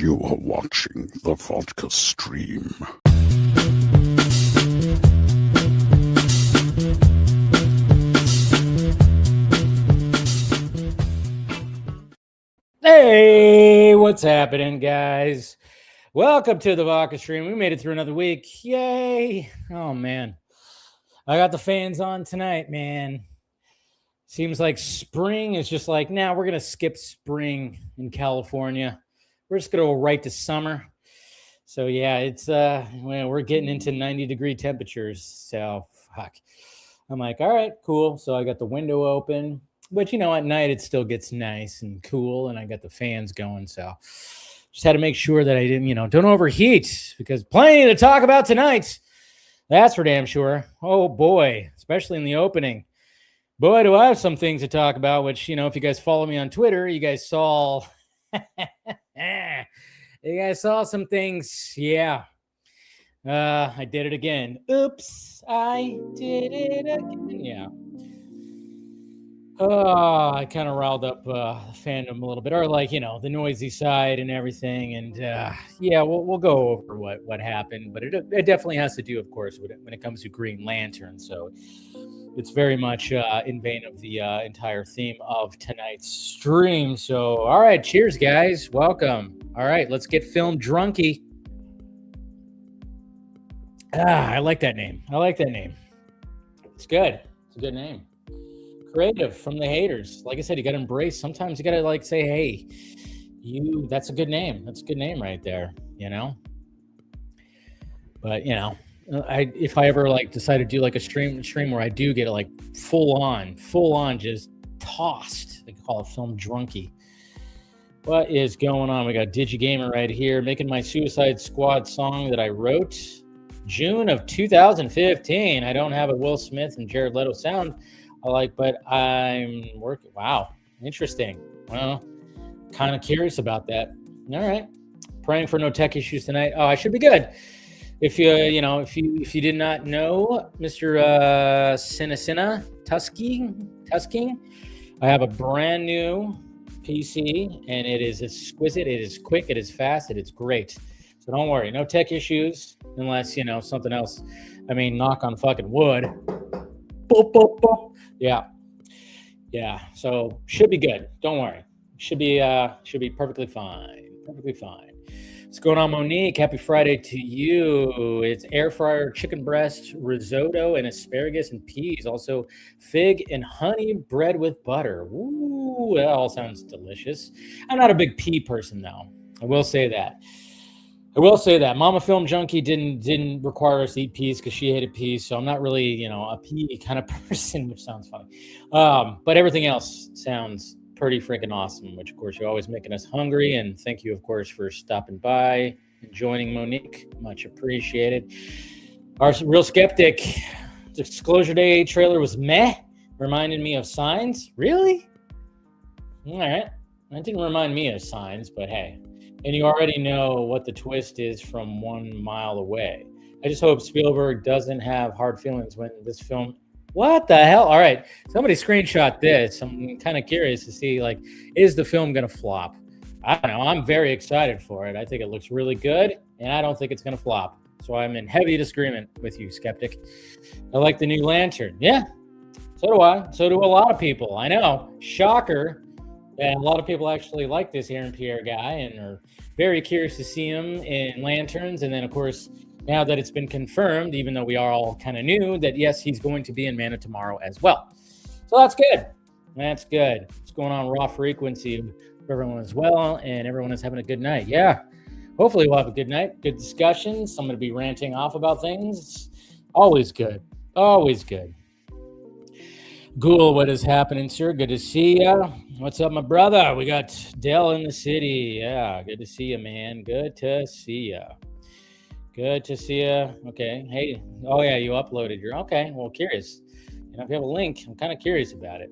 You are watching the Vodka stream. Hey, what's happening, guys? Welcome to the Vodka stream. We made it through another week. Yay. Oh, man. I got the fans on tonight, man. Seems like spring is just like, nah, we're going to skip spring in California. We're just going to go right to summer. So, yeah, it's we're getting into 90-degree temperatures. So, fuck. I'm like, all right, cool. So I got the window open. But, at night it still gets nice and cool, and I got the fans going. So just had to make sure that I didn't, don't overheat, because plenty to talk about tonight. That's for damn sure. Oh, boy, especially in the opening. Boy, do I have some things to talk about, which, if you guys follow me on Twitter, you guys saw some things. Yeah. I did it again. Oops, I did it again. Yeah. I kind of riled up fandom a little bit, or the noisy side and everything. And yeah, we'll go over what happened, but it definitely has to do, of course, when it comes to Green Lantern. So it's very much in vein of the entire theme of tonight's stream. So, all right, cheers, guys. Welcome. All right, let's get film drunky. I like that name. It's good. It's a good name. Creative from the haters. Like I said, you got to embrace. Sometimes you got to say, hey, that's a good name. That's a good name right there, But, if I ever decide to do a stream where I do get it full on just tossed, they call it film drunky. What is going on? We got DigiGamer right here making my Suicide Squad song that I wrote June of 2015. I don't have a Will Smith and Jared Leto sound I like, but I'm working. Wow, interesting. Well, kind of curious about that. All right, praying for no tech issues tonight. Oh, I should be good. If if you did not know, Mr. Cinna Tusking, I have a brand new PC, and it is exquisite. It is quick. It is fast. It is great. So don't worry, no tech issues unless something else. I mean, knock on fucking wood. Boop, boop, boop. Yeah. So should be good. Don't worry. Should be perfectly fine. What's going on, Monique? Happy Friday to you. It's air fryer chicken breast, risotto, and asparagus and peas. Also fig and honey bread with butter. Ooh, that all sounds delicious. I'm not a big pea person, though. I will say that. Mama Film Junkie didn't require us to eat peas because she hated peas, so I'm not really, a pea kind of person, which sounds funny. But everything else sounds pretty freaking awesome, which, of course, you're always making us hungry. And thank you, of course, for stopping by and joining, Monique. Much appreciated. Our Real Skeptic Disclosure Day trailer was meh. Reminded me of Signs. Really? All right. That didn't remind me of Signs, but hey. And you already know what the twist is from 1 mile away. I just hope Spielberg doesn't have hard feelings when this film... What the hell? All right, somebody screenshot this. I'm kind of curious to see, is the film going to flop? I don't know. I'm very excited for it. I think it looks really good, and I don't think it's going to flop. So I'm in heavy disagreement with you, Skeptic. I like the new Lantern. Yeah, so do I. So do a lot of people. I know. Shocker. And a lot of people actually like this Aaron Pierre guy and are very curious to see him in Lanterns. And then, of course, now that it's been confirmed, even though we are all kind of new, that, yes, he's going to be in Man of Tomorrow as well. So that's good. What's going on, Raw Frequency? Everyone is well, and everyone is having a good night. Yeah. Hopefully we'll have a good night. Good discussions. I'm going to be ranting off about things. Always good. Ghoul, what is happening, sir? Good to see ya. What's up, my brother? We got Dell in the city. Yeah, good to see you, man. Good to see ya. Okay. Hey. Oh, yeah, you uploaded your... Okay, well, curious. If you have a link, I'm kind of curious about it.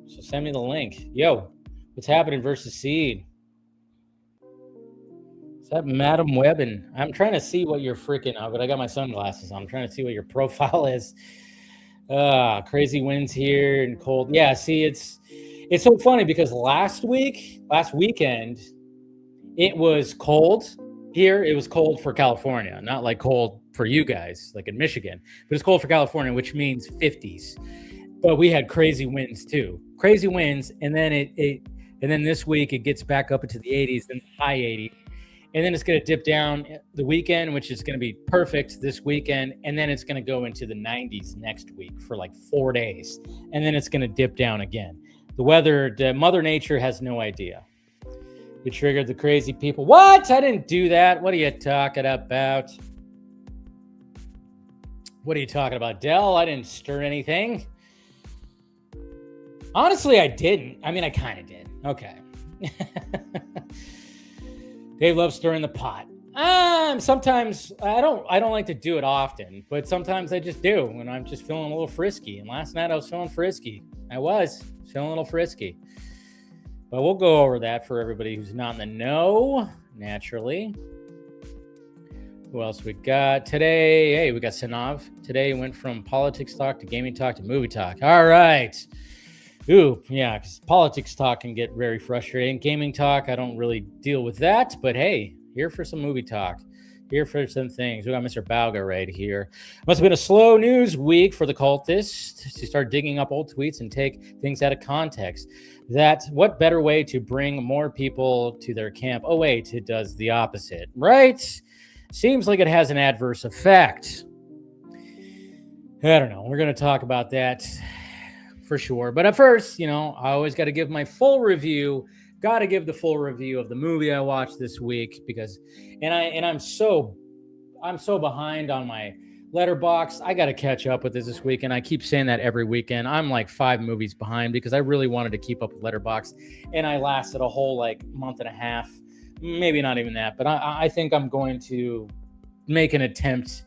So send me the link. Yo, what's happening versus Seed? What's up, Madam Webbin? I'm trying to see what you're freaking... but I got my sunglasses on. I'm trying to see what your profile is. Crazy winds here and cold. Yeah, see, it's so funny because last weekend, It was cold here. It was cold for California, not like cold for you guys, like in Michigan, but it's cold for California, which means 50s. But we had crazy winds too, and then and then this week it gets back up into the 80s and high 80s, and then it's going to dip down the weekend, which is going to be perfect this weekend, and then it's going to go into the 90s next week for like 4 days, and then it's going to dip down again. Mother Nature has no idea. You triggered the crazy people. What? I didn't do that. What are you talking about? What are you talking about, Dell? I didn't stir anything. Honestly, I didn't. I mean, I kind of did. Okay. Dave loves stirring the pot. Sometimes I don't like to do it often, but sometimes I just do when I'm just feeling a little frisky. And last night I was feeling frisky. I was feeling a little frisky. But we'll go over that for everybody who's not in the know, naturally. Who else we got today? Hey, we got Sanav. Today went from politics talk to gaming talk to movie talk. All right. Ooh, yeah, because politics talk can get very frustrating. Gaming talk, I don't really deal with that. But hey, here for some movie talk. Here for some things. We got Mr. Bauga right here. Must have been a slow news week for the cultists to start digging up old tweets and take things out of context. What better way to bring more people to their camp? Oh, wait, it does the opposite, right? Seems like it has an adverse effect. I don't know. We're going to talk about that for sure. But at first, I always got to give my full review. Got to give the full review of the movie I watched this week because, I'm so behind on my Letterboxd. I got to catch up with this week, and I keep saying that every weekend. I'm like 5 movies behind because I really wanted to keep up with Letterboxd, and I lasted a whole month and a half, maybe not even that. But I think I'm going to make an attempt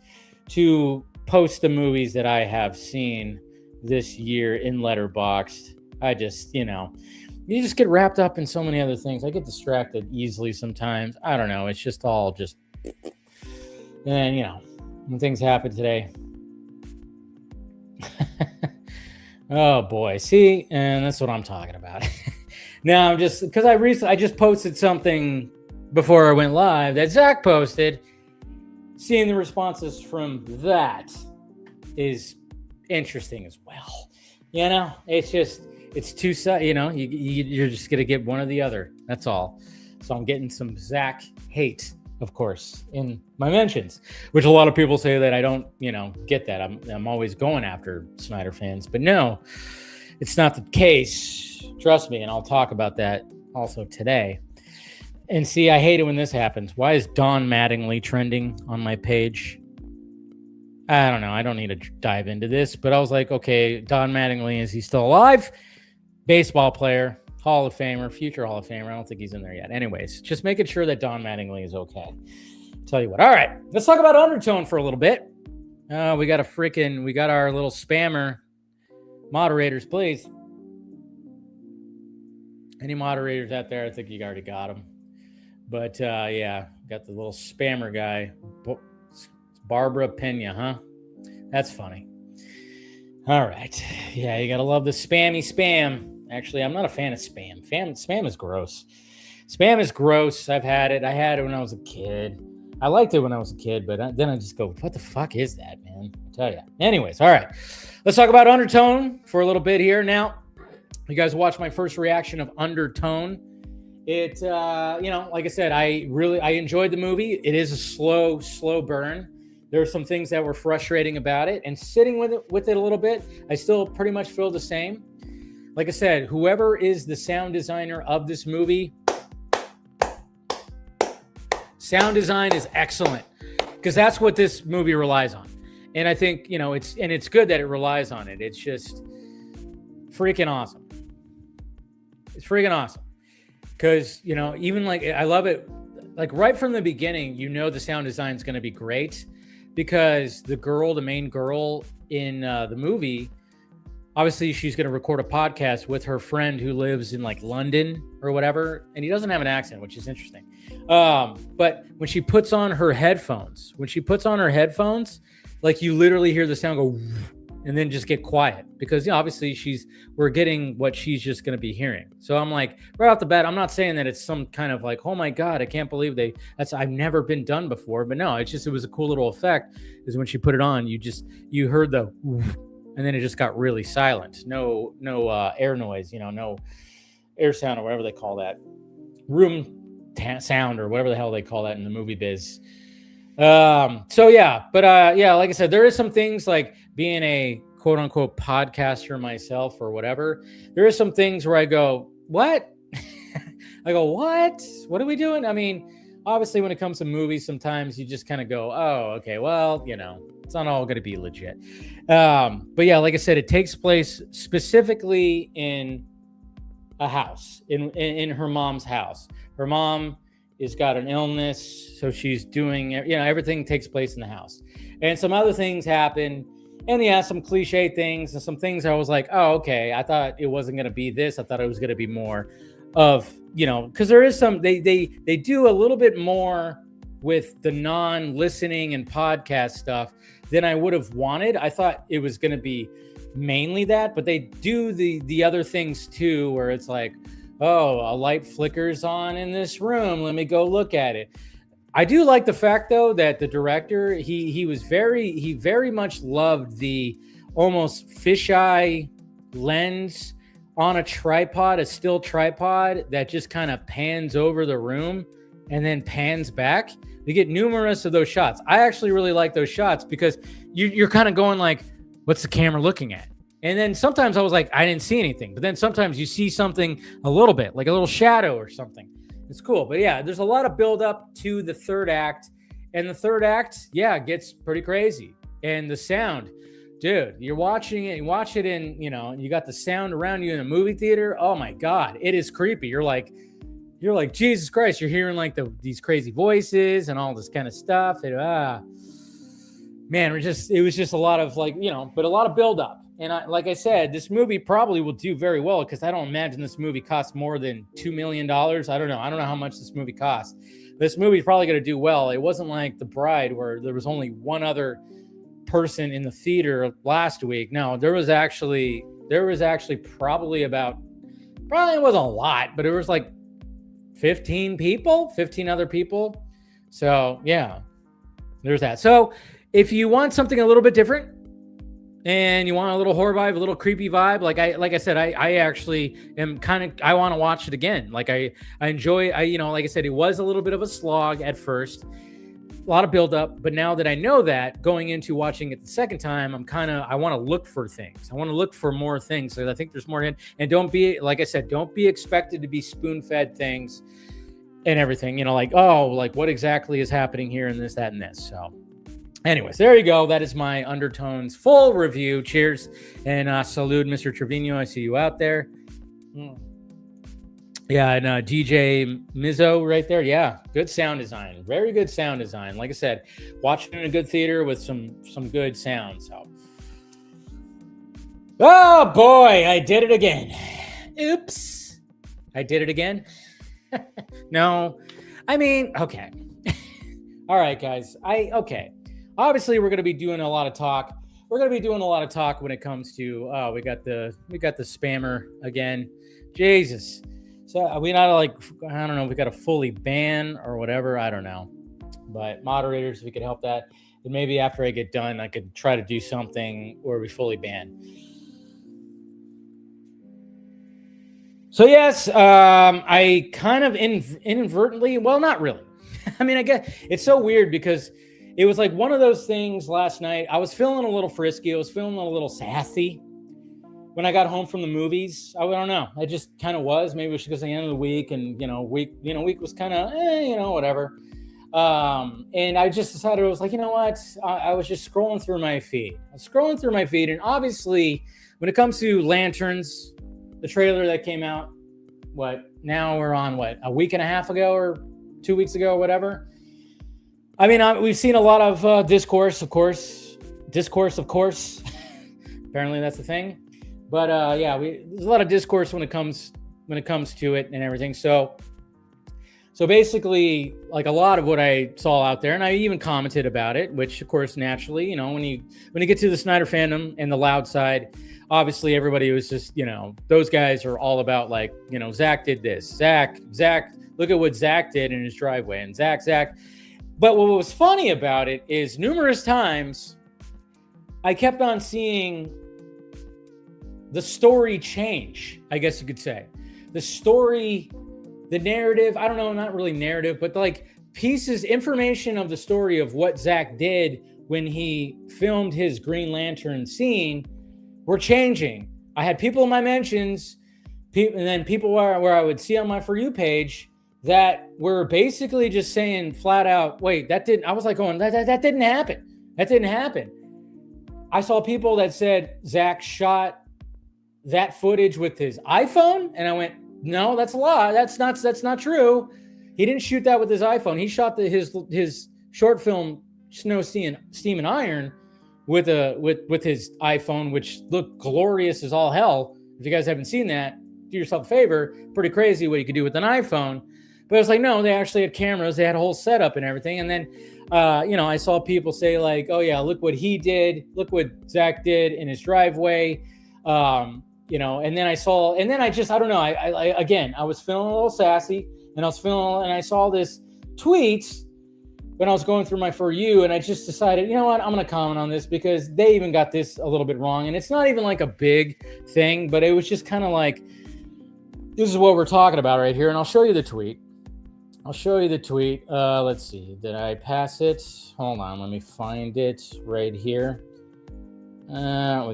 to post the movies that I have seen this year in Letterboxd. I just, you just get wrapped up in so many other things. I get distracted easily sometimes. I don't know. It's just all just, and when things happen today. Oh boy. See, and that's what I'm talking about. Now I'm just, because I just posted something before I went live that Zach posted. Seeing the responses from that is interesting as well. It's just, it's two sides, you're just going to get one or the other. That's all. So I'm getting some Zach hate, of course, in my mentions, which a lot of people say that I don't, get that. I'm always going after Snyder fans, but no, it's not the case. Trust me. And I'll talk about that also today. And see, I hate it when this happens. Why is Don Mattingly trending on my page? I don't know. I don't need to dive into this, but I was like, okay, Don Mattingly, is he still alive? Baseball player, Hall of Famer, future Hall of Famer. I don't think he's in there yet. Anyways, just making sure that Don Mattingly is okay. Tell you what. All right, let's talk about Undertone for a little bit. We got our little spammer. Moderators, please. Any moderators out there? I think you already got them. But yeah, got the little spammer guy. Barbara Pena, huh? That's funny. All right. Yeah, you got to love the spammy spam. Actually, I'm not a fan of spam. Spam is gross. Spam is gross. I've had it. I had it when I was a kid. I liked it when I was a kid, but then I just go, what the fuck is that, man? I tell you. Anyways, all right. Let's talk about Undertone for a little bit here. Now, you guys watched my first reaction of Undertone. It, like I said, I enjoyed the movie. It is a slow burn. There are some things that were frustrating about it, and sitting with it a little bit, I still pretty much feel the same. Like I said, whoever is the sound designer of this movie, sound design is excellent because that's what this movie relies on. And I think, it's good that it relies on it. It's just freaking awesome. It's freaking awesome. Because, even I love it. Like right from the beginning, the sound design is going to be great because the main girl in the movie, obviously she's going to record a podcast with her friend who lives in London or whatever. And he doesn't have an accent, which is interesting. But when she puts on her headphones, you literally hear the sound go, and then just get quiet because obviously we're getting what she's just going to be hearing. So I'm like, right off the bat, I'm not saying that it's some kind of like, oh my God, I can't believe I've never been done before. But no, it was a cool little effect is when she put it on, you heard the, and then it just got really silent. No air noise, no air sound or whatever they call that. Room sound or whatever the hell they call that in the movie biz. So yeah, but like I said, there is some things like being a quote unquote podcaster myself or whatever. There is some things where I go, what? I go, what are we doing? I mean, obviously when it comes to movies, sometimes you just kind of go, oh, okay, well, it's not all going to be legit. But yeah, like I said, it takes place specifically in a house, in her mom's house. Her mom has got an illness, so she's doing, everything takes place in the house. And some other things happen, and some cliche things, and some things I was like, oh, okay, I thought it wasn't going to be this. I thought it was going to be more of, because there is some, they do a little bit more with the non-listening and podcast stuff than I would have wanted. I thought it was going to be mainly that, but they do the other things too, where it's like, oh, a light flickers on in this room. Let me go look at it. I do like the fact though that the director, he very much loved the almost fisheye lens on a tripod, a still tripod that just kind of pans over the room and then pans back. You get numerous of those shots. I actually really like those shots because you're kind of going like, what's the camera looking at? And then sometimes I was like, I didn't see anything. But then sometimes you see something a little bit, like a little shadow or something. It's cool. But yeah, there's a lot of build up to the third act. And the third act, gets pretty crazy. And the sound, dude, you're watching it, you watch it in, you got the sound around you in a movie theater. Oh my God, it is creepy. You're like, Jesus Christ, you're hearing like these crazy voices and all this kind of stuff. Man, it was just a lot of but a lot of build up. And like I said, this movie probably will do very well because I don't imagine this movie costs more than $2 million. I don't know how much this movie cost. This movie's probably going to do well. It wasn't like The Bride where there was only one other person in the theater last week. No, there was actually probably it wasn't a lot, but it was like 15 other people. So yeah, there's that. So if you want something a little bit different and you want a little horror vibe, a little creepy vibe, like I said, I actually am I want to watch it again. Like I enjoy, like I said, it was a little bit of a slog at first, a lot of build up, but now that I know that going into watching it the second time, I want to look for things. I want to look for more things. So I think there's more in, and don't be, like I said, don't be expected to be spoon fed things and everything, like, oh, like what exactly is happening here and this, that, and this. So anyways, there you go. That is my Undertones full review. Cheers. And salud, Mr. Trevino. I see you out there. Yeah, and DJ Mizzo right there. Yeah, good sound design. Very good sound design. Like I said, watching in a good theater with some good sound. So, oh boy, I did it again. Oops. I did it again. No, I mean, okay. All right, guys. Okay. Obviously, we're going to be doing a lot of talk. We're going to be doing a lot of talk when it comes to, we got the spammer again. Jesus. So we not like, I don't know, we got to fully ban or whatever. I don't know. But moderators, if we could help that. And maybe after I get done, I could try to do something where we fully ban. So yes, I kind of inadvertently, well, not really. I mean, I guess it's so weird because it was like one of those things last night. I was feeling a little frisky. I was feeling a little sassy when I got home from the movies. I don't know. I just kind of was. Maybe it was because the end of the week and, week was kind of, whatever. And I just decided, I was like, you know what? I was just scrolling through my feed. And obviously, when it comes to Lanterns, the trailer that came out, now we're on a week and a half ago or 2 weeks ago or whatever. I mean, we've seen a lot of discourse, of course. Apparently that's the thing. But there's a lot of discourse when it comes to it and everything. So So basically, like a lot of what I saw out there, and I even commented about it, which of course, naturally, you know, when you get to the Snyder fandom and the loud side, obviously everybody was just, you know, those guys are all about like, you know, Zack did this, Zack, look at what Zack did in his driveway, and Zack. But what was funny about it is numerous times I kept on seeing the story change, I guess you could say. The story, the narrative, I don't know, not really narrative, but like pieces, information of the story of what Zack did when he filmed his Green Lantern scene were changing. I had people in my mentions, and then people where I would see on my For You page that were basically just saying flat out, wait, that didn't, I was like going, that didn't happen. That didn't happen. I saw people that said Zack shot that footage with his iPhone, and I went, no, that's a lie. That's not true. He didn't shoot that with his iPhone. He shot his short film Snow, Steam and Iron with his iPhone, which looked glorious as all hell. If you guys haven't seen that, do yourself a favor. Pretty crazy what you could do with an iPhone. But it's like, no, they actually had cameras. They had a whole setup and everything. And then, you know, I saw people say like, oh yeah, look what he did. Look what Zack did in his driveway. You know, and then I don't know. I was feeling a little sassy, and I saw this tweet when I was going through my For You, and I just decided, you know what, I'm going to comment on this because they even got this a little bit wrong. And it's not even like a big thing, but it was just kind of like, this is what we're talking about right here. And I'll show you the tweet. Let's see. Did I pass it? Hold on. Let me find it right here. I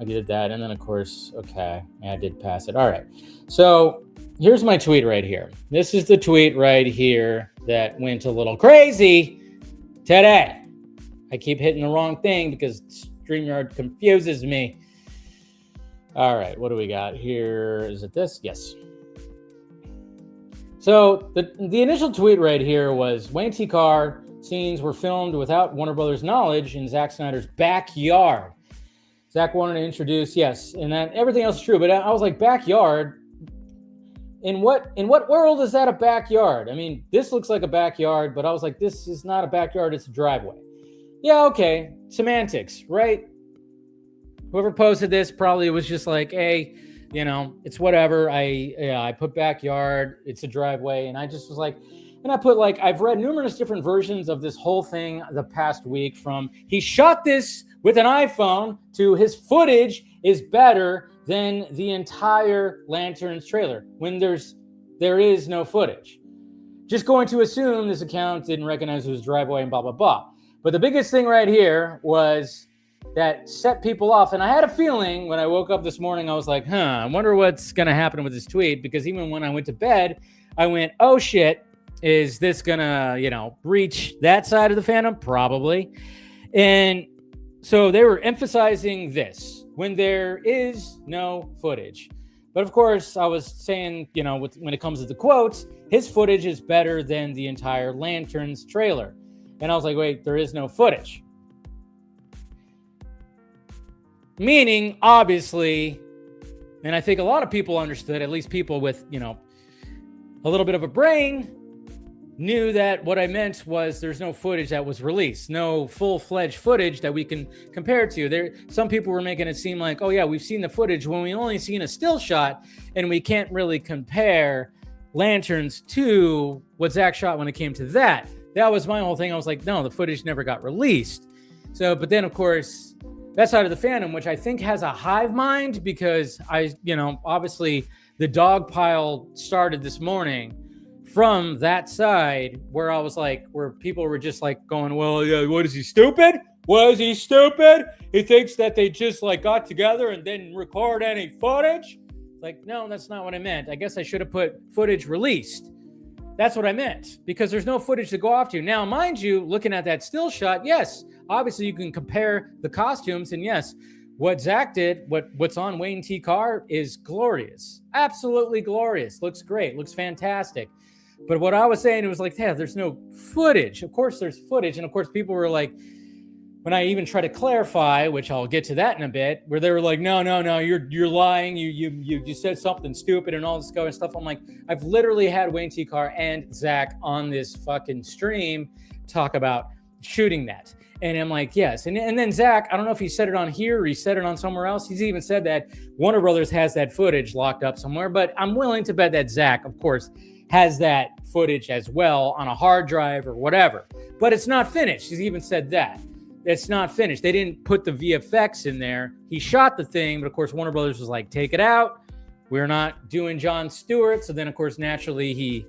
did that. And then of course, okay. Yeah, I did pass it. All right. So here's my tweet right here. This is the tweet right here that went a little crazy today. I keep hitting the wrong thing because StreamYard confuses me. All right. What do we got here? Is it this? Yes. So the initial tweet right here was Wayne T. Carr scenes were filmed without Warner Brothers' knowledge in Zack Snyder's backyard. Zack wanted to introduce, yes, and that everything else is true, but I was like, backyard? In what world is that a backyard? I mean, this looks like a backyard, but I was like, this is not a backyard, it's a driveway. Yeah, okay, semantics, right? Whoever posted this probably was just like, hey, you know, it's whatever. I put backyard, it's a driveway, and I just was like, and I put like, I've read numerous different versions of this whole thing the past week, from he shot this with an iPhone to his footage is better than the entire Lanterns trailer when there is no footage. Just going to assume this account didn't recognize it was driveway and blah, blah, blah. But the biggest thing right here was that set people off. And I had a feeling when I woke up this morning, I was like, I wonder what's going to happen with this tweet. Because even when I went to bed, I went, oh shit, is this going to, you know, reach that side of the fandom? Probably. And so they were emphasizing this when there is no footage. But of course, I was saying, you know, when it comes to the quotes, his footage is better than the entire Lanterns trailer. And I was like, wait, there is no footage. Meaning, obviously, and I think a lot of people understood, at least people with, you know, a little bit of a brain, knew that what I meant was there's no footage that was released, no full-fledged footage that we can compare to. Some people were making it seem like, oh yeah, we've seen the footage when we only seen a still shot, and we can't really compare Lanterns to what Zack shot when it came to that. That was my whole thing. I was like, no, the footage never got released. So, but then of course, that side of the fandom, which I think has a hive mind, because obviously the dog pile started this morning from that side, where I was like, where people were just like going, well, yeah, what is he, stupid? Was he stupid? He thinks that they just like got together and didn't record any footage. Like, no, that's not what I meant. I guess I should have put footage released. That's what I meant, because there's no footage to go off to. Now, mind you, looking at that still shot, yes, obviously you can compare the costumes, and yes, what Zack did, what's on Wayne T. Carr is glorious. Absolutely glorious. Looks great. Looks fantastic. But what I was saying, it was like, yeah, there's no footage. Of course there's footage. And of course people were like, when I even try to clarify, which I'll get to that in a bit, where they were like, no, you're lying. You said something stupid and all this kind of stuff. I'm like, I've literally had Wayne T. Carr and Zack on this fucking stream talk about shooting that. And I'm like, yes. And then Zack, I don't know if he said it on here or he said it on somewhere else. He's even said that Warner Brothers has that footage locked up somewhere. But I'm willing to bet that Zack, of course, has that footage as well on a hard drive or whatever. But it's not finished. He's even said that. It's not finished. They didn't put the VFX in there. He shot the thing, but of course, Warner Brothers was like, take it out. We're not doing John Stewart. So then, of course, naturally, he,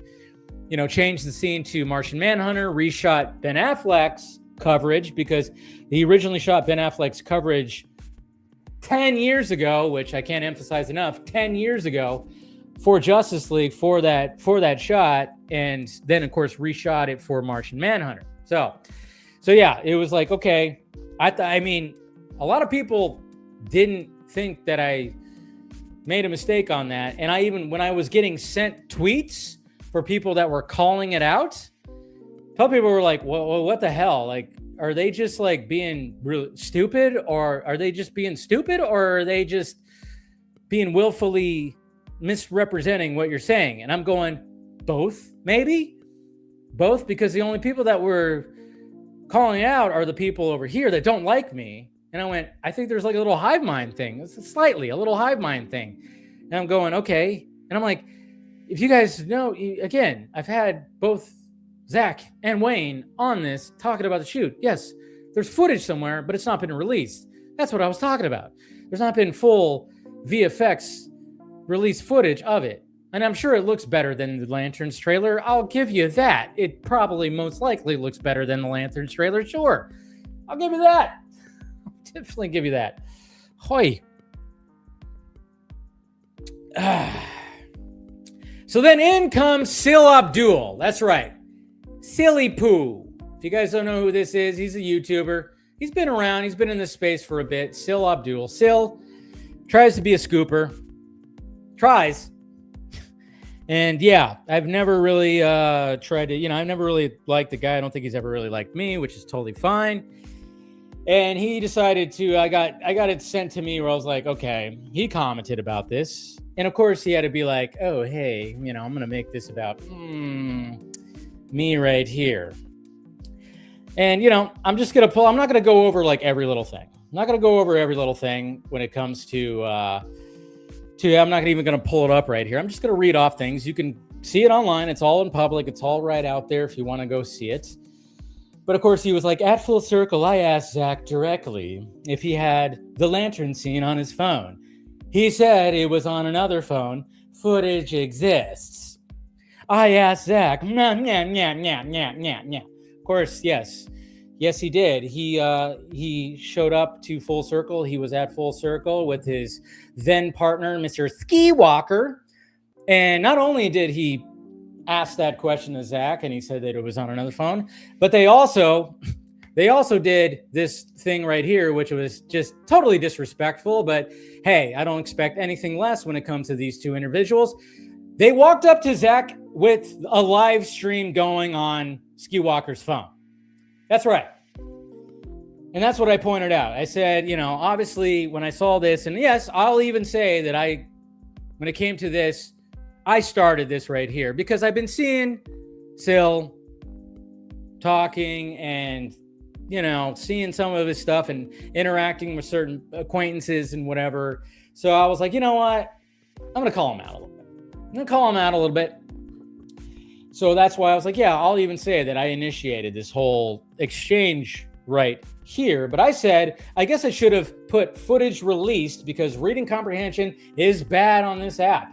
changed the scene to Martian Manhunter, reshot Ben Affleck's coverage because he originally shot Ben Affleck's coverage 10 years ago, which I can't emphasize enough, 10 years ago for Justice League for that shot. And then, of course, reshot it for Martian Manhunter. So yeah, it was like, okay, I mean, a lot of people didn't think that I made a mistake on that. And when I was getting sent tweets for people that were calling it out, some people were like, well, what the hell? Like, are they just like being really stupid, or are they just being stupid, or are they just being willfully misrepresenting what you're saying? And I'm going, both, maybe both, because the only people that were calling out are the people over here that don't like me. And I went, I think there's like a little hive mind thing. It's a little hive mind thing. And I'm going, okay. And I'm like, if you guys know, again, I've had both Zack and Wayne on this talking about the shoot. Yes, there's footage somewhere, but it's not been released. That's what I was talking about. There's not been full VFX release footage of it. And I'm sure it looks better than the Lanterns trailer. I'll give you that. It probably most likely looks better than the Lanterns trailer. Sure. I'll give you that. I'll definitely give you that. Hoy. So then in comes Sil Abdul. That's right. Silly Poo. If you guys don't know who this is, he's a YouTuber. He's been around. He's been in this space for a bit. Sil Abdul. Sil tries to be a scooper. Tries. And yeah, I've never really tried to, I've never really liked the guy. I don't think he's ever really liked me, which is totally fine. And he decided to, I got it sent to me where I was like, okay, he commented about this. And of course he had to be like, oh, hey, I'm going to make this about me right here. And, I'm just going to I'm not going to go over like every little thing. I'm not going to go over every little thing when it comes to, I'm not even going to pull it up right here. I'm just going to read off things. You can see it online. It's all in public. It's all right out there if you want to go see it. But of course, he was like, at Full Circle, I asked Zack directly if he had the lantern scene on his phone. He said it was on another phone. Footage exists. I asked Zack. Of course, yes. Yes, he did. He showed up to Full Circle. He was at Full Circle with his then partner, Mr. Ski Walker. And not only did he ask that question to Zack, and he said that it was on another phone, but they also did this thing right here, which was just totally disrespectful. But hey, I don't expect anything less when it comes to these two individuals. They walked up to Zack with a live stream going on Ski Walker's phone. That's right. And that's what I pointed out. I said, obviously when I saw this, and yes, I'll even say that when it came to this, I started this right here because I've been seeing Sil talking and, seeing some of his stuff and interacting with certain acquaintances and whatever. So I was like, you know what? I'm going to call him out a little bit. So that's why I was like, yeah, I'll even say that I initiated this whole exchange right here. But I said, I guess I should have put footage released because reading comprehension is bad on this app.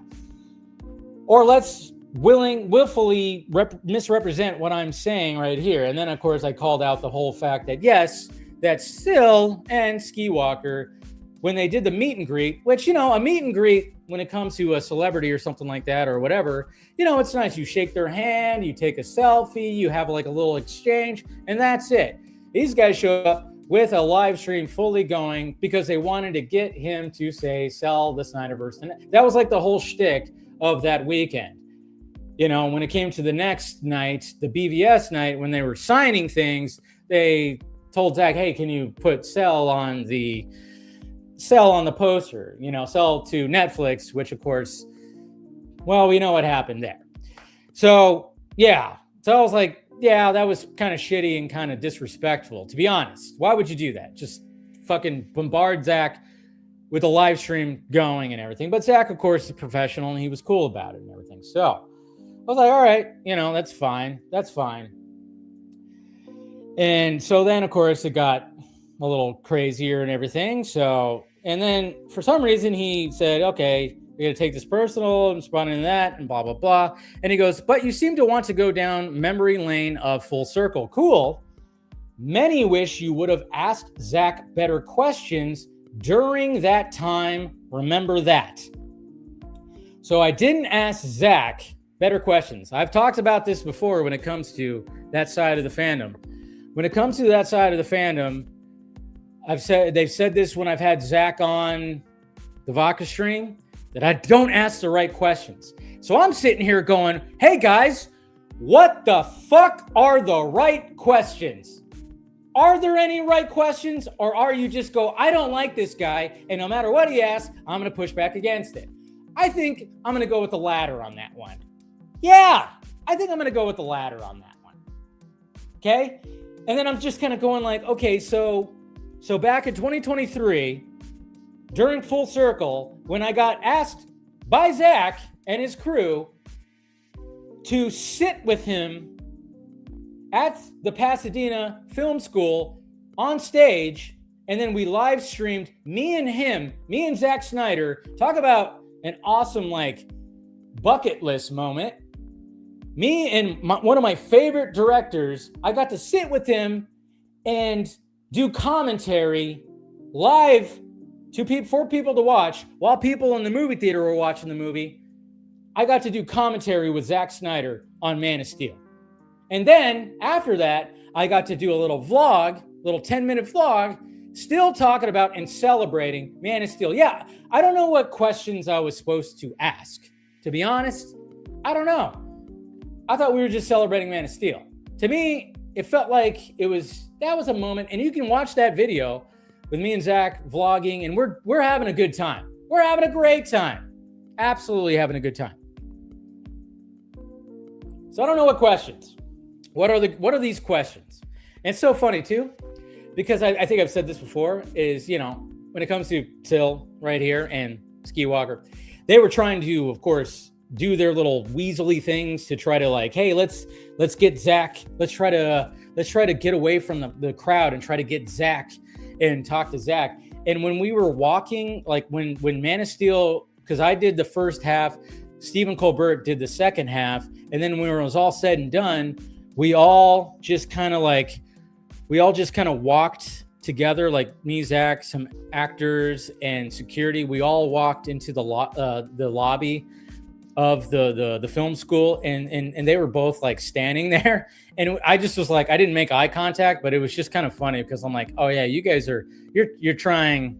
Or let's willfully misrepresent what I'm saying right here. And then, of course, I called out the whole fact that, yes, that Sil and Ski Walker, when they did the meet and greet, which, a meet and greet, when it comes to a celebrity or something like that or whatever, it's nice. You shake their hand, you take a selfie, you have like a little exchange, and that's it. These guys show up with a live stream fully going because they wanted to get him to sell the Snyderverse. And that was like the whole shtick of that weekend. When it came to the next night, the BVS night, when they were signing things, they told Zack, hey, can you put sell on the poster, sell to Netflix, which of course, well, we know what happened there. So yeah, so I was like, yeah, that was kind of shitty and kind of disrespectful, to be honest. Why would you do that? Just fucking bombard Zack with a live stream going and everything. But Zack, of course, is a professional and he was cool about it and everything. So I was like, all right, that's fine. That's fine. And so then, of course, it got a little crazier and everything. So, and then for some reason he said, okay, we're going to take this personal and respond to that and blah, blah, blah. And he goes, but you seem to want to go down memory lane of Full Circle. Cool. Many wish you would have asked Zack better questions during that time. Remember that. So I didn't ask Zack better questions. I've talked about this before when it comes to that side of the fandom. When it comes to that side of the fandom, they've said this when I've had Zack on the Vodka stream, that I don't ask the right questions. So I'm sitting here going, hey guys, what the fuck are the right questions? Are there any right questions? Or are you just go, I don't like this guy, and no matter what he asks, I'm going to push back against it? I think I'm going to go with the latter on that one. Yeah, I think I'm going to go with the latter on that one. Okay? And then I'm just kind of going like, okay, so back in 2023, during Full Circle, when I got asked by Zack and his crew to sit with him at the Pasadena Film School on stage, and then we live streamed me and Zack Snyder, talk about an awesome bucket list moment. Me and one of my favorite directors, I got to sit with him and do commentary live for people to watch while people in the movie theater were watching the movie. I got to do commentary with Zack Snyder on Man of Steel. And then after that, I got to do a little 10-minute vlog, still talking about and celebrating Man of Steel. Yeah, I don't know what questions I was supposed to ask. To be honest, I don't know. I thought we were just celebrating Man of Steel. To me, it felt like that was a moment, and you can watch that video with me and Zack vlogging, and we're having a good time. We're having a great time. Absolutely having a good time. So I don't know what questions. What are these questions? And it's so funny too, because I think I've said this before, is, when it comes to Till right here and Ski Walker, they were trying to, of course, do their little weaselly things to try to hey, let's get Zack. Let's try to get away from the crowd and try to get Zack and talk to Zack. And when we were walking, when Man of Steel, because I did the first half, Stephen Colbert did the second half, and then when it was all said and done, we all just kind of walked together, me, Zack, some actors and security. We all walked into the lobby of the film school, and they were both standing there, and I just was I didn't make eye contact, but it was just kind of funny because I'm like, oh yeah, you guys you're trying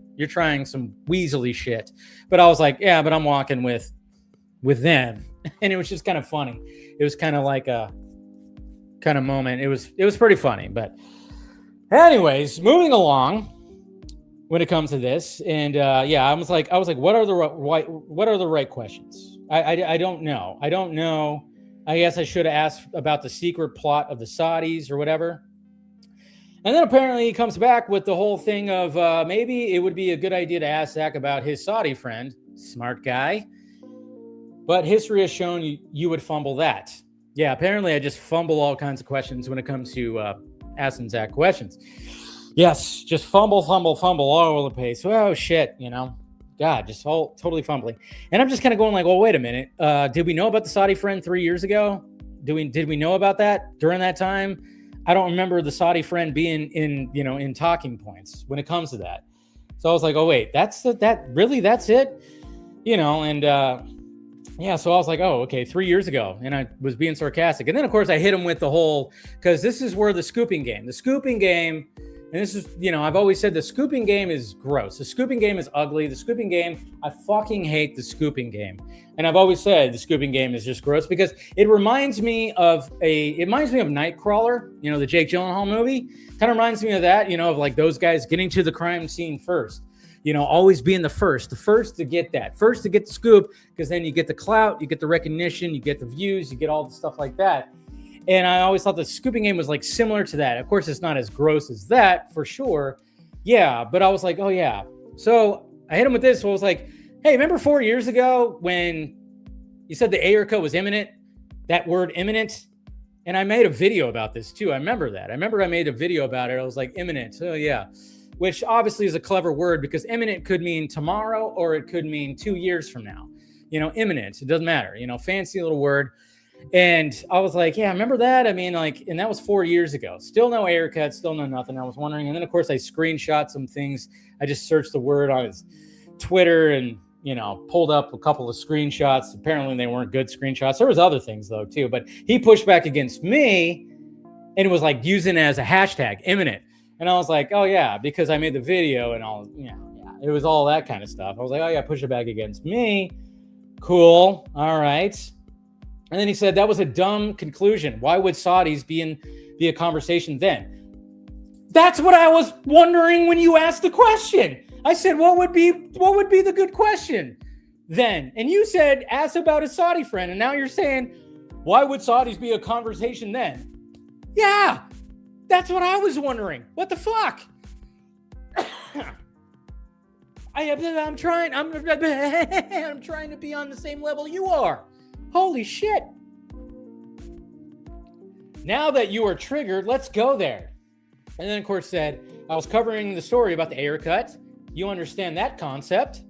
some weaselly shit, but I was like, yeah, but I'm walking with them, and it was just kind of funny. It was kind of like a kind of moment. It was pretty funny. But anyways, moving along when it comes to this, and I was like, what are the right questions? I don't know. I guess I should have asked about the secret plot of the Saudis or whatever. And then apparently he comes back with the whole thing of maybe it would be a good idea to ask Zack about his Saudi friend. Smart guy. But history has shown you would fumble that. Yeah, apparently I just fumble all kinds of questions when it comes to asking Zack questions. Yes, just fumble all over the place. Oh, shit, God, just all totally fumbling. And I'm just kind of going well, wait a minute. Did we know about the Saudi friend 3 years ago? Did we know about that during that time? I don't remember the Saudi friend being in talking points when it comes to that. So I was like, oh wait, that's it? So I was like, oh, okay, 3 years ago. And I was being sarcastic. And then of course I hit him with the whole, because this is where the scooping game And this is, I've always said the scooping game is gross. The scooping game is ugly. The scooping game, I fucking hate the scooping game. And I've always said the scooping game is just gross because it reminds me of Nightcrawler, the Jake Gyllenhaal movie. Kind of reminds me of that, of like those guys getting to the crime scene first. Always being the first to get that, first to get the scoop, because then you get the clout, you get the recognition, you get the views, you get all the stuff like that. And I always thought the scooping game was like similar to that. Of course, it's not as gross as that for sure. Yeah, but I was like, oh yeah. So I hit him with this. So I was like, hey, remember 4 years ago when you said the Ayer cut was imminent? That word imminent? And I made a video about this too. I remember that. I made a video about it. I was like, imminent. Oh yeah. Which obviously is a clever word because imminent could mean tomorrow or it could mean 2 years from now. Imminent. It doesn't matter. Fancy little word. And I was like, yeah, remember that? I mean, and that was 4 years ago. Still no Ayer cut, still no nothing. I was wondering. And then, of course, I screenshot some things. I just searched the word on his Twitter and, pulled up a couple of screenshots. Apparently, they weren't good screenshots. There was other things, though, too. But he pushed back against me, and it was like using it as a hashtag, imminent. And I was like, oh, yeah, because I made the video and all, it was all that kind of stuff. I was like, oh, yeah, push it back against me. Cool. All right. And then he said that was a dumb conclusion. Why would Saudis be a conversation then? That's what I was wondering when you asked the question. I said, what would be the good question then? And you said, ask about a Saudi friend. And now you're saying, why would Saudis be a conversation then? Yeah, that's what I was wondering. What the fuck? I'm trying to be on the same level you are. Holy shit. Now that you are triggered, let's go there. And then, of course, said, I was covering the story about the Ayer cut. You understand that concept.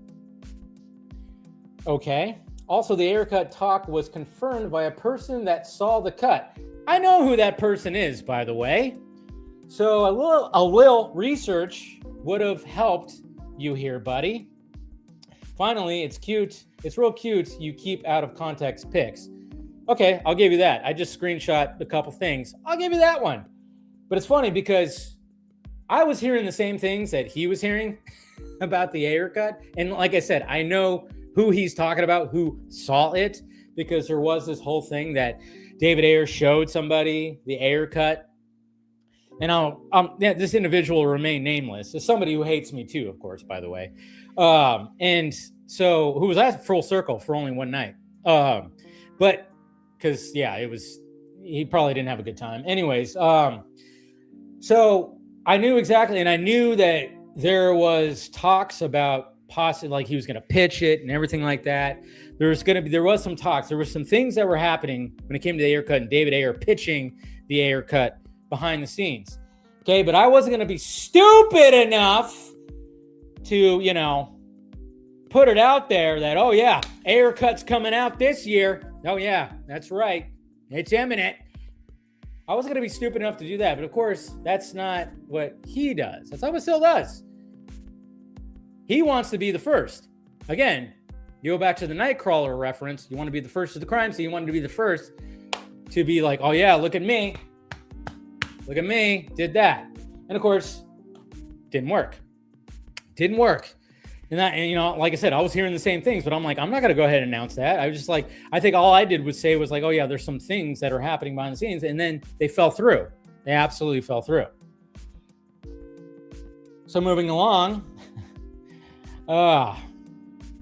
Okay. Also, the Ayer cut talk was confirmed by a person that saw the cut. I know who that person is, by the way. So a little research would have helped you here, buddy. Finally, it's cute. It's real cute. You keep out of context pics. Okay, I'll give you that. I just screenshot a couple things. I'll give you that one. But it's funny because I was hearing the same things that he was hearing about the Ayer cut. And like I said, I know who he's talking about, who saw it, because there was this whole thing that David Ayer showed somebody the Ayer cut. And this individual will remain nameless. It's somebody who hates me too, of course, by the way. And so who was at Full Circle for only one night. But because, he probably didn't have a good time. Anyways, so I knew exactly, and I knew that there was talks about possibly like he was going to pitch it and everything like that. There was some talks. There were some things that were happening when it came to the Ayer cut and David Ayer pitching the Ayer cut behind the scenes. Okay, but I wasn't going to be stupid enough to, put it out there that, oh yeah, Ayer cut's coming out this year. Oh yeah, that's right. It's imminent. I wasn't going to be stupid enough to do that. But of course, that's not what he does. That's not what Sil does. He wants to be the first. Again, you go back to the Nightcrawler reference. You want to be the first to the crime scene. You want to be the first to be like, oh yeah, look at me. Look at me. Did that. And of course, didn't work. And like I said, I was hearing the same things, but I'm like, I'm not going to go ahead and announce that. I was just like, I think all I did was say was like, oh yeah, there's some things that are happening behind the scenes. And then they fell through. They absolutely fell through. So moving along.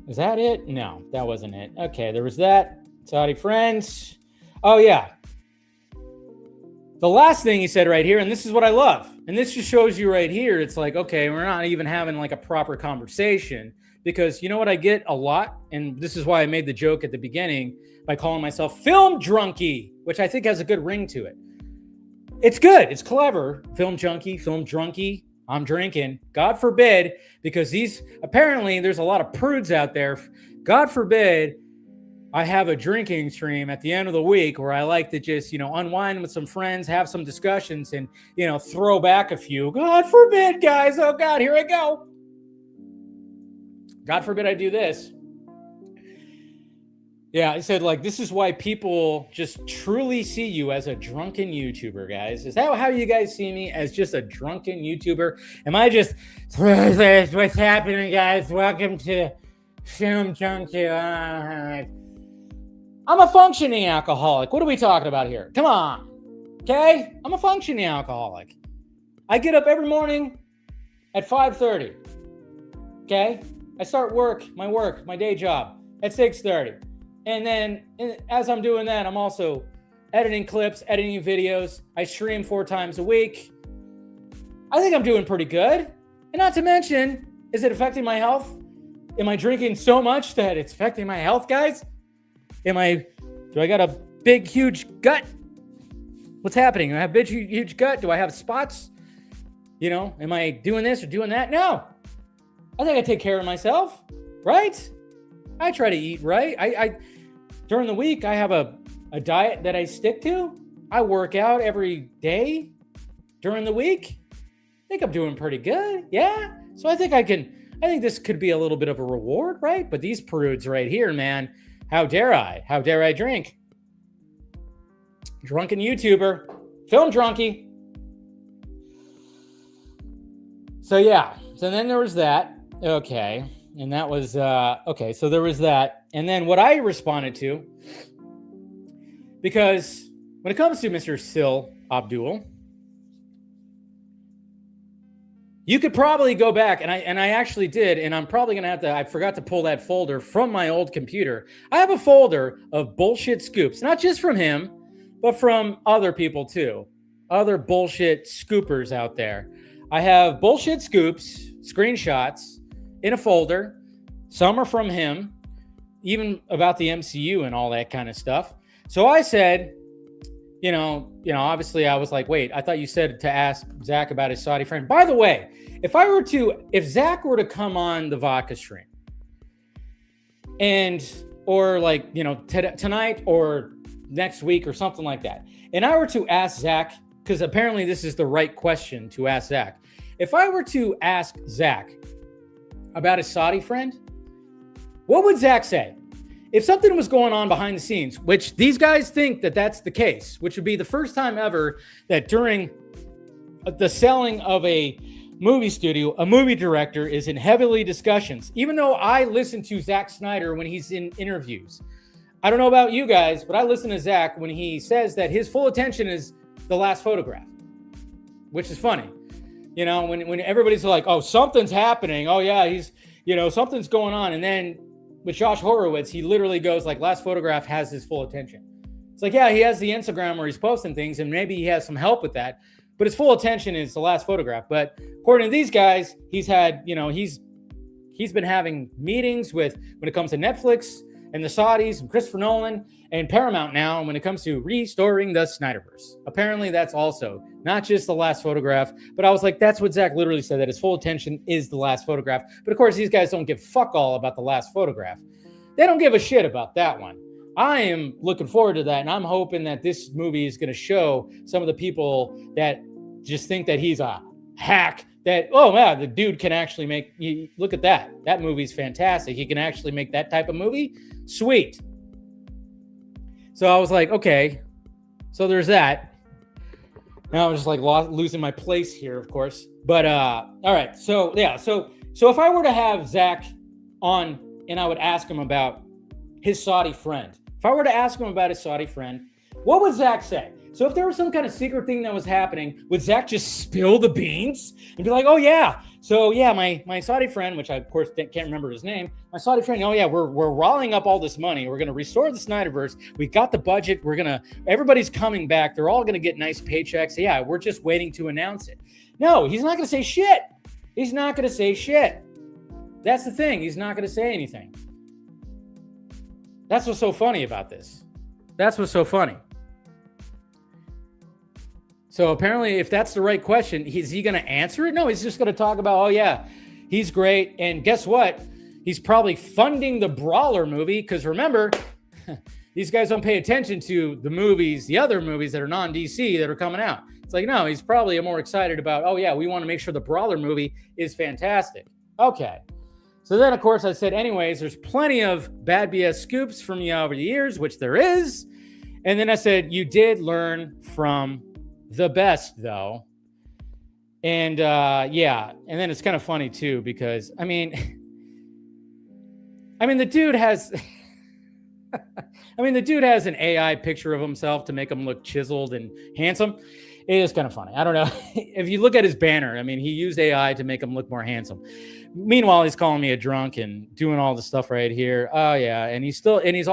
Is that it? No, that wasn't it. Okay, there was that. Saudi friends. Oh yeah. The last thing he said right here, and this is what I love, and this just shows you right here, it's like, okay, we're not even having like a proper conversation, because you know what I get a lot, and this is why I made the joke at the beginning by calling myself film drunkie, which I think has a good ring to it. It's good. It's clever. Film drunkie. I'm drinking. God forbid, because apparently there's a lot of prudes out there. God forbid I have a drinking stream at the end of the week where I like to just, unwind with some friends, have some discussions, and, throw back a few. God forbid, guys. Oh, God, here I go. God forbid I do this. Yeah, I said, like, this is why people just truly see you as a drunken YouTuber, guys. Is that how you guys see me, as just a drunken YouTuber? Am I just, what's happening, guys? Welcome to Film Junkie. I'm a functioning alcoholic. What are we talking about here? Come on. Okay? I'm a functioning alcoholic. I get up every morning at 5:30. Okay? I start my day job at 6:30. And then as I'm doing that, I'm also editing clips, editing videos. I stream 4 times a week. I think I'm doing pretty good. And not to mention, is it affecting my health? Am I drinking so much that it's affecting my health, guys? Do I got a big, huge gut? What's happening? Do I have a big, huge gut? Do I have spots? Am I doing this or doing that? No. I think I take care of myself, right? I try to eat right. I during the week, I have a diet that I stick to. I work out every day during the week. I think I'm doing pretty good. Yeah. So I think this could be a little bit of a reward, right? But these prudes right here, man, how dare I? How dare I drink? Drunken YouTuber, film drunkie. So yeah. So then there was that. Okay. And that was, okay, so there was that. And then what I responded to, because when it comes to Mr. Sil Abdul, you could probably go back, and I actually did, and I'm probably going to I forgot to pull that folder from my old computer. I have a folder of bullshit scoops, not just from him, but from other people too. Other bullshit scoopers out there. I have bullshit scoops, screenshots, in a folder. Some are from him, even about the MCU and all that kind of stuff. So I said, obviously I was like, wait, I thought you said to ask Zack about his Saudi friend. By the way, if Zack were to come on the Vodka stream or tonight or next week or something like that, and I were to ask Zack, because apparently this is the right question to ask Zack. If I were to ask Zack about his Saudi friend, what would Zack say? If something was going on behind the scenes, which these guys think that that's the case, which would be the first time ever that during the selling of a movie studio, a movie director is in heavily discussions, even though I listen to Zack Snyder when he's in interviews. I don't know about you guys, but I listen to Zack when he says that his full attention is the last photograph, which is funny. When everybody's like, oh, something's happening. Oh, yeah, he's, something's going on. And then with Josh Horowitz, he literally goes like, last photograph has his full attention. It's like, yeah, he has the Instagram where he's posting things and maybe he has some help with that. But his full attention is the last photograph. But according to these guys, he's had, he's been having meetings when it comes to Netflix and the Saudis and Christopher Nolan and Paramount now when it comes to restoring the Snyderverse. Apparently that's also not just the last photograph, but I was like, that's what Zack literally said, that his full attention is the last photograph. But of course, these guys don't give fuck all about the last photograph. They don't give a shit about that one. I am looking forward to that, and I'm hoping that this movie is going to show some of the people that just think that he's a hack, that, oh, wow, the dude can actually look at that. That movie's fantastic. He can actually make that type of movie. Sweet. So I was like, okay, so there's that. Now I'm just like losing my place here, of course. But all right, so yeah, so if I were to have Zack on and I would ask him about his Saudi friend, if I were to ask him about his Saudi friend, what would Zack say? So if there was some kind of secret thing that was happening, would Zack just spill the beans and be like, oh yeah, so yeah, my Saudi friend, which I of course can't remember his name, my Saudi friend, oh yeah, we're rolling up all this money. We're going to restore the Snyderverse. We got the budget. Everybody's coming back. They're all going to get nice paychecks. Yeah, we're just waiting to announce it. No, he's not going to say shit. He's not going to say shit. That's the thing. He's not going to say anything. That's what's so funny about this. That's what's so funny. So apparently, if that's the right question, is he going to answer it? No, he's just going to talk about, oh yeah, he's great. And guess what? He's probably funding the Brawler movie, because remember, these guys don't pay attention to the other movies that are non-DC that are coming out. It's like, no, he's probably more excited about, oh yeah, we want to make sure the Brawler movie is fantastic. Okay. So then, of course, I said, anyways, there's plenty of bad BS scoops from you over the years, which there is. And then I said, you did learn from the best, though. And yeah, and then it's kind of funny, too, because, I mean, the dude has... the dude has an AI picture of himself to make him look chiseled and handsome. It is kind of funny. I don't know. If you look at his banner, he used AI to make him look more handsome. Meanwhile, he's calling me a drunk and doing all the stuff right here. Oh yeah, and he's still retweeting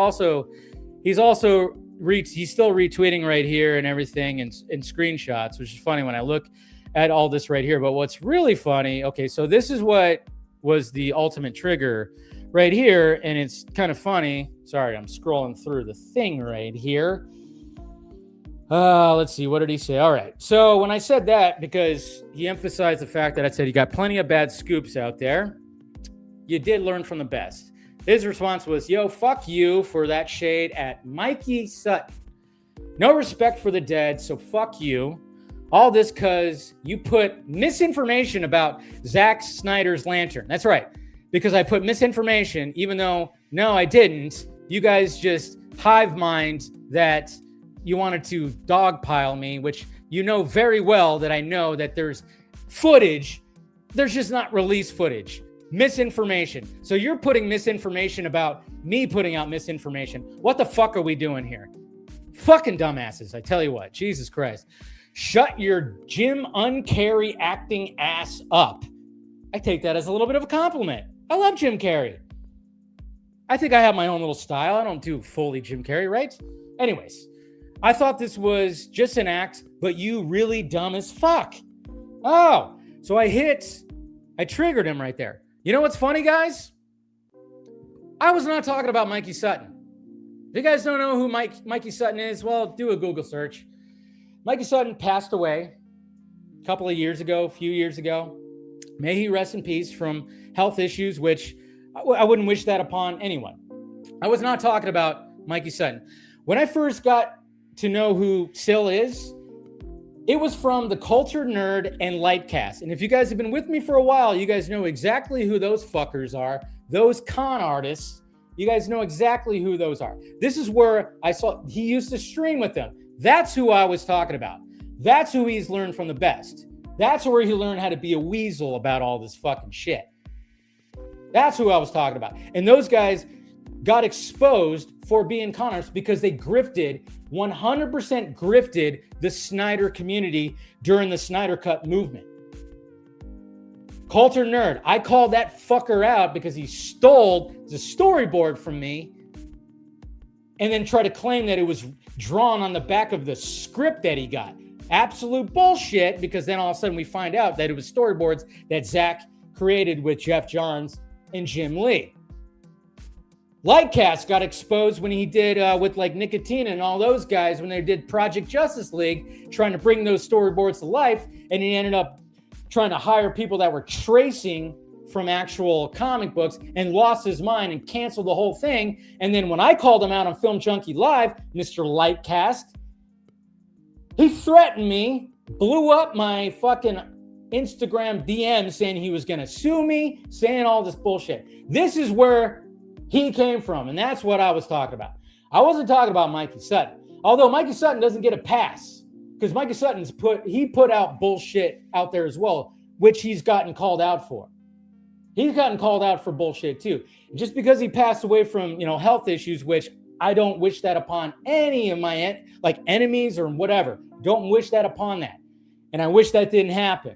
right here and everything and screenshots, which is funny when I look at all this right here. But what's really funny, okay, so this is what was the ultimate trigger right here, and it's kind of funny. Sorry, I'm scrolling through the thing right here. Let's see, what did he say? All right, so when I said that, because he emphasized the fact that I said you got plenty of bad scoops out there, you did learn from the best. His response was, yo, fuck you for that shade at Mikey Sutton. No respect for the dead, so fuck you. All this because you put misinformation about Zack Snyder's Lantern. That's right, because I put misinformation, even though, no, I didn't. You guys just hive mind that you wanted to dogpile me, which you know very well that I know that there's footage. There's just not released footage. Misinformation. So you're putting misinformation about me putting out misinformation. What the fuck are we doing here? Fucking dumbasses, I tell you what. Jesus Christ. Shut your Jim Carrey acting ass up. I take that as a little bit of a compliment. I love Jim Carrey. I think I have my own little style. I don't do fully Jim Carrey, right? Anyways, I thought this was just an act, but you really dumb as fuck. Oh, so I triggered him right there. You know what's funny, guys? I was not talking about Mikey Sutton. If you guys don't know who Mikey Sutton is, well, do a Google search. Mikey Sutton passed away a few years ago. May he rest in peace from health issues, which I wouldn't wish that upon anyone. I was not talking about Mikey Sutton. When I first got to know who Sil is, it was from the Culture Nerd and Lightcast. And if you guys have been with me for a while, you guys know exactly who those fuckers are. Those con artists, you guys know exactly who those are. This is where I saw he used to stream with them. That's who I was talking about. That's who he's learned from the best. That's where he learned how to be a weasel about all this fucking shit. That's who I was talking about. And those guys got exposed for being con artists because they 100% grifted the Snyder community during the Snyder Cut movement. Culture Nerd, I called that fucker out because he stole the storyboard from me and then tried to claim that it was drawn on the back of the script that he got. Absolute bullshit, because then all of a sudden we find out that it was storyboards that Zack created with Jeff Johns and Jim Lee. Lightcast got exposed when he did with like Nicotina and all those guys when they did Project Justice League, trying to bring those storyboards to life, and he ended up trying to hire people that were tracing from actual comic books and lost his mind and canceled the whole thing. And then when I called him out on Film Junkie Live, Mr. Lightcast, he threatened me, blew up my fucking Instagram DM saying he was going to sue me, saying all this bullshit. This is where he came from, and that's what I was talking about. I wasn't talking about Mikey Sutton, although Mikey Sutton doesn't get a pass because Mikey Sutton's put out bullshit out there as well, which he's gotten called out for. He's gotten called out for bullshit too. Just because he passed away from, health issues, which I don't wish that upon any of my enemies or whatever. Don't wish that upon that. And I wish that didn't happen.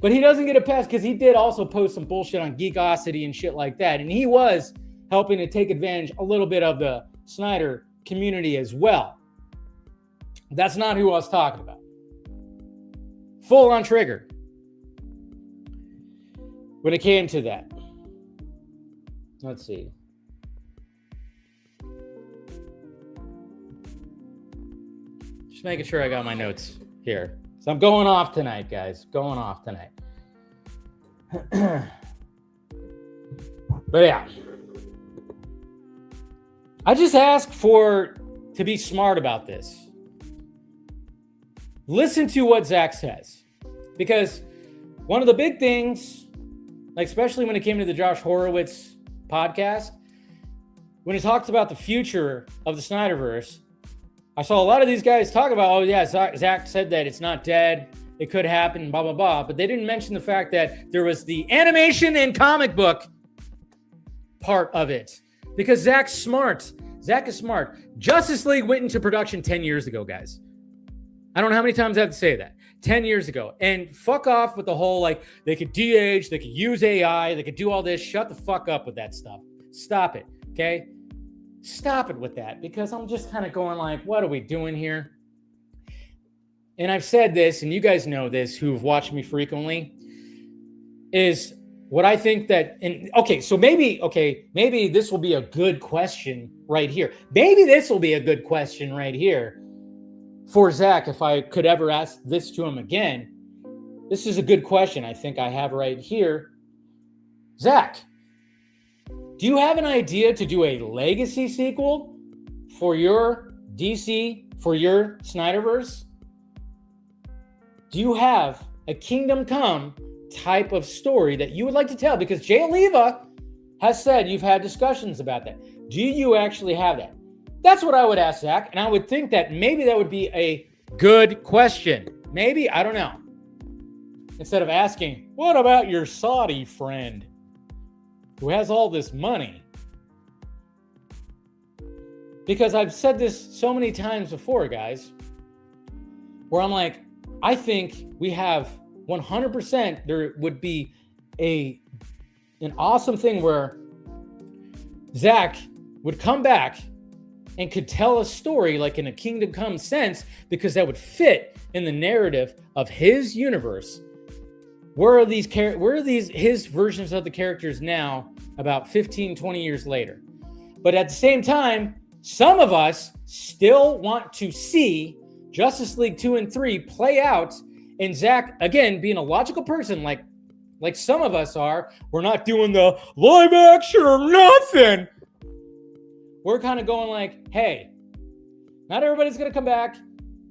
But he doesn't get a pass because he did also post some bullshit on Geekosity and shit like that. And he was helping to take advantage a little bit of the Snyder community as well. That's not who I was talking about. Full on trigger when it came to that. Let's see. Just making sure I got my notes here. So I'm going off tonight, guys. Going off tonight. But yeah. I just ask to be smart about this. Listen to what Zack says. Because one of the big things, like especially when it came to the Josh Horowitz podcast, when he talks about the future of the Snyderverse, I saw a lot of these guys talk about, oh yeah, Zack said that it's not dead, it could happen, blah, blah, blah. But they didn't mention the fact that there was the animation and comic book part of it. Because Zack's smart. Zack is smart. Justice League went into production 10 years ago, guys. I don't know how many times I have to say that. 10 years ago. And fuck off with the whole, like, they could de-age, they could use AI, they could do all this. Shut the fuck up with that stuff. Stop it, okay? Stop it with that, because I'm just kind of going like, what are we doing here? And I've said this, and you guys know this who've watched me frequently, is what I think that, and okay, so maybe this will be a good question right here. Maybe this will be a good question right here for Zack if I could ever ask this to him again. This is a good question I think I have right here. Zack, do you have an idea to do a legacy sequel for your DC, for your Snyderverse? Do you have a Kingdom Come type of story that you would like to tell? Because Jay Oliva has said you've had discussions about that. Do you actually have that? That's what I would ask Zack, and I would think that maybe that would be a good question. Maybe, I don't know. Instead of asking, what about your Saudi friend who has all this money? Because I've said this so many times before, guys, where I'm like, I think we have 100%, there would be an awesome thing where Zack would come back and could tell a story like in a Kingdom Come sense, because that would fit in the narrative of his universe. Where are his versions of the characters now, about 15, 20 years later? But at the same time, some of us still want to see Justice League 2 and 3 play out, and Zack, again, being a logical person like some of us are, we're not doing the live action or nothing. We're kind of going like, hey, not everybody's going to come back.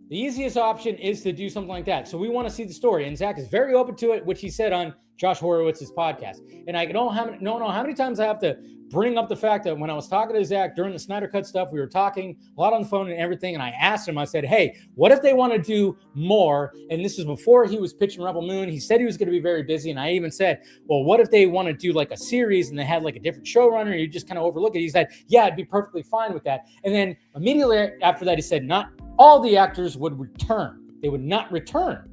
The easiest option is to do something like that. So we want to see the story. And Zack is very open to it, which he said on Josh Horowitz's podcast. And I don't know how many times I have to bring up the fact that when I was talking to Zack during the Snyder Cut stuff, we were talking a lot on the phone and everything. And I asked him, I said, hey, what if they want to do more? And this was before he was pitching Rebel Moon. He said he was going to be very busy. And I even said, well, what if they want to do like a series and they had like a different showrunner and you just kind of overlook it? He said, yeah, I'd be perfectly fine with that. And then immediately after that, he said, not all the actors would return. They would not return.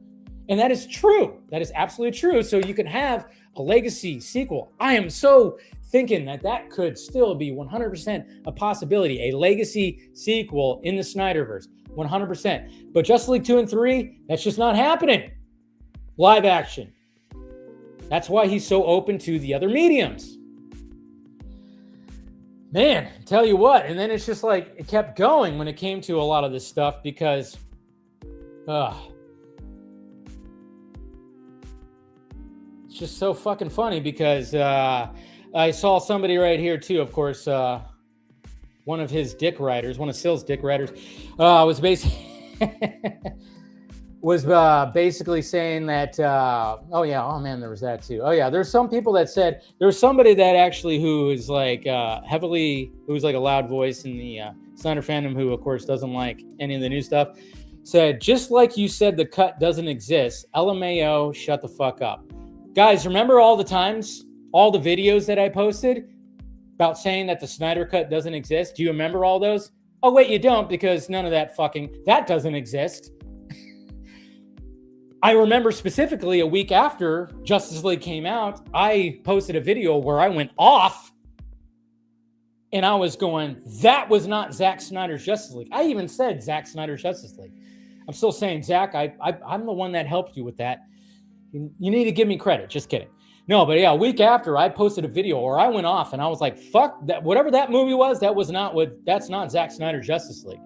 And that is true. That is absolutely true. So you can have a legacy sequel. I am so thinking that could still be 100% a possibility, a legacy sequel in the Snyderverse, 100%. But Justice League 2 and 3, that's just not happening. Live action. That's why he's so open to the other mediums. Man, tell you what, and then it's just like it kept going when it came to a lot of this stuff because it's just so fucking funny because I saw somebody right here too, of course, one of his dick writers, one of Sill's dick writers, was basically saying that, there was that too. Oh yeah, there's some people that said, there's somebody that actually who is like who's like a loud voice in the Snyder fandom who of course doesn't like any of the new stuff, said, just like you said, the cut doesn't exist. LMAO, shut the fuck up. Guys, remember all the times, all the videos that I posted about saying that the Snyder cut doesn't exist? Do you remember all those? Oh wait, you don't, because none of that doesn't exist. I remember specifically a week after Justice League came out, I posted a video where I went off and I was going, that was not Zack Snyder's Justice League. I even said Zack Snyder's Justice League. I'm still saying, Zack, I'm the one that helped you with that. You need to give me credit. Just kidding. No, but yeah, a week after I posted a video where I went off and I was like, fuck that, whatever that movie was, that's not Zack Snyder's Justice League.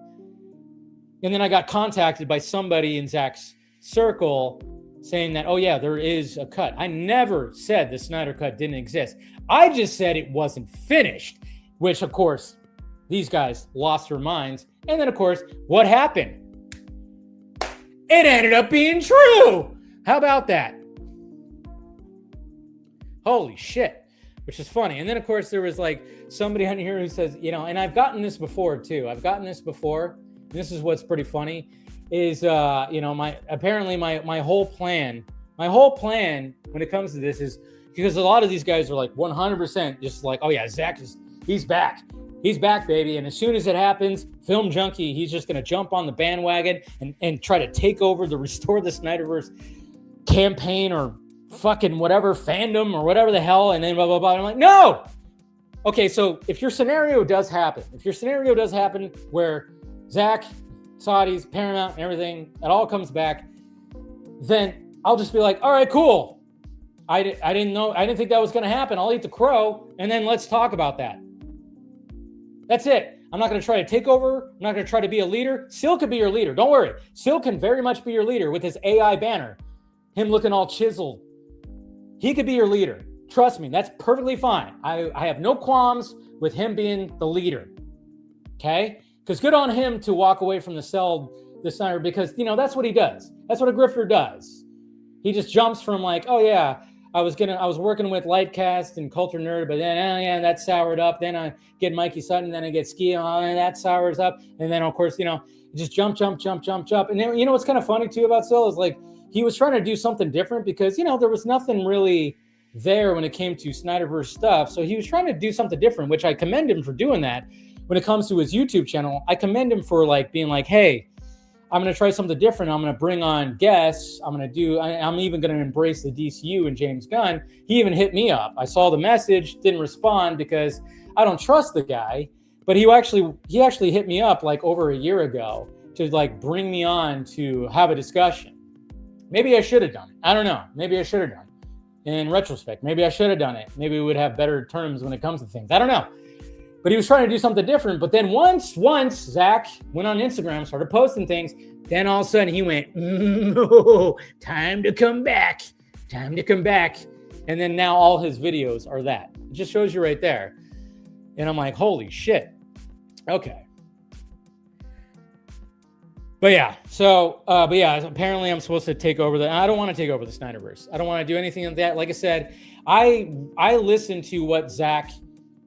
And then I got contacted by somebody in Zack's circle saying that, oh yeah, there is a cut. I never said the Snyder cut didn't exist. I just said it wasn't finished, which of course, these guys lost their minds. And then of course, what happened? It ended up being true. How about that? Holy shit. Which is funny. And then, of course, there was like somebody on here who says, and I've gotten this before, too. This is what's pretty funny is, my whole plan when it comes to this is because a lot of these guys are like 100% just like, oh, yeah, he's back. He's back, baby. And as soon as it happens, Film Junkie, he's just going to jump on the bandwagon and try to take over the Restore the Snyderverse campaign or fucking whatever, fandom or whatever the hell, and then blah, blah, blah. And I'm like, no! Okay, so if your scenario does happen where Zack, Saudis, Paramount, and everything, it all comes back, then I'll just be like, all right, cool. I didn't think that was going to happen. I'll eat the crow, and then let's talk about that. That's it. I'm not going to try to take over. I'm not going to try to be a leader. Sil could be your leader. Don't worry. Sil can very much be your leader with his AI banner. Him looking all chiseled. He could be your leader. Trust me, that's perfectly fine. I have no qualms with him being the leader. Okay? Because good on him to walk away from the Snyder, because, that's what he does. That's what a grifter does. He just jumps from like, oh yeah, I was working with Lightcast and Culture Nerd, but then, that soured up. Then I get Mikey Sutton, then I get Ski, and that sours up. And then, of course, just jump. And then, what's kind of funny too about Sil is like, he was trying to do something different because, there was nothing really there when it came to Snyderverse stuff. So he was trying to do something different, which I commend him for doing that. When it comes to his YouTube channel, I commend him for like being like, hey, I'm going to try something different. I'm going to bring on guests. I'm even going to embrace the DCU and James Gunn. He even hit me up. I saw the message, didn't respond because I don't trust the guy. But he actually hit me up like over a year ago to like bring me on to have a discussion. Maybe I should have done it. I don't know. Maybe I should have done it. In retrospect, maybe I should have done it. Maybe we would have better terms when it comes to things. I don't know. But he was trying to do something different. But then once Zack went on Instagram, started posting things, then all of a sudden he went, no, time to come back. And then now all his videos are that. It just shows you right there. And I'm like, holy shit. Okay. Apparently I'm supposed to take over I don't want to take over the Snyderverse. I don't want to do anything like that. Like I said, I listen to what Zack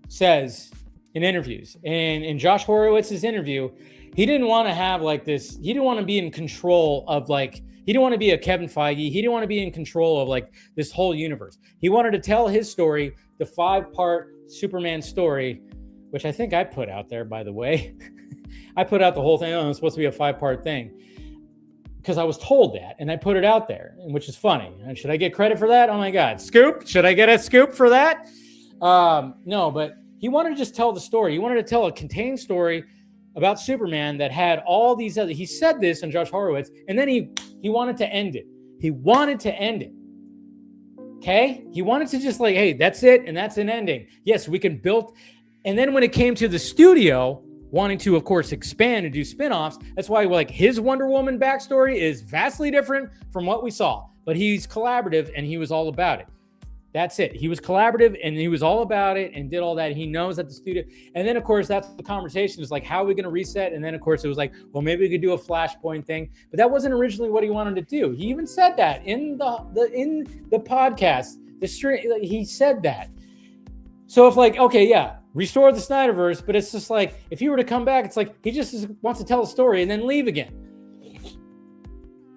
says in interviews. And in Josh Horowitz's interview, he didn't want to have like this. He didn't want to be in control of like, he didn't want to be a Kevin Feige. He didn't want to be in control of like this whole universe. He wanted to tell his story, the 5-part Superman story, which I think I put out there, by the way. I put out the whole thing. Oh, it's supposed to be a 5-part thing because I was told that, and I put it out there, which is funny. And should I get credit for that? Oh my God, scoop! Should I get a scoop for that? No, but he wanted to just tell the story. He wanted to tell a contained story about Superman that had all these other. He said this on Josh Horowitz, and then he wanted to end it. He wanted to end it. Okay, he wanted to just like, hey, that's it, and that's an ending. Yes, we can build. And then when it came to the studio wanting to, of course, expand and do spinoffs, that's why like his Wonder Woman backstory is vastly different from what we saw. But he's collaborative, and he was all about it. That's it. He was collaborative, and he was all about it and did all that. He knows that the studio. And then, of course, that's the conversation is like, how are we going to reset? And then, of course, it was like, well, maybe we could do a Flashpoint thing. But that wasn't originally what he wanted to do. He even said that in the podcast. The stream, he said that. So if like, okay, yeah, restore the Snyderverse, but it's just like, if he were to come back, it's like he just wants to tell a story and then leave again.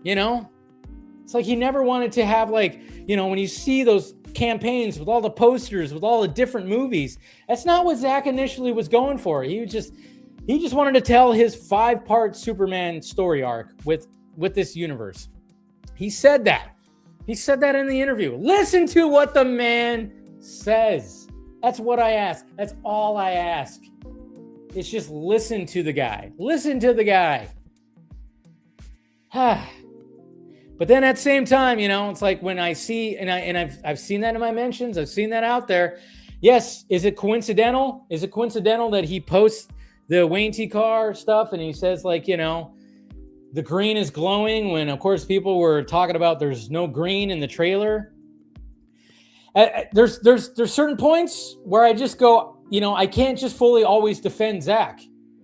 It's like he never wanted to have like, when you see those campaigns with all the posters, with all the different movies, that's not what Zack initially was going for. He just wanted to tell his 5-part Superman story arc with this universe. He said that. He said that in the interview. Listen to what the man says. That's what I ask. That's all I ask. It's just listen to the guy. Listen to the guy. But then at the same time, it's like when I see, and I've seen that in my mentions, I've seen that out there. Yes, is it coincidental? Is it coincidental that he posts the Wayne T. Carr stuff and he says like, the green is glowing when, of course, people were talking about there's no green in the trailer. There's certain points where I just go, I can't just fully always defend Zack.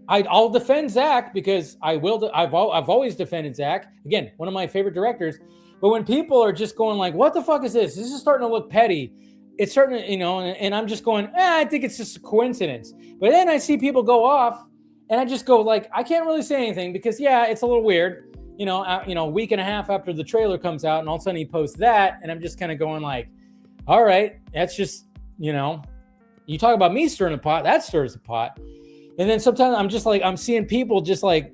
I'll defend Zack because I've always defended Zack. Again, one of my favorite directors. But when people are just going like, what the fuck is this? This is starting to look petty. it's starting to, and I'm just going, I think it's just a coincidence. But then I see people go off, and I just go like, I can't really say anything because it's a little weird. A week and a half after the trailer comes out, and all of a sudden he posts that, and I'm just kind of going like, all right, that's just, you talk about me stirring the pot, that stirs the pot. And then sometimes I'm just like, I'm seeing people just like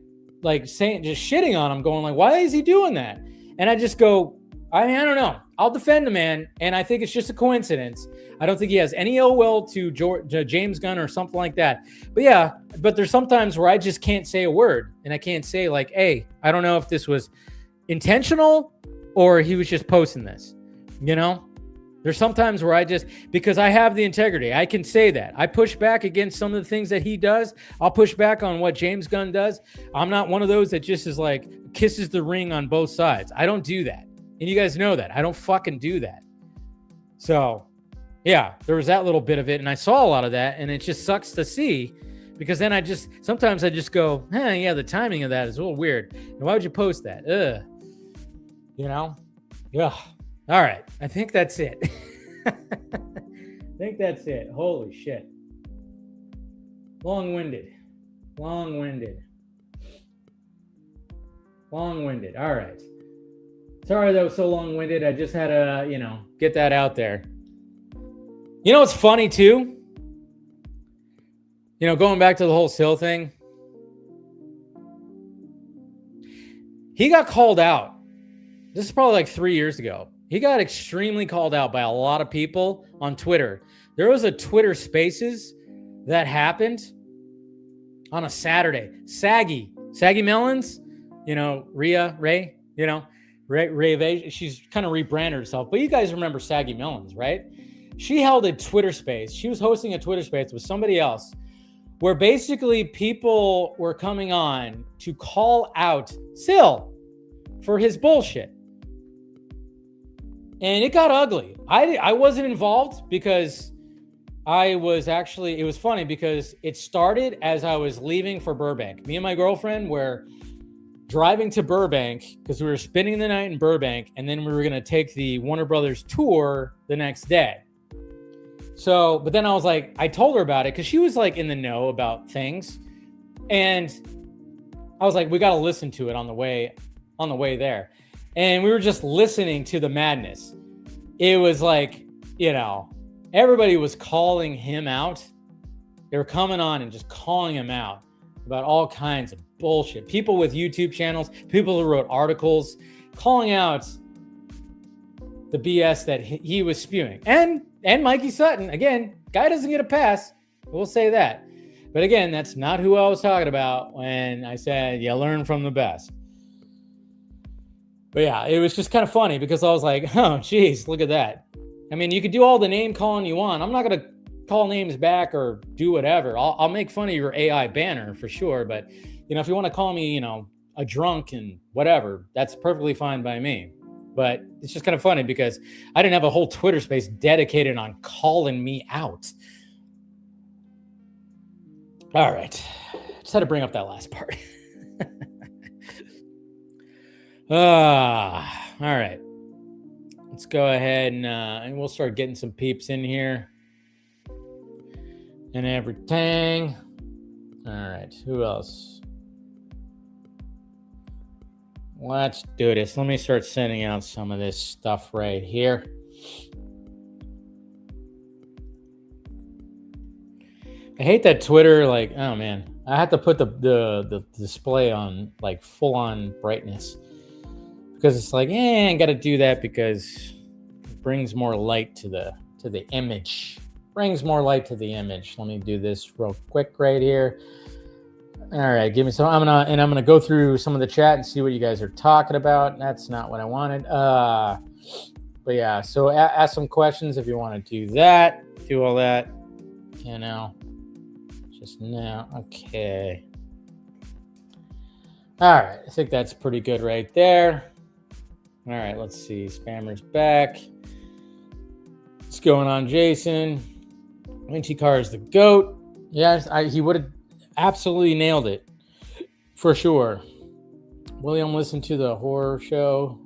saying, just shitting on him, going like, why is he doing that? And I just go, I don't know. I'll defend the man, and I think it's just a coincidence. I don't think he has any ill will to James Gunn or something like that. But there's sometimes where I just can't say a word, and I can't say like, hey, I don't know if this was intentional or he was just posting this. There's sometimes where because I have the integrity, I can say that. I push back against some of the things that he does. I'll push back on what James Gunn does. I'm not one of those that just is like kisses the ring on both sides. I don't do that. And you guys know that. I don't fucking do that. So, there was that little bit of it. And I saw a lot of that. And it just sucks to see because then sometimes I just go, the timing of that is a little weird. And why would you post that? Yeah. All right. I think that's it. Holy shit. Long-winded. All right. Sorry that was so long-winded. I just had to, get that out there. What's funny too? Going back to the whole Sill thing. He got called out. This is probably like 3 years ago. He got extremely called out by a lot of people on Twitter. There was a Twitter Spaces that happened on a Saturday. Saggy Melons, Ray, Ray, she's kind of rebranded herself. But you guys remember Saggy Melons, right? She held a Twitter space. She was hosting a Twitter space with somebody else where basically people were coming on to call out Sill for his bullshit. And it got ugly. I wasn't involved because it was funny because it started as I was leaving for Burbank. Me and my girlfriend were driving to Burbank because we were spending the night in Burbank, and then we were going to take the Warner Brothers tour the next day. So, but then I was like, I told her about it because she was like in the know about things. And I was like, we got to listen to it on the way there. And we were just listening to the madness. It was like, everybody was calling him out. They were coming on and just calling him out about all kinds of bullshit. People with YouTube channels, people who wrote articles, calling out the BS that he was spewing. And Mikey Sutton, again, guy doesn't get a pass. We'll say that. But again, that's not who I was talking about when I said, you learn from the best. But yeah, it was just kind of funny because I was like, oh, geez, look at that. I mean, you could do all the name calling you want. I'm not going to call names back or do whatever. I'll make fun of your AI banner for sure. But, if you want to call me, a drunk and whatever, that's perfectly fine by me. But it's just kind of funny because I didn't have a whole Twitter space dedicated on calling me out. All right. Just had to bring up that last part. All right. Let's go ahead and we'll start getting some peeps in here and everything. All right. Who else? Let's do this. Let me start sending out some of this stuff right here. I hate that Twitter, like, oh man, I have to put the display on like full on brightness because it's like, I got to do that because it brings more light to the image. Brings more light to the image. Let me do this real quick right here. All right, give me some. I'm gonna go through some of the chat and see what you guys are talking about. That's not what I wanted. But yeah, so ask some questions if you want to do that. Do all that. Just now. Okay. All right, I think that's pretty good right there. All right, let's see. Spammer's back. What's going on, Jason? Vinci Carr is the GOAT. Yes, he would have absolutely nailed it for sure. William listened to the horror show.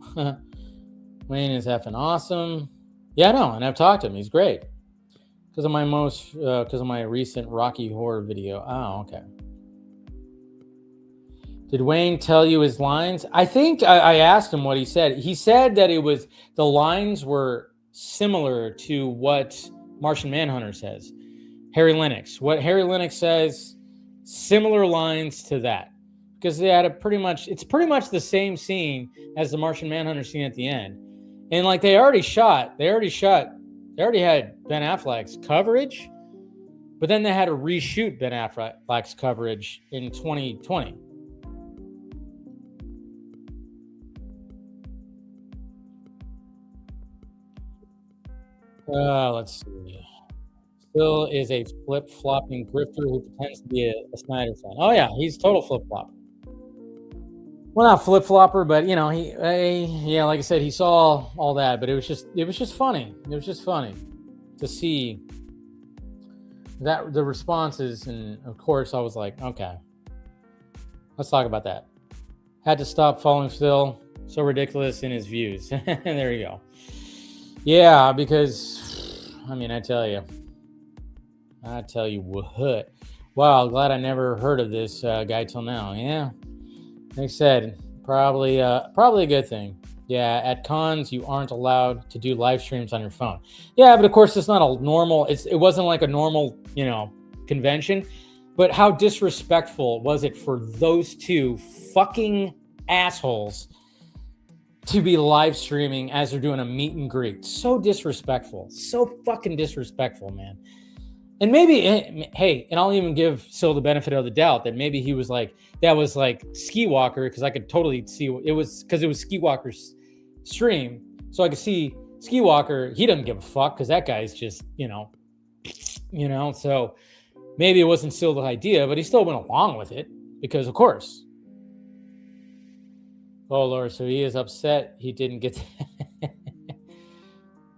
Wayne is effing awesome. Yeah, I know, and I've talked to him. He's great because of my recent Rocky Horror video. Oh, okay. Did Wayne tell you his lines? I think I asked him what he said. He said that the lines were similar to what Martian Manhunter says. Harry Lennox. What Harry Lennox says, similar lines to that. Because they had it's pretty much the same scene as the Martian Manhunter scene at the end. And like they already had Ben Affleck's coverage, but then they had to reshoot Ben Affleck's coverage in 2020. Let's see. Phil is a flip-flopping grifter who pretends to be a Snyder fan. Oh yeah, he's total flip-flopper. Well, not flip-flopper, but you know, yeah, like I said, he saw all that, but it was just funny. It was just funny to see that the responses, and of course, I was like, okay, let's talk about that. Had to stop following Phil. So ridiculous in his views. And there you go. Yeah, because I mean, I tell you what. Wow, glad I never heard of this guy till now. Yeah, like I said, probably a good thing. Yeah, at cons you aren't allowed to do live streams on your phone. Yeah, but of course it's not a normal. It wasn't like a normal, convention. But how disrespectful was it for those two fucking assholes to be live streaming as they're doing a meet and greet? So disrespectful. So fucking disrespectful, man. And maybe, hey, and I'll even give Sil the benefit of the doubt that maybe he was like, that was like Ski Walker, because I could totally see it was because it was Ski Walker's stream. So I could see Ski Walker, he doesn't give a fuck because that guy's just, so maybe it wasn't Sil the idea, but he still went along with it because, of course. Oh, Lord, so he is upset he didn't get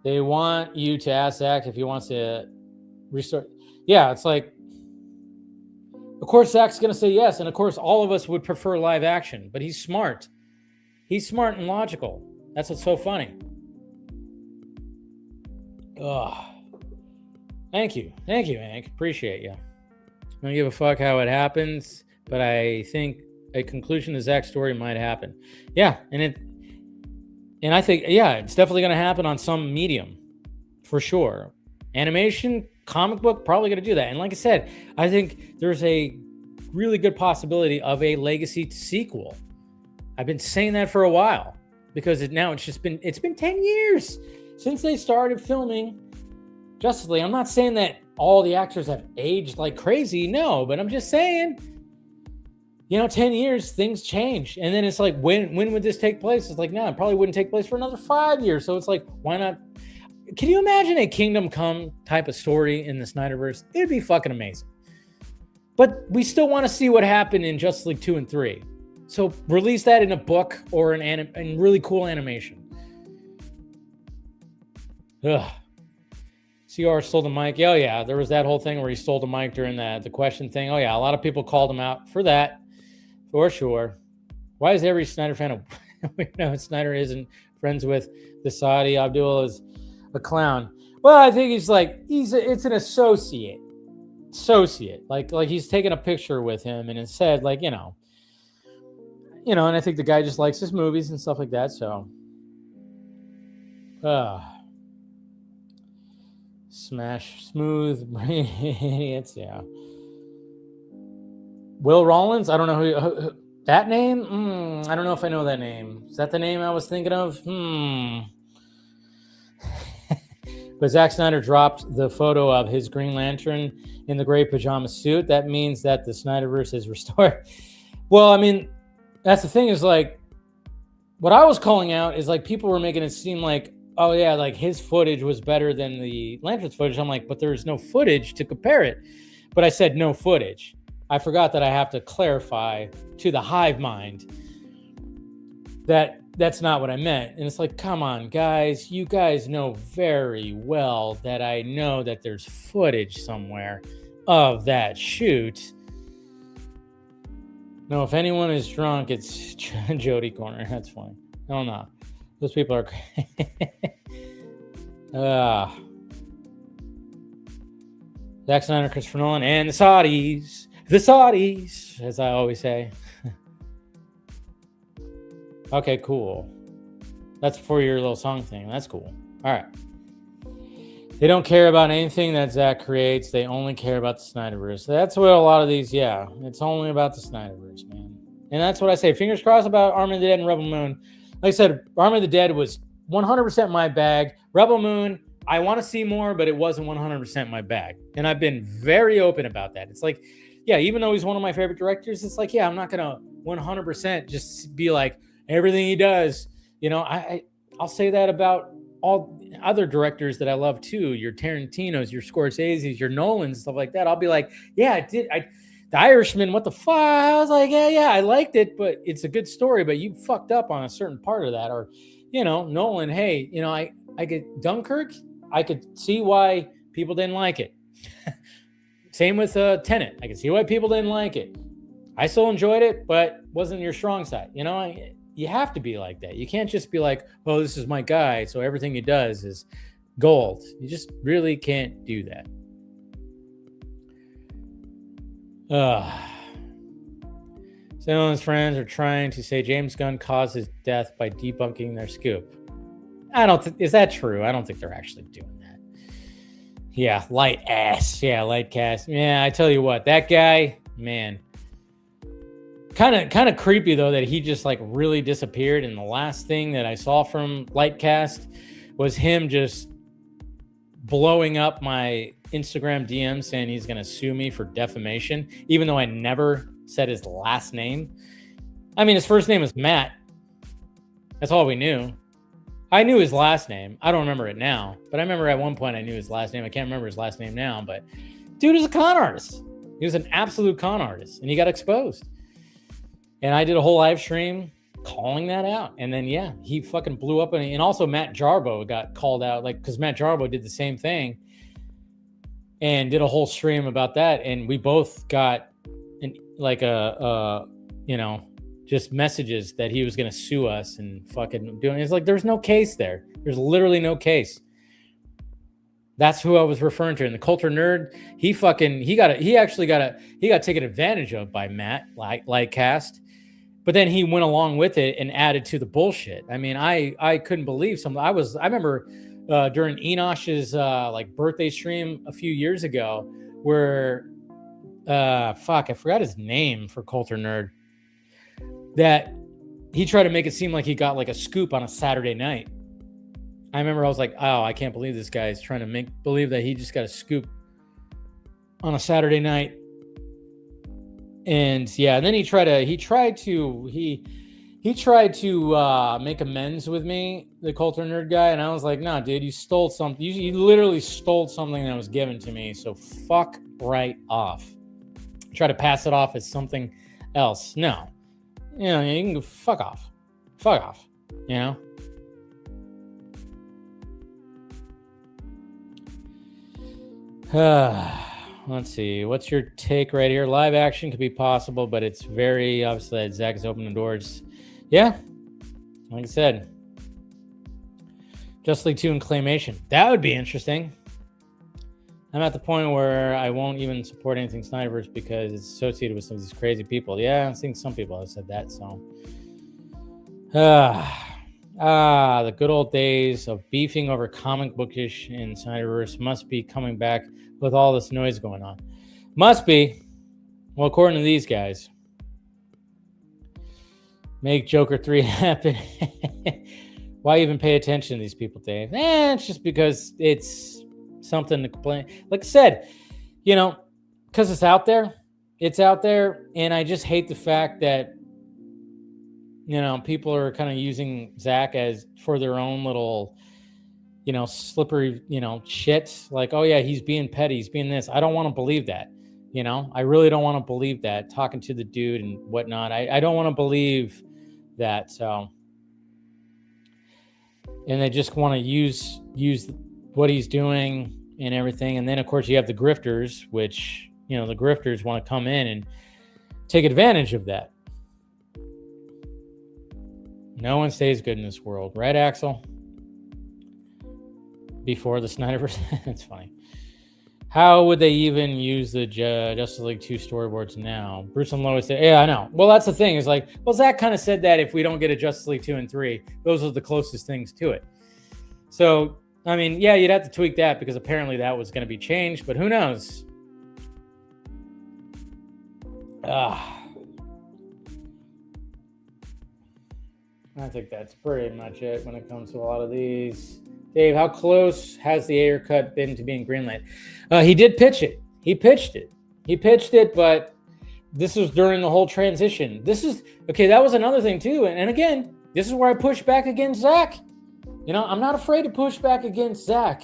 They want you to ask Zach if he wants to restart. Yeah, it's like, of course, Zach's going to say yes. And of course, all of us would prefer live action, but he's smart. He's smart and logical. That's what's so funny. Ugh. Thank you, Hank. Appreciate you. I don't give a fuck how it happens, but I think a conclusion to Zach's story might happen. Yeah, and I think, yeah, it's definitely going to happen on some medium, for sure. Animation, comic book, probably going to do that. And like I said, I think there's a really good possibility of a legacy sequel. I've been saying that for a while because it's been 10 years since they started filming Justice League. I'm not saying that all the actors have aged like crazy, no, but I'm just saying, 10 years, things change. And then it's like, when would this take place? It's like, no, it probably wouldn't take place for another 5 years. So it's like, why not? Can you imagine a Kingdom Come type of story in the Snyderverse? It'd be fucking amazing. But we still want to see what happened in Justice League 2 and 3. So release that in a book or in really cool animation. Ugh. CR stole the mic. Oh, yeah. There was that whole thing where he stole the mic during the question thing. Oh, yeah. A lot of people called him out for that. For sure. Why is every Snyder fan Snyder isn't friends with the Saudi? Abdul is a clown. Well, I think it's an associate. Like he's taking a picture with him and it said, like, and I think the guy just likes his movies and stuff like that. So, smash smooth idiots. Yeah. Will Rollins? I don't know who that name. I don't know if I know that name. Is that the name I was thinking of? But Zack Snyder dropped the photo of his Green Lantern in the gray pajama suit. That means that the Snyderverse is restored. Well, I mean, that's the thing is, like, what I was calling out is, like, people were making it seem like, oh, yeah, like his footage was better than the Lantern's footage. I'm like, but there's no footage to compare it. But I said no footage. I forgot that I have to clarify to the hive mind that that's not what I meant. And it's like, come on, guys. You guys know very well that I know that there's footage somewhere of that shoot. No, if anyone is drunk, it's Jody Corner. That's fine. No, no. Those people are Zack Snyder, Christopher Nolan, and the Saudis, as I always say. Okay, cool. That's for your little song thing. That's cool. All right. They don't care about anything that Zack creates. They only care about the Snyderverse. That's what a lot of these, yeah. It's only about the Snyderverse, man. And that's what I say. Fingers crossed about Army of the Dead and Rebel Moon. Like I said, Army of the Dead was 100% my bag. Rebel Moon, I want to see more, but it wasn't 100% my bag. And I've been very open about that. It's like, yeah, even though he's one of my favorite directors, it's like, yeah, I'm not going to 100% just be like, everything he does, you know, I'll say that about all other directors that I love too. Your Tarantinos, your Scorseses, your Nolans, stuff like that. I'll be like, yeah, The Irishman, what the fuck? I was like, yeah, I liked it, but it's a good story, but you fucked up on a certain part of that. Or, you know, Nolan, hey, you know, I get Dunkirk. I could see why people didn't like it. Same with Tenet. I could see why people didn't like it. I still enjoyed it, but wasn't your strong side. You know, you have to be like that. You can't just be like, oh, this is my guy, so everything he does is gold. You just really can't do that. Some of his friends are trying to say James Gunn caused his death by debunking their scoop. Is that true? I don't think they're actually doing that. Yeah, light cast. Yeah, I tell you what, that guy, man. Kind of creepy though that he just like really disappeared, and the last thing that I saw from Lightcast was him just blowing up my Instagram DM saying he's gonna sue me for defamation, even though I never said his last name. I mean, his first name was Matt. That's all we knew. I knew his last name. I don't remember it now, but I remember at one point I knew his last name. I can't remember his last name now, but dude is a con artist. He was an absolute con artist, and he got exposed. And I did a whole live stream calling that out. And then, yeah, he fucking blew up. And also Matt Jarbo got called out, like, because Matt Jarbo did the same thing and did a whole stream about that. And we both got just messages that he was going to sue us and fucking doing it. It's like, there's no case there. There's literally no case. That's who I was referring to. And the Culture Nerd, he got taken advantage of by Matt, Lightcast. But then he went along with it and added to the bullshit. I mean, I couldn't believe something. I remember during Enosh's birthday stream a few years ago where I forgot his name for Culture Nerd, that he tried to make it seem like he got like a scoop on a Saturday night. I remember I was like, oh, I can't believe this guy's trying to make believe that he just got a scoop on a Saturday night. And yeah, and then he tried to make amends with me, the Culture Nerd guy, and I was like, nah, dude, you stole something. You literally stole something that was given to me, so fuck right off. Try to pass it off as something else. No. You know, you can go fuck off. Fuck off. You know? Let's see. What's your take right here? Live action could be possible, but it's very obviously that Zack is opening the doors. Yeah. Like I said. Justice League 2 and Claymation. That would be interesting. I'm at the point where I won't even support anything Snyderverse because it's associated with some of these crazy people. Yeah, I think some people have said that, so. The good old days of beefing over comic bookish in Snyderverse must be coming back with all this noise going on. Must be. Well, according to these guys. Make Joker 3 happen. Why even pay attention to these people, Dave? It's just because it's something to complain. Like I said, you know, because it's out there. It's out there, and I just hate the fact that, you know, people are kind of using Zack as for their own little, you know, slippery, you know, shit. Like, oh yeah, he's being petty, he's being this. I don't want to believe that. You know, I really don't want to believe that. Talking to the dude and whatnot, I don't want to believe that. So, and they just want to use what he's doing and everything. And then of course you have the grifters, which, you know, the grifters want to come in and take advantage of that. No one stays good in this world, right, Axel? before the Snyderverse. It's funny. How would they even use the Justice League 2 storyboards now? Bruce and Lois said, yeah, I know. Well, that's the thing. Is like, well, Zack kind of said that if we don't get a Justice League 2 and 3, those are the closest things to it. So, I mean, yeah, you'd have to tweak that because apparently that was going to be changed, but who knows? I think that's pretty much it when it comes to a lot of these. Dave, how close has the Ayer cut been to being greenlit? He did pitch it. He pitched it, but this was during the whole transition. That was another thing too. And again, this is where I push back against Zack. You know, I'm not afraid to push back against Zack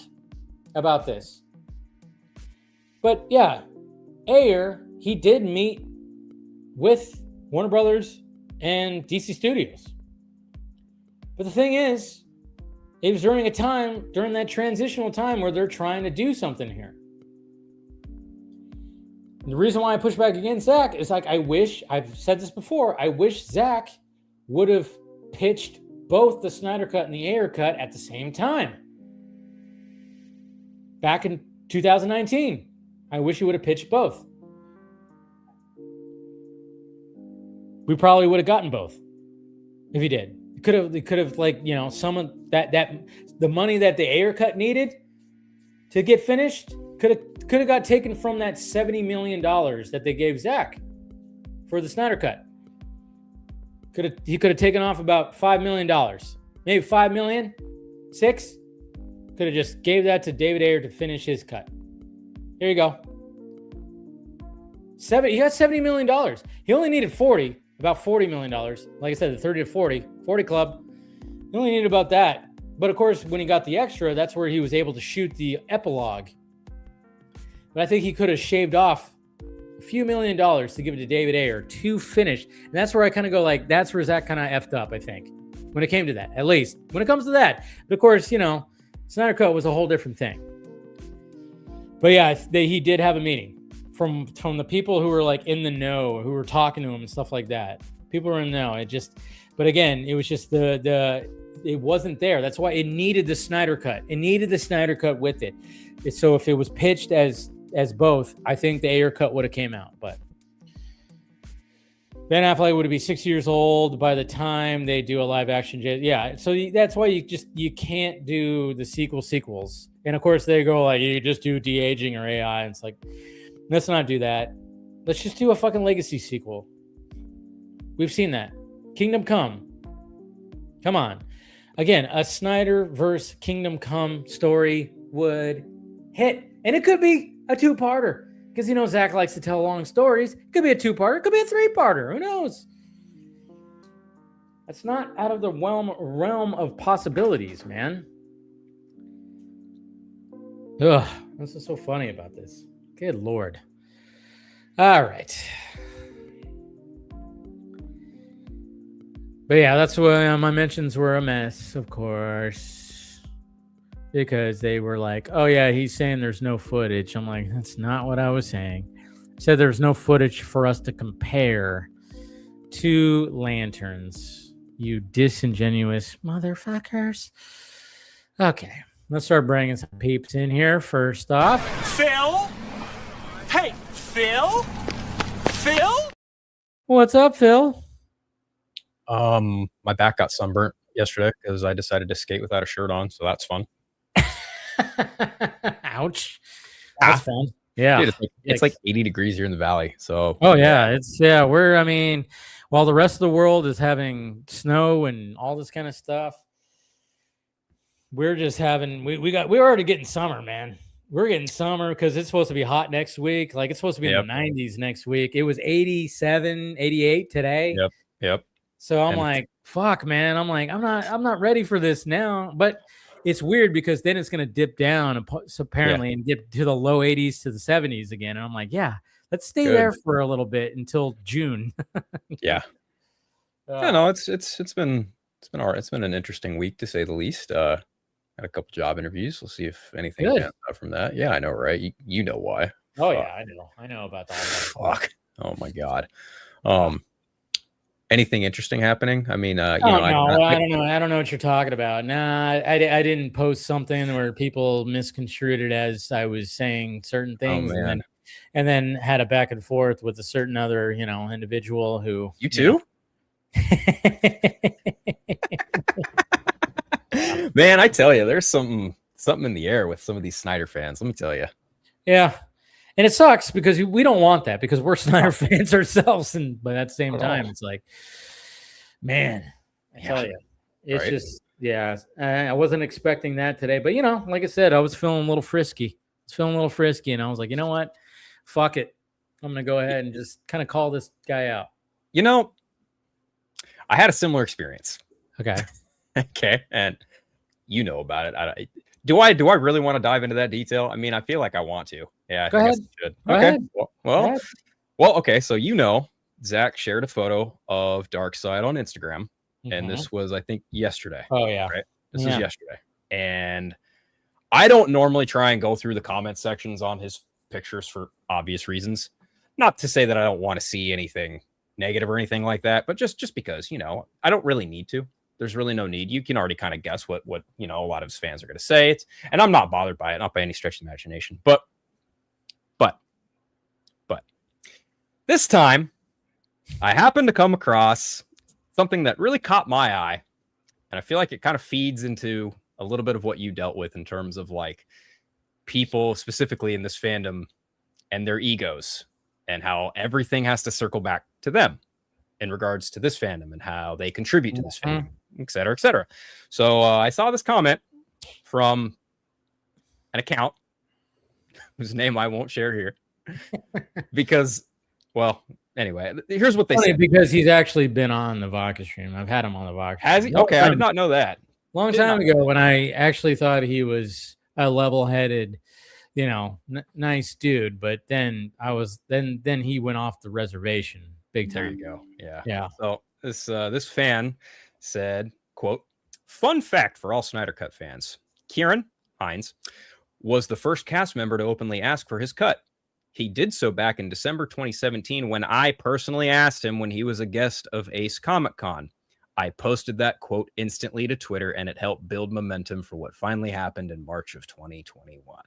about this. But yeah, Ayer, he did meet with Warner Brothers and DC Studios. But the thing is, it was during that transitional time where they're trying to do something here. And the reason why I push back against Zack is like, I've said this before, I wish Zack would have pitched both the Snyder Cut and the Ayer Cut at the same time. Back in 2019, I wish he would have pitched both. We probably would have gotten both if he did. Could have like, you know, some of that the money that the Ayer Cut needed to get finished could have got taken from that $70 million that they gave Zack for the Snyder Cut. He could have taken off about $5 million, maybe $5 million, $6 million. Could have just gave that to David Ayer to finish his cut. Here you go. He got $70 million. He only needed about $40 million. Like I said, the 30 to 40 club. He only needed about that. But of course, when he got the extra, that's where he was able to shoot the epilogue. But I think he could have shaved off a few $1 million to give it to David Ayer to finish. And that's where I kind of go like, that's where Zack kind of effed up, I think, when it came to that, at least when it comes to that. But of course, you know, Snyder Cut was a whole different thing. But yeah, he did have a meeting from the people who were like in the know, who were talking to him and stuff like that. People were in the know. But again, it was just it wasn't there. That's why it needed the Snyder Cut. It needed the Snyder Cut with it. So if it was pitched as both, I think the Ayer Cut would have came out. But Ben Affleck would be 6 years old by the time they do a live action. Yeah, so that's why you can't do the sequels. And of course they go like, you just do de-aging or AI. And it's like, let's not do that. Let's just do a fucking legacy sequel. We've seen that. Kingdom Come. Come on. Again, a Snyderverse Kingdom Come story would hit. And it could be a two-parter. Because, you know, Zack likes to tell long stories. It could be a two-parter. It could be a three-parter. Who knows? That's not out of the realm of possibilities, man. Ugh. This is so funny about this. Good Lord. All right. But yeah, that's why my mentions were a mess, of course. Because they were like, oh yeah, he's saying there's no footage. I'm like, that's not what I was saying. I said there's no footage for us to compare to Lanterns. You disingenuous motherfuckers. Okay, let's start bringing some peeps in here. First off, Phil? Hey, Phil? Phil? What's up, Phil? My back got sunburnt yesterday because I decided to skate without a shirt on, so that's fun. Ouch. That's fun. Yeah. Dude, it's like 80 degrees here in the valley. So while the rest of the world is having snow and all this kind of stuff, we're just having we're already getting summer, man. We're getting summer because it's supposed to be hot next week. Like it's supposed to be in the 90s next week. It was 87, 88 today. Yep. So I'm like, fuck, man. I'm like, I'm not ready for this now. But it's weird because then it's going to dip down apparently and get to the low 80s to the 70s again. And I'm like, yeah, let's stay there for a little bit until June. Yeah. No, it's been all right. It's been an interesting week to say the least. Had a couple job interviews. We'll see if anything comes out from that. Yeah, I know, right? You know why. Oh yeah, I know about that. Fuck. Oh my God. anything interesting happening? I mean, I don't know. I don't know what you're talking about. Nah, I didn't post something where people misconstrued it as I was saying certain things, and then had a back and forth with a certain other, individual who. You too? Man, I tell you, there's something in the air with some of these Snyder fans. Let me tell you. Yeah. And it sucks because we don't want that because we're Snyder fans ourselves. But at the same time, it's like, man, I tell you, it's just, I wasn't expecting that today. But, like I said, I was feeling a little frisky. And I was like, you know what? Fuck it. I'm going to go ahead and just kind of call this guy out. I had a similar experience. Okay. Okay. And you know about it. Do I really want to dive into that detail? I mean, I feel like I want to. Yeah, Go ahead. I should. Go okay. ahead. Well, okay. So, Zach shared a photo of Darkseid on Instagram. And this was, I think, yesterday. Oh, yeah. Right? This was yesterday. And I don't normally try and go through the comment sections on his pictures for obvious reasons. Not to say that I don't want to see anything negative or anything like that, but just because, I don't really need to. There's really no need. You can already kind of guess what a lot of his fans are going to say. And I'm not bothered by it, not by any stretch of the imagination. But this time, I happened to come across something that really caught my eye. And I feel like it kind of feeds into a little bit of what you dealt with in terms of like people specifically in this fandom and their egos and how everything has to circle back to them in regards to this fandom and how they contribute to this fandom, et cetera, et cetera. So I saw this comment from an account whose name I won't share here because, well, anyway, here's what they said. Because he's actually been on the Vodka stream. I've had him on the Vodka stream. Has he? Okay, I did not know that. Long time ago when I actually thought he was a level-headed, nice dude, but then then he went off the reservation big time. There you go. Yeah. Yeah. So this fan said, quote, "Fun fact for all Snyder Cut fans. Kieran Hines was the first cast member to openly ask for his cut. He did so back in December 2017 when I personally asked him when he was a guest of Ace Comic Con. I posted that quote instantly to Twitter, and it helped build momentum for what finally happened in March of 2021.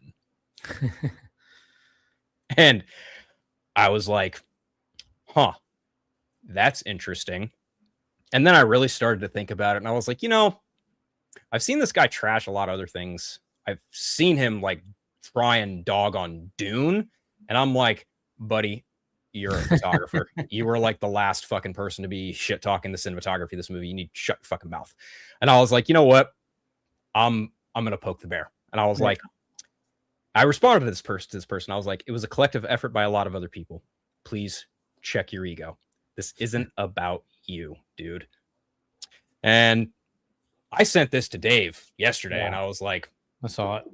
And I was like, that's interesting. And then I really started to think about it, and I was like, I've seen this guy trash a lot of other things. I've seen him like try and dog on Dune, and I'm like, buddy, you're a photographer. You were like the last fucking person to be shit talking the cinematography of this movie. You need to shut your fucking mouth. And I was like, you know what? I'm gonna poke the bear. And I was like, I responded to this person. I was like, it was a collective effort by a lot of other people. Please check your ego. This isn't about you, dude. And I sent this to Dave yesterday, and I was like, I saw it.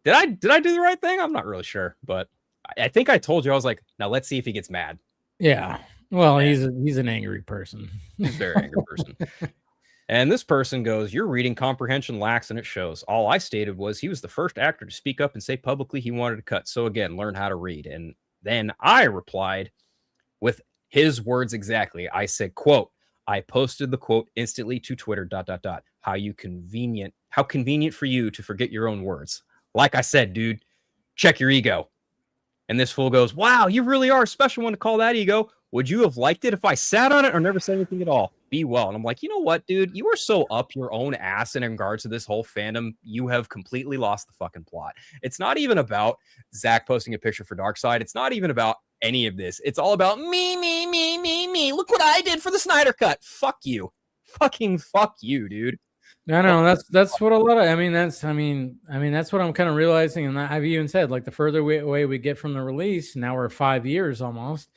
Did I do the right thing? I'm not really sure, but I think I told you, I was like, now let's see if he gets mad. Yeah. Well, he's an angry person. He's a very angry person. And this person goes, your reading comprehension lacks, and it shows. All I stated was he was the first actor to speak up and say publicly he wanted to cut. So again, learn how to read. And then I replied with his words exactly. I said, quote, I posted the quote instantly to Twitter, ... How convenient for you to forget your own words. Like I said, dude, check your ego. And this fool goes, wow, you really are a special one to call that ego. Would you have liked it if I sat on it or never said anything at all? Be well. And I'm like, you know what, dude? You are so up your own ass in regards to this whole fandom. You have completely lost the fucking plot. It's not even about Zach posting a picture for Darkseid. It's not even about any of this. It's all about me. Look what I did for the Snyder Cut. Fuck you. Fucking fuck you, dude. No, that's what a lot of, that's what I'm kind of realizing. And I've even said, like, the further away we get from the release, now we're 5 years almost.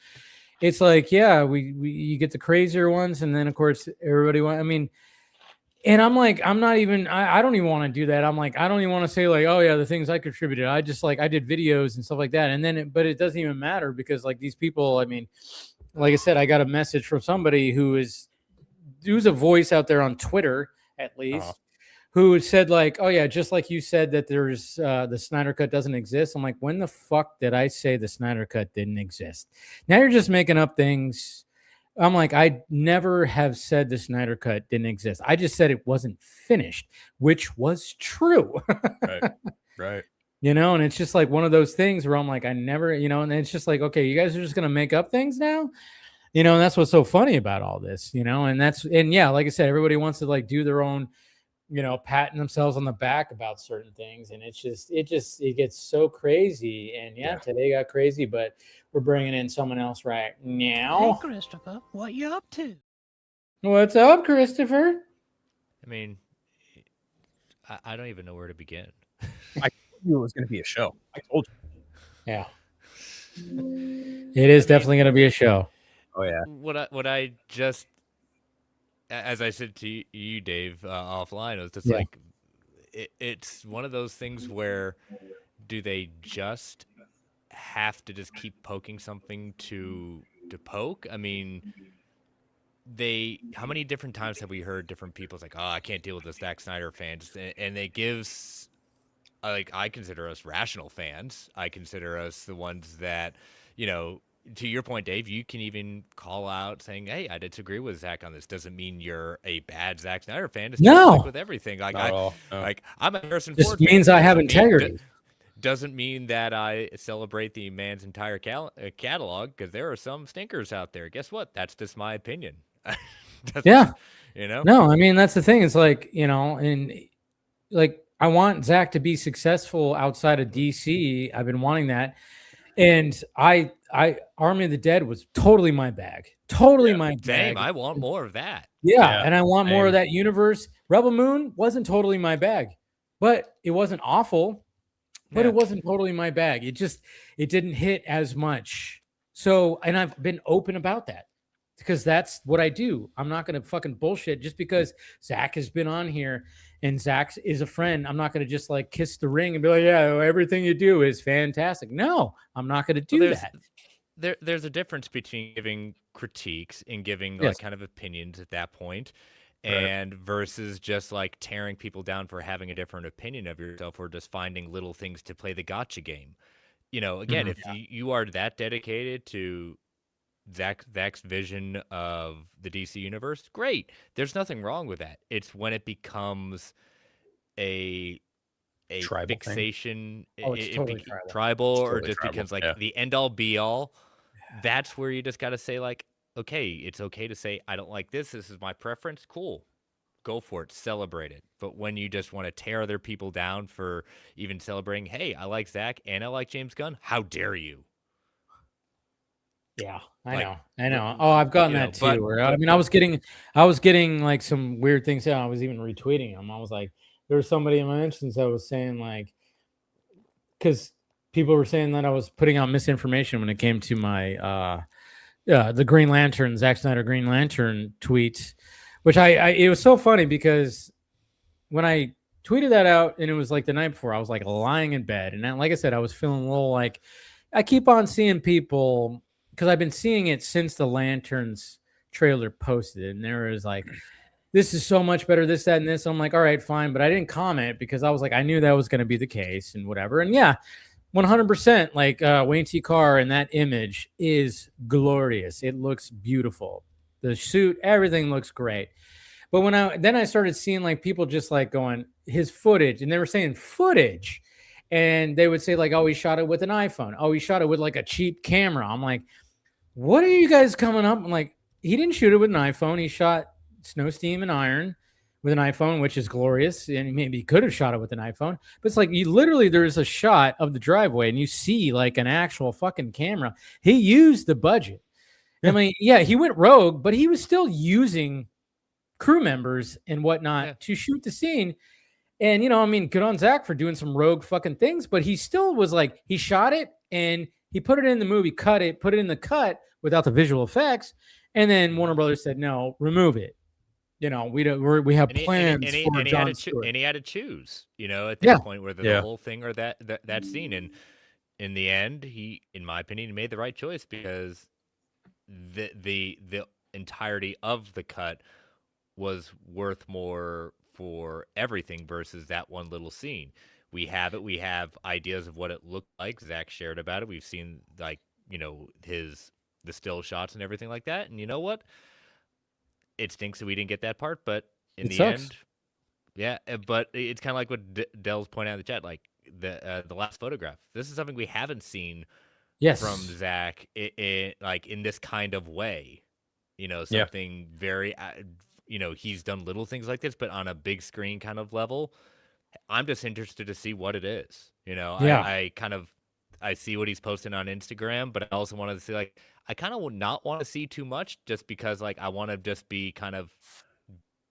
It's like, yeah, you get the crazier ones. And then of course everybody and I'm like, I don't even want to do that. I'm like, I don't even want to say like, oh yeah, the things I contributed. I just I did videos and stuff like that. And then, but it doesn't even matter because like these people, like I said, I got a message from somebody who's a voice out there on Twitter, at least, who said like, oh yeah, just like you said that there's the Snyder Cut doesn't exist. I'm like, when the fuck did I say the Snyder Cut didn't exist? Now you're just making up things I'm like, I never have said the Snyder Cut didn't exist. I just said it wasn't finished, which was true. Right. You know, and it's just like one of those things where I'm like, I never, you know, and it's just like, okay, you guys are just gonna make up things now, you know, and that's what's so funny about all this, you know, and yeah, like I said, everybody wants to like do their own, you know, patting themselves on the back about certain things, and it gets so crazy, and yeah, today got crazy, but we're bringing in someone else right now. Hey, Christopher, what you up to? What's up, Christopher? I mean, I don't even know where to begin. I knew it was going to be a show. I told you. Yeah. It is definitely going to be a show. Oh yeah. What I just, as I said to you, Dave, offline, it was just Yeah. like, it's one of those things where do they just have to just keep poking something to poke? I mean, how many different times have we heard different people's like, oh, I can't deal with the Zack Snyder fans, and they gives, like, I consider us rational fans. I consider us the ones that, you know, to your point, Dave, you can even call out saying, hey, I disagree with Zack on this. Doesn't mean you're a bad Zack Snyder fan. It's just like with everything. Like, I'm a Harrison Ford fan. Just means I have integrity. Doesn't mean that I celebrate the man's entire catalog, because there are some stinkers out there. Guess what? That's just my opinion. Yeah. You know? No, I mean, that's the thing. It's like, you know, and like, I want Zack to be successful outside of DC. I've been wanting that. And I Army of the Dead was totally my bag. Totally my bag. Same. I want more of that. Yeah, and I want more of that universe. Rebel Moon wasn't totally my bag, but it wasn't awful. But it wasn't totally my bag. It didn't hit as much. So, and I've been open about that, because that's what I do. I'm not going to fucking bullshit just because Zack has been on here and Zack is a friend. I'm not going to just like kiss the ring and be like, yeah, everything you do is fantastic. No, I'm not going to do that. There's a difference between giving critiques and giving like kind of opinions at that point, and versus just like tearing people down for having a different opinion of yourself, or just finding little things to play the gotcha game. You know, again, if you are that dedicated to Zack's vision of the DC universe, great. There's nothing wrong with that. It's when it becomes a tribal fixation, it's totally tribal, or totally just tribal, becomes like the end all be all. That's where you just got to say like, okay, it's okay to say I don't like this. This is my preference. Cool, go for it, celebrate it. But when you just want to tear other people down for even celebrating, hey, I like Zack and I like James Gunn, how dare you? Yeah, I know. Oh, I've gotten that too. I was getting like some weird things. I was even retweeting them. I was like, there was somebody in my mentions that was saying like, because people were saying that I was putting out misinformation when it came to my the Green Lantern, Zack Snyder Green Lantern tweets, which it was so funny because when I tweeted that out and it was like the night before, I was like lying in bed, and then, like I said, I was feeling a little like, I keep on seeing people, because I've been seeing it since the Lanterns trailer posted, and there was like, this is so much better, this, that, and this. I'm like, all right, fine. But I didn't comment because I was like, I knew that was going to be the case and whatever. And yeah, 100%, like Wayne T. Carr in that image is glorious. It looks beautiful. The suit, everything looks great. But when I started seeing like people just like going, his footage, and they were saying footage, and they would say like, oh, he shot it with an iPhone. Oh, he shot it with like a cheap camera. I'm like, what are you guys coming up? I'm like, he didn't shoot it with an iPhone. He shot Snow, Steam, and Iron with an iPhone, which is glorious. And maybe he could have shot it with an iPhone. But it's like, there's a shot of the driveway and you see like an actual fucking camera. He used the budget. I mean, yeah, he went rogue, but he was still using crew members and whatnot to shoot the scene. And, you know, I mean, good on Zack for doing some rogue fucking things, but he still was like, he shot it and he put it in the movie, put it in the cut without the visual effects. And then Warner Brothers said, no, remove it. You know, we have plans for John Stewart. And he had to choose, you know, at that point, whether the whole thing or that scene. And in the end, he, in my opinion, he made the right choice, because the entirety of the cut was worth more for everything versus that one little scene. We have it. We have ideas of what it looked like. Zack shared about it. We've seen, like, you know, his the still shots and everything like that. And you know what? It stinks that we didn't get that part, but in It the sucks. end, yeah. But it's kind of like what Dell's pointing out in the chat, like the last photograph. This is something we haven't seen Yes. from Zack, like in this kind of way. You know, Yeah. something very, you know, he's done little things like this, but on a big screen kind of level. I'm just interested to see what it is. You know, Yeah. I see what he's posting on Instagram, but I also wanted to see, like, I kind of would not want to see too much, just because, like, I want to just be kind of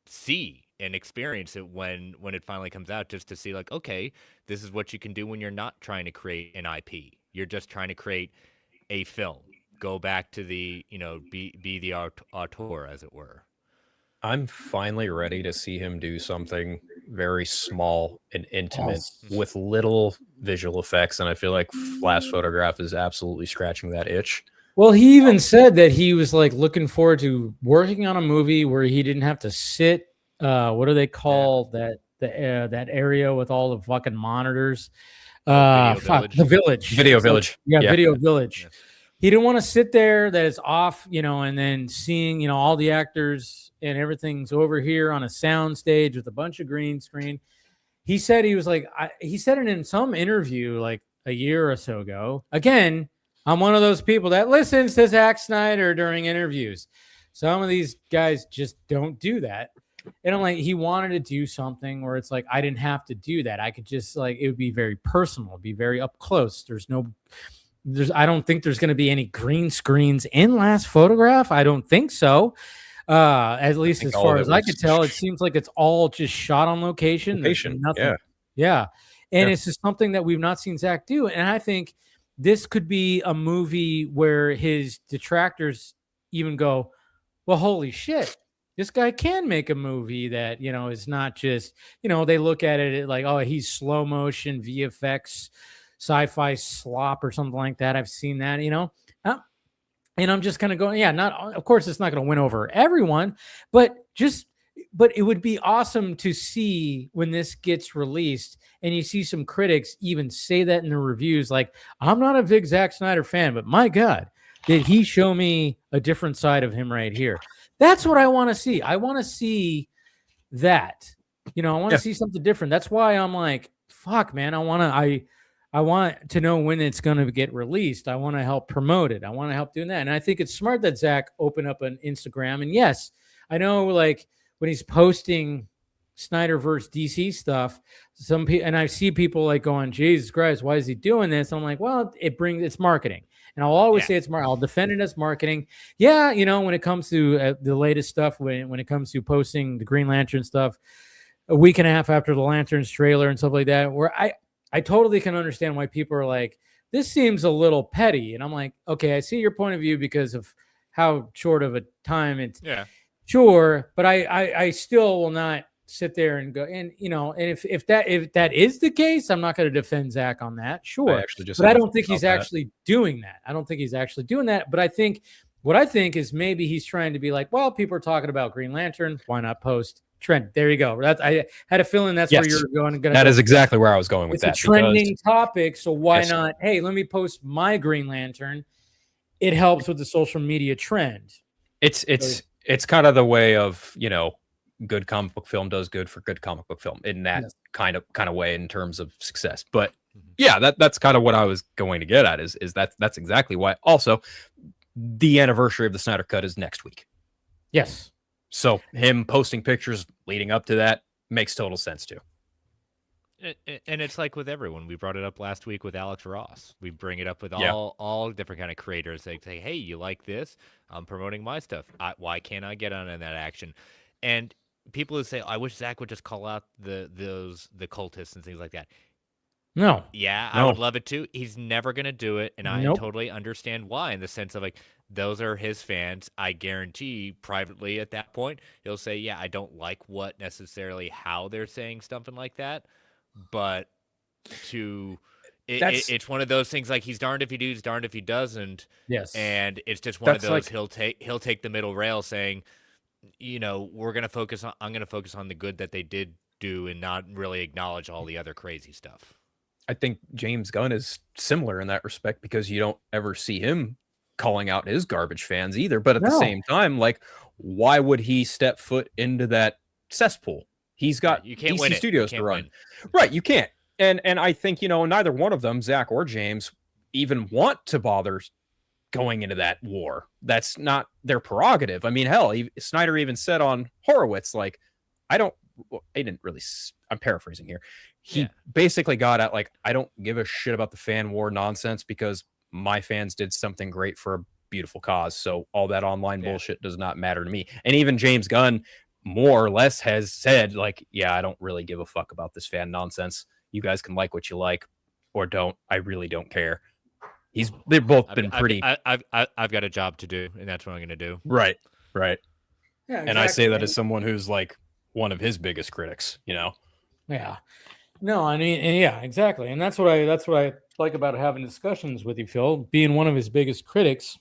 see and experience it when it finally comes out, just to see, like, okay, this is what you can do when you're not trying to create an IP. You're just trying to create a film. Go back to the, you know, be the auteur, as it were. I'm finally ready to see him do something very small and intimate with little visual effects, and I feel like Last Photograph is absolutely scratching that itch. Well, he even said that he was like looking forward to working on a movie where he didn't have to sit. What do they call that area with all the fucking monitors? Video Village. The Village. Video Village. Yeah, Yeah. Video Village. Yeah. He didn't want to sit there that is off, you know, and then seeing, you know, all the actors and everything's over here on a sound stage with a bunch of green screen. He said he was like, he said it in some interview like a year or so ago. Again, I'm one of those people that listens to Zack Snyder during interviews. Some of these guys just don't do that. And I'm like, he wanted to do something where it's like, I didn't have to do that. I could just like, it would be very personal, be very up close. I don't think there's going to be any green screens in Last Photograph. I don't think so. At least as far as I could tell, it seems like it's all just shot on location. There's nothing. Yeah. And it's just something that we've not seen Zack do. And I think this could be a movie where his detractors even go, well, holy shit, this guy can make a movie that, you know, is not just, you know, they look at it like, oh, he's slow motion VFX sci-fi slop or something like that. I've seen that, you know, and I'm just kind of going, yeah, not, of course it's not going to win over everyone, but it would be awesome to see when this gets released and you see some critics even say that in the reviews, like, I'm not a big Zack Snyder fan, but my God, did he show me a different side of him right here? That's what I want to see. I want to see that, you know, I want to see something different. That's why I'm like, fuck, man, I want to know when it's going to get released. I want to help promote it. I want to help doing that. And I think it's smart that Zack opened up an Instagram. And yes, I know, like, when he's posting Snyderverse DC stuff, some people, and I see people like going, Jesus Christ, why is he doing this? And I'm like, well, it's marketing. And I'll always say it's marketing. I'll defend it as marketing. Yeah, you know, when it comes to the latest stuff, when it comes to posting the Green Lantern stuff, a week and a half after the Lanterns trailer and stuff like that, where I totally can understand why people are like, this seems a little petty. And I'm like, okay, I see your point of view because of how short of a time it's. Yeah. Sure, but I still will not sit there and go, and you know, and if that is the case, I'm not going to defend Zack on that. Sure, but I don't think he's actually doing that. I don't think he's actually doing that. But what I think is maybe he's trying to be like, well, people are talking about Green Lantern, why not post trend? There you go. I had a feeling that's where you're going. That is exactly where I was going with that. It's a trending topic, so why not? Hey, let me post my Green Lantern. It helps with the social media trend. It's kind of the way of, you know, good comic book film does good for good comic book film in that kind of way in terms of success. But yeah, that's kind of what I was going to get at is that's exactly why. Also, the anniversary of the Snyder Cut is next week. Yes. So him posting pictures leading up to that makes total sense too. And it's like with everyone. We brought it up last week with Alex Ross. We bring it up with all different kind of creators. They say, hey, you like this? I'm promoting my stuff. Why can't I get on in that action? And people who say, I wish Zack would just call out the cultists and things like that. No. Yeah, I would love it too. He's never going to do it. And I totally understand why, in the sense of like, those are his fans. I guarantee privately at that point, he'll say, yeah, I don't like what necessarily how they're saying something like that. But it's one of those things, like, he's darned if he does, darned if he doesn't. Yes. And it's just one of those, like, he'll take the middle rail saying, you know, I'm going to focus on the good that they did do and not really acknowledge all the other crazy stuff. I think James Gunn is similar in that respect because you don't ever see him calling out his garbage fans either. But at the No. same time, like, why would he step foot into that cesspool? He's got You can't DC win it. Studios You to can't run. win. Right, you can't. And I think, neither one of them, Zach or James, even want to bother going into that war. That's not their prerogative. I mean, hell, Snyder even said on Horowitz, like, he didn't really, I'm paraphrasing here. He basically got at, like, I don't give a shit about the fan war nonsense because my fans did something great for a beautiful cause. So all that online bullshit does not matter to me. And even James Gunn more or less has said, like, yeah, I don't really give a fuck about this fan nonsense. You guys can like what you like or don't. I really don't care. They've both been pretty. I've got a job to do, and that's what I'm going to do. Right. Yeah, exactly. And I say that as someone who's like one of his biggest critics, Yeah. No, I mean, and yeah, exactly. And that's what I like about having discussions with you, Phil. Being one of his biggest critics,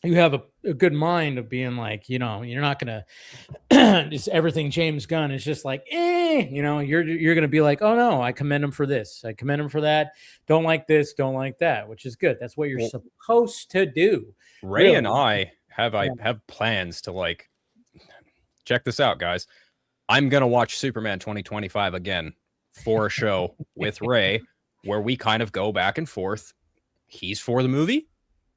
you have a good mind of being like, you're not gonna just everything James Gunn is just like, you're gonna be like, oh no, I commend him for this, I commend him for that. Don't like this, don't like that, which is good. That's what you're supposed to do. Ray really. and I have plans to, like, check this out, guys. I'm gonna watch Superman 2025 again for a show with Ray, where we kind of go back and forth. He's for the movie,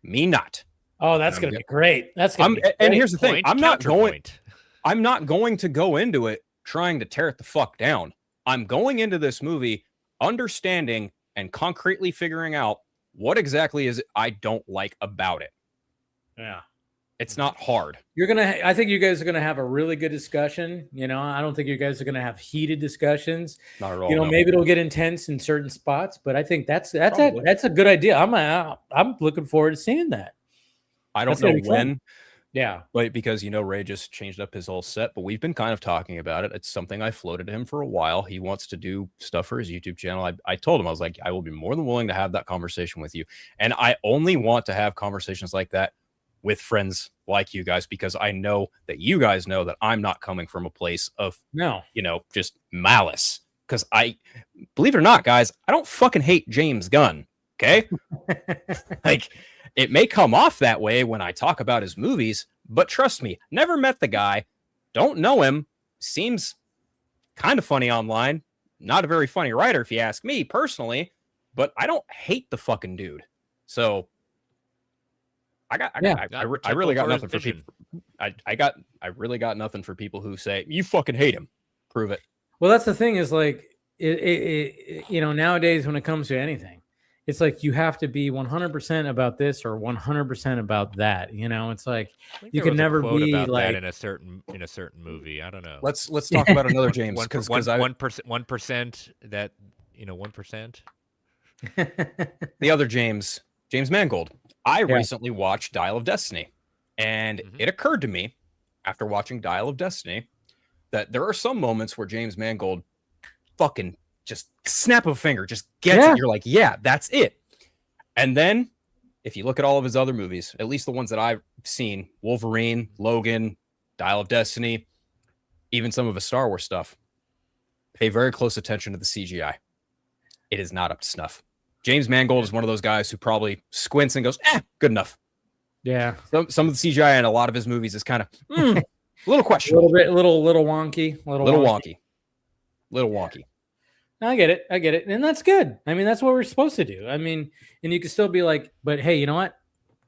me not. Oh, that's going to be great. That's going to be great. And here's the thing. I'm not going to go into it trying to tear it the fuck down. I'm going into this movie understanding and concretely figuring out what exactly is it I don't like about it. Yeah. It's not hard. I think you guys are going to have a really good discussion. I don't think you guys are going to have heated discussions. Not at all. No. Maybe it'll get intense in certain spots, but I think that's a good idea. I'm looking forward to seeing that. I don't know when. Yeah. But because, Ray just changed up his whole set, but we've been kind of talking about it. It's something I floated to him for a while. He wants to do stuff for his YouTube channel. I told him, I was like, I will be more than willing to have that conversation with you. And I only want to have conversations like that with friends like you guys, because I know that you guys know that I'm not coming from a place of, just malice. Because believe it or not, guys, I don't fucking hate James Gunn. Okay. Like, it may come off that way when I talk about his movies, but trust me, never met the guy, don't know him, seems kind of funny online, not a very funny writer if you ask me personally, but I don't hate the fucking dude. So I really got nothing for people. I really got nothing for people who say you fucking hate him. Prove it. Well, that's the thing is, like, nowadays when it comes to anything, it's like you have to be 100% about this or 100% about that. It's like you can never be about like that in a certain movie. I don't know. Let's talk about another James, because 1% that 1%. The other James Mangold. I recently watched Dial of Destiny, and it occurred to me after watching Dial of Destiny that there are some moments where James Mangold fucking just snap of a finger, just gets it. You're like, yeah, that's it. And then if you look at all of his other movies, at least the ones that I've seen, Wolverine, Logan, Dial of Destiny, even some of his Star Wars stuff, pay very close attention to the CGI. It is not up to snuff. James Mangold is one of those guys who probably squints and goes, good enough. Yeah. Some of the CGI in a lot of his movies is kind of a little questionable. A little wonky. Little wonky. I get it. And that's good. I mean, that's what we're supposed to do. I mean, and you can still be like, but hey, you know what?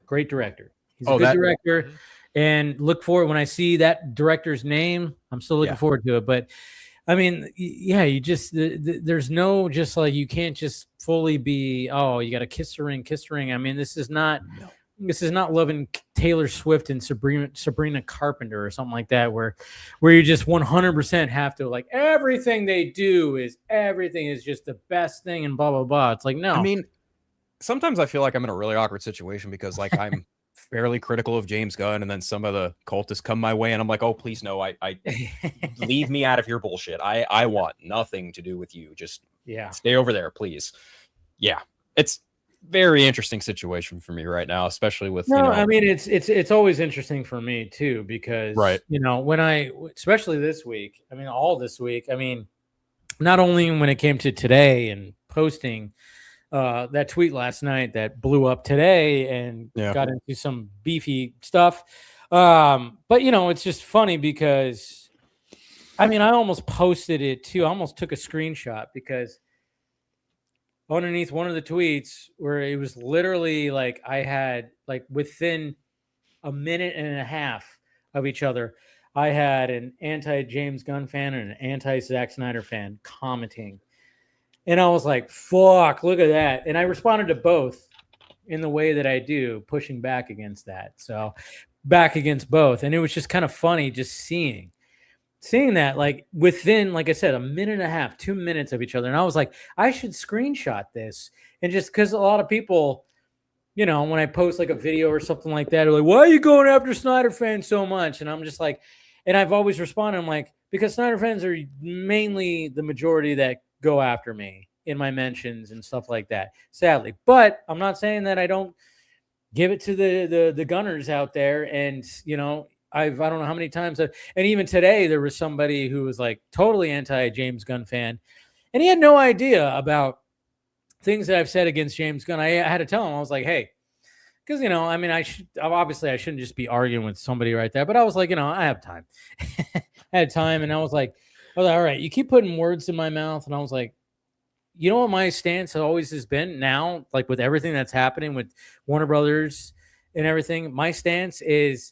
Great director. He's a good director. And look forward, when I see that director's name, I'm still looking forward to it. But I mean, you just, there's no, just like, you can't just fully be, you got to kiss the ring. I mean, this is not loving Taylor Swift and Sabrina Carpenter or something like that, where you just 100% have to, like, everything they do is just the best thing and blah, blah, blah. It's like, no. I mean, sometimes I feel like I'm in a really awkward situation because, like, I'm fairly critical of James Gunn, and then some of the cultists come my way and I'm like, oh, please no, I leave me out of your bullshit. I want nothing to do with you. Just stay over there, please. Yeah. It's very interesting situation for me right now, especially with I mean, it's always interesting for me too, because especially this week, I mean, all this week, I mean, not only when it came to today and posting, that tweet last night that blew up today and got into some beefy stuff. But you know, it's just funny because I mean, I almost posted it too. I almost took a screenshot because underneath one of the tweets where it was literally like I had like within a minute and a half of each other, I had an anti-James Gunn fan and an anti-Zack Snyder fan commenting. And I was like, fuck, look at that. And I responded to both in the way that I do, pushing back against that. So back against both. And it was just kind of funny just seeing that like within, like I said, a minute and a half, 2 minutes of each other. And I was like, I should screenshot this. And just because a lot of people, you know, when I post like a video or something like that, they're like, why are you going after Snyder fans so much? And I'm just like, and I've always responded, I'm like, because Snyder fans are mainly the majority that go after me in my mentions and stuff like that, sadly. But I'm not saying that I don't give it to the Gunners out there. And, you know, I don't know how many times, and even today there was somebody who was like totally anti-James Gunn fan, and he had no idea about things that I've said against James Gunn. I had to tell him, I was like, hey, because, you know, I mean, I shouldn't just be arguing with somebody right there, but I was like, you know, I have time. I had time, and I was like, all right, you keep putting words in my mouth, and I was like, you know what my stance always has been now, like with everything that's happening with Warner Brothers and everything, my stance is,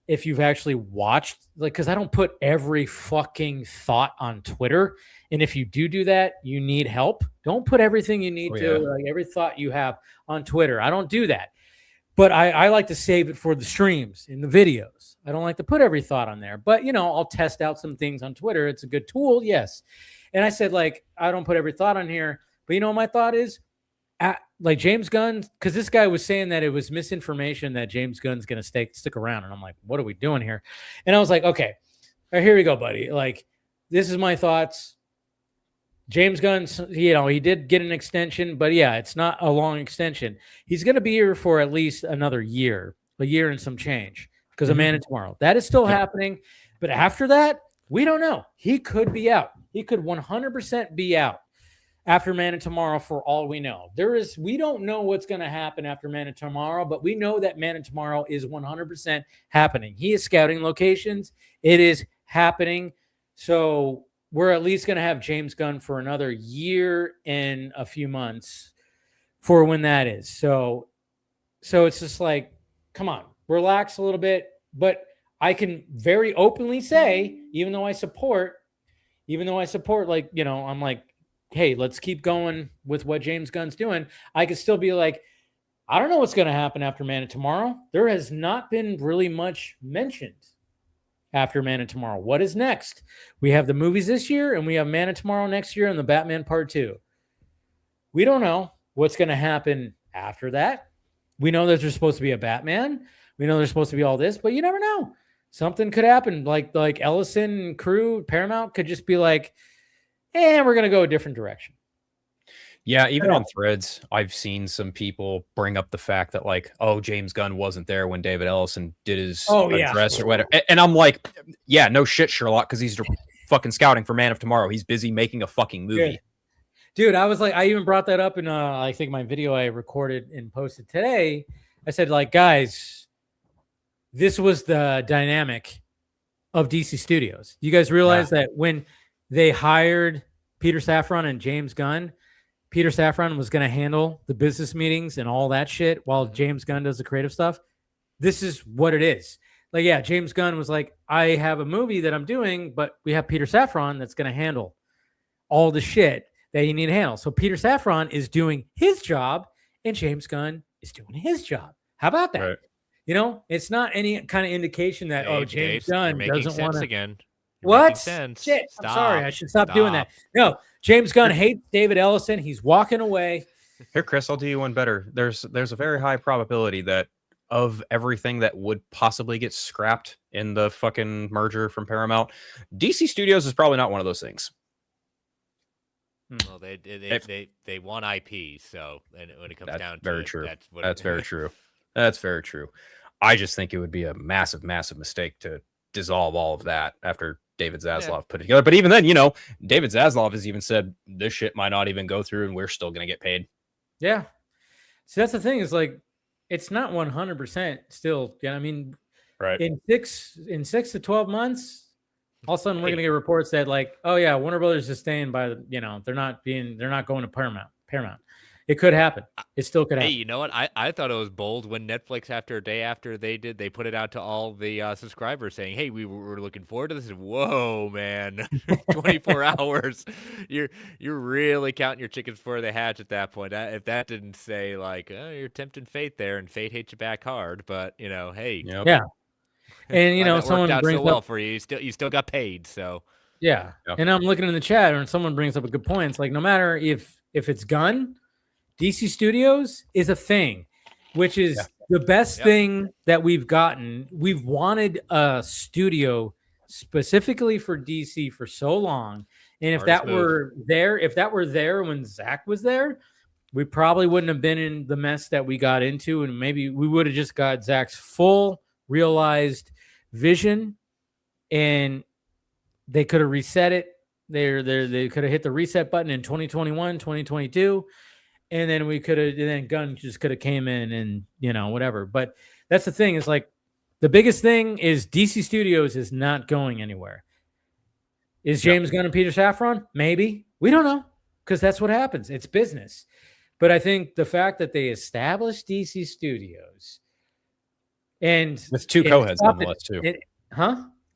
if you've actually watched, like, because I don't put every fucking thought on Twitter. And if you do that, you need help. Don't put everything you need like every thought you have on Twitter. I don't do that. But I like to save it for the streams and the videos. I don't like to put every thought on there. But, you know, I'll test out some things on Twitter. It's a good tool, yes. And I said, like, I don't put every thought on here. But you know what my thought is? Like James Gunn, because this guy was saying that it was misinformation that James Gunn's going to stick around. And I'm like, what are we doing here? And I was like, okay, all right, here we go, buddy. Like, this is my thoughts. James Gunn, you know, he did get an extension, but yeah, it's not a long extension. He's going to be here for at least another year, a year and some change, because of Man of Tomorrow. That is still happening. But after that, we don't know. He could be out. He could 100% be out after Man of Tomorrow, for all we know. We don't know what's going to happen after Man of Tomorrow, but we know that Man of Tomorrow is 100% happening. He is scouting locations. It is happening. So we're at least going to have James Gunn for another year and a few months for when that is. So it's just like, come on, relax a little bit. But I can very openly say, even though I support, like, you know, I'm like, hey, let's keep going with what James Gunn's doing. I could still be like, I don't know what's going to happen after Man of Tomorrow. There has not been really much mentioned after Man of Tomorrow. What is next? We have the movies this year, and we have Man of Tomorrow next year and the Batman Part 2. We don't know what's going to happen after that. We know that there's supposed to be a Batman. We know there's supposed to be all this, but you never know. Something could happen. Like Ellison and crew, Paramount could just be like, and we're going to go a different direction. Yeah, even on threads, I've seen some people bring up the fact that, like, oh, James Gunn wasn't there when David Ellison did his address or whatever. And I'm like, yeah, no shit, Sherlock, because he's fucking scouting for Man of Tomorrow. He's busy making a fucking movie. Yeah. Dude, I was like, I even brought that up in, I think, my video I recorded and posted today. I said, like, guys, this was the dynamic of DC Studios. You guys realize that when they hired Peter Safran and James Gunn, Peter Safran was going to handle the business meetings and all that shit while James Gunn does the creative stuff. This is what it is. Like, yeah, James Gunn was like, I have a movie that I'm doing, but we have Peter Safran that's going to handle all the shit that you need to handle. So Peter Safran is doing his job and James Gunn is doing his job. How about that? Right. You know, it's not any kind of indication that, James Gunn doesn't want to. Again. What? Shit. I'm sorry. I should stop doing that. No, James Gunn hates David Ellison. He's walking away. Here, Chris, I'll do you one better. There's a very high probability that of everything that would possibly get scrapped in the fucking merger from Paramount, DC Studios is probably not one of those things. Well, they want IP, so and when it comes down to very true. That's very true. That's very true. I just think it would be a massive, massive mistake to dissolve all of that after David Zaslav put it together. But even then, you know, David Zaslav has even said this shit might not even go through and we're still going to get paid. Yeah. So that's the thing is like, it's not 100% still. Yeah. I mean, Right. in 6 to 12 months, all of a sudden we're going to get reports that like, oh yeah, Warner Brothers is staying by the, they're not going to Paramount. It could happen. It still could happen. Hey, you know what? I thought it was bold when Netflix, after a day after they put it out to all the subscribers saying, "Hey, we were looking forward to this." Whoa, man! 24 hours. You're really counting your chickens before they hatch at that point. If that didn't say like, oh, you're tempting fate there, and fate hates you back hard, but hey, Yep. Yeah. And glad that someone worked out brings so well up, for you. You still got paid, so yeah. Yep. And I'm looking in the chat and someone brings up a good point. It's like, no matter if it's Gunn, DC Studios is a thing, which is the best thing that we've gotten. We've wanted a studio specifically for DC for so long. And if that were there when Zack was there, we probably wouldn't have been in the mess that we got into. And maybe we would have just got Zack's full realized vision, and they could have reset it. They could have hit the reset button in 2021, 2022. And then then Gunn just could have came in and, whatever. But that's the thing is like the biggest thing is DC Studios is not going anywhere. Is James Gunn and Peter Safran? Maybe. We don't know because that's what happens. It's business. But I think the fact that they established DC Studios and with two co-heads nonetheless too.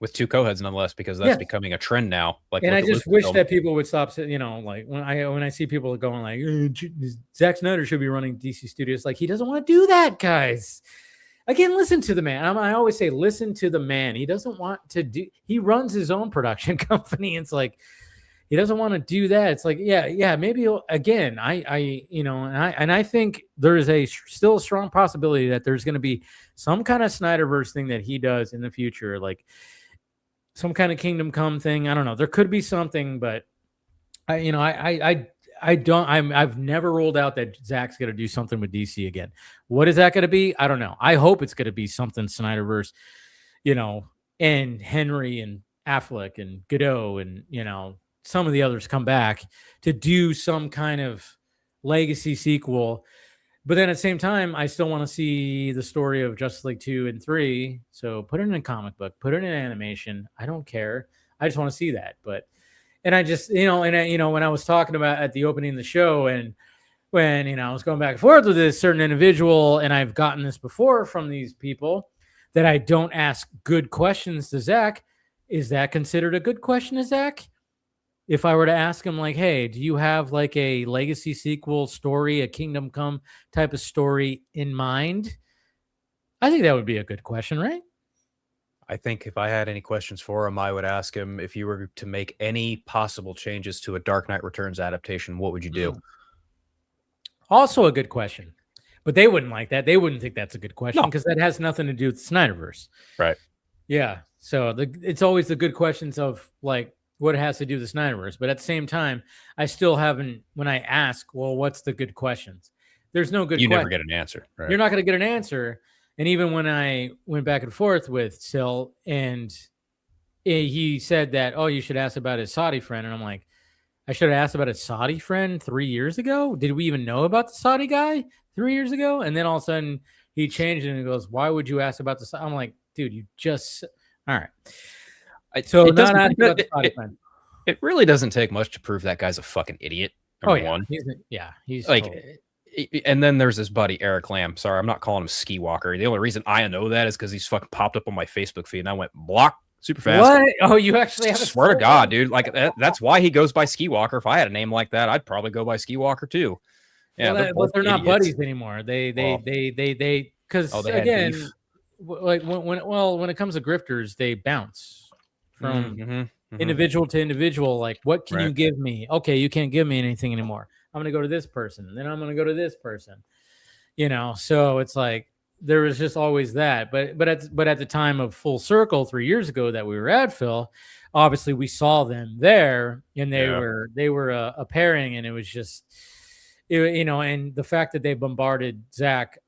With two co-heads nonetheless, because that's becoming a trend now. Like, and I just wish that people would stop. Like when I see people going like, Zack Snyder should be running DC Studios. Like he doesn't want to do that, guys. Again, listen to the man. I always say, listen to the man. He doesn't want to do. He runs his own production company. It's like he doesn't want to do that. It's like, maybe again. I think there is still a strong possibility that there's going to be some kind of Snyderverse thing that he does in the future, like some kind of Kingdom Come thing. I don't know. There could be something, but I've never ruled out that Zack's going to do something with DC again. What is that going to be? I don't know. I hope it's going to be something Snyderverse, and Henry and Affleck and Godot and, some of the others come back to do some kind of legacy sequel. But then at the same time, I still want to see the story of Justice League 2 and 3. So put it in a comic book, put it in animation. I don't care. I just want to see that. And I just, when I was talking about at the opening of the show and when, I was going back and forth with this certain individual, and I've gotten this before from these people that I don't ask good questions to Zack. Is that considered a good question to Zack? If I were to ask him like, hey, do you have like a legacy sequel story, a Kingdom Come type of story in mind? I think that would be a good question, right? I think if I had any questions for him, I would ask him, if you were to make any possible changes to a Dark Knight Returns adaptation, what would you do? Also a good question. But they wouldn't like that. They wouldn't think that's a good question because that has nothing to do with the Snyderverse. Right. Yeah. So it's always the good questions of like what it has to do with the Snyderverse. But at the same time, I still haven't, when I ask, well, what's the good questions? There's no good question. You never get an answer. Right? You're not going to get an answer. And even when I went back and forth with Sil, and he said that, oh, you should ask about his Saudi friend. And I'm like, I should have asked about his Saudi friend 3 years ago. Did we even know about the Saudi guy 3 years ago? And then all of a sudden he changed it and he goes, why would you ask about the Saudi? I'm like, dude, you just, all right. So not asking about the Saudi friend. It really doesn't take much to prove that guy's a fucking idiot. Number one. He's like, totally. And then there's this buddy, Eric Lamb. Sorry, I'm not calling him Ski Walker. The only reason I know that is because he's fucking popped up on my Facebook feed and I went block super fast. What? Oh, you actually have a swear to God, dude. Like that's why he goes by Ski Walker. If I had a name like that, I'd probably go by Ski Walker too. Yeah, but they're not buddies anymore. They because again, like when it comes to grifters, they bounce from individual to individual. Like, what can you give me? Okay, you can't give me anything anymore. I'm going to go to this person. Then I'm going to go to this person, so it's like, there was just always that. But at the time of Full Circle 3 years ago that we were at, Phil, obviously we saw them there and they were a pairing, and it was just, and the fact that they bombarded Zack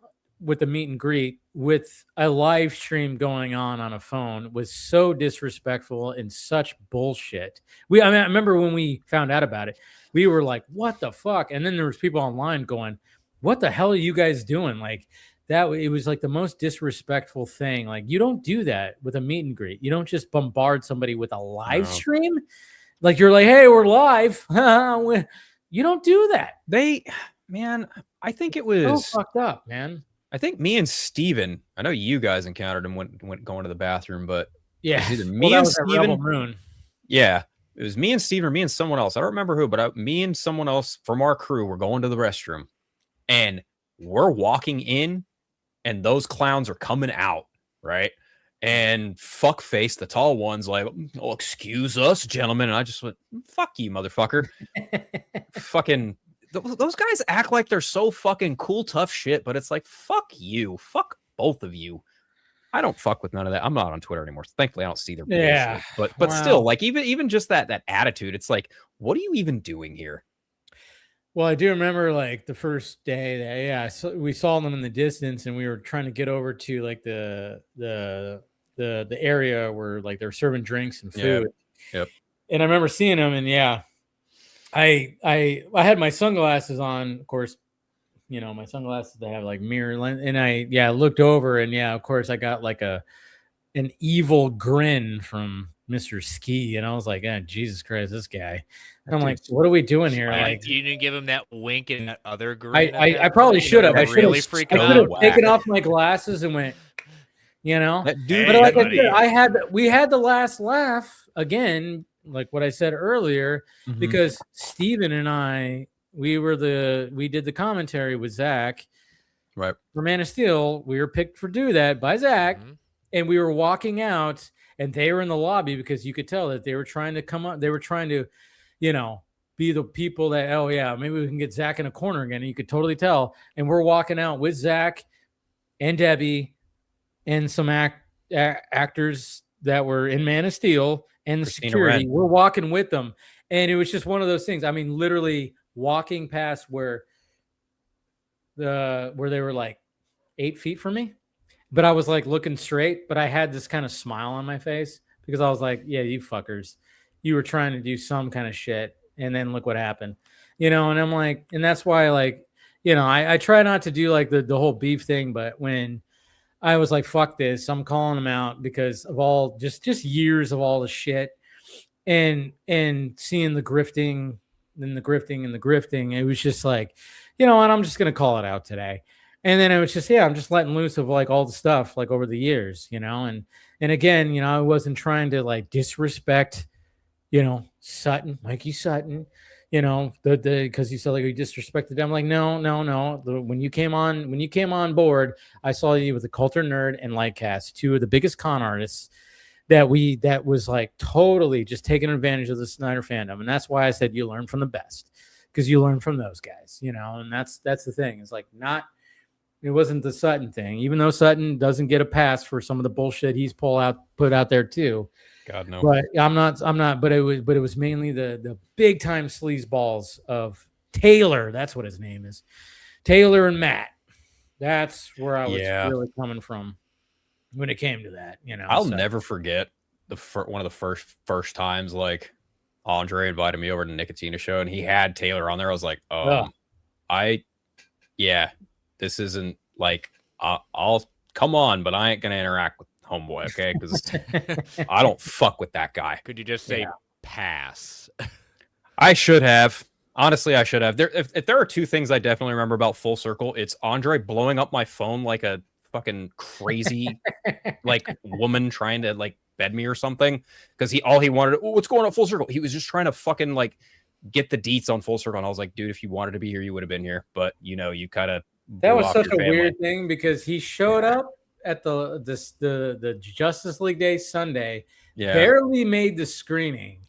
with the meet and greet with a live stream going on a phone was so disrespectful and such bullshit. I remember when we found out about it, we were like, what the fuck? And then there was people online going, what the hell are you guys doing? Like that, it was like the most disrespectful thing. Like you don't do that with a meet and greet. You don't just bombard somebody with a live stream. Like you're like, hey, we're live. You don't do that. Man, I think it was so fucked up, man. I think me and Steven, I know you guys encountered him when going to the bathroom, but yeah, either me and Steven. Yeah, it was me and Steven or me and someone else. I don't remember who, but me and someone else from our crew were going to the restroom, and we're walking in, and those clowns are coming out, right? And fuckface, the tall one's like, "Oh, excuse us, gentlemen." And I just went, "Fuck you, motherfucker!" Fucking. Those guys act like they're so fucking cool, tough shit, but it's like, fuck you. Fuck both of you. I don't fuck with none of that. I'm not on Twitter anymore. Thankfully, I don't see their bullshit. Yeah. But still, like, even just that attitude, it's like, what are you even doing here? Well, I do remember like the first day that, so we saw them in the distance and we were trying to get over to like the area where like they're serving drinks and food. Yep. And I remember seeing them, and I had my sunglasses on, of course, you know, my sunglasses, they have like mirror lens, and I looked over, and of course I got like an evil grin from Mr. Ski, and I was like, Jesus Christ, this guy. And I'm like, what are we doing here? Like, you didn't give him that wink and that other grin. I probably should have. I should have taken off my glasses and went, you know. That dude, but like I said, we had the last laugh again, like what I said earlier, because Steven and I, we did the commentary with Zach, right, for Man of Steel. We were picked for do that by Zach, and we were walking out, and they were in the lobby because you could tell that they were trying to come up. They were trying to, you know, be the people that, oh yeah, maybe we can get Zach in a corner again. And you could totally tell. And we're walking out with Zach and Debbie and some actors that were in Man of Steel and the security. We're walking with them. And it was just one of those things. I mean, literally walking past where they were like 8 feet from me, but I was like looking straight, but I had this kind of smile on my face because I was like, yeah, you fuckers, you were trying to do some kind of shit. And then look what happened, you know? And I'm like, and that's why, like, you know, I try not to do like the whole beef thing, but when I was like, fuck this, I'm calling them out because of all just years of all the shit and seeing the grifting and the grifting. It was just like, you know, and I'm just going to call it out today. And then it was just, I'm just letting loose of like all the stuff like over the years, you know, and again, you know, I wasn't trying to like disrespect, you know, Mikey Sutton, you know, because you said like you disrespected them. Like, no. When you came on board, I saw you with the Coulter Nerd and Lightcast, two of the biggest con artists that was like totally just taking advantage of the Snyder fandom. And that's why I said you learn from the best, because you learn from those guys, you know, and that's the thing. It's like it wasn't the Sutton thing, even though Sutton doesn't get a pass for some of the bullshit he's put out there too. God no. But I'm not. But it was mainly the big time sleazeballs of Taylor. That's what his name is, Taylor and Matt. That's where I was really coming from when it came to that. You know, I'll never forget one of the first times like Andre invited me over to Nicotina show and he had Taylor on there. I was like, this isn't like I'll come on, but I ain't gonna interact with homeboy, okay? Because I don't fuck with that guy. Could you just say pass? I should have. Honestly, I should have. If there are two things I definitely remember about Full Circle, it's Andre blowing up my phone like a fucking crazy like woman trying to like bed me or something. Because all he wanted, what's going on Full Circle? He was just trying to fucking like get the deets on Full Circle. And I was like, dude, if you wanted to be here, you would have been here. But you know, you kind of that was such a weird thing because he showed up at the Justice League Day Sunday, barely made the screening.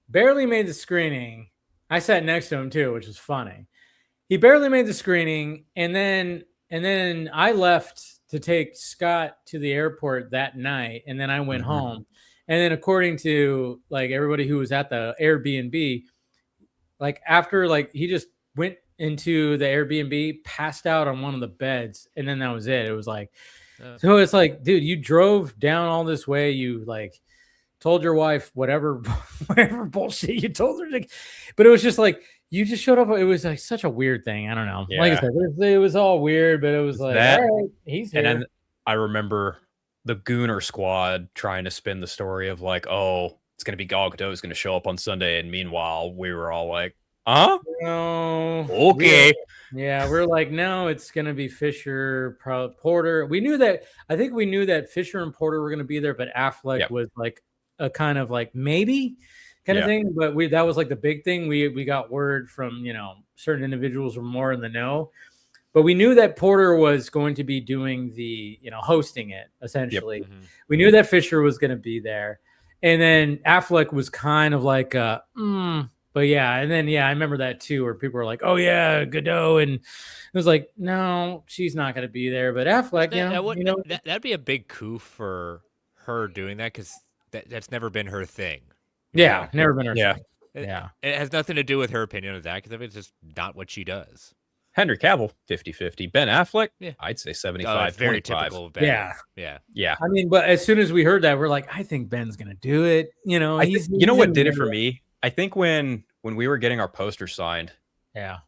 Barely made the screening. I sat next to him too, which was funny. He barely made the screening, and then I left to take Scott to the airport that night, and then I went home. And then according to like everybody who was at the Airbnb, like after like he just went into the Airbnb, passed out on one of the beds, and then that was it. It was like, so it's like, dude, you drove down all this way, you like told your wife whatever bullshit you told her to, but it was just like you just showed up. It was like such a weird thing. I don't know. Like I Yeah. said, it was all weird, but it was like, That- all right, he's here. And then I remember the Gooner squad trying to spin the story of like, oh, it's going to be Gal Gadot's going to show up on Sunday. And meanwhile, we were all like, huh? No. Okay. Yeah, we're like, no, it's going to be Fisher, Porter. We knew that. I think we knew that Fisher and Porter were going to be there, but Affleck was like a kind of like maybe kind of thing. But that was like the big thing. We got word from, certain individuals were more in the know. But we knew that Porter was going to be doing the, hosting it, essentially. Mm-hmm. We knew that Fisher was going to be there. And then Affleck was kind of like, but yeah. And then, I remember that too, where people were like, oh, yeah, Godot. And it was like, no, she's not going to be there. But Affleck, that'd be a big coup for her doing that because that's never been her thing. Yeah, never been her thing. Yeah. It has nothing to do with her opinion of that because it's just not what she does. Henry Cavill, 50-50. Ben Affleck, I'd say 75. Very 25. typical of Ben. Yeah. I mean, but as soon as we heard that, we're like, I think Ben's gonna do it. You know what did it for me? I think when we were getting our poster signed,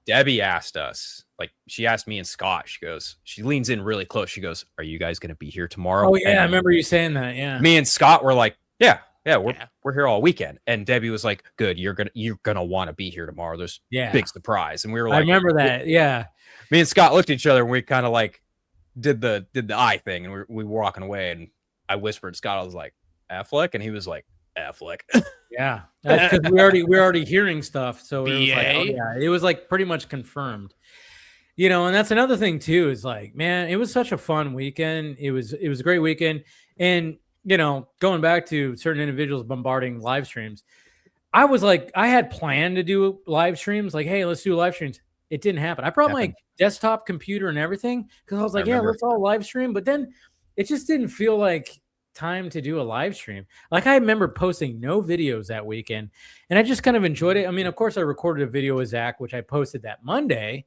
Debbie asked us, like, she asked me and Scott. She leans in really close. She goes, "Are you guys gonna be here tomorrow?" Oh yeah, I remember you saying that. Yeah. Me and Scott were like, yeah, we're here all weekend. And Debbie was like, good, you're gonna want to be here tomorrow. There's big surprise. And we were like, I remember that. Yeah. Me and Scott looked at each other and we kind of like did the eye thing, and we were walking away, and I whispered to Scott, I was like, Affleck, and he was like, Affleck. Yeah. That's because we're already hearing stuff. So it was like, oh, yeah, it was like pretty much confirmed. And that's another thing too, is like, man, it was such a fun weekend. It was a great weekend. And going back to certain individuals bombarding live streams, I was like, I had planned to do live streams. Like, hey, let's do live streams. It didn't happen. I brought my desktop computer and everything because I was like, let's all live stream. But then it just didn't feel like time to do a live stream. Like, I remember posting no videos that weekend, and I just kind of enjoyed it. I mean, of course, I recorded a video with Zach, which I posted that Monday,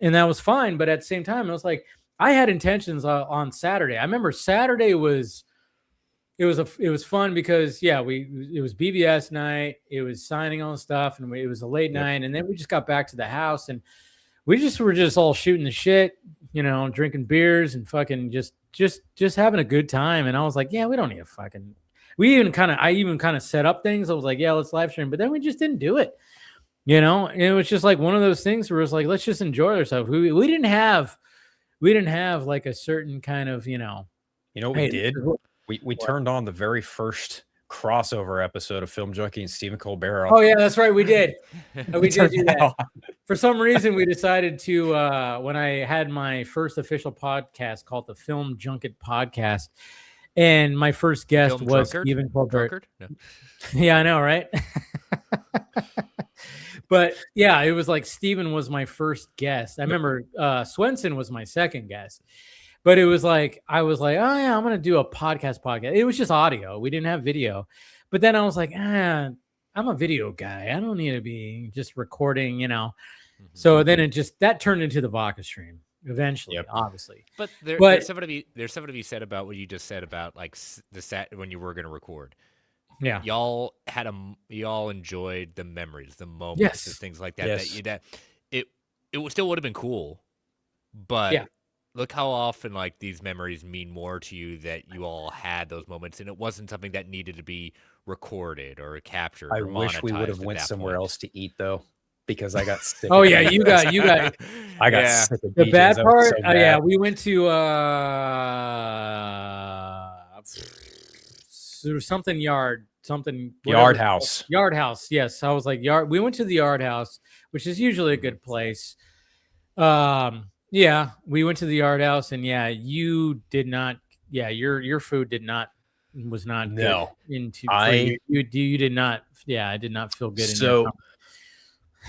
and that was fine. But at the same time, I was like, I had intentions on Saturday. I remember Saturday was. It was fun because it was BBS night. It was signing on stuff, and it was a late night. And then we just got back to the house, and we were just all shooting the shit, drinking beers and fucking just having a good time. And I was like, we don't need a fucking. I even kind of set up things. I was like, let's live stream, but then we just didn't do it. And it was just like one of those things where it's like, let's just enjoy ourselves. We didn't have like a certain kind of we did. We turned on the very first crossover episode of Film Junkie and Stephen Colbert. Oh yeah, that's right. We did. We did do that. For some reason, we decided to when I had my first official podcast called the Film Junket Podcast, and my first guest was Stephen Colbert. No. Yeah, I know, right? But yeah, it was like Stephen was my first guest. I remember Swenson was my second guest. But it was like, I was like, oh yeah, I'm going to do a podcast. It was just audio. We didn't have video. But then I was like, I'm a video guy. I don't need to be just recording, Mm-hmm. So then that turned into the Vodka stream eventually, obviously. But there's something to be said about what you just said about like the set when you were going to record. Yeah. Y'all enjoyed the memories, the moments, and things like that. Yes. That it still would have been cool, but look how often like these memories mean more to you that you all had those moments, and it wasn't something that needed to be recorded or captured. I or wish we would have went somewhere else to eat though, because I got sick. Oh yeah, you got. I got sick of the DJs. bad part. So bad. We went to something yard. Something Yard House. Yard House. Yes, I was like yard. We went to the Yard House, which is usually a good place. Yeah, we went to the Yard House, and you did not. Yeah, your food was not good. You did not. Yeah, I did not feel good. So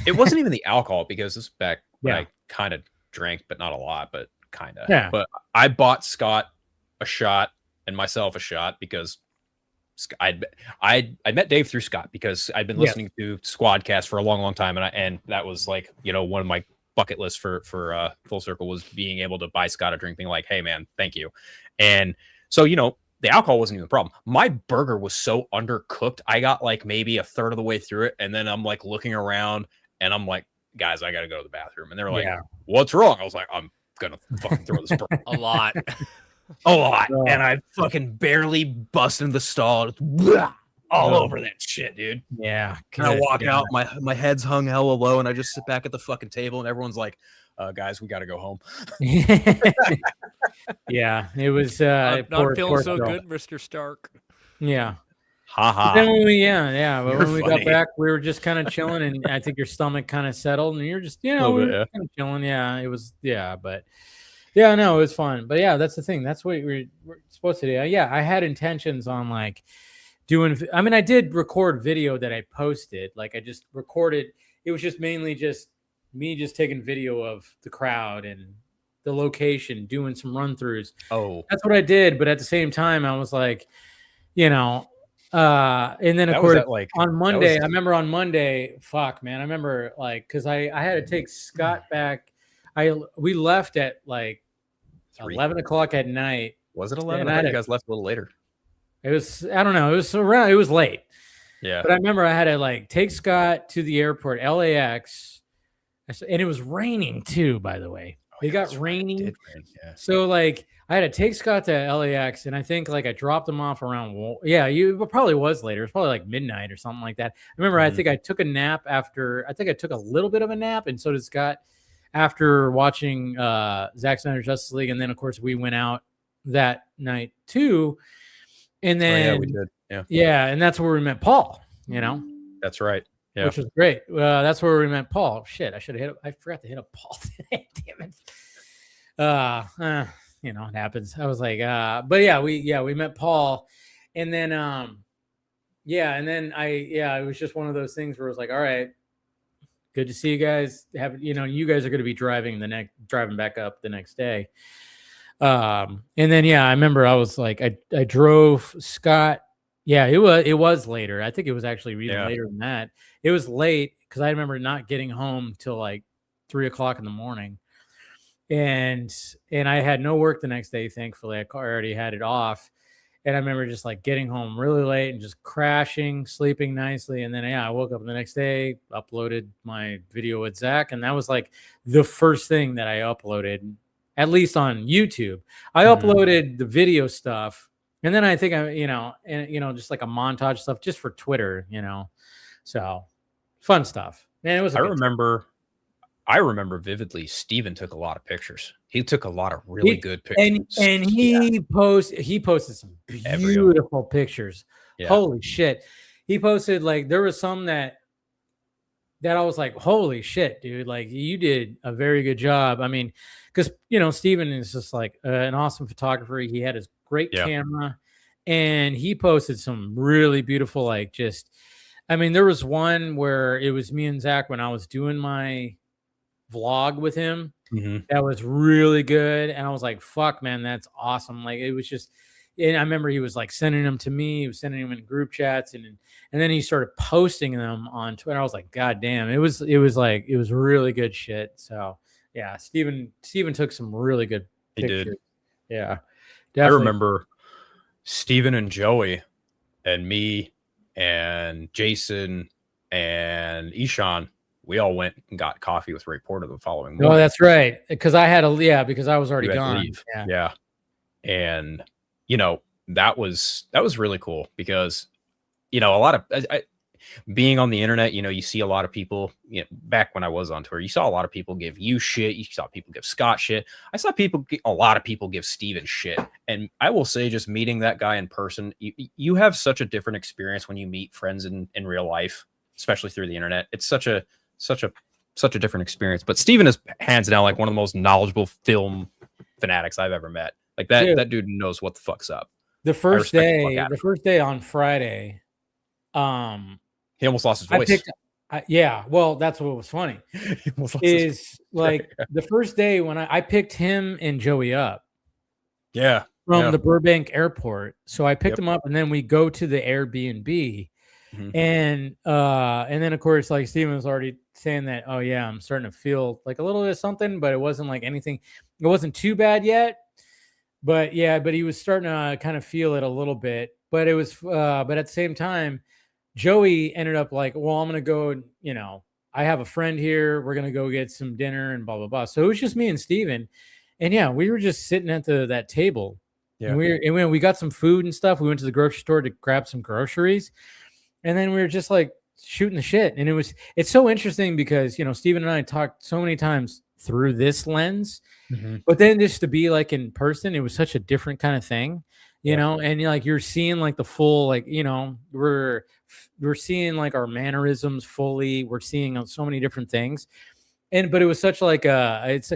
it wasn't even the alcohol, because this is back when I kind of drank, but not a lot, but kind of. Yeah. But I bought Scott a shot and myself a shot because I met Dave through Scott, because I'd been listening to Squadcast for a long time, and that was like one of my bucket lists for Full Circle was being able to buy Scott a drink, being like, hey man, thank you. And so the alcohol wasn't even the problem. My burger was so undercooked. I got like maybe a third of the way through it, and then I'm like looking around And I'm like, guys, I got to go to the bathroom. And they're like, Yeah. what's wrong? I was like, I'm going to fucking throw this burp. A lot. A lot. Oh. And I fucking barely bust into the stall. All over that shit, dude. Yeah. And I walk out, my head's hung hella low, and I just sit back at the fucking table, and everyone's like, guys, we got to go home. Yeah, it was. Not poor feeling so girl. good, Mr. Stark. Yeah. Ha Then ha. when we, but You're when we funny. got back, we were just kind of chilling, and I think your stomach kind of settled, and you're just, we Little were bit, kind of chilling. Yeah, it was, but yeah, no, it was fun. But yeah, that's the thing. That's what we're supposed to do. Yeah, I had intentions on like doing. I mean, I did record video that I posted. Like I just recorded. It was just mainly just me just taking video of the crowd and the location, doing some run throughs. Oh, That's what I did. But at the same time, I was like, and then of that was course at, like, on Monday, was- I remember on Monday, fuck man, I remember like because I had to take Scott back. We left at like 11 o'clock at night. was it 11? and I I thought had you guys left a little later. It was, I don't know, it was around, it was late. Yeah. But I remember I had to like take Scott to the airport, LAX, and it was raining too, by the way. It got raining. It did rain, yeah. So like I had to take Scott to LAX, and I think like I dropped him off around. It probably was later. It was probably like midnight or something like that. I remember I think I took a nap after. I think I took a little bit of a nap, and so did Scott after watching Zack Snyder Justice League, and then of course we went out that night too. And then yeah, we did. Yeah. Yeah, and that's where we met Paul. That's right. Yeah. Which was great. That's where we met Paul. Shit, I should have hit up. I forgot to hit up Paul today. Damn it. It happens. I was like, but yeah, we met Paul, and then it was just one of those things where it was like, all right, good to see you guys. You guys are going to be driving back up the next day. And then I remember I was like, I drove Scott. Yeah, it was later. I think it was actually even later than that. It was late because I remember not getting home till like 3 o'clock in the morning. And I had no work the next day, thankfully. I already had it off. And I remember just like getting home really late and just crashing, sleeping nicely. And then I woke up the next day, uploaded my video with Zach, and that was like the first thing that I uploaded, at least on YouTube. I uploaded the video stuff. And then I think just like a montage stuff just for Twitter, So fun stuff. Man, it was. I remember vividly. Steven took a lot of pictures. He took a lot of really good pictures, and he posted some beautiful pictures. Yeah. Holy shit! He posted like there was some that I was like, holy shit, dude! Like you did a very good job. I mean, because Steven is just like an awesome photographer. He had his great camera, and he posted some really beautiful, like just. I mean, there was one where it was me and Zach when I was doing my vlog with him. That was really good, and I was like, fuck man, that's awesome. Like it was just, and I remember he was like sending them to me, he was sending them in group chats, and then he started posting them on Twitter. I was like, god damn, it was really good shit. So yeah, Steven took some really good pictures. He did. Yeah, definitely. I remember Steven and Joey and me and Jason and Ishan, we all went and got coffee with Ray Porter the following morning. Oh, that's right. Because I had because I was already gone. Yeah. And that was really cool because a lot of being on the internet, you see a lot of people, back when I was on tour, you saw a lot of people give you shit. You saw people give Scott shit. I saw a lot of people give Steven shit. And I will say, just meeting that guy in person, you have such a different experience when you meet friends in real life, especially through the internet. It's such a different experience. But Steven is hands down like one of the most knowledgeable film fanatics I've ever met. Like that dude knows what the fuck's up. The first day on Friday, he almost lost his voice. Well, that's what was funny. Is like the first day when I picked him and Joey up. Yeah. From the Burbank airport. So I picked him up, and then we go to the Airbnb. And then of course, like Steven was already saying that, oh yeah, I'm starting to feel like a little bit of something, but it wasn't like anything. It wasn't too bad yet. But he was starting to kind of feel it a little bit. But it was but at the same time, Joey ended up like, well, I'm gonna go, I have a friend here. We're gonna go get some dinner and blah blah blah. So it was just me and Steven. And yeah, we were just sitting at that table. Yeah. And we got some food and stuff. We went to the grocery store to grab some groceries. And then we were just like shooting the shit. And it's so interesting because, you know, Steven and I talked so many times through this lens, but then just to be like in person, it was such a different kind of thing, you know, and like you're seeing like the full, like, you know, we're seeing like our mannerisms fully. We're seeing so many different things. But it was such like it's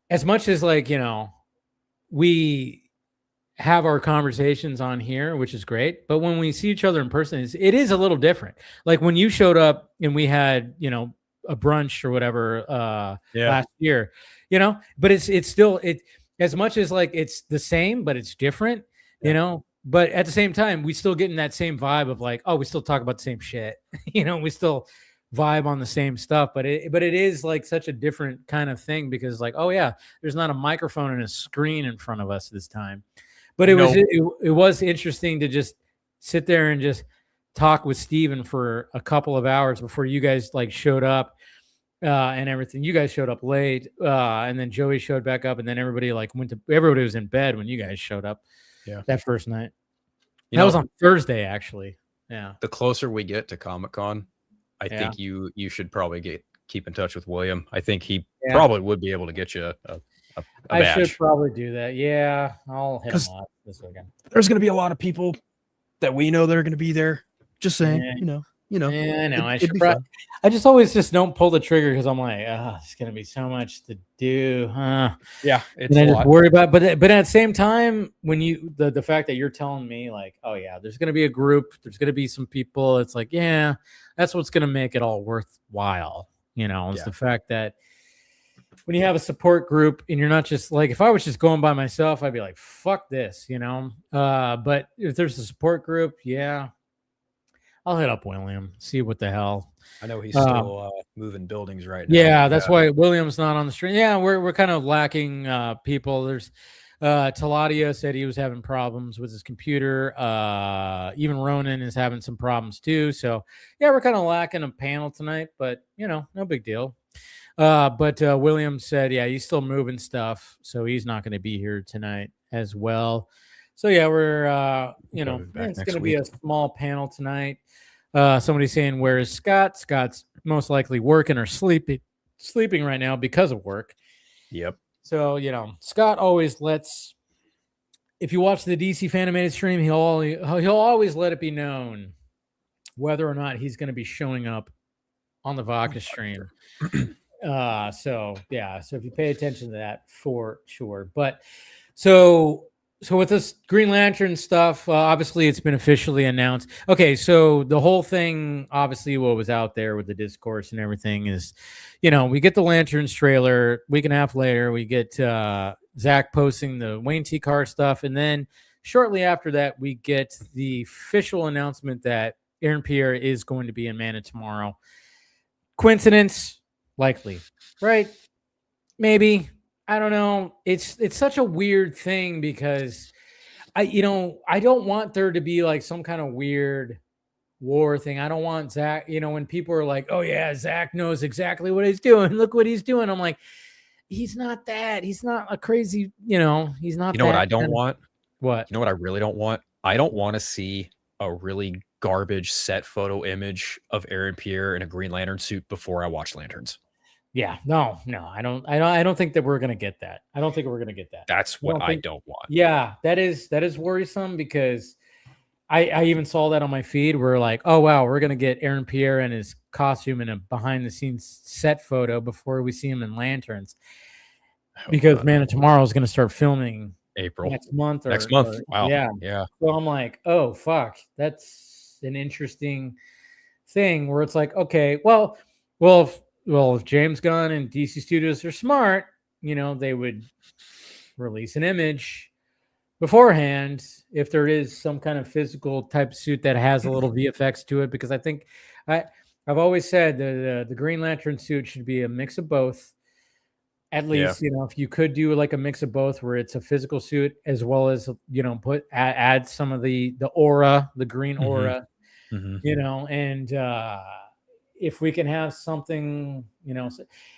as much as like, you know, we have our conversations on here, which is great. But when we see each other in person, it is a little different. Like when you showed up and we had, you know, a brunch or whatever last year, you know, but it's still as much as like it's the same, but it's different, you know. But at the same time, we still getting that same vibe of like, oh, we still talk about the same shit, you know, we still vibe on the same stuff, but it is like such a different kind of thing because like, oh yeah, there's not a microphone and a screen in front of us this time. But it was interesting to just sit there and just talk with Steven for a couple of hours before you guys like showed up and everything. You guys showed up late and then Joey showed back up and then everybody was in bed when you guys showed up that first night. That was on Thursday actually. Yeah. The closer we get to Comic-Con, I think you should probably keep in touch with William. I think he probably would be able to get you a badge. I should probably do that. Yeah, I'll hit him up this weekend. There's going to be a lot of people that we know that are going to be Just saying, you know. Yeah, I know. I just always just don't pull the trigger because I'm like, it's going to be so much to do. Yeah, it's and I just worry about. But at the same time, when the fact that you're telling me like, oh yeah, there's going to be a group, there's going to be some people. It's like, yeah, that's what's going to make it all worthwhile. You know, it's the fact that when you have a support group and you're not just like, if I was just going by myself, I'd be like, fuck this, you know. But if there's a support group, I'll hit up William, see what the hell. I know he's still moving buildings right now. Yeah, that's why William's not on the stream. Yeah, we're kind of lacking people. There's Taladia said he was having problems with his computer. Even Ronan is having some problems too. So yeah, we're kind of lacking a panel tonight, but you know, no big deal. But William said, yeah, he's still moving stuff, so he's not going to be here tonight as well. So yeah, we're you know, it's going to be a small panel tonight. Somebody's saying, where is Scott? Scott's most likely working or sleeping right now because of work. Yep. So, you know, Scott always lets, if you watch the DC Fanimated stream, he'll always let it be known whether or not he's going to be showing up on the Vodka stream. So if you pay attention to that, for sure. But so with this Green Lantern stuff, obviously it's been officially announced. Okay, so the whole thing, obviously what was out there with the discourse and everything is, you know, we get the Lanterns trailer, week and a half later, we get Zach posting the Wayne T. Carr stuff, and then shortly after that, we get the official announcement that Aaron Pierre is going to be in Man of Tomorrow. Coincidence? Likely. Right? Maybe. I don't know. It's such a weird thing because I don't want there to be like some kind of weird war thing. I don't want Zach, you know, when people are like, oh yeah, Zach knows exactly what he's doing. Look what he's doing. I'm like, he's not that. He's not a crazy, you know, he's not. You know what I don't want? What? You know what I really don't want? I don't want to see a really garbage set photo image of Aaron Pierre in a Green Lantern suit before I watch Lanterns. Yeah, no, I don't think that we're gonna get that. I don't think we're gonna get that. That's what I don't want. Yeah, that is worrisome because I even saw that on my feed where like, oh wow, we're gonna get Aaron Pierre and his costume in a behind the scenes set photo before we see him in Lanterns. Because Man of Tomorrow is gonna start filming April next month. Wow. Yeah. So I'm like, oh fuck, that's an interesting thing where it's like, okay, well, if James Gunn and DC Studios are smart, you know, they would release an image beforehand if there is some kind of physical type suit that has a little VFX to it. Because I think I've always said the Green Lantern suit should be a mix of both. At least, you know, if you could do like a mix of both where it's a physical suit as well as, you know, add some of the aura, the green aura, you know, and if we can have something,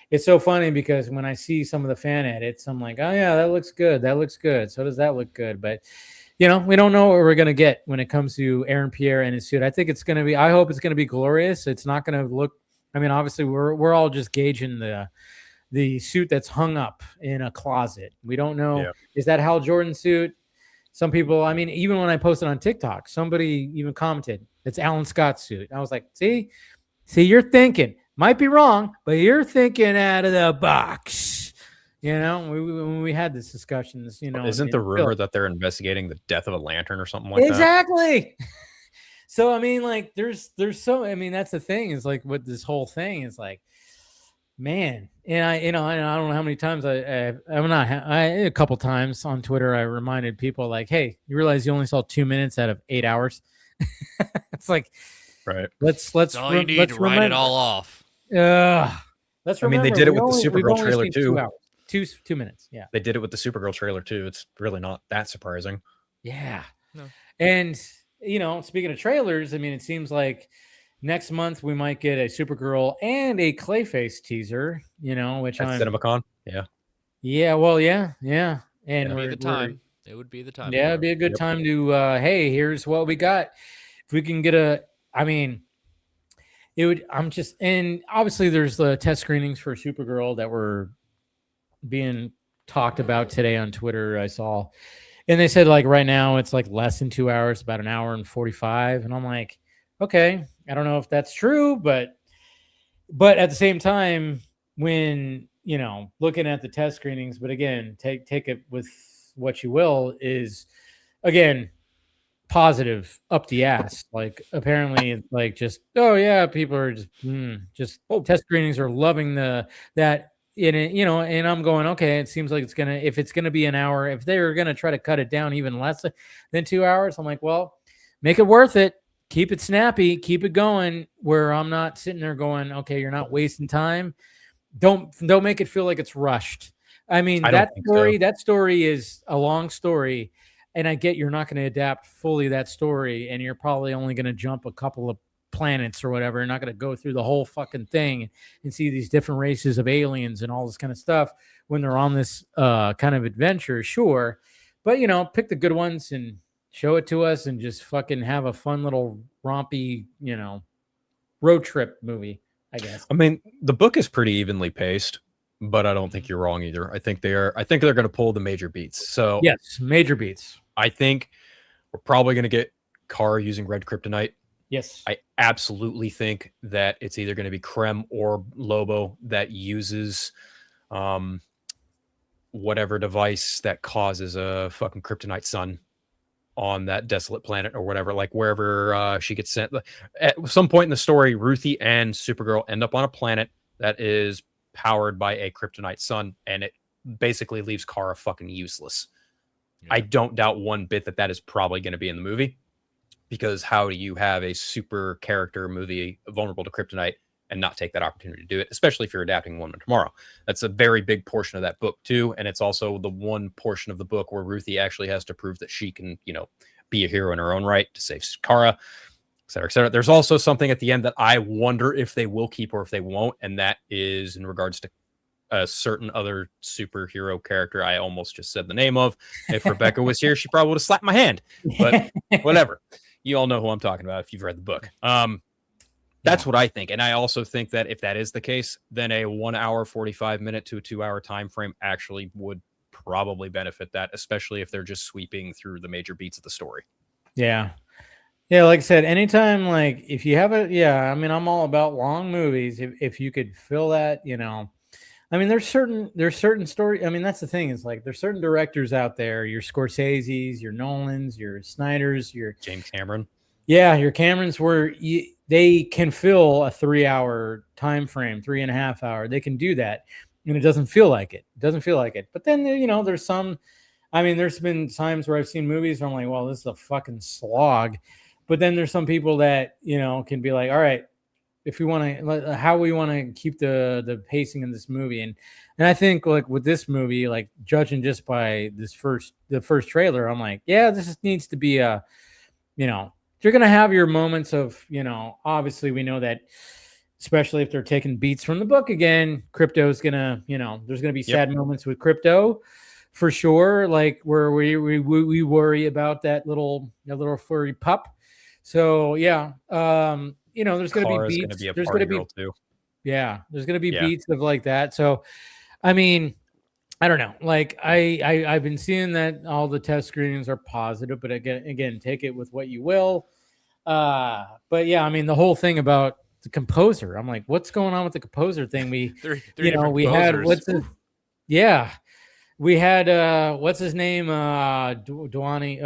it's so funny because when I see some of the fan edits, I'm like, oh yeah, that looks good. That looks good. So does that look good? But we don't know what we're going to get when it comes to Aaron Pierre and his suit. I think it's going to be, I hope it's going to be glorious. It's not going to look, obviously we're all just gauging the suit that's hung up in a closet. We don't know. Yeah. Is that Hal Jordan's suit? Some people, even when I posted on TikTok, somebody even commented, it's Alan Scott's suit. I was like, see, you're thinking, might be wrong, but you're thinking out of the box. When we had this discussion, isn't the rumor that they're investigating the death of a lantern or something like that? Exactly. So, there's so, that's the thing is like with this whole thing is like, man, and I don't know how many times a couple times on Twitter, I reminded people like, hey, you realize you only saw 2 minutes out of 8 hours. It's like, right. Let's all you need to write it all off. Let's remember. They did it with the Supergirl trailer too. 2 hours. 2 minutes. Yeah. They did it with the Supergirl trailer too. It's really not that surprising. Yeah. No. And speaking of trailers, it seems like next month we might get a Supergirl and a Clayface teaser, which at CinemaCon. Yeah. Yeah. Well, yeah. And it would be the time. It would be the time. Yeah, it'd be a good time to hey, here's what we got. If we can get and obviously there's the test screenings for Supergirl that were being talked about today on Twitter. I saw, and they said like right now it's like less than 2 hours, about an hour and 45. And I'm like, okay, I don't know if that's true, but at the same time, when looking at the test screenings, but again, take it with what you will, is again positive up the ass. Like apparently it's like just, oh yeah, people are just test screenings are loving that in it, and I'm going, okay, it seems like if it's gonna be an hour, if they're gonna try to cut it down even less than 2 hours, I'm like, well, make it worth it. Keep it snappy, keep it going, where I'm not sitting there going, okay, you're not wasting time. Don't make it feel like it's rushed. That story is a long story, and I get you're not going to adapt fully that story, and you're probably only going to jump a couple of planets or whatever. You're not going to go through the whole fucking thing and see these different races of aliens and all this kind of stuff when they're on this kind of adventure, sure. But, pick the good ones and show it to us and just fucking have a fun little rompy, road trip movie, I guess. The book is pretty evenly paced, but I don't think you're wrong either. I think they're going to pull the major beats. So yes, major beats. I think we're probably going to get Kara using red kryptonite. Yes. I absolutely think that it's either going to be Krem or Lobo that uses whatever device that causes a fucking kryptonite sun on that desolate planet or whatever, like wherever she gets sent. At some point in the story, Ruthie and Supergirl end up on a planet that is powered by a kryptonite sun, and it basically leaves Kara fucking useless. Yeah. I don't doubt one bit that is probably going to be in the movie, because how do you have a super character movie vulnerable to kryptonite and not take that opportunity to do it, especially if you're adapting Woman Tomorrow? That's a very big portion of that book too, and it's also the one portion of the book where Ruthie actually has to prove that she can, be a hero in her own right to save Kara, et cetera, et cetera. There's also something at the end that I wonder if they will keep or if they won't, and that is in regards to a certain other superhero character I almost just said the name of. If Rebecca was here, she probably would have slapped my hand, but whatever. You all know who I'm talking about if you've read the book. That's what I think. And I also think that if that is the case, then a 1 hour, 45 minute to a 2 hour time frame actually would probably benefit that, especially if they're just sweeping through the major beats of the story. Yeah. Yeah. Like I said, anytime, like if you have I'm all about long movies. If you could fill that, there's certain story. That's the thing, is like, there's certain directors out there, your Scorsese's, your Nolan's, your Snyder's, your James Cameron. Yeah. Your Camerons, where they can fill a 3 hour time frame, 3.5 hour. They can do that, and it doesn't feel like it. But then, there's some, there's been times where I've seen movies where I'm like, well, this is a fucking slog. But then there's some people that, can be like, all right, if we want to, how we want to keep the pacing in this movie. And I think like with this movie, like judging just by the first trailer, I'm like, yeah, this needs to be you're going to have your moments of, obviously we know that especially if they're taking beats from the book again. Crypto's gonna, there's gonna be sad moments with Crypto for sure, like where we worry about that little furry pup. So yeah, there's gonna be beats. Gonna be a there's party gonna be girl too. yeah, there's gonna be beats of like that. So I mean, I don't know. Like I've been seeing that all the test screenings are positive, but again, take it with what you will. But yeah, I mean the whole thing about the composer. I'm like, what's going on with the composer thing? We we had we had what's his name? Duani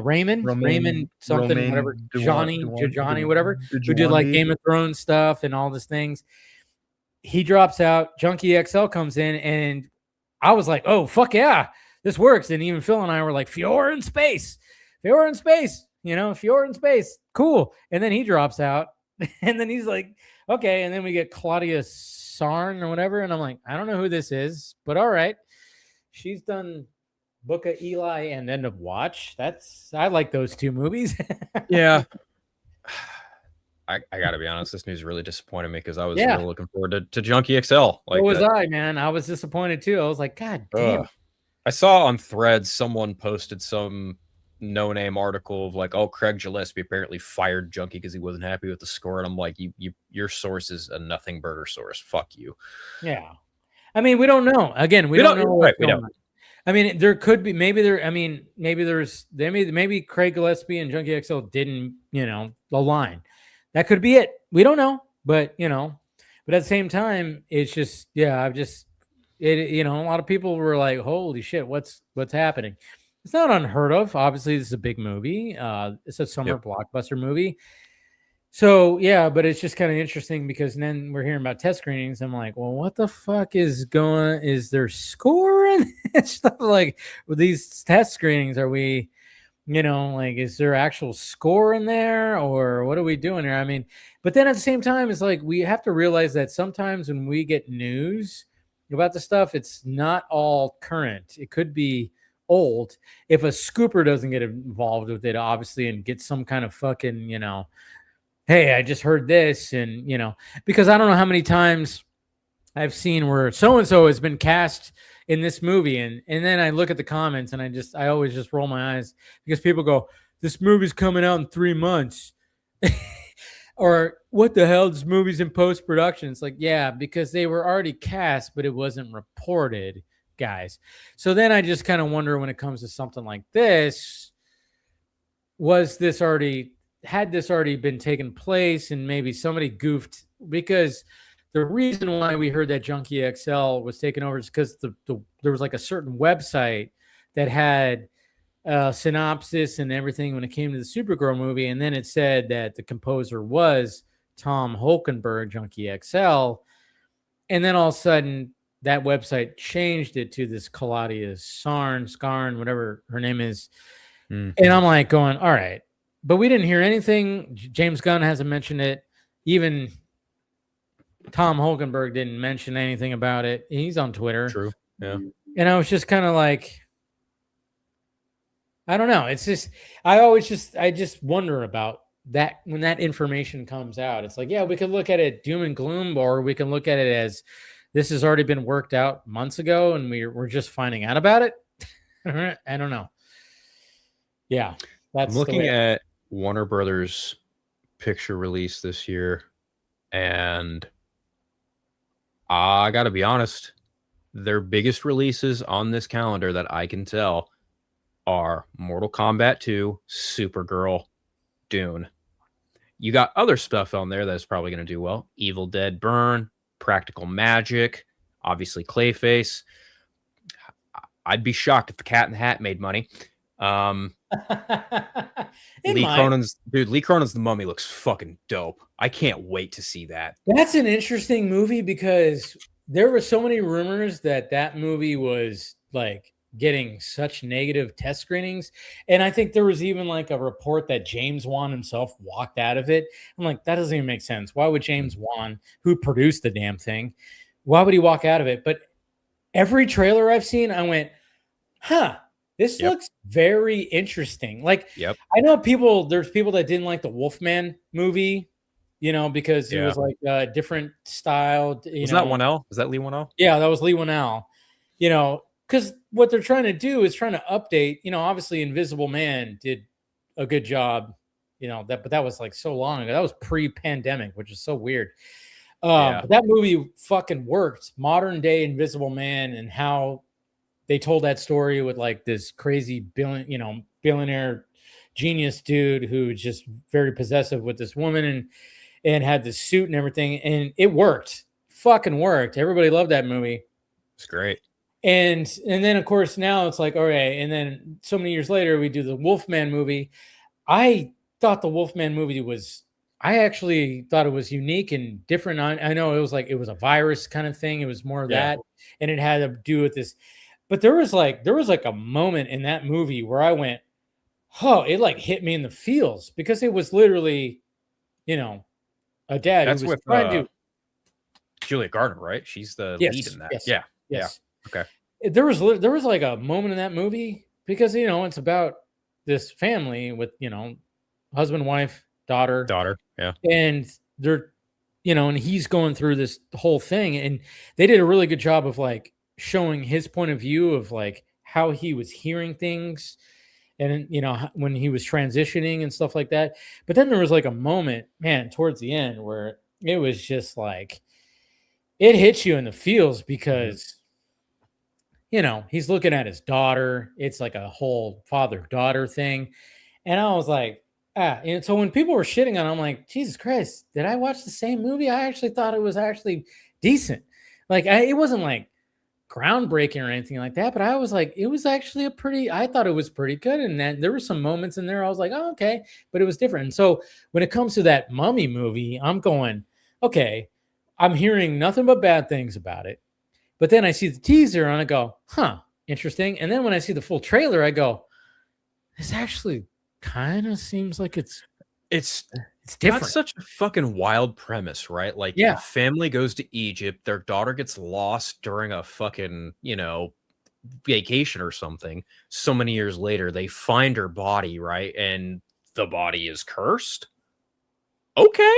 Raymond something, whatever, Johnny, whatever, who did like Game of Thrones stuff and all these things. He drops out, Junkie XL comes in, and I was like, oh, fuck yeah, this works. And even Phil and I were like, Fiora in space, Fiora in space, cool. And then he drops out, and then he's like, okay. And then we get Claudia Sarn or whatever, and I'm like, I don't know who this is, but all right. She's done Book of Eli and End of Watch. I like those two movies. Yeah. I gotta be honest, this news really disappointed me because I was really looking forward to Junkie XL. Like, so was I, man. I was disappointed too. I was like, God damn. I saw on Threads someone posted some no-name article of like, oh, Craig Gillespie apparently fired Junkie because he wasn't happy with the score, and I'm like, your source is a nothing burger source. Fuck you. Yeah, I mean, we don't know. Again, we don't know. Right, we don't. I mean, there could be maybe Craig Gillespie and Junkie XL didn't align. That could be it. We don't know, but but at the same time, it's just a lot of people were like, holy shit, what's happening? It's not unheard of. Obviously, this is a big movie. It's a summer blockbuster movie. So yeah, but it's just kind of interesting because then we're hearing about test screenings. I'm like, well, what the fuck is there score in stuff? Like with these test screenings, are we, like, is there actual score in there, or what are we doing here? I mean, but then at the same time, it's like we have to realize that sometimes when we get news about the stuff, it's not all current. It could be old. If a scooper doesn't get involved with it, obviously, and get some kind of fucking, hey, I just heard this, and because I don't know how many times I've seen where so and so has been cast in this movie, and then I look at the comments and I always just roll my eyes because people go, this movie's coming out in 3 months. Or what the hell, this movie's in post-production. It's like, yeah, because they were already cast, but it wasn't reported, guys. So then I just kind of wonder, when it comes to something like this, had this already been taking place, and maybe somebody goofed? Because the reason why we heard that Junkie XL was taken over is because there was like a certain website that had synopsis and everything when it came to the Supergirl movie, and then it said that the composer was Tom Holkenberg, Junkie XL, and then all of a sudden that website changed it to this Claudia Scarn, whatever her name is. And I'm like going, all right, but we didn't hear anything. James Gunn hasn't mentioned it. Even Tom Holkenberg didn't mention anything about it. He's on Twitter. True. Yeah. And I was just kind of like, I don't know. It's just, I just wonder about that when that information comes out. It's like, yeah, we could look at it doom and gloom, or we can look at it as this has already been worked out months ago and we're just finding out about it. I don't know. Yeah. I'm looking at Warner Brothers picture release this year, and I gotta be honest, their biggest releases on this calendar that I can tell are Mortal Kombat 2, Supergirl, Dune. You got other stuff on there that's probably going to do well. Evil Dead Burn, Practical Magic, obviously Clayface. I'd be shocked if the Cat in the Hat made money. Lee Cronin's The Mummy looks fucking dope. I can't wait to see that. That's an interesting movie because there were so many rumors that movie was like getting such negative test screenings, and I think there was even like a report that James Wan himself walked out of it. I'm like, that doesn't even make sense. Why would James Wan, who produced the damn thing, why would he walk out of it? But every trailer I've seen, I went, this looks very interesting. Like, I know there's people that didn't like the Wolfman movie, because it Yeah. was like a different style. Was that 1L? Is that Lee 1L? Yeah, that was Lee Winnell. Because what they're trying to do is trying to update. Obviously, Invisible Man did a good job. But that was like so long ago. That was pre-pandemic, which is so weird. But that movie fucking worked. Modern day Invisible Man and how they told that story with like this crazy billionaire genius dude who's just very possessive with this woman and had this suit and everything, and it worked. Fucking worked. Everybody loved that movie. It's great. And then of course now it's like, all right, and then so many years later we do the Wolfman movie. I thought the Wolfman movie I actually thought it was unique and different. I know it was a virus kind of thing. It was more of that, and it had to do with this. But there was like a moment in that movie where I went, oh, it like hit me in the feels, because it was literally, a dad That's who was with trying to. Julia Garner, right? She's the lead in that. Yes. Yeah. Okay. There was like a moment in that movie because it's about this family with husband, wife, daughter, yeah, and they're and he's going through this whole thing, and they did a really good job of like showing his point of view of like how he was hearing things, and when he was transitioning and stuff like that. But then there was like a moment, man, towards the end where it was just like it hits you in the feels because he's looking at his daughter. It's like a whole father-daughter thing. And I was like, and so when people were shitting on it, I'm like, Jesus Christ, did I watch the same movie? I actually thought it was actually decent. Like, it wasn't like groundbreaking or anything like that, but I was like, it was actually I thought it was pretty good. And then there were some moments in there I was like, oh, okay, but it was different. And so when it comes to that Mummy movie, I'm going, okay, I'm hearing nothing but bad things about it. But then I see the teaser and I go, huh, interesting. And then when I see the full trailer, I go, this actually kind of seems like it's different. Got such a fucking wild premise, right? Like, yeah, the family goes to Egypt, their daughter gets lost during a fucking, vacation or something. So many years later, they find her body, right? And the body is cursed. Okay.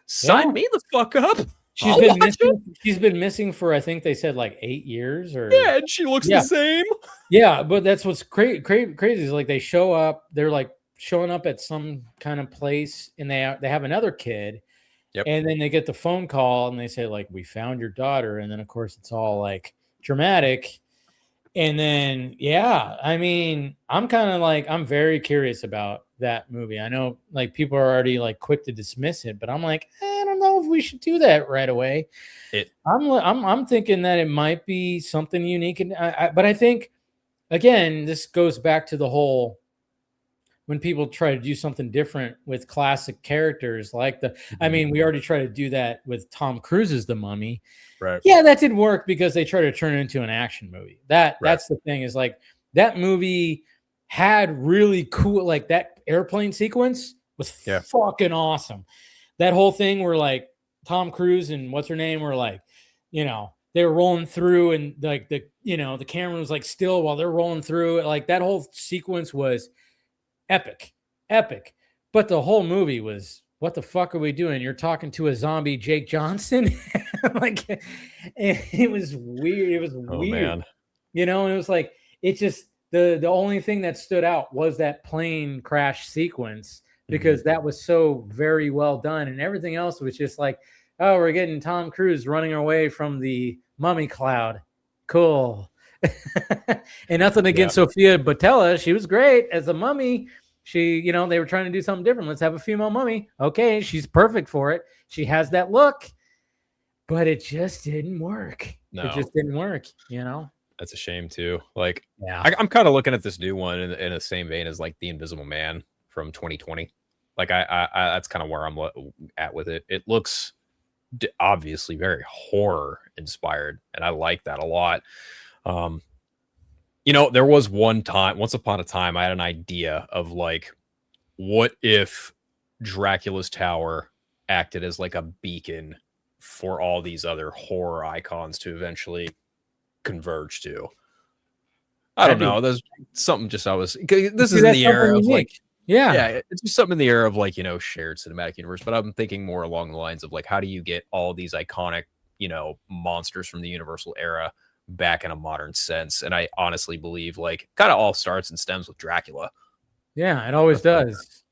Sign me the fuck up. She's been missing for, I think they said like 8 years or. Yeah, and she looks the same. Yeah, but that's what's crazy is like they show up, they're like showing up at some kind of place, and they have another kid. Yep. And then they get the phone call and they say like, we found your daughter. And then of course it's all like dramatic. And then, I mean, I'm kind of like, I'm very curious about that movie. I know like people are already like quick to dismiss it, but I'm like, I don't know if we should do that right away. I'm thinking that it might be something unique. And but I think, again, this goes back to the whole, when people try to do something different with classic characters like I mean, we already tried to do that with Tom Cruise's The Mummy. Right. Yeah, that didn't work because they tried to turn it into an action movie. That's the thing, is like that movie had really cool, like that airplane sequence was fucking awesome. That whole thing where like Tom Cruise and what's her name were like, they were rolling through and like the camera was like still while they're rolling through. Like that whole sequence was epic. But the whole movie was, what the fuck are we doing? You're talking to a zombie Jake Johnson. Like, it was weird. It was weird. Man. And it was like, it just, the only thing that stood out was that plane crash sequence, because that was so very well done. And everything else was just like, oh, we're getting Tom Cruise running away from the mummy cloud. Cool. And nothing against Sophia Botella. She was great as a mummy. She, they were trying to do something different. Let's have a female mummy. Okay, she's perfect for it. She has that look, but it just didn't work. No. It just didn't work, That's a shame too. Like, I'm kind of looking at this new one in the same vein as like The Invisible Man from 2020. Like, I that's kind of where I'm at with it. It looks obviously very horror inspired, and I like that a lot. There was once upon a time, I had an idea of like, what if Dracula's Tower acted as like a beacon for all these other horror icons to eventually converge to? I don't know. There's something this is in the era of like, Yeah, it's just something in the era of like, shared cinematic universe. But I'm thinking more along the lines of like, how do you get all these iconic, monsters from the Universal era back in a modern sense? And I honestly believe like kind of all starts and stems with Dracula. Yeah, it always does.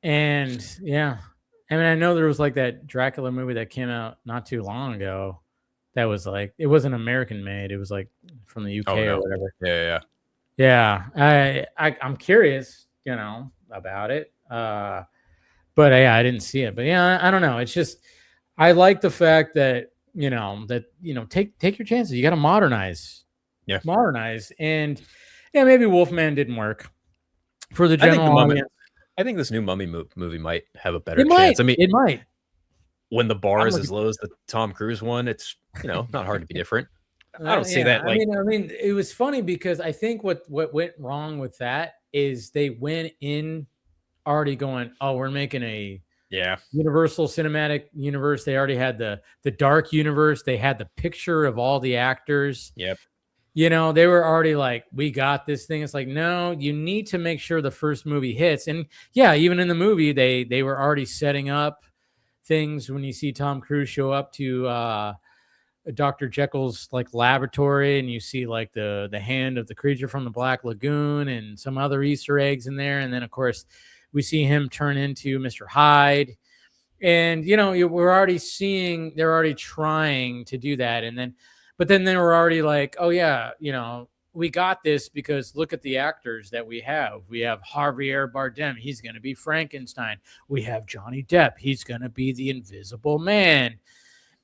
And yeah, I mean, I know there was like that Dracula movie that came out not too long ago. That was like, it wasn't American made. It was like from the UK or whatever. Yeah. I'm curious, about it. But yeah, I didn't see it. But yeah, I don't know. It's just, I like the fact that, take your chances. You got to modernize. Yeah. Modernize. And yeah, maybe Wolfman didn't work for the general audience. I think this new Mummy movie might have a better chance. I mean, it might. When the bar is as low as the Tom Cruise one, it's not hard to be different. I don't see that. Like, I mean, it was funny because I think what went wrong with that is they went in already going, oh, we're making a Universal Cinematic Universe. They already had the Dark Universe. They had the picture of all the actors. Yep. They were already like, we got this thing. It's like, no, you need to make sure the first movie hits. And yeah, even in the movie, they were already setting up things when you see Tom Cruise show up to Dr. Jekyll's like laboratory, and you see like the hand of the creature from the Black Lagoon and some other Easter eggs in there. And then of course we see him turn into Mr. Hyde. And, we're already seeing, they're already trying to do that. But then they were already like, oh yeah, we got this because look at the actors that we have. We have Javier Bardem. He's going to be Frankenstein. We have Johnny Depp. He's going to be the Invisible Man.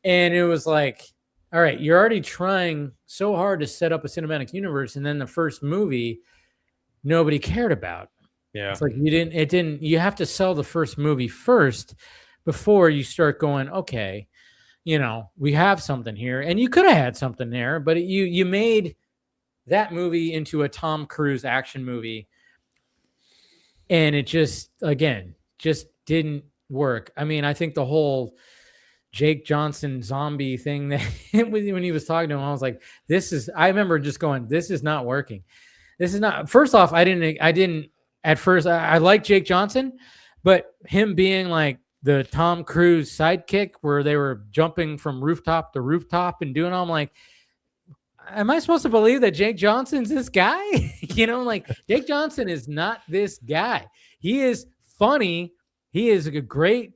And it was like, all right, you're already trying so hard to set up a cinematic universe. And then the first movie, nobody cared about. Yeah. It's like you have to sell the first movie first before you start going, okay, we have something here. And you could have had something there, but you made that movie into a Tom Cruise action movie. And it just didn't work. I mean, I think the whole Jake Johnson zombie thing that when he was talking to him, I was like, I remember just going, this is not working. This is not, first off, I didn't at first, I like Jake Johnson, but him being like the Tom Cruise sidekick where they were jumping from rooftop to rooftop and doing all, I'm like, am I supposed to believe that Jake Johnson's this guy? Like Jake Johnson is not this guy. He is funny. He is great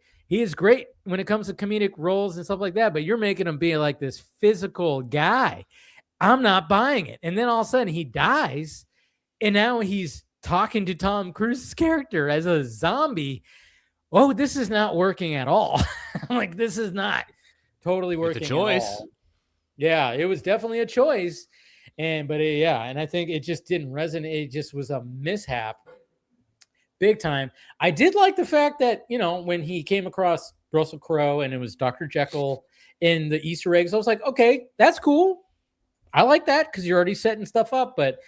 when it comes to comedic roles and stuff like that, but you're making him be like this physical guy. I'm not buying it. And then all of a sudden he dies and now he's talking to Tom Cruise's character as a zombie. Oh, this is not working at all. I'm like, this is not totally working. It's a choice. At all. Yeah, it was definitely a choice. And I think it just didn't resonate. It just was a mishap. Big time. I did like the fact that, when he came across Russell Crowe and it was Dr. Jekyll in the Easter eggs, I was like, okay, that's cool. I like that because you're already setting stuff up. But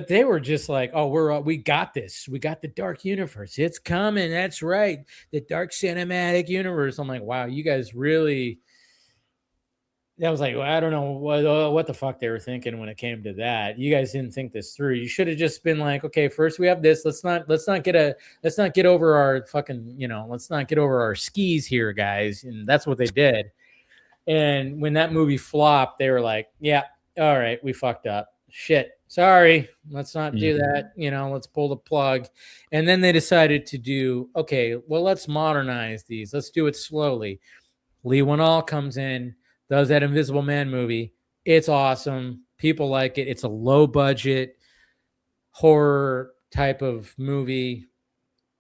they were just like, oh, we got this. We got the Dark Universe. It's coming. That's right. The Dark Cinematic Universe. I'm like, wow, you guys really. That was like, well, I don't know what the fuck they were thinking when it came to that. You guys didn't think this through. You should have just been like, okay, first we have this. Let's not get over our fucking, let's not get over our skis here, guys. And that's what they did. And when that movie flopped, they were like, yeah, all right, we fucked up. Shit. Sorry, let's not do that. Let's pull the plug. And then they decided to do, okay, well, let's modernize these. Let's do it slowly. Lee Whannell comes in, does that Invisible Man movie. It's awesome. People like it. It's a low budget horror type of movie,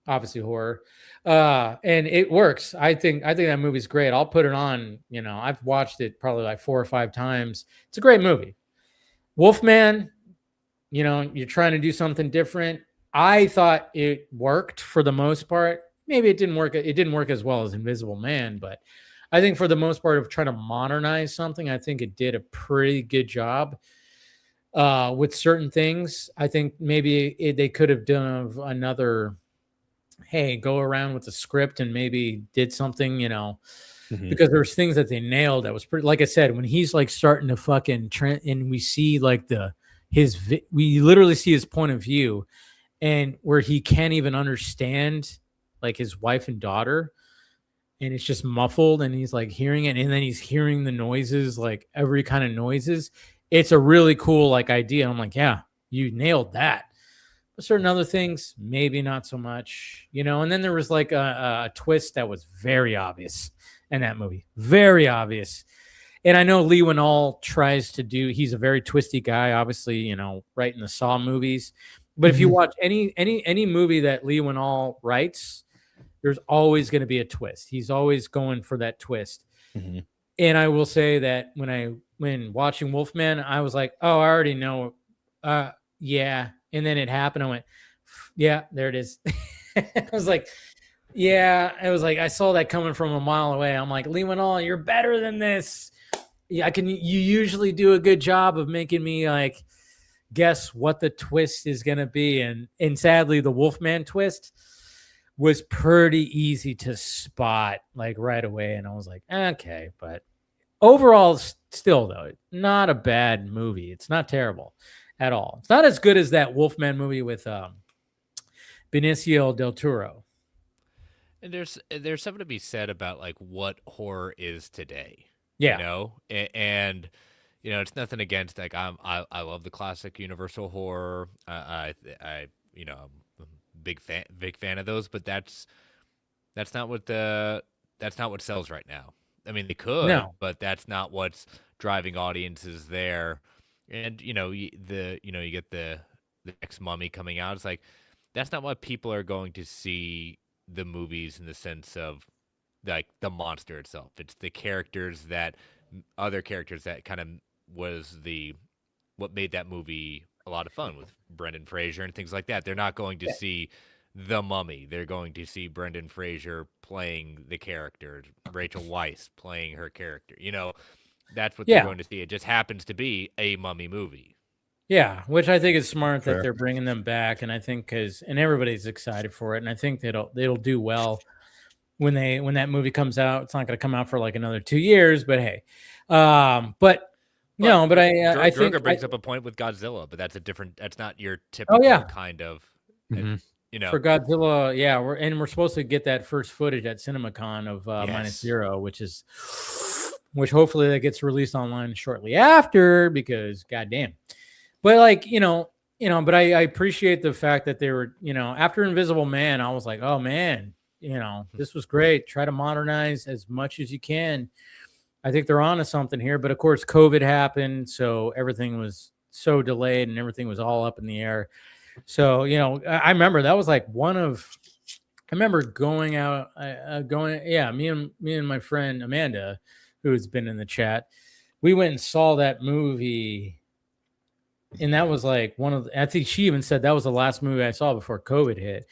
obviously horror. And it works. I think that movie's great. I'll put it on, I've watched it probably like 4 or 5 times. It's a great movie. Wolfman, you're trying to do something different. I thought it worked for the most part. Maybe it didn't work. It didn't work as well as Invisible Man, but I think for the most part of trying to modernize something, I think it did a pretty good job with certain things. I think maybe they could have done another, hey, go around with the script and maybe did something, because there's things that they nailed that was pretty, like I said, when he's like starting to fucking and we see like we literally see his point of view and where he can't even understand like his wife and daughter, and it's just muffled, and he's like hearing it, and then he's hearing the noises, like every kind of noises. It's a really cool like idea. I'm like, yeah, you nailed that. But certain other things, maybe not so much, you know. And then there was like a twist that was very obvious in that movie, very obvious. And I know Lee Winnall tries to do. He's a very twisty guy, obviously, you know, writing the Saw movies. But if you watch any movie that Lee Winnall writes, there's always going to be a twist. He's always going for that twist. Mhm. And I will say that when watching Wolfman, I was like, oh, I already know. Yeah. And then it happened. I went, yeah, there it is. I was like, yeah. I was like, I saw that coming from a mile away. I'm like, Lee Winnall, you're better than this. Yeah, you usually do a good job of making me like guess what the twist is going to be. And sadly, the Wolfman twist was pretty easy to spot like right away. And I was like, okay. But overall, still, though, not a bad movie. It's not terrible at all. It's not as good as that Wolfman movie with Benicio del Toro. And there's something to be said about like what horror is today. Yeah. You know, and you know, it's nothing against like I love the classic Universal horror. I you know, I'm a big fan of those, but that's not what sells right now. I mean, they could, No. but that's not what's driving audiences there. And you know, you get the next Mummy coming out. It's like that's not what people are going to see the movies in the sense of like the monster itself. It's the characters that other characters that kind of was what made that movie a lot of fun with Brendan Fraser and things like that. They're not going to see the Mummy. They're going to see Brendan Fraser playing the character, Rachel Weisz playing her character. You know, that's what they're going to see. It just happens to be a Mummy movie. Yeah, which I think is smart that they're bringing them back, and I think and everybody's excited for it, and I think they'll do well when that movie comes out. It's not going to come out for like another 2 years, but hey, I think Droger brings up a point with Godzilla, but that's that's not your typical kind of, you know, for Godzilla. Yeah, we're supposed to get that first footage at CinemaCon of Minus Zero, which hopefully that gets released online shortly after, because goddamn. But like, but I appreciate the fact that they were, after Invisible Man, I was like, oh man, this was great. Try to modernize as much as you can. I think they're onto something here, but of course COVID happened. So everything was so delayed and everything was all up in the air. So, I remember that was like I remember going out, me and my friend Amanda, who's been in the chat, we went and saw that movie. And that was like I think she even said that was the last movie I saw before COVID hit.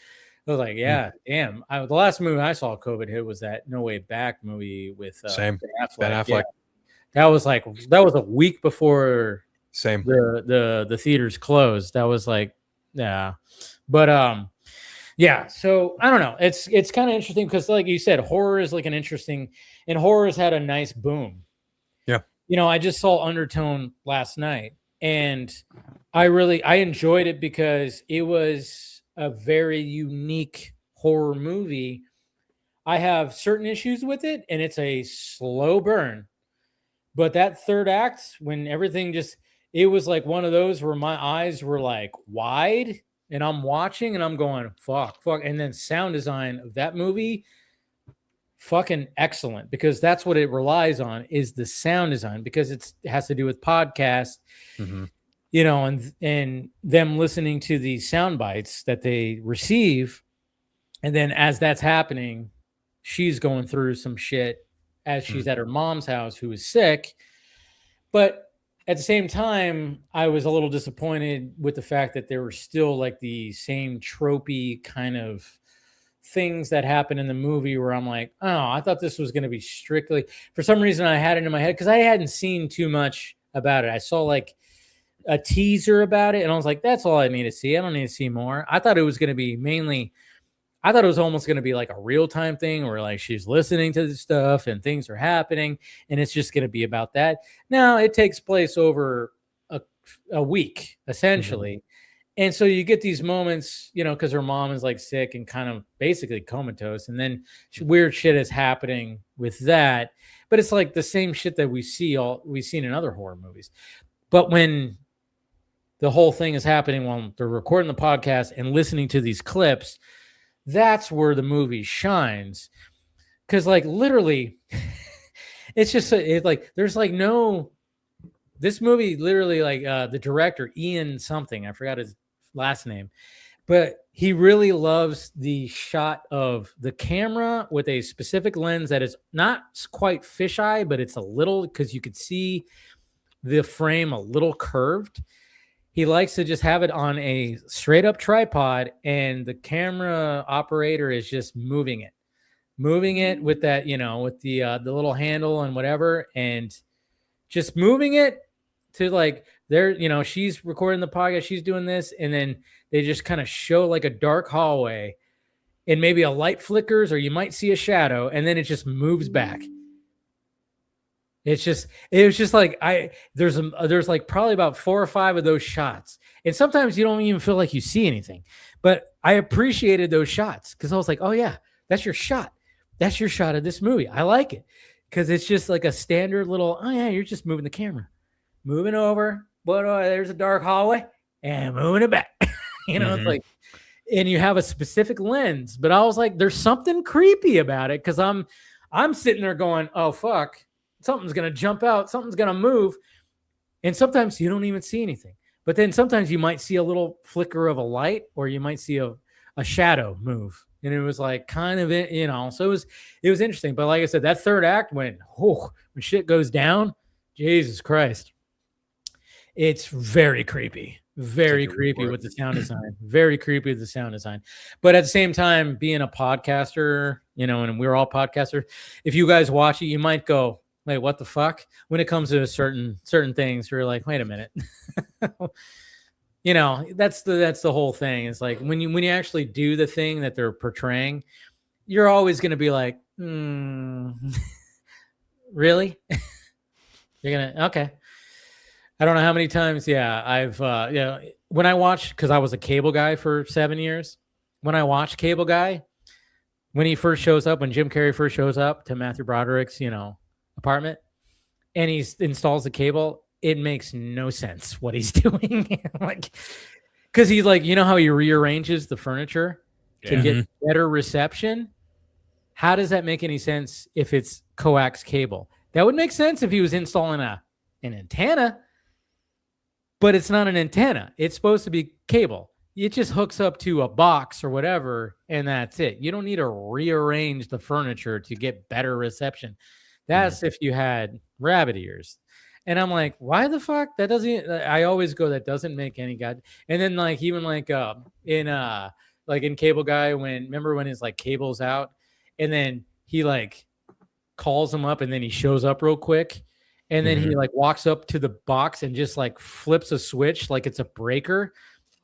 I was like, yeah, damn. The last movie I saw COVID hit was that No Way Back movie with Ben Affleck. Yeah. That was a week before the theaters closed. That was like, yeah. But yeah, so I don't know. It's kind of interesting because like you said, horror is like and horror has had a nice boom. Yeah. I just saw Undertone last night. And I enjoyed it because it was a very unique horror movie. I have certain issues with it, and it's a slow burn. But that third act, when everything it was like one of those where my eyes were like wide, and I'm watching, and I'm going, fuck. And then sound design of that movie, fucking excellent, because that's what it relies on, is the sound design, because it has to do with podcasts, and them listening to these sound bites that they receive. And then as that's happening, she's going through some shit as she's at her mom's house, who is sick. But at the same time, I was a little disappointed with the fact that there were still like the same tropey kind of things that happen in the movie where I'm like, oh, I thought this was going to be strictly, for some reason I had it in my head because I hadn't seen too much about it. I saw like a teaser about it and I was like, that's all I need to see. I don't need to see more. I thought it was going to be almost going to be like a real time thing where like she's listening to the stuff and things are happening and it's just going to be about that. Now it takes place over a week essentially. And so you get these moments, you know, because her mom is like sick and kind of basically comatose, and then weird shit is happening with that. But it's like the same shit that we've seen in other horror movies. But when the whole thing is happening while they're recording the podcast and listening to these clips, that's where the movie shines. Because like literally, it's just like there's like no. This movie literally like the director Ian something, I forgot his last name, but he really loves the shot of the camera with a specific lens that is not quite fisheye, but it's a little, because you could see the frame a little curved. He likes to just have it on a straight up tripod, and the camera operator is just moving it with that, you know, with the little handle and whatever, and just moving it to like there, you know, she's recording the podcast, she's doing this, and then they just kind of show like a dark hallway and maybe a light flickers, or you might see a shadow, and then it just moves back. It was just like there's like probably about 4 or 5 of those shots, and sometimes you don't even feel like you see anything, but I appreciated those shots because I was like, oh yeah, that's your shot of this movie. I like it because it's just like a standard little, oh yeah, you're just moving the camera, moving over, but there's a dark hallway and moving it back. You know, It's like, and you have a specific lens, but I was like, there's something creepy about it because I'm sitting there going, oh fuck, something's gonna jump out, something's gonna move, and sometimes you don't even see anything. But then sometimes you might see a little flicker of a light, or you might see a shadow move, and it was like kind of, you know. So it was interesting. But like I said, that third act when shit goes down, Jesus Christ, it's very creepy. Very creepy with the sound design. Very creepy with the sound design. But at the same time, being a podcaster, you know, and we're all podcasters, if you guys watch it, you might go, wait, what the fuck? When it comes to certain things, you're like, wait a minute. You know, that's the whole thing. It's like when you actually do the thing that they're portraying, you're always going to be like, really? You're gonna, okay. I don't know how many times. Yeah, I've you know, when I watched, because I was a Cable Guy for 7 years. When I watched Cable Guy, when he first shows up, when Jim Carrey first shows up to Matthew Broderick's, you know, apartment, and he installs the cable, it makes no sense what he's doing. Like, because he's like, you know how he rearranges the furniture to get better reception. How does that make any sense if it's coax cable? That would make sense if he was installing an antenna. But it's not an antenna. It's supposed to be cable. It just hooks up to a box or whatever, and that's it. You don't need to rearrange the furniture to get better reception. That's if you had rabbit ears. And I'm like, why the fuck? That doesn't, I always go, that doesn't make any god. And then like, even like in Cable Guy, remember when his like cable's out, and then he like calls him up, and then he shows up real quick. And then he like walks up to the box and just like flips a switch like it's a breaker.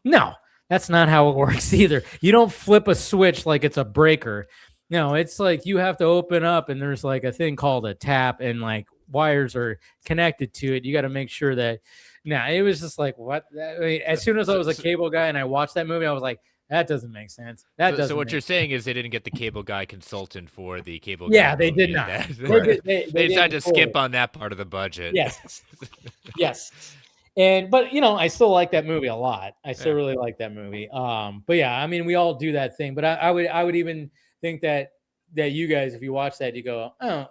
No, that's not how it works either. You don't flip a switch like it's a breaker. No, it's like you have to open up, and there's like a thing called a tap, and like wires are connected to it. You got to make sure that. Now it was just like, what? I mean, as soon as I was a Cable Guy and I watched that movie, I was like, that doesn't make sense. So what you're saying is they didn't get the Cable Guy consultant for the Cable Guy. Yeah, they did not. They decided to skip on that part of the budget. Yes. Yes. But you know, I still like that movie a lot. I still really like that movie. But yeah, I mean, we all do that thing. But I would even think that you guys, if you watch that, you go, oh,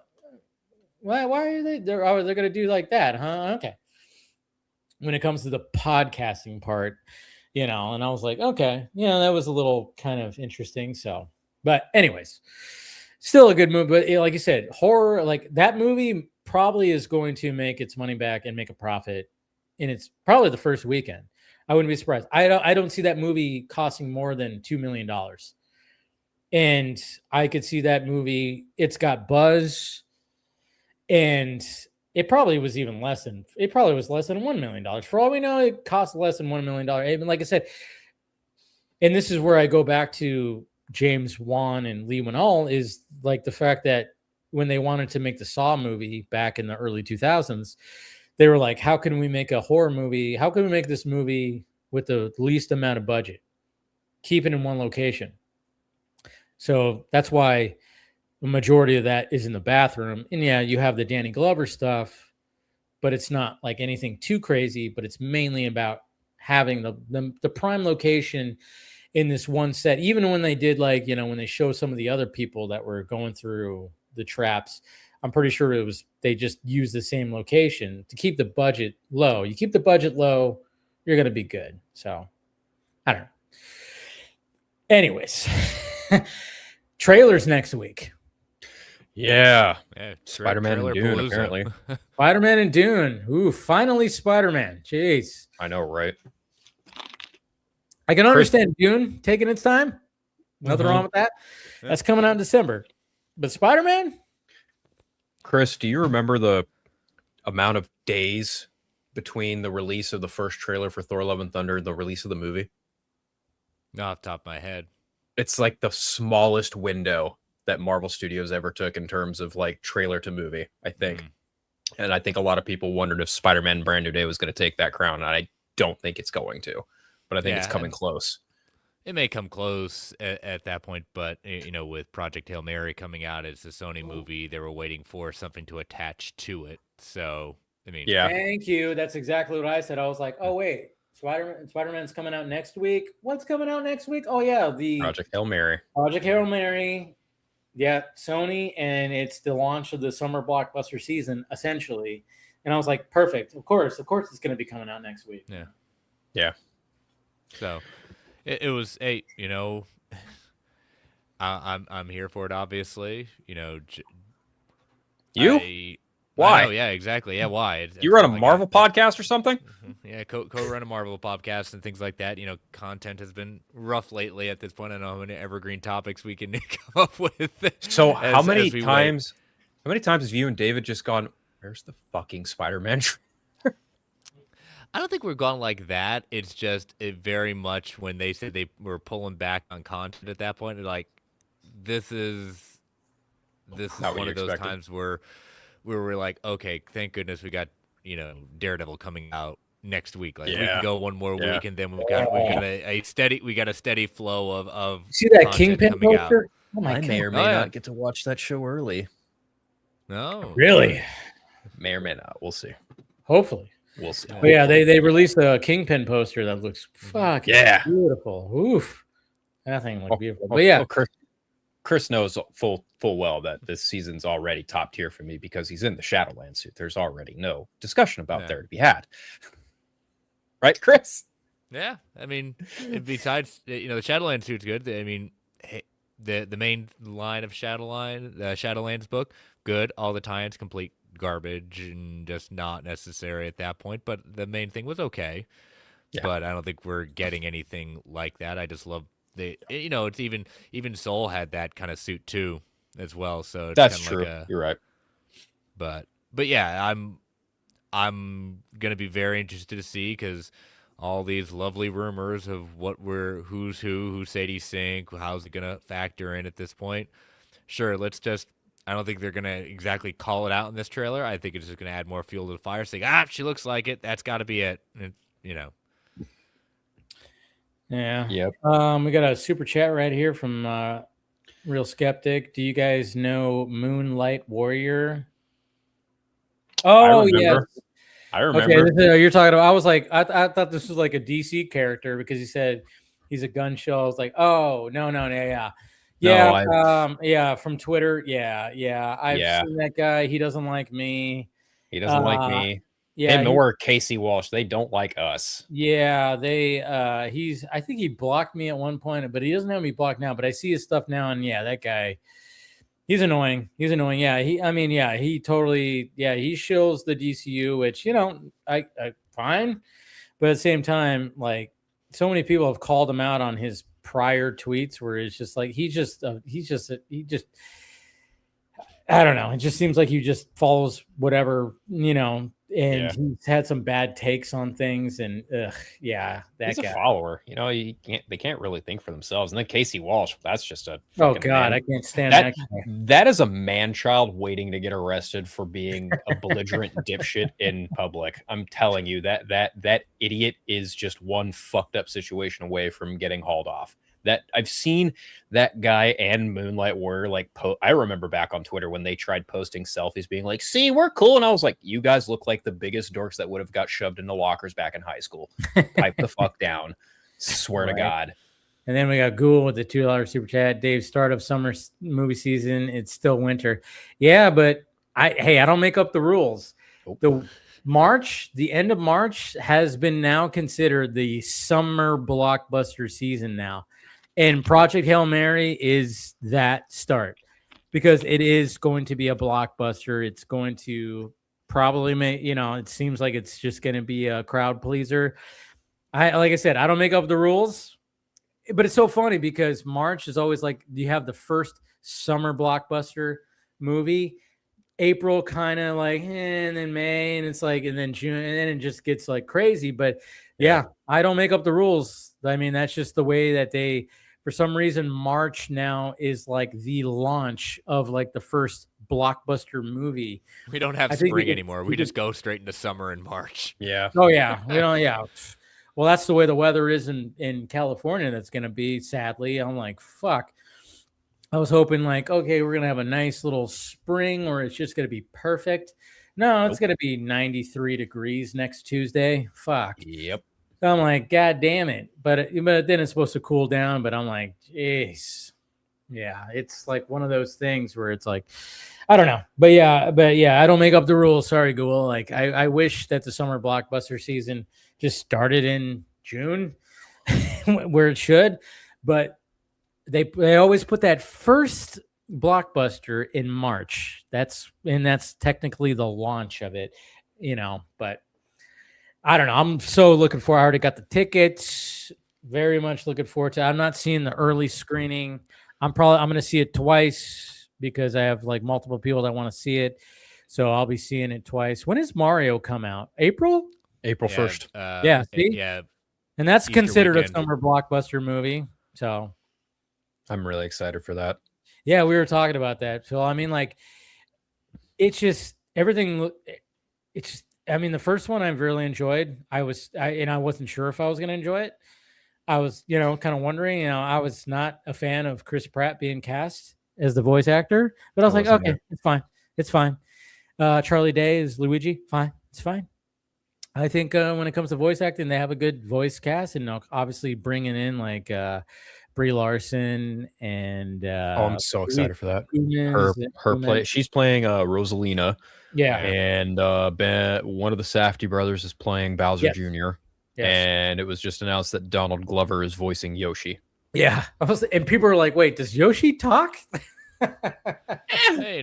why are they're going to do like that, huh? Okay. When it comes to the podcasting part, you know, and I was like, okay, you know, that was a little kind of interesting. So, but anyways, still a good movie. But like you said, horror, like that movie probably is going to make its money back and make a profit in its probably the first weekend. I wouldn't be surprised. I don't see that movie costing more than $2 million. And I could see that movie. It's got buzz, and it probably was less than $1 million. For all we know, it cost less than $1 million. And like I said, and this is where I go back to James Wan and Lee Winnall, is like the fact that when they wanted to make the Saw movie back in the early 2000s, they were like, how can we make a horror movie? How can we make this movie with the least amount of budget. Keep it in one location. So that's why the majority of that is in the bathroom. And yeah, you have the Danny Glover stuff, but it's not like anything too crazy, but it's mainly about having the prime location in this one set. Even when they did, like, you know, when they show some of the other people that were going through the traps, I'm pretty sure it was, they just used the same location to keep the budget low. You keep the budget low, you're going to be good. So I don't know. Anyways, trailers next week. Yeah. Spider-Man and Dune, apparently. Spider-Man and Dune. Ooh, finally Spider-Man. Jeez. I know, right? I can understand Dune taking its time. Nothing wrong with that. Yeah. That's coming out in December. But Spider-Man? Chris, do you remember the amount of days between the release of the first trailer for Thor: Love and Thunder and the release of the movie? Not off the top of my head. It's like the smallest window that Marvel Studios ever took in terms of like trailer to movie, I think. And I think a lot of people wondered if Spider-Man Brand New Day was going to take that crown. And I don't think it's going to, but I think it's coming close. It may come close at that point, but you know, with Project Hail Mary coming out as a Sony movie, they were waiting for something to attach to it. So, I mean, yeah. Thank you. That's exactly what I said. I was like, oh, wait. Spider-Man's coming out next week. What's coming out next week? Oh, yeah. The Project Hail Mary. Project Hail Mary. Yeah, Sony, and it's the launch of the summer blockbuster season, essentially. And I was like, perfect. Of course, it's going to be coming out next week. Yeah. Yeah. So it was you know, I'm here for it, obviously. You know, why? Oh, yeah, exactly. Yeah, why? You run a Marvel podcast or something? Yeah, co-run a Marvel podcast and things like that. You know, content has been rough lately at this point. I don't know how many evergreen topics we can come up with. So how many times have you and David just gone, where's the fucking Spider-Man trailer? I don't think we're gone like that. It's just very much when they said they were pulling back on content at that point, they're like, this is one of those times where we're like, okay, thank goodness we got, you know, Daredevil coming out next week. Like we can go one more week, and then we got a steady flow of see that Kingpin poster? Oh my God. I may or may not get to watch that show early. No, really? May or may not. We'll see. Hopefully, we'll see. But yeah, they released a Kingpin poster that looks fucking beautiful. Oof, that thing looks beautiful. But yeah, Chris knows full well that this season's already top tier for me because he's in the Shadowland suit. There's already no discussion about there to be had. Right, Chris? Yeah. I mean, besides, you know, the Shadowland suit's good. I mean, the main line of Shadowland's book, good. All the tie-ins, complete garbage and just not necessary at that point. But the main thing was okay. Yeah. But I don't think we're getting anything like that. I just love you know, it's even Soul had that kind of suit too, as well. So it's that's true. You're right. But yeah, I'm gonna be very interested to see because all these lovely rumors of who's who Sadie Sink, how's it gonna factor in at this point? Sure, I don't think they're gonna exactly call it out in this trailer. I think it's just gonna add more fuel to the fire, saying, she looks like it. That's got to be it. And, you know. Yeah. Yep. We got a super chat right here from Real Skeptic. Do you guys know Moonlight Warrior? Oh, yeah. I remember. Okay, you're talking about. I was like, I thought this was like a DC character because he said he's a gun show. I was like, oh no, yeah, from Twitter. Yeah. I've seen that guy. He doesn't like me. He doesn't like me. Yeah, him or Casey Walsh, they don't like us. Yeah, I think he blocked me at one point, but he doesn't have me blocked now. But I see his stuff now, and yeah, that guy, he's annoying. Yeah, he totally, he shills the DCU, which, you know, I fine, but at the same time, like, so many people have called him out on his prior tweets where it's just like he just I don't know. It just seems like he just follows whatever, and he's had some bad takes on things. And that He's guy. a follower. They can't really think for themselves. And then Casey Walsh, that's just a Oh fucking God, man. I can't stand that guy. That is a man child waiting to get arrested for being a belligerent dipshit in public. I'm telling you that idiot is just one fucked up situation away from getting hauled off. That I've seen that guy and Moonlight Warrior I remember back on Twitter when they tried posting selfies being like, see, we're cool. And I was like, you guys look like the biggest dorks that would have got shoved into lockers back in high school. Pipe the fuck down. Swear to God. And then we got Ghoul with the $2 super chat. Dave, start of summer movie season. It's still winter. Yeah, but I don't make up the rules. Nope. The end of March has been now considered the summer blockbuster season now. And Project Hail Mary is that start because it is going to be a blockbuster. It's going to probably make, it seems like it's just going to be a crowd pleaser. Like I said, I don't make up the rules, but it's so funny because March is always like you have the first summer blockbuster movie, April kind of like, and then May, and it's like, and then June, and then it just gets like crazy. But yeah, I don't make up the rules. I mean, that's just the way that for some reason, March now is like the launch of like the first blockbuster movie. We don't have spring anymore. We just go straight into summer in March. Yeah. Oh yeah. We don't. Yeah. Well, that's the way the weather is in California. That's going to be, sadly. I'm like, fuck. I was hoping like, okay, we're going to have a nice little spring or it's just going to be perfect. No, it's going to be 93 degrees next Tuesday. Fuck. Yep. I'm like, God damn it. But then it's supposed to cool down. But I'm like, jeez. Yeah, it's like one of those things where it's like, I don't know. But yeah, I don't make up the rules. Sorry, Google. Like, I wish that the summer blockbuster season just started in June where it should. But they always put that first blockbuster in March. That's technically the launch of it, but I don't know. I'm so looking forward. I already got the tickets. Very much looking forward to it. I'm not seeing the early screening. I'm going to see it twice because I have like multiple people that want to see it. So I'll be seeing it twice. When does Mario come out? April 1st. Yeah. See? Yeah. And that's Easter considered weekend. a summer blockbuster movie. So I'm really excited for that. yeah, we were talking about that, Phil. I mean, like, it's just everything. It's just, I mean, the first one I've really enjoyed. I wasn't sure if I was going to enjoy it. I was, kind of wondering. I was not a fan of Chris Pratt being cast as the voice actor, but I was like, okay, it's fine. Charlie Day is Luigi, fine, it's fine. I think when it comes to voice acting, they have a good voice cast, and obviously bringing in like Brie Larson and I'm so excited for that. Her play. She's playing Rosalina. Yeah, and one of the Safdie brothers is playing Bowser Jr. Yes. And it was just announced that Donald Glover is voicing Yoshi. Yeah, and people are like, "Wait, does Yoshi talk?" Hey,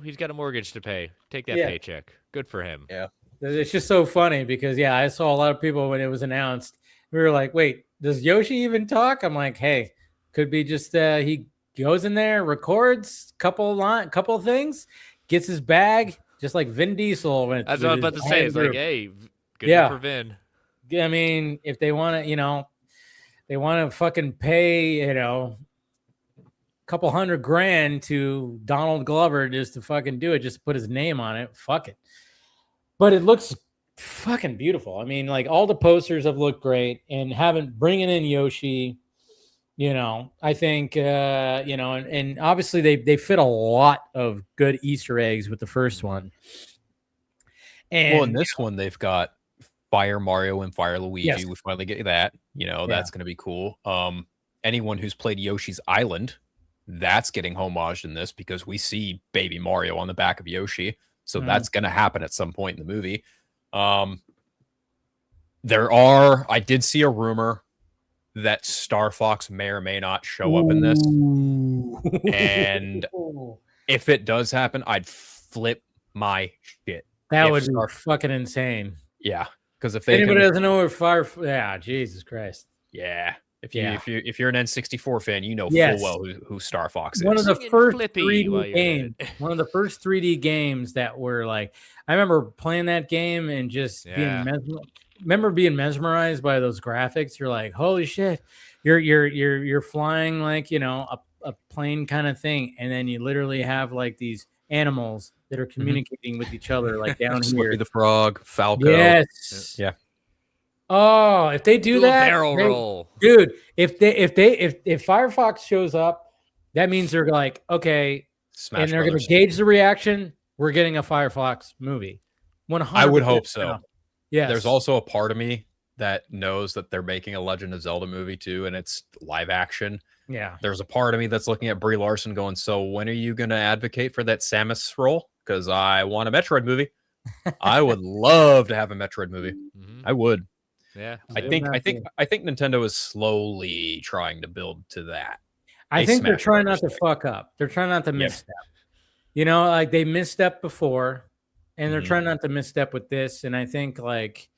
he's got a mortgage to pay. Take that paycheck. Good for him. Yeah. It's just so funny because I saw a lot of people when it was announced. We were like, "Wait, does Yoshi even talk?" I'm like, "Hey, could be just he goes in there, records couple of things, gets his bag, just like Vin Diesel." That's what I was about to say. It's like, hey, good for Vin. I mean, if they want to, they want to fucking pay, a couple $100,000 to Donald Glover just to fucking do it, just to put his name on it. Fuck it. But it looks fucking beautiful. I mean, like all the posters have looked great, and bringing in Yoshi, I think, and obviously they fit a lot of good Easter eggs with the first one. And in this one, they've got Fire Mario and Fire Luigi. Yes. We finally get that. That's going to be cool. Anyone who's played Yoshi's Island, that's getting homaged in this because we see Baby Mario on the back of Yoshi. So that's going to happen at some point in the movie. I did see a rumor that Star Fox may or may not show up in this. And if it does happen, I'd flip my shit. That would be fucking insane. Yeah. Because if anybody doesn't know where Jesus Christ. Yeah. If you're an N64 fan, you know Yes. full well who Star Fox is. One of the Singing first Flippy while 3D you're at games. it. One of the first 3D games that were like, I remember playing that game and just Yeah. being mesmerized by those graphics. You're like, holy shit, you're flying like, you know, a plane kind of thing, and then you literally have like these animals that are communicating with each other, like down here. Slippy the Frog, Falco. Yes. Yeah. Oh, if they do that, barrel roll. dude, if Firefox shows up, that means they're like, okay, Smash and they're going Brothers. to gauge the reaction. We're getting a Firefox movie. 100%. I would hope so. Yeah. There's also a part of me that knows that they're making a Legend of Zelda movie too, and it's live action. Yeah. There's a part of me that's looking at Brie Larson going, so when are you going to advocate for that Samus role? Because I want a Metroid movie. I would love to have a Metroid movie. Mhm. I would. Yeah. I think Nintendo is slowly trying to build to that. I think they're Smash trying not Brothers to thing. fuck up. They're trying not to Yep. misstep. You know, like they misstepped before, and they're Mhm. trying not to misstep with this. And I think, like,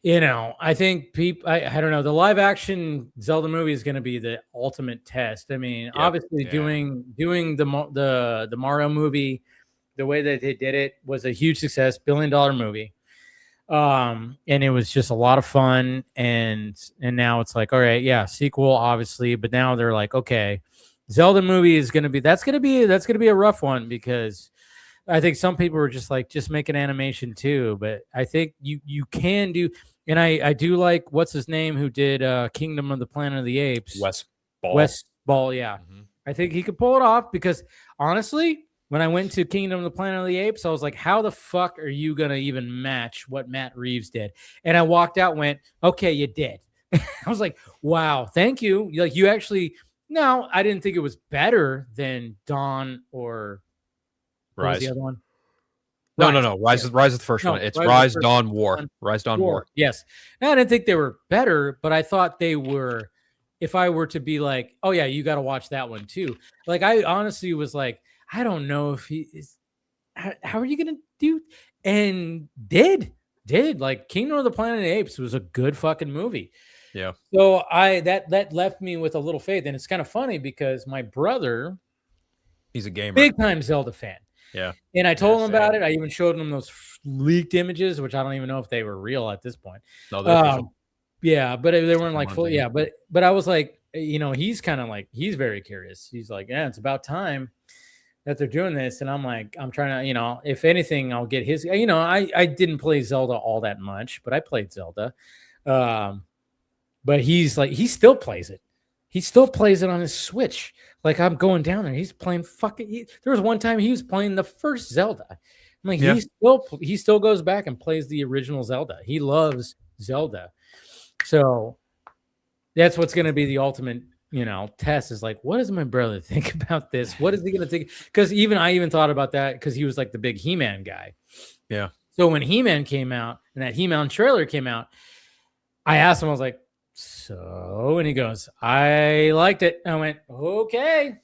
you know, I think people, I don't know, the live action Zelda movie is going to be the ultimate test. I mean, obviously, Yeah. doing the Mario movie the way that they did it was a huge success, $1 billion movie. And it was just a lot of fun, and now it's like, all right, yeah, sequel obviously, but now they're like, okay, Zelda movie is going to be that's going to be a rough one, because I think some people were just like, just make an animation too, but I think you can do, and I do like, what's his name, who did Kingdom of the Planet of the Apes, West Ball. Yeah. Mhm. I think he could pull it off, because honestly, when I went to Kingdom of the Planet of the Apes, I was like, how the fuck are you going to even match what Matt Reeves did? And I walked out and went, okay, you did. I was like, wow, thank you. Like, you actually, no, I didn't think it was better than Dawn or what was Rise. the other one? No. Rise is the first No, one. It's Rise is the Rise first Dawn War. one. Rise Dawn War. Yes. No, I didn't think they were better, but I thought they were, if I were to be like, oh yeah, you got to watch that one too. Like, I honestly was like, I don't know if he is, how are you going to do? And did like Kingdom of the Planet of the Apes was a good fucking movie. Yeah. So that left me with a little faith. And it's kind of funny because my brother, He's a gamer. big time Zelda fan. Yeah. And I told Yeah, him about same. it. I even showed him those leaked images, which I don't even know if they were real at this point. No, they're official. Yeah, but they weren't like Come on, full. dude. Yeah, but I was like, you know, he's kind of like, he's very curious. He's like, yeah, it's about time that they're doing this. And I'm like, I'm trying to, you know, if anything, I'll get his, you know, I didn't play Zelda all that much, but I played Zelda. But he's like, he still plays it. He still plays it on his Switch. Like, I'm going down there. He's playing there was one time he was playing the first Zelda. I'm like, Yeah. he still goes back and plays the original Zelda. He loves Zelda. So that's what's going to be the ultimate, you know, test, is like, what does my brother think about this? What is he going to think? Because I even thought about that, because he was like the big He-Man guy. Yeah. So when He-Man came out and that He-Man trailer came out, I asked him, I was like, so, and he goes, I liked it. I went, okay.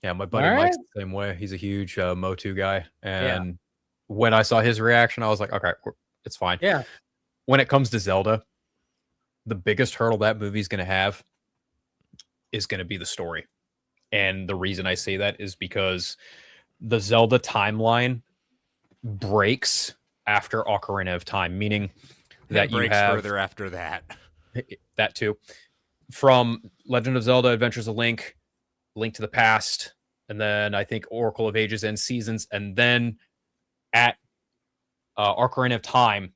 Yeah, my buddy All Mike's right. the same way. He's a huge Motu guy. And when I saw his reaction, I was like, okay, it's fine. Yeah. When it comes to Zelda, the biggest hurdle that movie's going to have is going to be the story. And the reason I say that is because the Zelda timeline breaks after Ocarina of Time, meaning that you breaks have further after that. that too. From Legend of Zelda Adventures of Link, Link to the Past, and then I think Oracle of Ages and Seasons, and then at Ocarina of Time,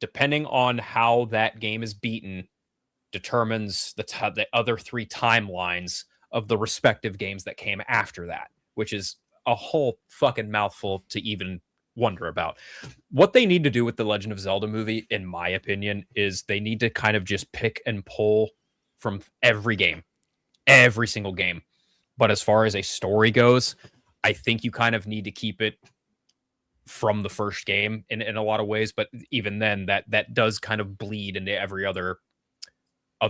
depending on how that game is beaten, determines the other three timelines of the respective games that came after that, which is a whole fucking mouthful to even wonder about. What they need to do with the Legend of Zelda movie, in my opinion, is they need to kind of just pick and pull from every single game. But as far as a story goes, I think you kind of need to keep it from the first game in a lot of ways. But even then, that does kind of bleed into every other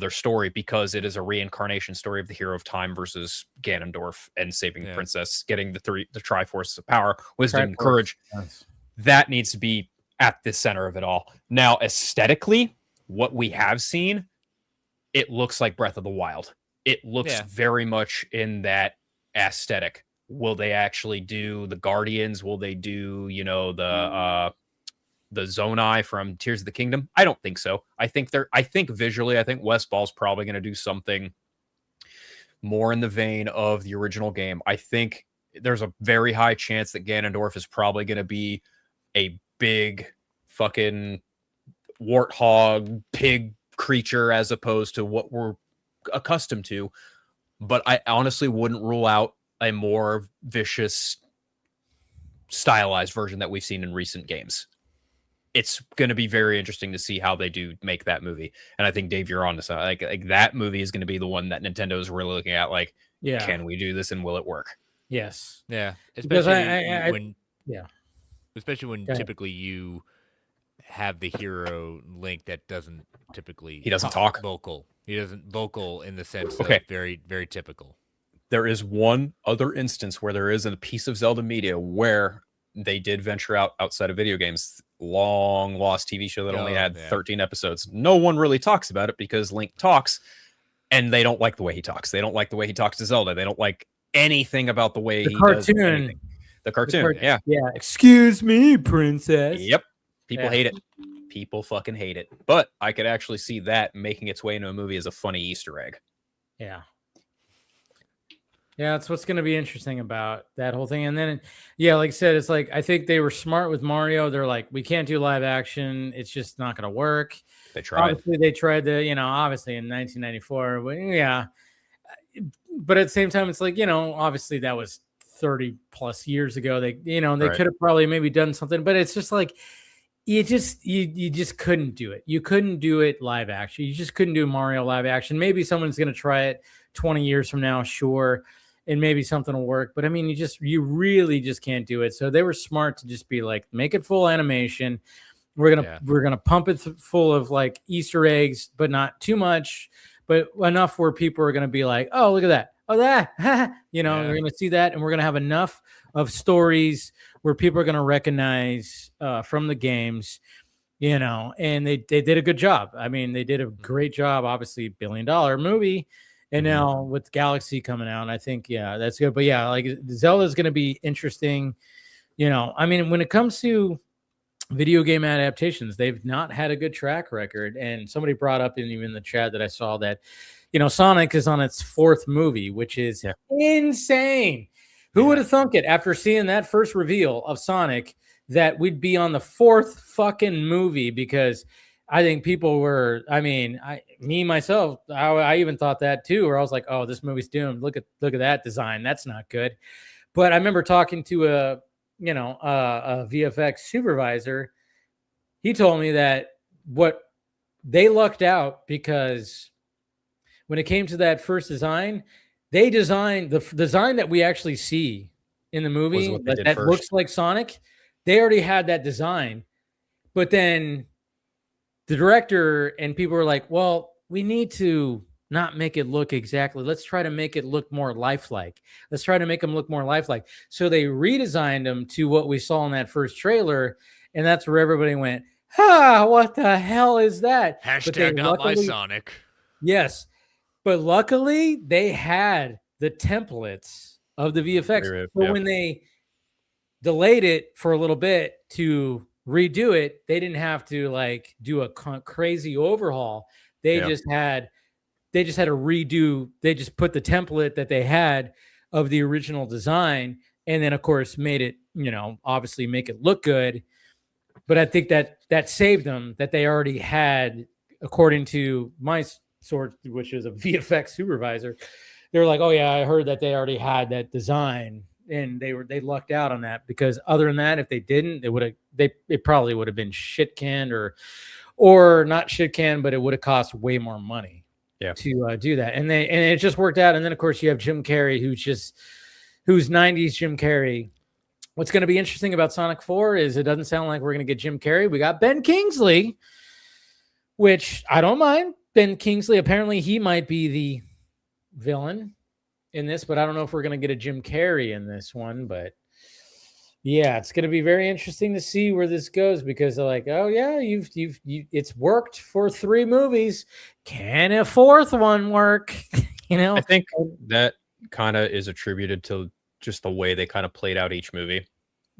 story, because it is a reincarnation story of the hero of time versus Ganondorf and saving the princess, getting the Triforce of power, wisdom, and courage. Yes. That needs to be at the center of it all. Now, aesthetically, what we have seen it looks like Breath of the Wild. It looks very much in that aesthetic. Will they actually do the Guardians? Will they do, you know, the Zonai from Tears of the Kingdom? I don't think so. I think visually, I think West Ball's probably going to do something more in the vein of the original game. I think there's a very high chance that Ganondorf is probably going to be a big fucking warthog pig creature as opposed to what we're accustomed to. But I honestly wouldn't rule out a more vicious, stylized version that we've seen in recent games. It's going to be very interesting to see how they do make that movie. And I think, Dave, you're on to something. Like that movie is going to be the one that Nintendo is really looking at. Like, can we do this and will it work? Yes. Yeah. Especially especially when typically you have the hero Link that doesn't typically talk vocal. He doesn't vocal in the sense of very, very typical. There is one other instance where there is a piece of Zelda media where they did venture outside of video games. Long lost TV show that only had 13 episodes. No one really talks about it because Link talks and they don't like the way he talks. They don't like the way he talks to Zelda. They don't like anything about the way he does anything. The cartoon. Yeah. Excuse me, princess. Yep. People hate it. People fucking hate it. But I could actually see that making its way into a movie as a funny Easter egg. Yeah. Yeah, that's what's going to be interesting about that whole thing. And then, like I said, it's like, I think they were smart with Mario. They're like, we can't do live action. It's just not going to work. They tried. Obviously, they tried to, obviously in 1994. But at the same time, it's like, obviously that was 30 plus years ago. They could have probably maybe done something, but it's just like, you just couldn't do it. You couldn't do it live action. You just couldn't do Mario live action. Maybe someone's going to try it 20 years from now. Sure. And maybe something will work, but I mean, you really just can't do it. So they were smart to just be like, make it full animation. We're gonna pump it full of like Easter eggs, but not too much, but enough where people are gonna be like, oh, look at that, oh that, we're gonna see that, and we're gonna have enough of stories where people are gonna recognize from the games, And they did a good job. I mean, they did a great job. Obviously, $1 billion movie. And now with Galaxy coming out, I think, that's good. But like Zelda is going to be interesting. I mean, when it comes to video game adaptations, they've not had a good track record. And somebody brought up in the chat that I saw that, Sonic is on its 4th movie, which is insane. Who would have thunk it after seeing that first reveal of Sonic that we'd be on the 4th fucking movie? Because I think people were, myself, I even thought that too, where I was like, oh, this movie's doomed. Look at that design. That's not good. But I remember talking to a VFX supervisor. He told me that what they lucked out because when it came to that first design, they designed the design that we actually see in the movie that looks like Sonic. They already had that design, but then the director and people were like, well, we need to not make it look exactly. Let's try to make it look more lifelike. Let's try to make them look more lifelike. So they redesigned them to what we saw in that first trailer. And that's where everybody went, what the hell is that? Hashtag not my Sonic. Yes. But luckily they had the templates of the VFX. So when they delayed it for a little bit to redo it, they didn't have to like do a crazy overhaul. They just had to redo. They just put the template that they had of the original design, and then of course made it, obviously make it look good. But I think that saved them, that they already had, according to my source, which is a VFX supervisor. They were like, oh yeah, I heard that they already had that design. And they lucked out on that, because other than that, if they didn't, it probably would have been shit canned or not shit canned, but it would have cost way more money to do that. And it just worked out. And then of course you have Jim Carrey, who's 90s Jim Carrey. What's going to be interesting about Sonic 4 is it doesn't sound like we're going to get Jim Carrey. We got Ben Kingsley, which I don't mind. Ben Kingsley, apparently he might be the villain in this, but I don't know if we're going to get a Jim Carrey in this one, but Yeah, it's going to be very interesting to see where this goes because they're like, oh yeah, it's worked for 3 movies. Can a 4th one work? I think that kind of is attributed to just the way they kind of played out each movie,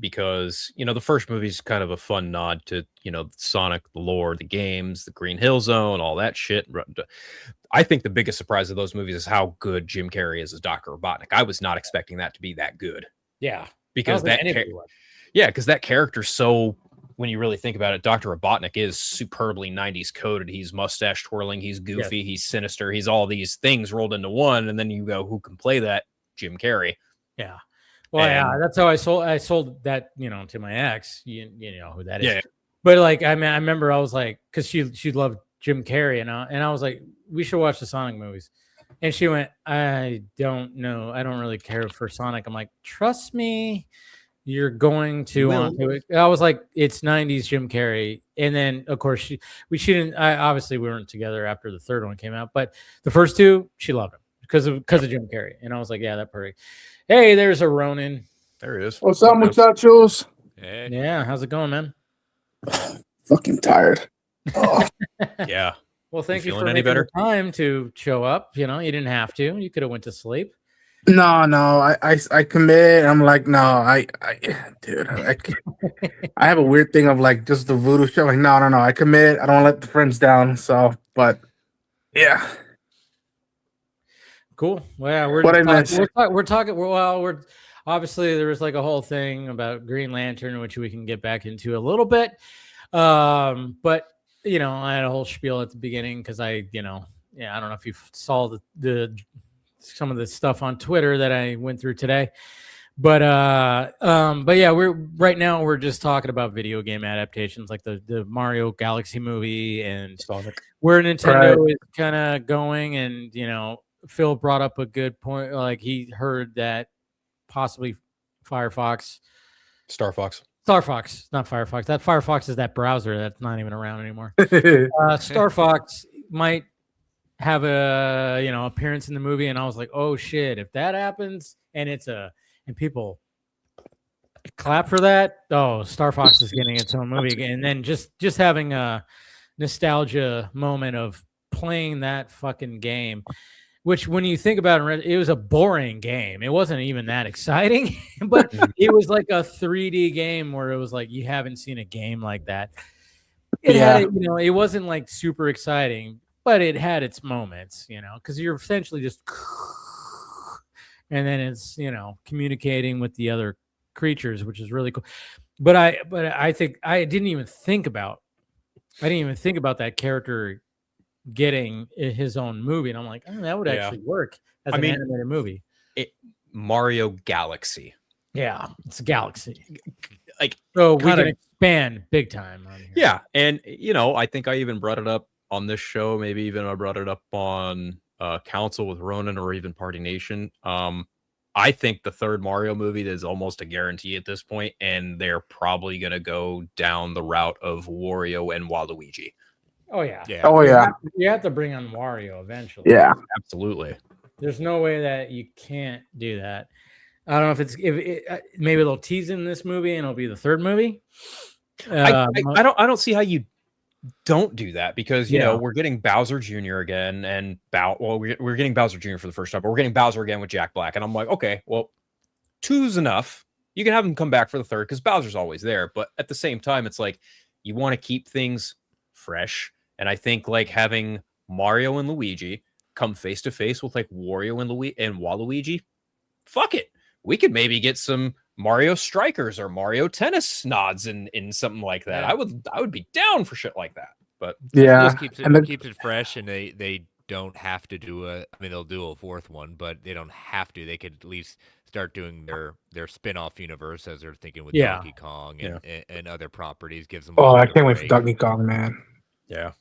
because the first movie is kind of a fun nod to Sonic, the lore, the games, the Green Hill Zone, all that shit. I think the biggest surprise of those movies is how good Jim Carrey is as Dr. Robotnik. I was not expecting that to be that good. Yeah. Because that character, so when you really think about it, Dr. Robotnik is superbly 90s coded. He's mustache twirling, he's goofy, he's sinister, he's all these things rolled into one, and then you go, who can play that? Jim Carrey. Yeah. Well, yeah, that's how I sold that, to my ex. You know who that is. Yeah. But like, I remember I was like, because she loved Jim Carrey, and I was like, we should watch the Sonic movies. And she went, I don't know. I don't really care for Sonic. I'm like, trust me, you're going to want to. I was like, it's 90s Jim Carrey. And then, of course, she didn't. Obviously, we weren't together after the 3rd one came out. But the first 2, she loved him because of Jim Carrey. And I was like, yeah, that's perfect. Hey, there's a Ronin. There he is. What's up, muchachos? Hey. Yeah, how's it going, man? Fucking tired. Oh. Yeah. Well, thank you for making the time to show up. You didn't have to. You could have went to sleep. No, I commit. I'm like, no, dude, I have a weird thing of like just the voodoo shit. Like, no, I commit. I don't let the friends down. So, but yeah, cool. Well, yeah, we're talking. We're obviously there was like a whole thing about Green Lantern, which we can get back into a little bit. But I had a whole spiel at the beginning because I don't know if you saw the some of the stuff on Twitter that I went through today, but yeah, we're just talking about video game adaptations like the Mario Galaxy movie and Sonic, where Nintendo is kind of going. And Phil brought up a good point, like he heard that possibly Star Fox, not Firefox. That Firefox is that browser that's not even around anymore. Star Fox might have a appearance in the movie, and I was like, oh shit, if that happens and and people clap for that, Star Fox is getting its own movie again. And then just having a nostalgia moment of playing that fucking game, which when you think about it, it was a boring game. It wasn't even that exciting, but it was like a 3D game where it was like, you haven't seen a game like that. It had, it wasn't like super exciting, but it had its moments, because you're essentially just, and then it's, communicating with the other creatures, which is really cool. But I think I didn't even think about that character getting his own movie, and I'm like, that would actually work as an animated movie. Mario Galaxy. Yeah, it's a galaxy. Like, so we can expand big time on here. Yeah, and I think I even brought it up on this show. Maybe even I brought it up on Council with Ronan or even Party Nation. I think the 3rd Mario movie is almost a guarantee at this point, and they're probably gonna go down the route of Wario and Waluigi. Oh yeah. Oh yeah. You have to bring on Wario eventually. Yeah, absolutely. There's no way that you can't do that. I don't know if maybe they'll tease in this movie and it'll be the 3rd movie. I don't see how you don't do that, because we're getting Bowser Jr. again, and we're getting Bowser Jr. for the first time, but we're getting Bowser again with Jack Black, and I'm like, okay, well, 2's enough. You can have him come back for the 3rd because Bowser's always there, but at the same time, it's like you want to keep things fresh. And I think like having Mario and Luigi come face to face with like Wario and Waluigi, fuck it. We could maybe get some Mario Strikers or Mario Tennis nods in something like that. Yeah. I would be down for shit like that. But yeah, it just keeps it fresh, and they don't have to do they'll do a 4th one, but they don't have to. They could at least start doing their spin-off universe as they're thinking with Donkey Kong and other properties. Gives them. Oh, I can't wait for Donkey Kong, man. Yeah.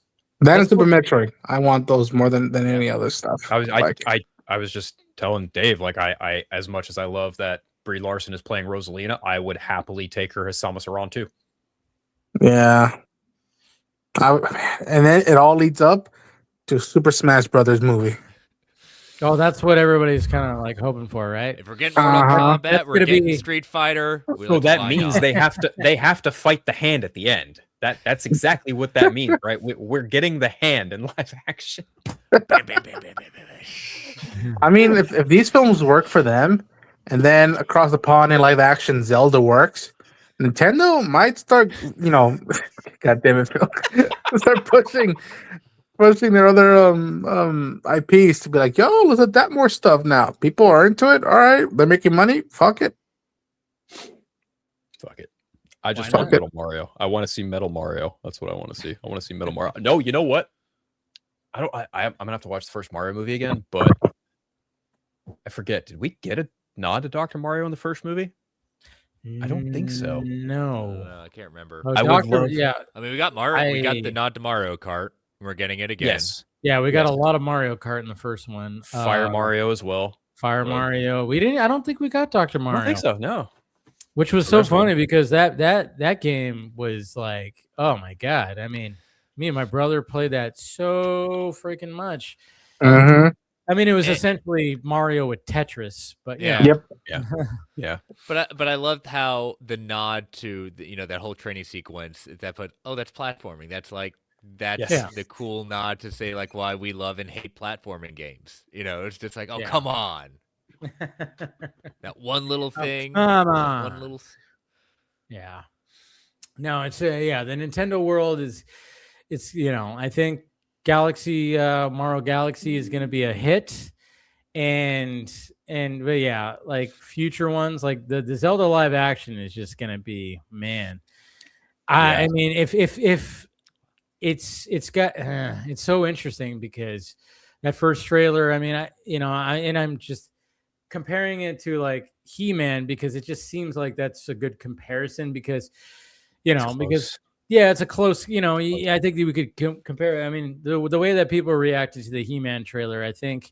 That and Super Metroid. I want those more than any other stuff. I was just telling Dave, like I as much as I love that Brie Larson is playing Rosalina, I would happily take her as Samus Aran too. Yeah. And then it all leads up to Super Smash Brothers movie. Oh, that's what everybody's kind of like hoping for, right? If we're getting Mortal Kombat, That's we're gonna getting be- Street Fighter. So that means they have to fight the hand at the end. That's exactly what that means, right? We're getting the hand in live action. I mean, if these films work for them, and then across the pond in live action Zelda works, Nintendo might start, God damn it, Phil, start pushing their other IPs to be like, yo, let's adapt more stuff now. People are into it. All right, they're making money. Fuck it. Fuck it. I just Why want not? Metal Mario. I want to see Metal Mario. That's what I want to see. I want to see Metal Mario. No, you know what? I'm gonna have to watch the first Mario movie again, but I forget. Did we get a nod to Dr. Mario in the first movie? I don't think so. No. I can't remember. Oh, I would Doctor, love- yeah, I mean, we got Mario. We got I- the nod to Mario Kart. We're getting it again. Yes. yeah, we got Yes. a lot of Mario Kart in the first one. Fire Mario as well. Fire Well- Mario. We didn't. I don't think we got Dr. I Mario. don't think so. No. Which was The so rest of them- funny because that game was like, oh my god. I mean, me and my brother played that so freaking much. Mm-hmm. I mean, it was And- essentially Mario with Tetris, but Yeah. yeah. Yep. Yeah. But I loved how the nod to that whole training sequence that's platforming. That's Yeah. the cool nod to say like why we love and hate platforming games. It's just like, oh, Yeah. come on. That one little thing. Come on. One little Yeah. No, it's the Nintendo world it's I think Mario Galaxy is going to be a hit, but yeah, like future ones like the Zelda live action is just going to be, man. I mean, if it's got it's so interesting because that first trailer, I mean, I'm just comparing it to like He-Man because it just seems like that's a good comparison because it's a close, I think that we could compare. I mean, the way that people reacted to the He-Man trailer, I think,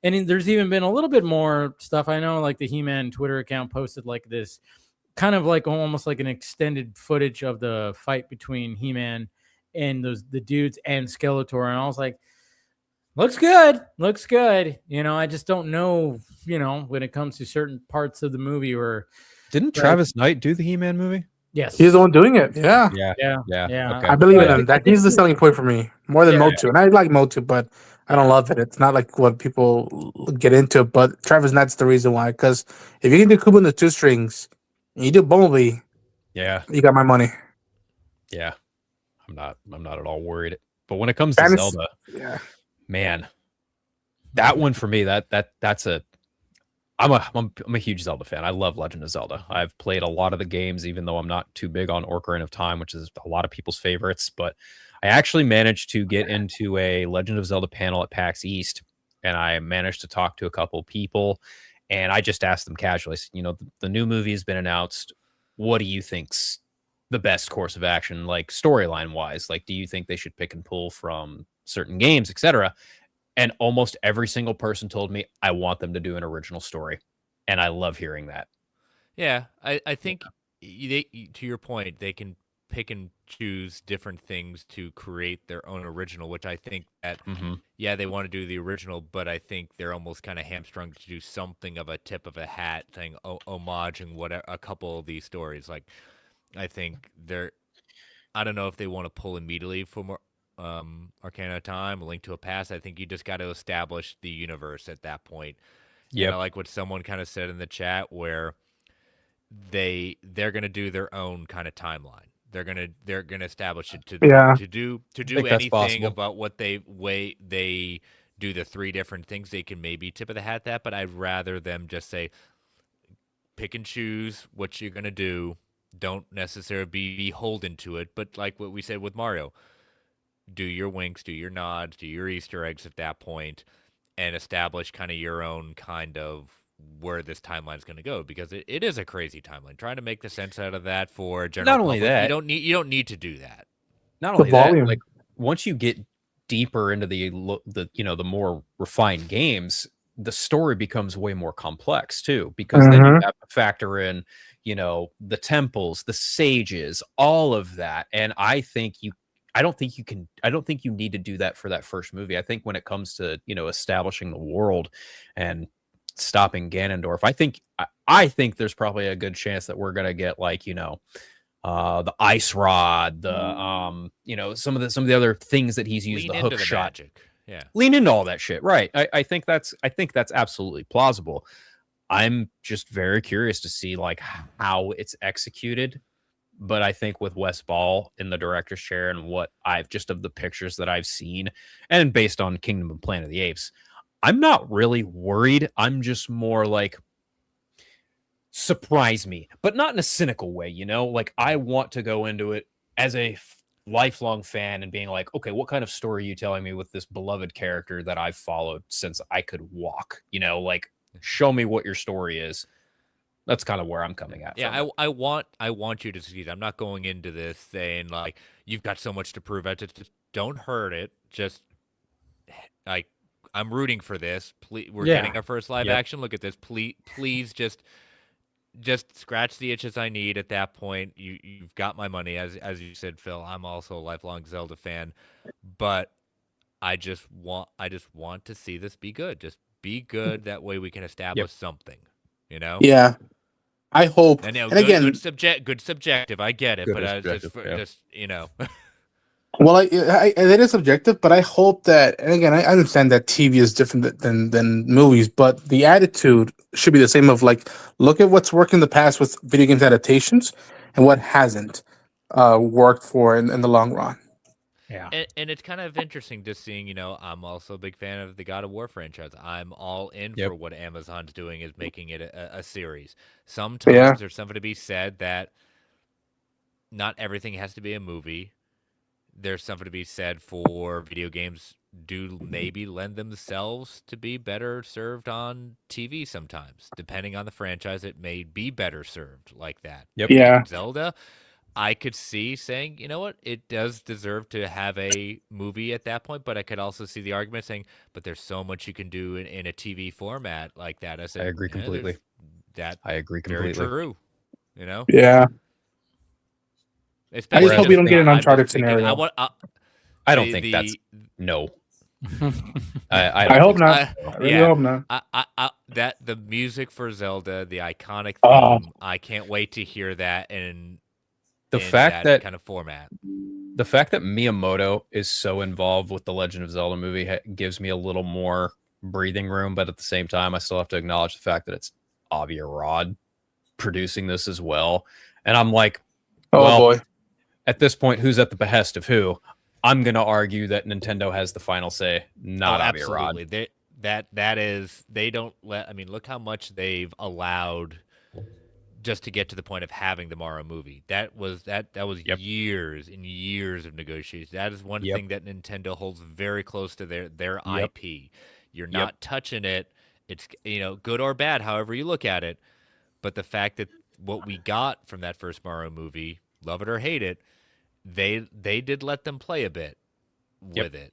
and there's even been a little bit more stuff. I know, like the He-Man Twitter account posted like this, kind of like almost like an extended footage of the fight between He-Man and the dudes and Skeletor, and I was like, looks good. I just don't know, when it comes to certain parts of the movie or Didn't Travis Knight do the He-Man movie? yes, He's the one doing it. Yeah. Yeah. Okay. I believe in him. That he's the selling point for me more than Yeah. Motu, and I like Motu, but I don't love it. It's not like what people get into. But Travis Knight's the reason why. Because if you can do Kubo and the Two Strings, and you do Bumblebee, Yeah. you got my money. Yeah. I'm not at all worried. But when it comes to Fantasy- Zelda, Yeah. man, that one for me, that's a I'm a huge Zelda fan. I love Legend of Zelda. I've played a lot of the games, even though I'm not too big on Ocarina of Time, which is a lot of people's favorites. But I actually managed to get into a Legend of Zelda panel at PAX East, and I managed to talk to a couple of people, and I just asked them casually, the new movie has been announced. What do you think's the best course of action, like storyline wise? Like, do you think they should pick and pull from certain games, etc.? And almost every single person told me, I want them to do an original story. And I love hearing that. Yeah, I think to your point, they can pick and choose different things to create their own original, which I think that, they want to do the original, but I think they're almost kind of hamstrung to do something of a tip of a hat thing, homaging a couple of these stories. Like, I think I don't know if they want to pull immediately for more Arcana of Time, A Link to a Past. I think you just got to establish the universe at that point. Yeah, I like what someone kind of said in the chat where they're gonna do their own kind of timeline. They're gonna establish it to do anything about what they do the three different things. They can maybe tip of the hat that, but I'd rather them just say pick and choose what you're gonna do. Don't necessarily be beholden to it, but like what we said with Mario, do your winks, do your nods, do your Easter eggs at that point, and establish kind of your own kind of where this timeline is going to go, because it is a crazy timeline. Trying to make the sense out of that for general Not only public, that, you don't need to do that. Not only that, like once you get deeper into the more refined games, the story becomes way more complex too, because then you have to factor in, the temples, the sages, all of that. And I think I don't think you need to do that for that first movie. I think when it comes to, establishing the world and stopping Ganondorf, I think there's probably a good chance that we're gonna get like, the ice rod, the some of the other things that he's used, Lean the into hook the shot. magic. Yeah. Lean into all that shit. Right. I think that's absolutely plausible. I'm just very curious to see like how it's executed. But I think with Wes Ball in the director's chair and what I've just of the pictures that I've seen and based on Kingdom of Planet of the Apes, I'm not really worried. I'm just more like, surprise me, but not in a cynical way, like I want to go into it as a lifelong fan and being like, okay, what kind of story are you telling me with this beloved character that I've followed since I could walk, like show me what your story is. That's kind of where I'm coming at. Yeah, I want you to succeed. I'm not going into this saying like you've got so much to prove. I just don't hurt it. Just like I'm rooting for this. Please, we're getting our first live action. Look at this. Please just scratch the itches I need at that point. You've got my money, as you said, Phil. I'm also a lifelong Zelda fan, but I just want to see this be good. Just be good. That way we can establish something. Yeah, I hope. I know, and again, good subjective. I get it, but just well, it is subjective, but I hope that, and again, I understand that TV is different than movies, but the attitude should be the same of like, look at what's worked in the past with video games adaptations and what hasn't worked for in the long run. Yeah. And it's kind of interesting just seeing, I'm also a big fan of the God of War franchise. I'm all in for what Amazon's doing is making it a series. Sometimes there's something to be said that not everything has to be a movie. There's something to be said for video games do maybe lend themselves to be better served on TV sometimes. Depending on the franchise, it may be better served like that. Yep. Yeah. Zelda, I could see saying, you know what, it does deserve to have a movie at that point, but I could also see the argument saying, but there's so much you can do in a TV format like that. I said, I agree completely. I agree completely. Very true. Yeah. Especially I just hope we don't get an Uncharted scenario. I don't think that's no. I hope not. I really hope not. That the music for Zelda, the iconic theme, I can't wait to hear that in that kind of format. The fact that Miyamoto is so involved with the Legend of Zelda movie gives me a little more breathing room, but at the same time, I still have to acknowledge the fact that it's Avi Arad producing this as well. And I'm like, boy. At this point, who's at the behest of who? I'm going to argue that Nintendo has the final say, not Avi Arad. Absolutely. That is, they don't let, I mean, look how much they've allowed just to get to the point of having the Mario movie. That was years and years of negotiations. That is one thing that Nintendo holds very close to their IP. You're not touching it. It's, good or bad, however you look at it. But the fact that what we got from that first Mario movie, love it or hate it, they did let them play a bit with it.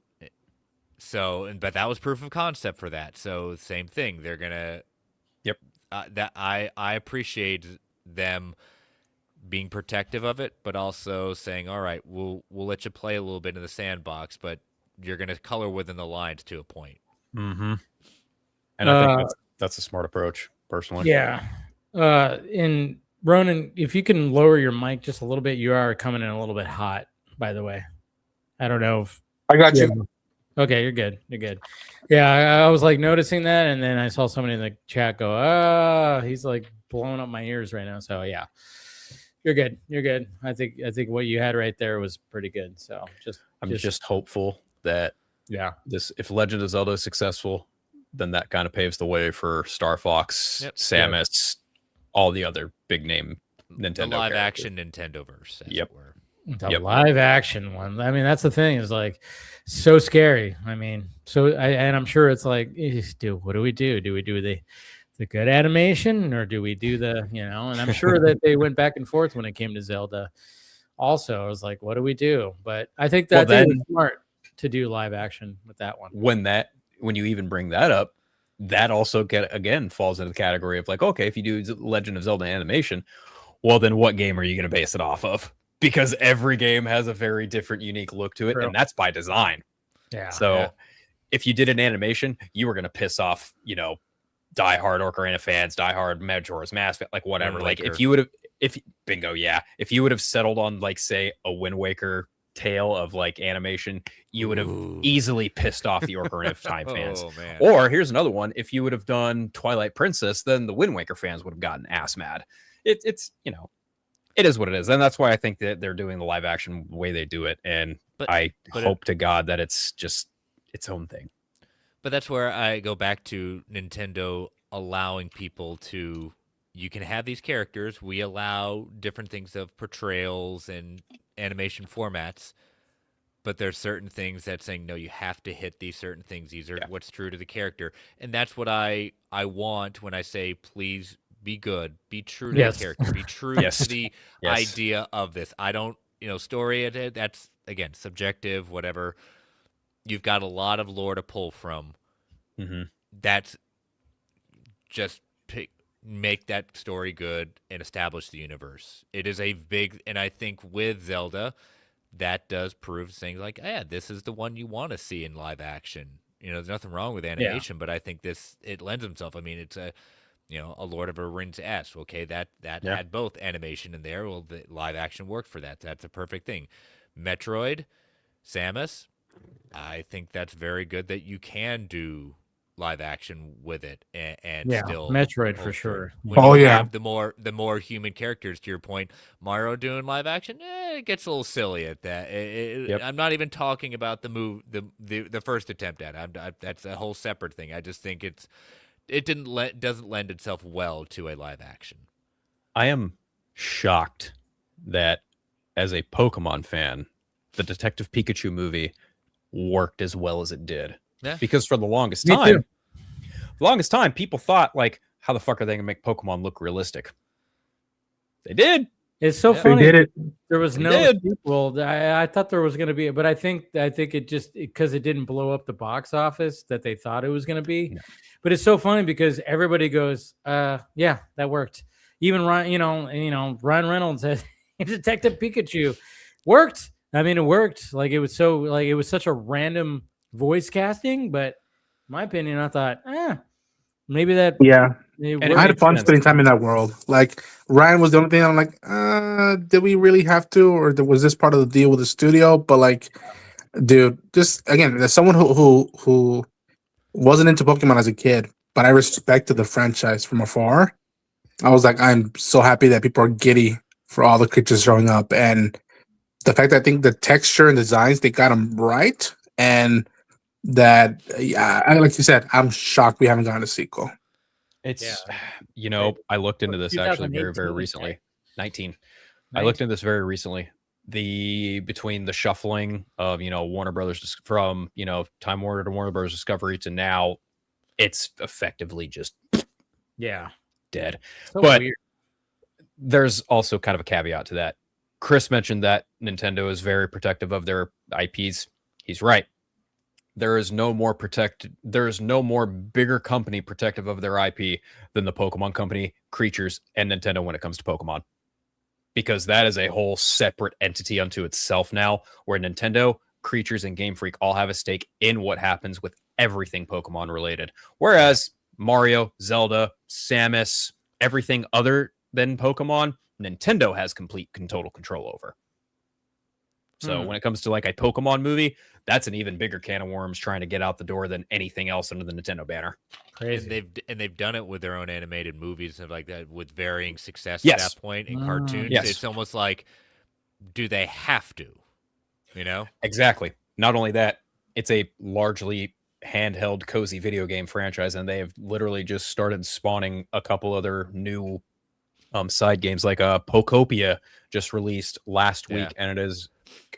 So, but that was proof of concept for that. So same thing. They're gonna. That I appreciate them being protective of it, but also saying, all right, we'll let you play a little bit in the sandbox, but you're gonna color within the lines to a point. Mm-hmm. And I think that's a smart approach, personally. Yeah. In Ronan, if you can lower your mic just a little bit, you are coming in a little bit hot, by the way. I don't know if I got you. Okay, you're good. You're good. Yeah, I was like noticing that, and then I saw somebody in the chat go, he's like blowing up my ears right now. So yeah, you're good. You're good. I think what you had right there was pretty good. So I'm just hopeful that if Legend of Zelda is successful, then that kind of paves the way for Star Fox, Samus, all the other big name Nintendo the live action Nintendoverse. The live action one. I mean, that's the thing, is like so scary. I mean, and I'm sure it's like, dude, what do we do? Do we do the good animation, or do we do the, and I'm sure that they went back and forth when it came to Zelda. Also, I was like, what do we do? But I think that was smart to do live action with that one. When you even bring that up, that also falls into the category of like, okay, if you do Legend of Zelda animation, well, then what game are you going to base it off of? because every game has a very different, unique look to it, True. and that's by design. Yeah. So if you did an animation, you were going to piss off, you know, diehard Ocarina fans, diehard Majora's Mask, like whatever. Wind Like Waker. if you would have, bingo, yeah, if you would have settled on like say a Wind Waker tale of like animation, you would have easily pissed off the Ocarina of Time fans. Oh, man. Or here's another one: if you would have done Twilight Princess, then the Wind Waker fans would have gotten ass mad. It's you know, it is what it is, and that's why I think that they're doing the live action way they do it. And I hope to God that it's just its own thing. But that's where I go back to Nintendo allowing people to, you can have these characters. We allow different things of portrayals and animation formats, but there's certain things that saying, no, you have to hit these certain things. These are what's true to the character. And that's what I want when I say, please be good, be true to the character, be true to the idea of this. I don't, story, that's, again, subjective, whatever. You've got a lot of lore to pull from. Mm-hmm. That's just make that story good and establish the universe. It is a big, and I think with Zelda, that does prove things like, this is the one you want to see in live action. There's nothing wrong with animation, but I think it lends itself. I mean, it's a Lord of the Rings-esque. Okay, that had both animation in there. Well, the live action worked for that. That's a perfect thing. Metroid, Samus, I think that's very good that you can do live action with it and still Metroid for sure. Have the more human characters. To your point, Mario doing live action, it gets a little silly at that. I'm not even talking about the first attempt at it. That's a whole separate thing. I just think doesn't lend itself well to a live action. I am shocked that as a Pokemon fan, the Detective Pikachu movie worked as well as it did. Yeah. Because for the longest time, people thought like, how the fuck are they gonna make Pokemon look realistic? They did. It's so funny. They did it. There was no sequel. I thought there was going to be, but I think it just because it didn't blow up the box office that they thought it was going to be. No. But it's so funny because everybody goes, "Yeah, that worked." Even Ryan Reynolds said Detective Pikachu worked. I mean, it worked. Like it was such a random voice casting, but in my opinion, I thought, maybe that. Yeah. I had fun spending time in that world. Like Ryan was the only thing I'm like, did we really have to, or was this part of the deal with the studio? But like, dude, just again, there's someone who wasn't into Pokemon as a kid, but I respected the franchise from afar. I was like, I'm so happy that people are giddy for all the creatures showing up, and the fact that I think the texture and designs they got them right, and that like you said, I'm shocked we haven't gotten a sequel. It's, I looked into this actually very, very recently. 19. I looked into this very recently. Between the shuffling of, Warner Brothers from, Time Warner to Warner Brothers Discovery to now, it's effectively just dead. So but weird. There's also kind of a caveat to that. Chris mentioned that Nintendo is very protective of their IPs. He's right. There is no more bigger company protective of their IP than the Pokemon Company, Creatures, and Nintendo when it comes to Pokemon. Because that is a whole separate entity unto itself now, where Nintendo, Creatures, and Game Freak all have a stake in what happens with everything Pokemon related. Whereas Mario, Zelda, Samus, everything other than Pokemon, Nintendo has complete and total control over. So when it comes to like a Pokemon movie, that's an even bigger can of worms trying to get out the door than anything else under the Nintendo banner. Crazy. And they've done it with their own animated movies and like that with varying success at that point in cartoons. Yes. It's almost like, do they have to? Exactly. Not only that, it's a largely handheld, cozy video game franchise, and they have literally just started spawning a couple other new side games, like Pokopia just released last week, and it is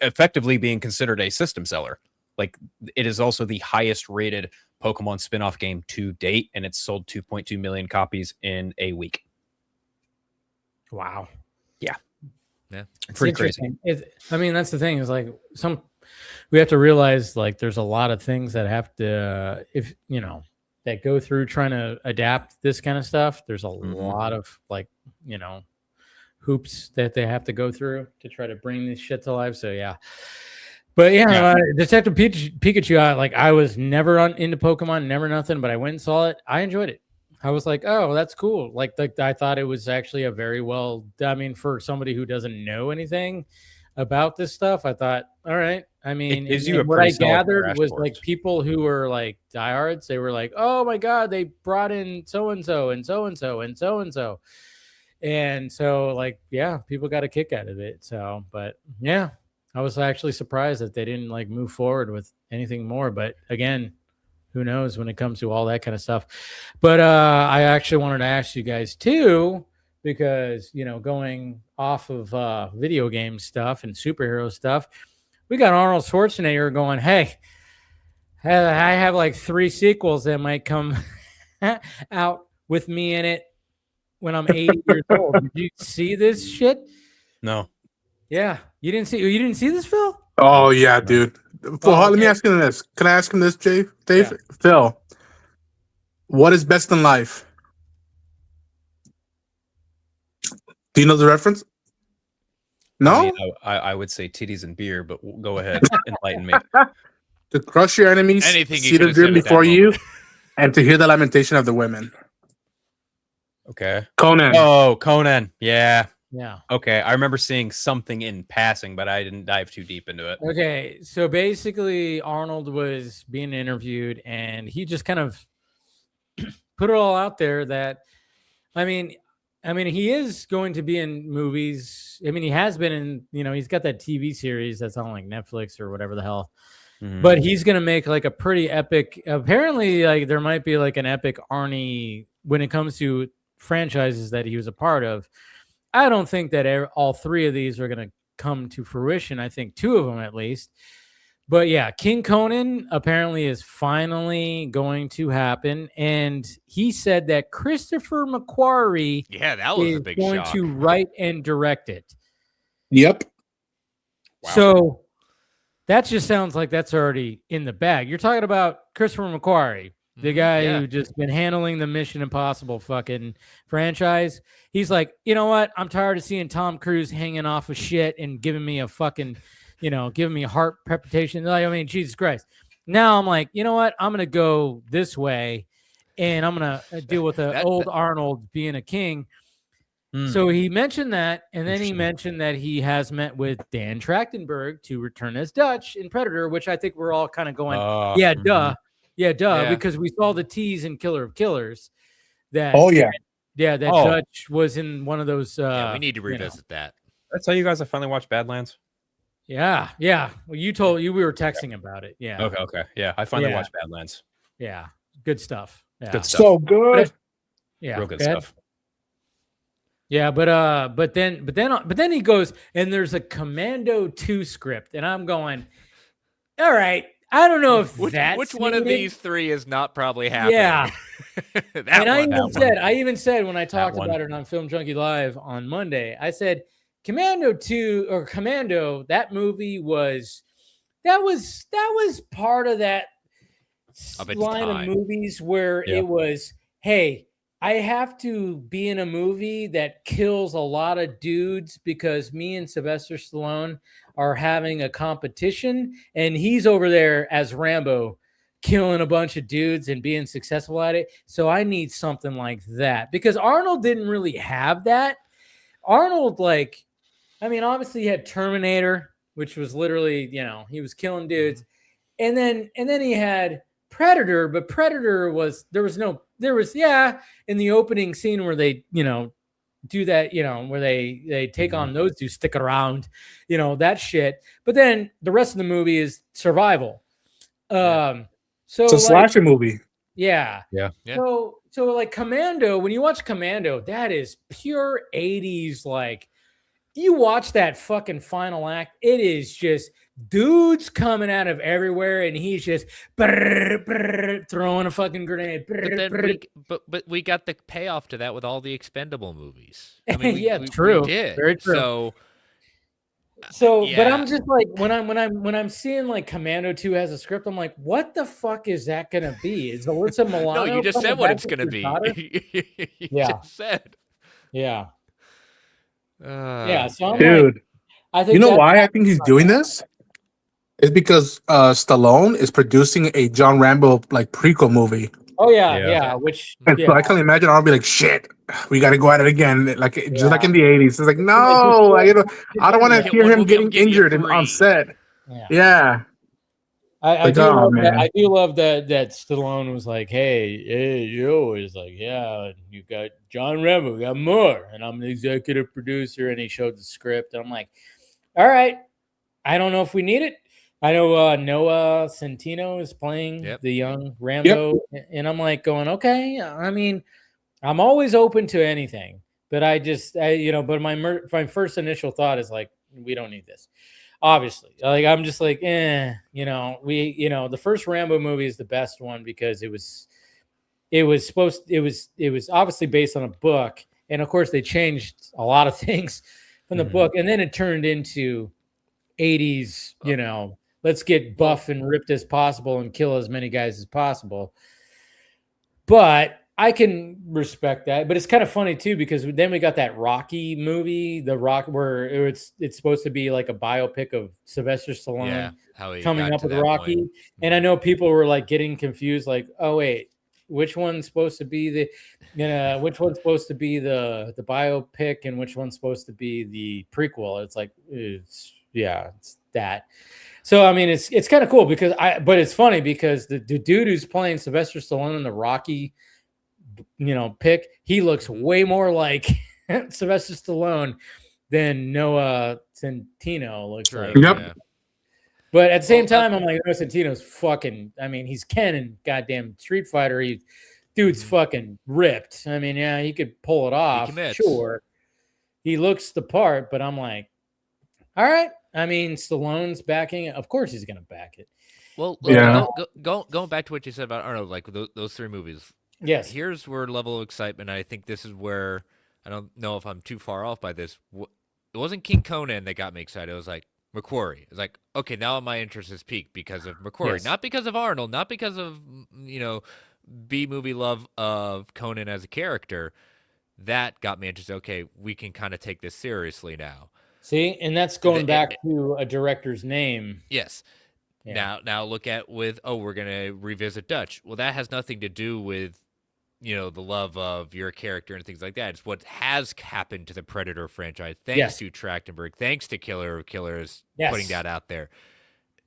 effectively being considered a system seller. Like, it is also the highest rated Pokemon spin-off game to date, and it's sold 2.2 million copies in a week. Wow. Yeah. Pretty crazy. That's the thing, is like we have to realize like there's a lot of things that have to that go through trying to adapt this kind of stuff. There's a lot of like hoops that they have to go through to try to bring this shit to life. So yeah. But yeah, Detective Pikachu, I was never into Pokemon, never nothing, but I went and saw it. I enjoyed it. I was like, oh, that's cool. Like I thought it was actually a very well, I mean, for somebody who doesn't know anything about this stuff, I thought, all right. I mean, what I gathered was like people who were like diehards, they were like, oh my God, they brought in so-and-so and so-and-so and so-and-so. And so like, yeah, people got a kick out of it. So, but yeah, I was actually surprised that they didn't like move forward with anything more. But again, who knows when it comes to all that kind of stuff. But I actually wanted to ask you guys too, because, you know, going off of video game stuff and superhero stuff, we got Arnold Schwarzenegger going, hey, I have like 3 sequels that might come out with me in it when I'm 80 years old. Did you see this shit? No. Yeah. You didn't see this, Phil? Oh yeah, dude. Well, let me ask him this. Can I ask him this, Dave? Yeah. Phil, what is best in life? Do you know the reference? No? I mean, I would say titties and beer, but go ahead, enlighten me. To crush your enemies, see the dream before you, and to hear the lamentation of the women. Okay. Conan. Oh, Conan. Yeah. Yeah. Okay. I remember seeing something in passing, but I didn't dive too deep into it. Okay. So basically, Arnold was being interviewed, and he just kind of put it all out there that, I mean, he is going to be in movies. I mean, he has been in, you know, he's got that TV series that's on like Netflix or whatever the hell. But he's going to make like a pretty epic, apparently like there might be like an epic Arnie when it comes to franchises that he was a part of. I don't think that all 3 of these are going to come to fruition. I think 2 of them at least. But yeah, King Conan apparently is finally going to happen. And he said that Christopher McQuarrie is a big going shock. to write and direct it. Yep. Wow. So that just sounds like that's already in the bag. You're talking about Christopher McQuarrie, the guy who just been handling the Mission Impossible fucking franchise. He's like, you know what? I'm tired of seeing Tom Cruise hanging off of shit and giving me a fucking, you know, giving me heart palpitation. Like, I mean, Jesus Christ. Now I'm like, you know what? I'm going to go this way and I'm going to deal with the old Arnold being a king. So he mentioned that, and then he mentioned that he has met with Dan Trachtenberg to return as Dutch in Predator, which I think we're all kind of going, duh, because we saw the tease in Killer of Killers that Dutch was in one of those. We need to revisit that. Did I tell you guys I finally watched Badlands? Yeah. Well, we were texting about it. Yeah. Okay. Yeah, I finally watched Badlands. Yeah, good stuff. Yeah. Good stuff. So good. Real good stuff. Yeah, but then he goes, and there's a Commando 2 script, and I'm going, all right, I don't know if which one of these 3 is not probably happening. Yeah. I even said when I talked about it on Film Junkie Live on Monday, I said Commando 2 or Commando, that movie was part of that line of movies where it was, hey, I have to be in a movie that kills a lot of dudes because me and Sylvester Stallone are having a competition, and he's over there as Rambo killing a bunch of dudes and being successful at it. So I need something like that because Arnold didn't really have that. Arnold, like, I mean, obviously he had Terminator, which was literally, you know, he was killing dudes. And then he had Predator, but Predator was in the opening scene where they, you know, do that, you know, where they take on those two, stick around, you know, that shit. But then the rest of the movie is survival. So it's a slasher movie. Yeah. So like Commando, when you watch Commando, that is pure 80s. Like, you watch that fucking final act, it is just dudes coming out of everywhere, and he's just throwing a fucking grenade. But we got the payoff to that with all the Expendable movies. I mean, true. We did. Very true. So, but I'm just like, when I'm seeing like Commando 2 has a script, I'm like, what the fuck is that gonna be? Is Alyssa Milano? No, you just said what it's gonna be. You just said. Yeah. Yeah, so I'm like, Dude, I think you know that- why I think he's doing this? It's because Stallone is producing a John Rambo like prequel movie. Oh yeah, Yeah. yeah. Which And yeah, so I can imagine I'll be like, shit, we got to go at it again, like just Yeah. like in the '80s. It's like, no, I don't want to Hit hear one him movie, I'm getting giving you injured on 3. set. yeah. Yeah, I Like, do oh, love that. man. I do love that Stallone was like, hey, yo, he's like, yeah, you got John Rambo, we got more, and I'm the executive producer, and he showed the script, and I'm like, all right, I don't know if we need it. I know Noah Centino is playing Yep. the young Rambo, and I'm like going, okay. I mean, I'm always open to anything, but but my first initial thought is like, we don't need this. Obviously, like I'm just like, the first Rambo movie is the best one because it was obviously based on a book, and of course they changed a lot of things from the book, and then it turned into 80s, let's get buff and ripped as possible and kill as many guys as possible. But I can respect that, but it's kind of funny too because then we got that Rocky movie, The Rock, where it's supposed to be like a biopic of Sylvester Stallone How he coming got up to with that Rocky. point. And I know people were like getting confused, like, oh wait, which one's supposed to be which one's supposed to be the biopic and which one's supposed to be the prequel? It's like, it's that. So I mean, it's kind of cool because but it's funny because the dude who's playing Sylvester Stallone in the Rocky pick, he looks way more like Sylvester Stallone than Noah Centino looks like. Yep. Yeah. But at the same time, I'm like, Noah Centino's fucking, I mean, he's Ken in goddamn Street Fighter. Dude's fucking ripped. I mean, yeah, he could pull it off. commits. Sure. He looks the part, but I'm like, all right. I mean, Stallone's backing it. Of course he's going to back it. Well, Yeah. going back to what you said about Arnold, like those 3 movies. Yes. Here's where level of excitement. I think this is where I don't know if I'm too far off by this. It wasn't King Conan that got me excited. It was like McQuarrie. It's like, okay, now my interest is peaked because of McQuarrie, Yes. not because of Arnold, not because of B movie love of Conan as a character. That got me interested. Okay, we can kind of take this seriously now. See, and that's going back to a director's name. Yes. Yeah. Now look at we're gonna revisit Dutch. Well, that has nothing to do with the love of your character and things like that. It's what has happened to the Predator franchise, thanks to Trachtenberg, thanks to Killer of Killers putting that out there.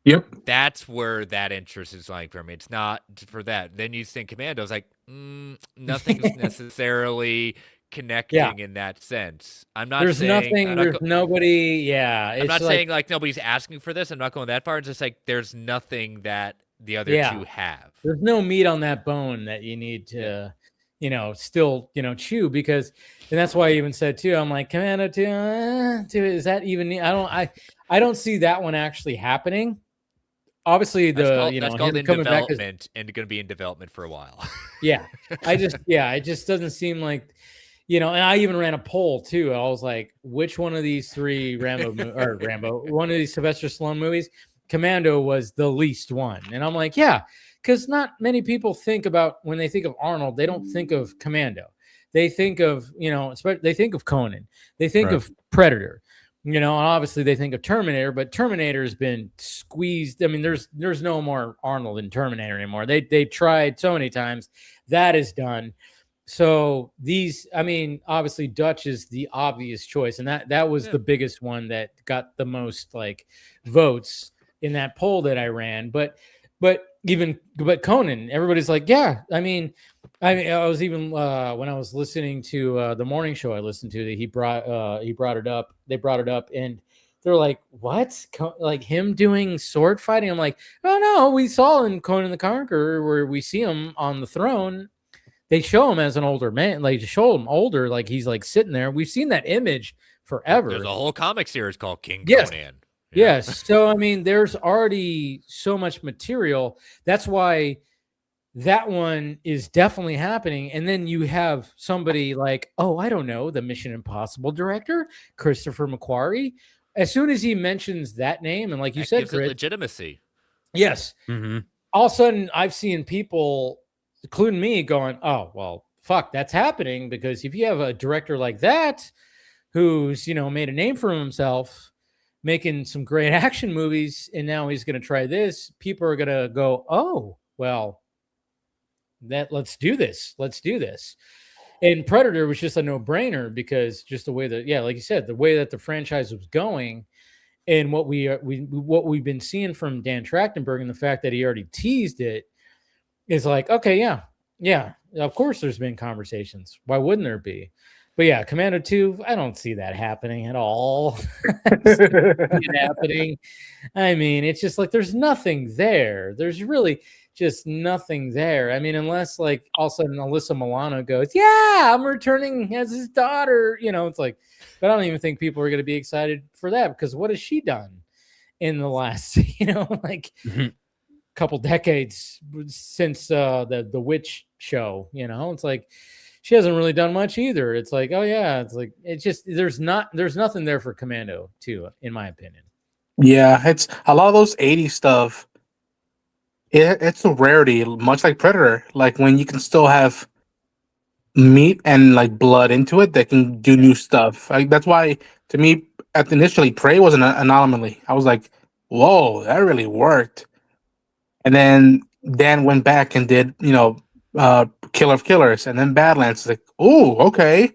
Yep. That's where that interest is lying for me. It's not for that. Then you think Commando's like, nothing's necessarily connecting in that sense. I'm not There's saying there's nobody. Yeah. I'm not saying like nobody's asking for this. I'm not going that far. It's just like there's nothing that the other two have. There's no meat on that bone that you need to, still, chew because, and that's why I even said too, I'm like, Commando 2, is that even, I don't see that one actually happening. Obviously That's called in development and going to be in development for a while. Yeah. It just doesn't seem like, and I even ran a poll too. I was like, which one of these 3 one of these Sylvester Stallone movies, Commando was the least one. And I'm like, yeah, because not many people think about, when they think of Arnold, they don't think of Commando. They think of, they think of Conan. They think of Predator, and obviously they think of Terminator, but Terminator has been squeezed. I mean, there's no more Arnold in Terminator anymore. They tried so many times. That is done. So obviously Dutch is the obvious choice. And that was the biggest one that got the most like votes in that poll that I ran. But Conan, everybody's like, yeah. I was even when I was listening to the morning show I listened to, that he brought it up. They brought it up, and they're like, what? Like him doing sword fighting? I'm like, oh no, we saw in Conan the Conqueror where we see him on the throne. They show him as an older man, like to show him older, like he's like sitting there. We've seen that image forever. There's a whole comic series called King Conan. Yes. So, there's already so much material. That's why that one is definitely happening. And then you have somebody like, I don't know, the Mission Impossible director, Christopher McQuarrie. As soon as he mentions that name, and like you said, gives it legitimacy. Yes. Mm-hmm. All of a sudden, I've seen people, including me, going, oh, well, fuck, that's happening. Because if you have a director like that, who's, made a name for himself, making some great action movies, and now he's going to try this. People are going to go, oh, well, let's do this. And Predator was just a no-brainer because just the way that, like you said, the way that the franchise was going, and what we've been seeing from Dan Trachtenberg, and the fact that he already teased it is like, okay, yeah, of course there's been conversations. Why wouldn't there be? But yeah, Commando 2, I don't see that happening at all. Happening. I mean, it's just like there's nothing there. There's really just nothing there. I mean, unless like all of a sudden Alyssa Milano goes, yeah, I'm returning as his daughter. It's like, but I don't even think people are going to be excited for that, because what has she done in the last, couple decades since the Witch show? It's like she hasn't really done much either. It's like, oh yeah, it's like it's just there's nothing there for Commando 2, in my opinion. Yeah, it's a lot of those 80s stuff. It's a rarity, much like Predator. Like when you can still have meat and like blood into it that can do new stuff. That's why, to me, initially, Prey was an anomaly. I was like, whoa, that really worked. And then Dan went back and did, Killer of Killers, and then Badlands. It's like, oh, okay.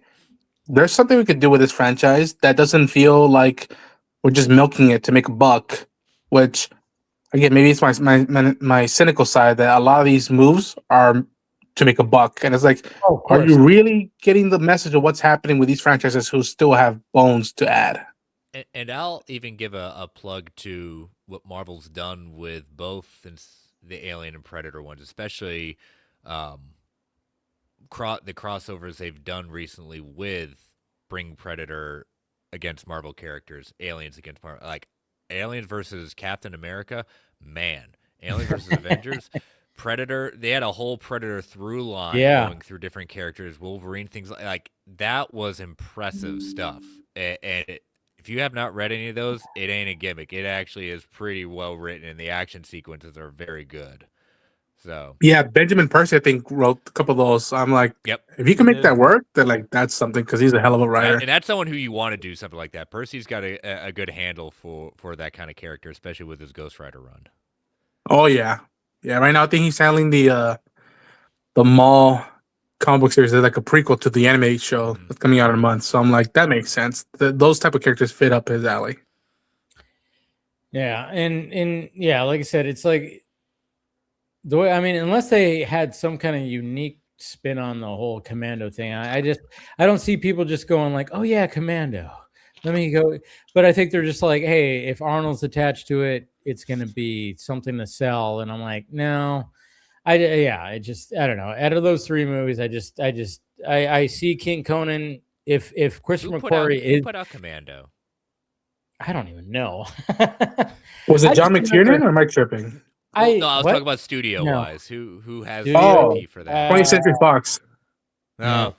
There's something we could do with this franchise that doesn't feel like we're just milking it to make a buck, which, again, maybe it's my cynical side that a lot of these moves are to make a buck. And it's like, are you really getting the message of what's happening with these franchises who still have bones to add? And I'll even give a plug to what Marvel's done with both the Alien and Predator ones, especially the crossovers they've done recently with bring Predator against Marvel characters, Aliens against Marvel, like Aliens versus Captain America, man, Alien versus Avengers, Predator. They had a whole Predator through line going through different characters, Wolverine, things like that was impressive stuff. And if you have not read any of those, it ain't a gimmick. It actually is pretty well written, and the action sequences are very good. So yeah, Benjamin Percy, I think, wrote a couple of those. I'm like, yep. If you can make that work, then like that's something, because he's a hell of a writer. And that's someone who you want to do something like that. Percy's got a good handle for that kind of character, especially with his Ghost Rider run. Oh yeah. Right now I think he's handling the Maul comic book series. They're like a prequel to the anime show that's coming out in a month. So I'm like, that makes sense. Those type of characters fit up his alley. Yeah, and yeah, like I said, it's like the way, I mean, unless they had some kind of unique spin on the whole Commando thing, I don't see people just going like, oh yeah, Commando, let me go. But I think they're just like, hey, if Arnold's attached to it, it's going to be something to sell. And I'm like, no, I don't know. Out of those three movies, I see King Conan. If Christopher McQuarrie put out Commando, I don't even know. Was it John McTiernan or am I tripping? No, I was talking about studio wise. Who has the IP for that? 20th Century Fox. No.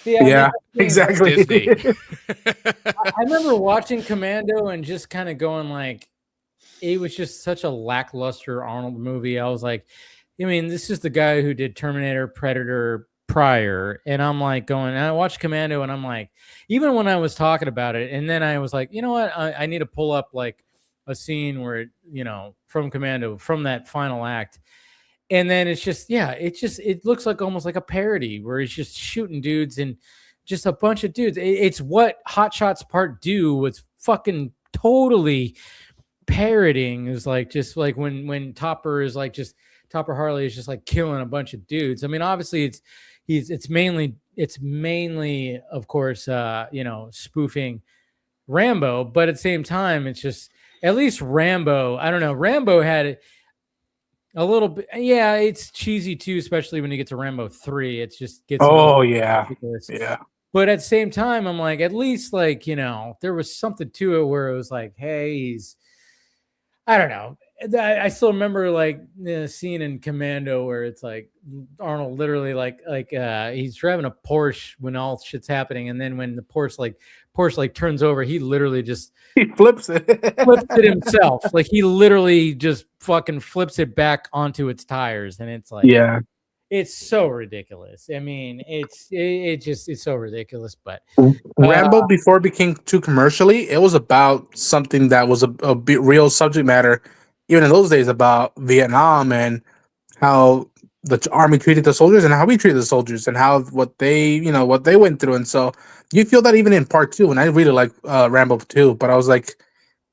Yeah, exactly. I remember watching Commando and just kind of going like, it was just such a lackluster Arnold movie. I was like, I mean, this is the guy who did Terminator, Predator prior, and I'm like going, and I watched Commando, and I'm like, even when I was talking about it, and then I was like, you know what, I need to pull up like a scene where, from Commando, from that final act. And then it's just, it looks like almost like a parody where he's just shooting dudes and just a bunch of dudes. It's what Hot Shots Part 2 was fucking totally parodying. Is like, just like when Topper is like, just Topper Harley is just like killing a bunch of dudes. I mean, obviously it's mainly of course, spoofing Rambo, but at the same time, it's just, at least Rambo, I don't know, Rambo had a little bit, it's cheesy too, especially when you get to Rambo 3. It just gets ridiculous. Yeah. But at the same time, I'm like, at least like, there was something to it where it was like, hey, I don't know. I still remember like the scene in Commando where it's like Arnold literally like he's driving a Porsche when all shit's happening, and then when the Porsche turns over, he literally just flips it himself. Like he literally just fucking flips it back onto its tires, and it's like, It's so ridiculous. I mean, it's so ridiculous. But Rambo before it became too commercially, it was about something that was a real subject matter, even in those days, about Vietnam and how the army treated the soldiers and how we treated the soldiers and how what they went through. And so you feel that even in part two, and I really like Rambo 2, but I was like,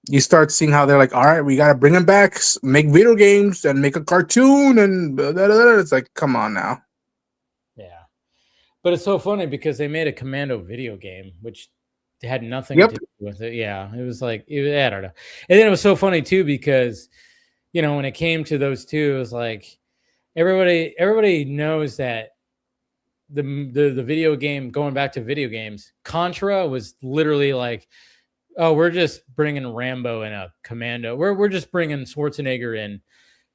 you start seeing how they're like, all right, we got to bring them back, make video games and make a cartoon. And it's like, come on now. yeah. But it's so funny because they made a Commando video game, which had nothing Yep. to do with it. Yeah. It was like, I don't know. And then it was so funny too, because, you know, when it came to those two, it was like, everybody knows that the video game, going back to video games, Contra was literally like, oh, we're just bringing Rambo and a Commando. We're just bringing Schwarzenegger and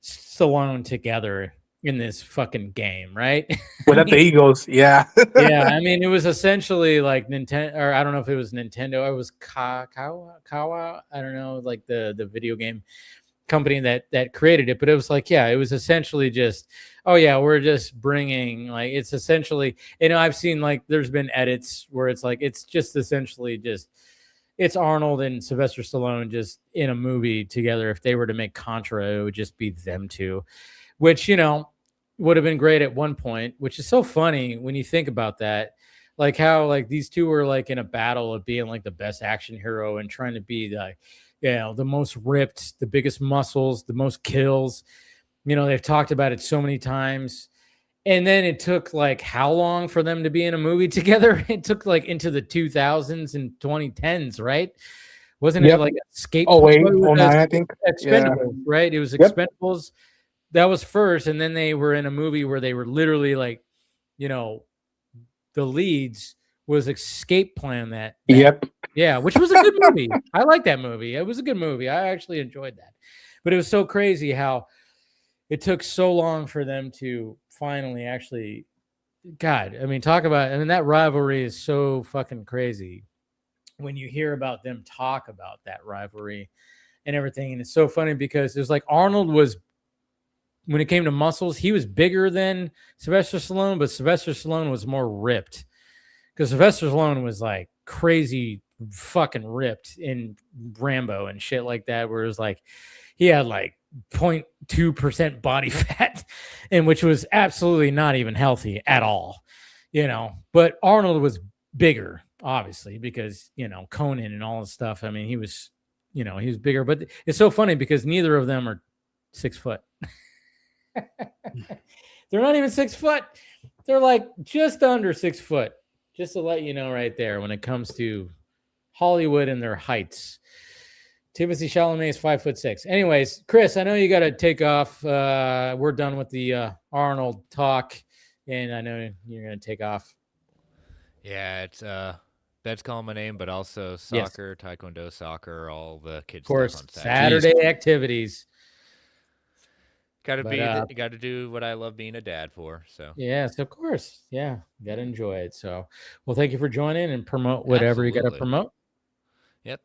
Stallone together in this fucking game, right? Without the egos, yeah. Yeah, I mean, it was essentially like Nintendo, or I don't know if it was Nintendo, it was Kawa, I don't know, like the video game company that created it, but it was like, yeah, it was essentially just, oh yeah, we're just bringing, like, it's essentially, you know, I've seen like there's been edits where it's like it's just essentially just, it's Arnold and Sylvester Stallone just in a movie together. If they were to make Contra, it would just be them two, which, you know, would have been great at one point, which is so funny when you think about that. Like how like these two were like in a battle of being like the best action hero and trying to be like, you know, the most ripped, the biggest muscles, the most kills. You know, they've talked about it so many times. And then it took like how long for them to be in a movie together? It took like into the 2000s and 2010s, right? Wasn't it like Escape? Oh, 09, I think. Expendables, yeah. Right? It was Expendables. That was first. And then they were in a movie where they were literally like, you know, the leads was Escape Plan that yeah, which was a good movie. I like that movie. It was a good movie. I actually enjoyed that. But it was so crazy how it took so long for them to finally actually, God, I mean, talk about, I mean, that rivalry is so fucking crazy when you hear about them talk about that rivalry and everything. And it's so funny because it was like Arnold was, when it came to muscles, he was bigger than Sylvester Stallone, but Sylvester Stallone was more ripped because Sylvester Stallone was like crazy fucking ripped in Rambo and shit like that, where it was like he had like 0.2% body fat, and which was absolutely not even healthy at all, you know. But Arnold was bigger, obviously, because, you know, Conan and all this stuff. I mean, he was, you know, he was bigger. But it's so funny because neither of them are 6 foot. They're not even 6 foot. They're like just under 6 foot. Just to let you know right there when it comes to Hollywood and their heights. Timothée Chalamet is 5'6". Anyways, Chris, I know you got to take off. We're done with the Arnold talk, and I know you're going to take off. Yeah, it's Bed's calling my name, but also soccer, taekwondo, soccer, all the kids. Of course, stuff on Saturday activities. Got to do what I love being a dad for. So yes, of course, yeah, got to enjoy it. So, well, thank you for joining and promote whatever you got to promote. Yep.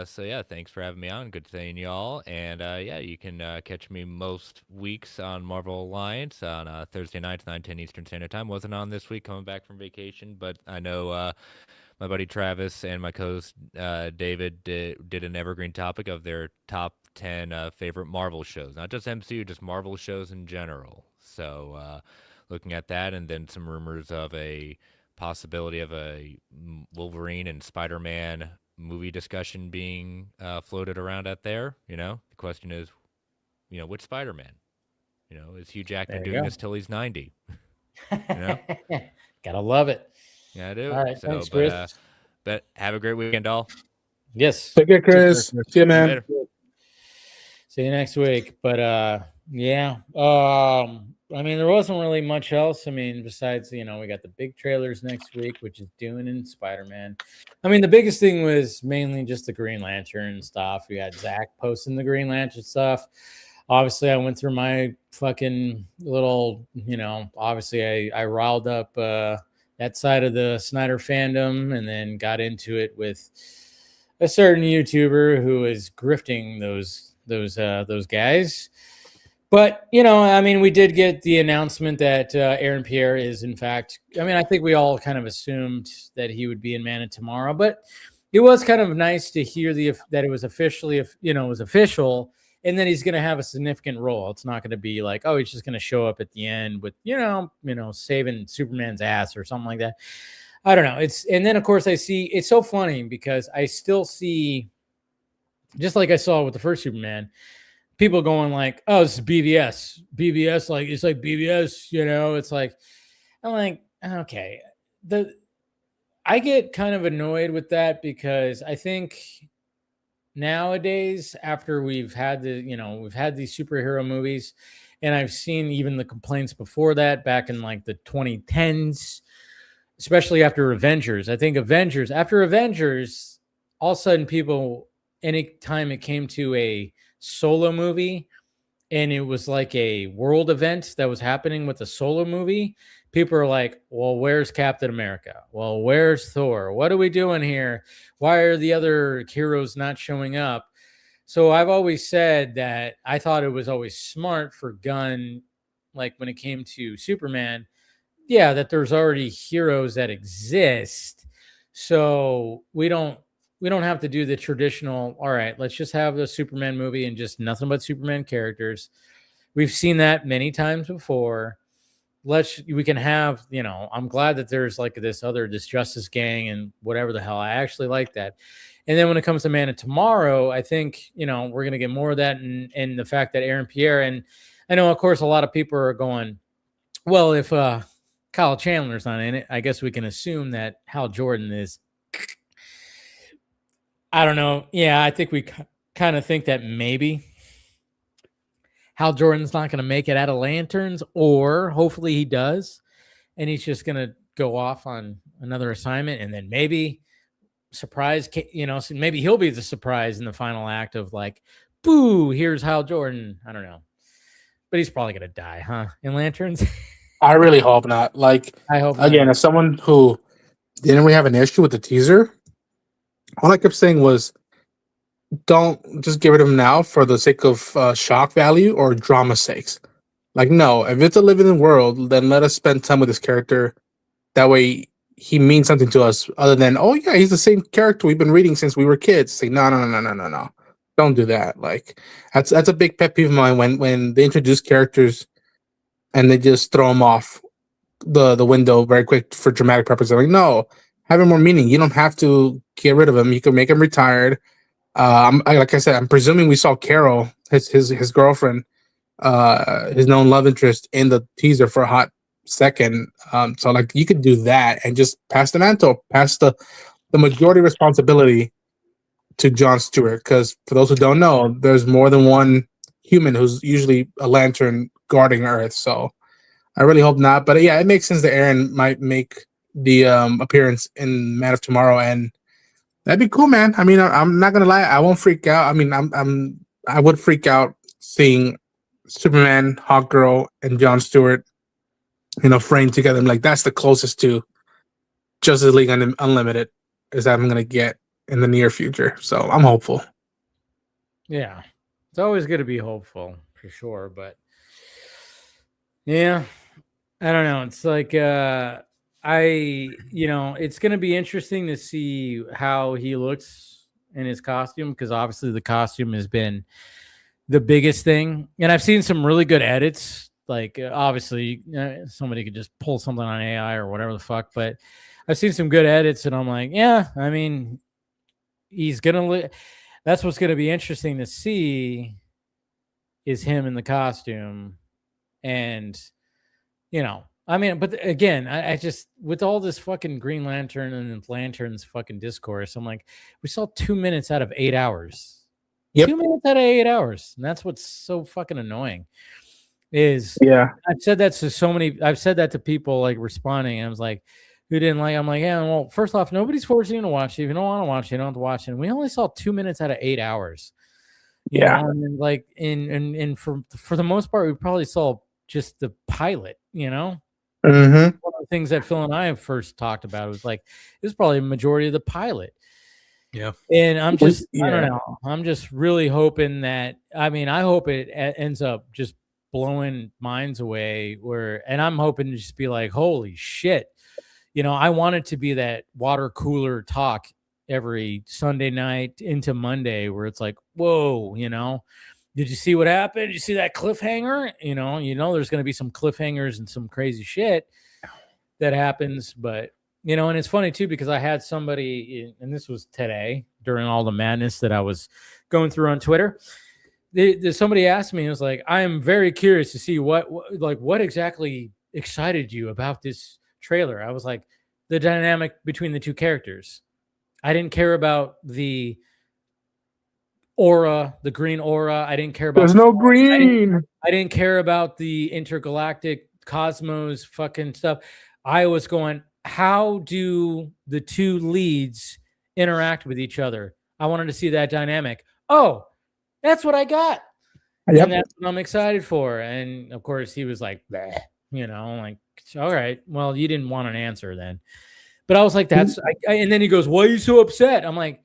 So yeah, thanks for having me on. Good seeing y'all. And yeah, you can catch me most weeks on Marvel Alliance on Thursday nights, 9-10 Eastern Standard Time. Wasn't on this week, coming back from vacation, but I know my buddy Travis and my co-host David did an evergreen topic of their top 10 favorite Marvel shows, not just MCU, just Marvel shows in general. So looking at that, and then some rumors of a possibility of a Wolverine and Spider-Man movie discussion being floated around out there. You know, the question is, you know, which Spider-Man? You know, is Hugh Jackman doing this till he's 90? You know, gotta love it. Yeah, I do. All right, so, thanks, Chris. But have a great weekend, all. Yes. Take care, Chris. See you, man. Later. See you next week. But yeah. I mean, there wasn't really much else. I mean, besides, you know, we got the big trailers next week, which is Dune and Spider-Man. I mean, the biggest thing was mainly just the Green Lantern stuff. We had Zach posting the Green Lantern stuff. Obviously, I went through my fucking little, you know, obviously I riled up that side of the Snyder fandom, and then got into it with a certain YouTuber who is grifting those guys. But, you know, I mean, we did get the announcement that Aaron Pierre is, in fact, I mean, I think we all kind of assumed that he would be in Man of Tomorrow, but it was kind of nice to hear that it was officially, you know, it was official, and then he's going to have a significant role. It's not going to be like, oh, he's just going to show up at the end with, you know, saving Superman's ass or something like that. I don't know. And then, of course, I see, it's so funny because I still see, just like I saw with the first Superman, people going like, oh, this is BVS, like it's like BVS, you know. It's like, I'm like, okay. I get kind of annoyed with that because I think nowadays, after we've had these superhero movies, and I've seen even the complaints before that back in like the 2010s, especially after Avengers. I think after Avengers, all of a sudden people, anytime it came to a solo movie and it was like a world event that was happening with the solo movie, people are like, well, where's Captain America? Well, where's Thor? What are we doing here? Why are the other heroes not showing up? So I've always said that I thought it was always smart for Gunn, like when it came to Superman, yeah, that there's already heroes that exist. So we don't have to do the traditional, all right, let's just have the Superman movie and just nothing but Superman characters. We've seen that many times before. We can have, you know, I'm glad that there's like this Justice Gang and whatever the hell. I actually like that. And then when it comes to Man of Tomorrow, I think, you know, we're going to get more of that. And the fact that Aaron Pierre, and I know, of course, a lot of people are going, well, if Kyle Chandler's not in it, I guess we can assume that Hal Jordan is. I don't know. Yeah, I think we kind of think that maybe Hal Jordan's not going to make it out of Lanterns, or hopefully he does, and he's just going to go off on another assignment, and then maybe surprise, you know, maybe he'll be the surprise in the final act of like, boo, here's Hal Jordan. I don't know. But he's probably going to die, huh, in Lanterns? I really hope not. Like, I hope again, not. as someone who didn't really have an issue with the teaser, all I kept saying was, don't just get rid of him now for the sake of shock value or drama sakes. Like, no, if it's a living world, then let us spend time with this character. That way he means something to us other than, oh yeah, he's the same character we've been reading since we were kids. Say, no. Don't do that. Like, that's a big pet peeve of mine when they introduce characters and they just throw them off the window very quick for dramatic purposes. I'm like, no, have more meaning. You don't have to get rid of him. You can make him retired. Like I said, I'm presuming we saw Carol, his girlfriend, his known love interest, in the teaser for a hot second. So like, you could do that and just pass the mantle, pass the majority responsibility to John Stewart. Because for those who don't know, there's more than one human who's usually a lantern guarding Earth. So I really hope not. But yeah, it makes sense that Aaron might make the appearance in Man of Tomorrow, and that'd be cool, man. I mean, I'm not gonna lie, I won't freak out. I mean, I would freak out seeing Superman, Hawkgirl, and John Stewart, you know, framed together. I'm like, that's the closest to Justice League Unlimited as I'm gonna get in the near future. So I'm hopeful. Yeah, it's always good to be hopeful for sure, but yeah, I don't know. It's like it's going to be interesting to see how he looks in his costume, because obviously the costume has been the biggest thing. And I've seen some really good edits. Like, obviously, somebody could just pull something on AI or whatever the fuck. But I've seen some good edits, and I'm like, yeah, I mean, he's going to that's what's going to be interesting to see, is him in the costume. And, you know, I mean, but again, I just, with all this fucking Green Lantern and Lanterns fucking discourse, I'm like, we saw 2 minutes out of 8 hours. Yep. 2 minutes out of 8 hours. And that's what's so fucking annoying. Is, yeah, I've said that to people like responding. And I was like, who didn't like, I'm like, yeah, well, first off, nobody's forcing you to watch it. If you don't want to watch it, you don't have to watch it. And we only saw 2 minutes out of 8 hours. You know? And like, and for the most part, we probably saw just the pilot, you know? Mm-hmm. One of the things that Phil and I first talked about was like, it was probably a majority of the pilot. Yeah. And I'm just, I don't know. I'm just really hoping that, I mean, I hope it ends up just blowing minds away. And I'm hoping to just be like, holy shit. I want it to be that water cooler talk every Sunday night into Monday where it's like, whoa, did you see what happened? Did you see that cliffhanger? There's going to be some cliffhangers and some crazy shit that happens. But, and it's funny too, because I had somebody, and this was today during all the madness that I was going through on Twitter. Somebody asked me, it was like, I am very curious to see what exactly excited you about this trailer. I was like, the dynamic between the two characters. I didn't care about the aura, the green aura. I didn't care about. There's no green. I didn't care about the intergalactic cosmos fucking stuff. I was going, how do the two leads interact with each other? I wanted to see that dynamic. Oh, that's what I got. Yep. And that's what I'm excited for. And of course, he was like, bleh, like, all right, well, you didn't want an answer then. But I was like, and then he goes, why are you so upset? I'm like,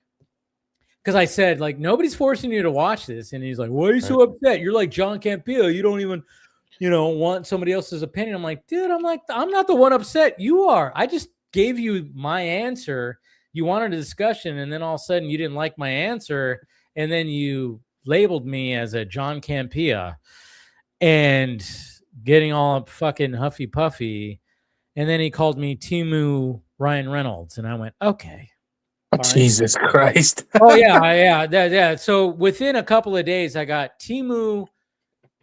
because I said, like, nobody's forcing you to watch this. And he's like, why are you so upset? You're like John Campillo. You don't even, want somebody else's opinion. I'm like, dude, I'm not the one upset. You are. I just gave you my answer. You wanted a discussion. And then all of a sudden you didn't like my answer. And then you labeled me as a John Campillo and getting all fucking huffy puffy. And then he called me Timu Ryan Reynolds. And I went, okay. Oh, Jesus Christ. Oh, yeah. So within a couple of days, I got Timu,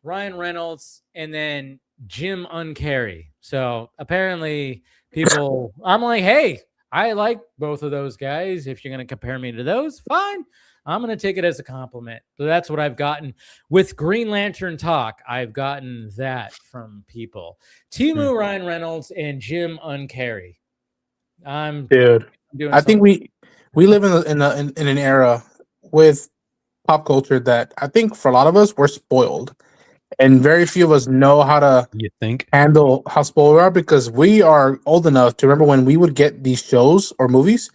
Ryan Reynolds, and then Jim Uncarry. So apparently people, I'm like, hey, I like both of those guys. If you're going to compare me to those, fine. I'm going to take it as a compliment. So that's what I've gotten. With Green Lantern talk, I've gotten that from people. Timu Ryan Reynolds and Jim Uncarry. Dude, I think we live in an era with pop culture that I think for a lot of us, we're spoiled. And very few of us know how to handle how spoiled we are, because we are old enough to remember when we would get these shows or movies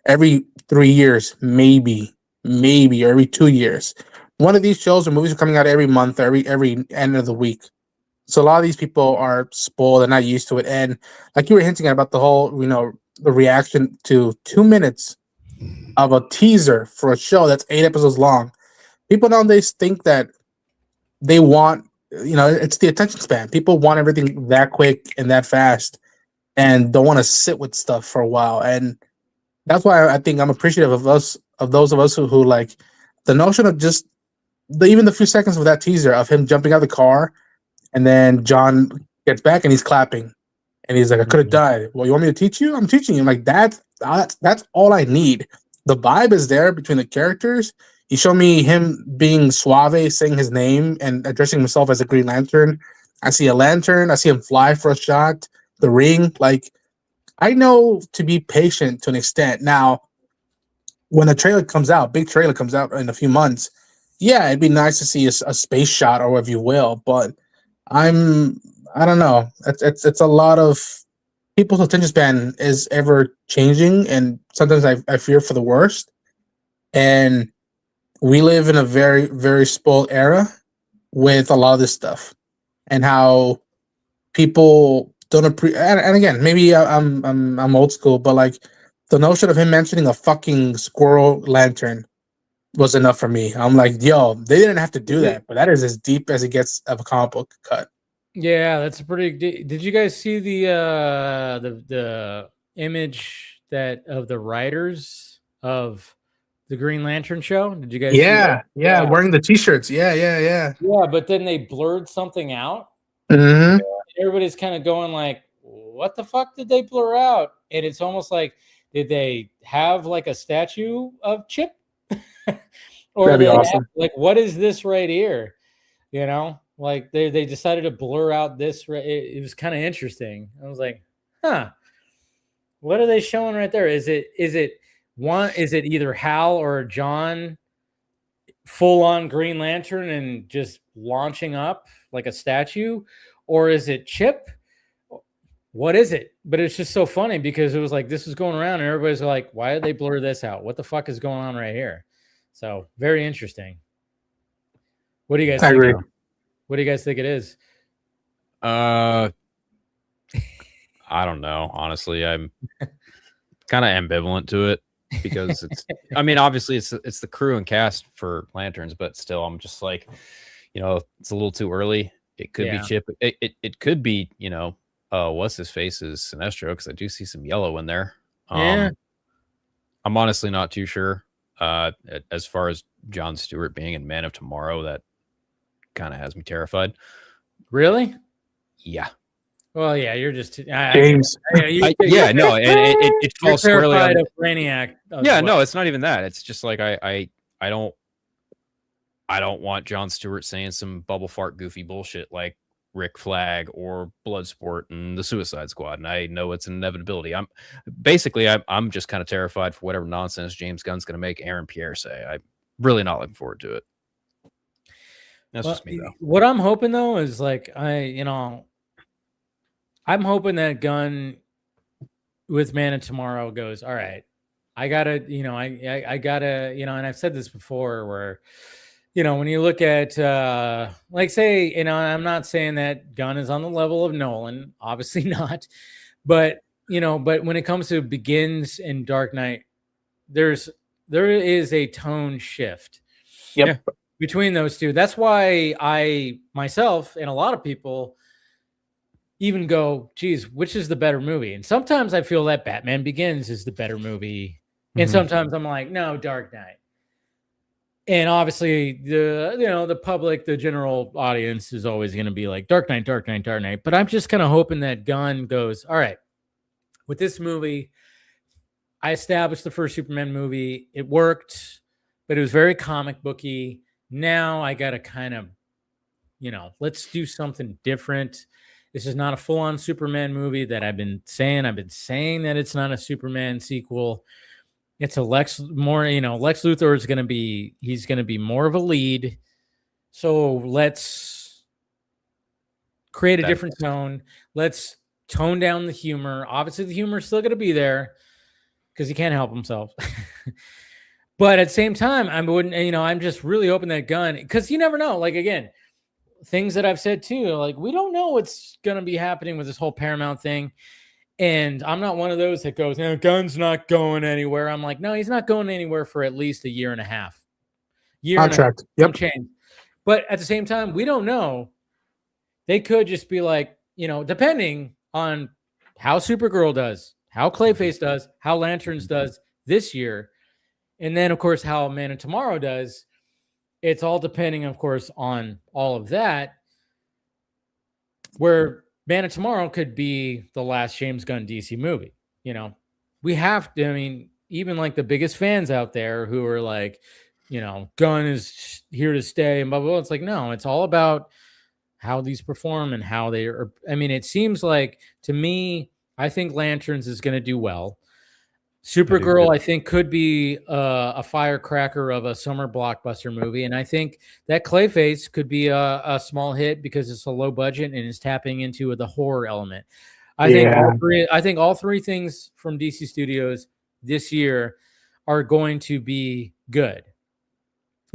every 3 years, maybe or every 2 years. One of these shows or movies are coming out every month, or every end of the week. So a lot of these people are spoiled and not used to it. And like you were hinting at about the whole, the reaction to 2 minutes of a teaser for a show that's 8 episodes long. People nowadays think that they want, it's the attention span. People want everything that quick and that fast and don't want to sit with stuff for a while. And that's why I think I'm appreciative of those of us who like the notion of just even the few seconds of that teaser of him jumping out of the car and then John gets back and he's clapping and he's like, I could have died. Well, you want me to teach you? I'm teaching you. I'm like, that's all I need. The vibe is there between the characters. You show me him being suave, saying his name and addressing himself as a Green Lantern. I see a lantern. I see him fly for a shot. The ring. Like, I know to be patient to an extent. Now, when a trailer comes out, big trailer comes out in a few months, yeah, it'd be nice to see a space shot or whatever you will. But I don't know. It's a lot of people's attention span is ever changing, and sometimes I fear for the worst. And we live in a very, very spoiled era with a lot of this stuff, and how people don't appreciate. And again, maybe I'm old school, but like the notion of him mentioning a fucking squirrel lantern was enough for me. I'm like, yo, they didn't have to do that, but that is as deep as it gets of a comic book cut. Yeah, that's a pretty. Did you guys see the image of the writers of the Green Lantern show? Did you guys? Yeah, wearing the t-shirts. Yeah. Yeah, but then they blurred something out. Mm-hmm. Everybody's kind of going like, "What the fuck did they blur out?" And it's almost like, did they have like a statue of Chip, or that'd be awesome. Like, what is this right here? Like they decided to blur out this. It was kind of interesting. I was like, huh, what are they showing right there? Is it either Hal or John full on Green Lantern and just launching up like a statue, or is it Chip? What is it? But it's just so funny because it was like this was going around and everybody's like, why did they blur this out? What the fuck is going on right here? So very interesting. What do you guys think? I agree. What do you guys think it is? I don't know. Honestly, I'm kind of ambivalent to it because it's. I mean, obviously, it's the crew and cast for Lanterns, but still, I'm just like, it's a little too early. It could be Chip. It could be, what's his face is Sinestro, because I do see some yellow in there. I'm honestly not too sure. As far as John Stewart being in Man of Tomorrow, that kind of has me terrified. Really? Yeah. Well, yeah, you're just James. No, and it falls squarely on of Brainiac. No, it's not even that. It's just like I don't want John Stewart saying some bubble fart goofy bullshit like Rick Flag or Bloodsport and the Suicide Squad, and I know it's an inevitability. I'm just kind of terrified for whatever nonsense James Gunn's going to make Aaron Pierre say. I'm really not looking forward to it. That's just me, though. What I'm hoping though is like I'm hoping that Gunn with Man of Tomorrow goes, all right, I gotta, I gotta, and I've said this before where, when you look at, like say, I'm not saying that Gunn is on the level of Nolan, obviously not, but when it comes to Begins and Dark Knight, there is a tone shift. Yep. Yeah. Between those two. That's why I myself and a lot of people even go, geez, which is the better movie? And sometimes I feel that Batman Begins is the better movie. And sometimes I'm like, no, Dark Knight. And obviously the public, the general audience is always going to be like Dark Knight, Dark Knight, Dark Knight. But I'm just kind of hoping that Gunn goes, all right, with this movie, I established the first Superman movie. It worked, but it was very comic booky. Now I got to kind of, let's do something different. This is not a full-on Superman movie that I've been saying. I've been saying that it's not a Superman sequel. It's a Lex Luthor is going to be, he's going to be more of a lead. So let's create a different tone. Let's tone down the humor. Obviously the humor is still going to be there because he can't help himself. But at the same time, I'm just really hoping that Gunn, because you never know. Like, again, things that I've said too, like, we don't know what's going to be happening with this whole Paramount thing. And I'm not one of those that goes, Gunn's not going anywhere. I'm like, no, he's not going anywhere for at least a year and a half. Contract. Yep. Change. But at the same time, we don't know. They could just be like, depending on how Supergirl does, how Clayface does, how Lanterns does this year. And then, of course, how Man of Tomorrow does. It's all depending, of course, on all of that. Where Man of Tomorrow could be the last James Gunn DC movie. We have to, even like the biggest fans out there who are like, Gunn is here to stay and blah, blah, blah. It's like, no, it's all about how these perform and how they are. It seems like, to me, I think Lanterns is going to do well. Supergirl, I think, could be a firecracker of a summer blockbuster movie. And I think that Clayface could be a small hit because it's a low budget and is tapping into the horror element. I think all three things from DC Studios this year are going to be good.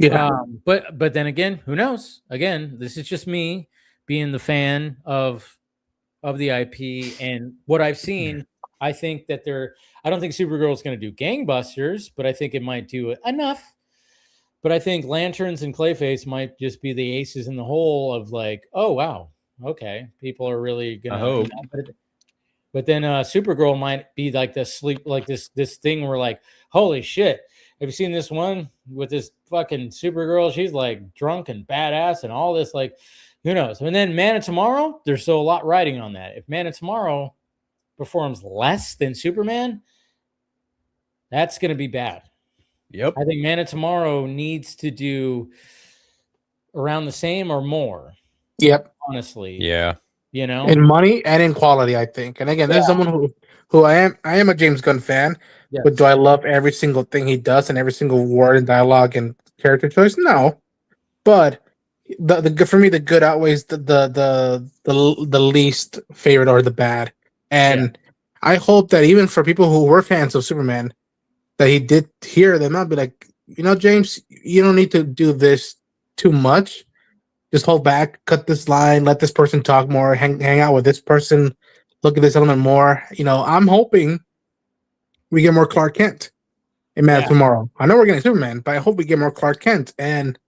Yeah. But then again, who knows? Again, this is just me being the fan of the IP and what I've seen. I think that I don't think Supergirl is going to do gangbusters, but I think it might do enough. But I think Lanterns and Clayface might just be the aces in the hole of like, oh, wow. Okay. People are really going to hope. But then Supergirl might be like this thing where like, holy shit. Have you seen this one with this fucking Supergirl? She's like drunk and badass and all this, like, who knows? And then Man of Tomorrow, there's still a lot riding on that. If Man of Tomorrow performs less than Superman, that's going to be bad. Yep. I think Man of Tomorrow needs to do around the same or more. Yep. Honestly. Yeah. In money and in quality, I think. And again, there's someone who I am a James Gunn fan, but do I love every single thing he does and every single word and dialogue and character choice? No. But the for me, the good outweighs the least favorite or the bad. And I hope that even for people who were fans of Superman, that he did hear them out, be like, James, you don't need to do this too much. just hold back, cut this line, let this person talk more, hang out with this person, look at this element more. I'm hoping we get more Clark Kent in Man of Tomorrow. I know we're getting Superman, but I hope we get more Clark Kent. And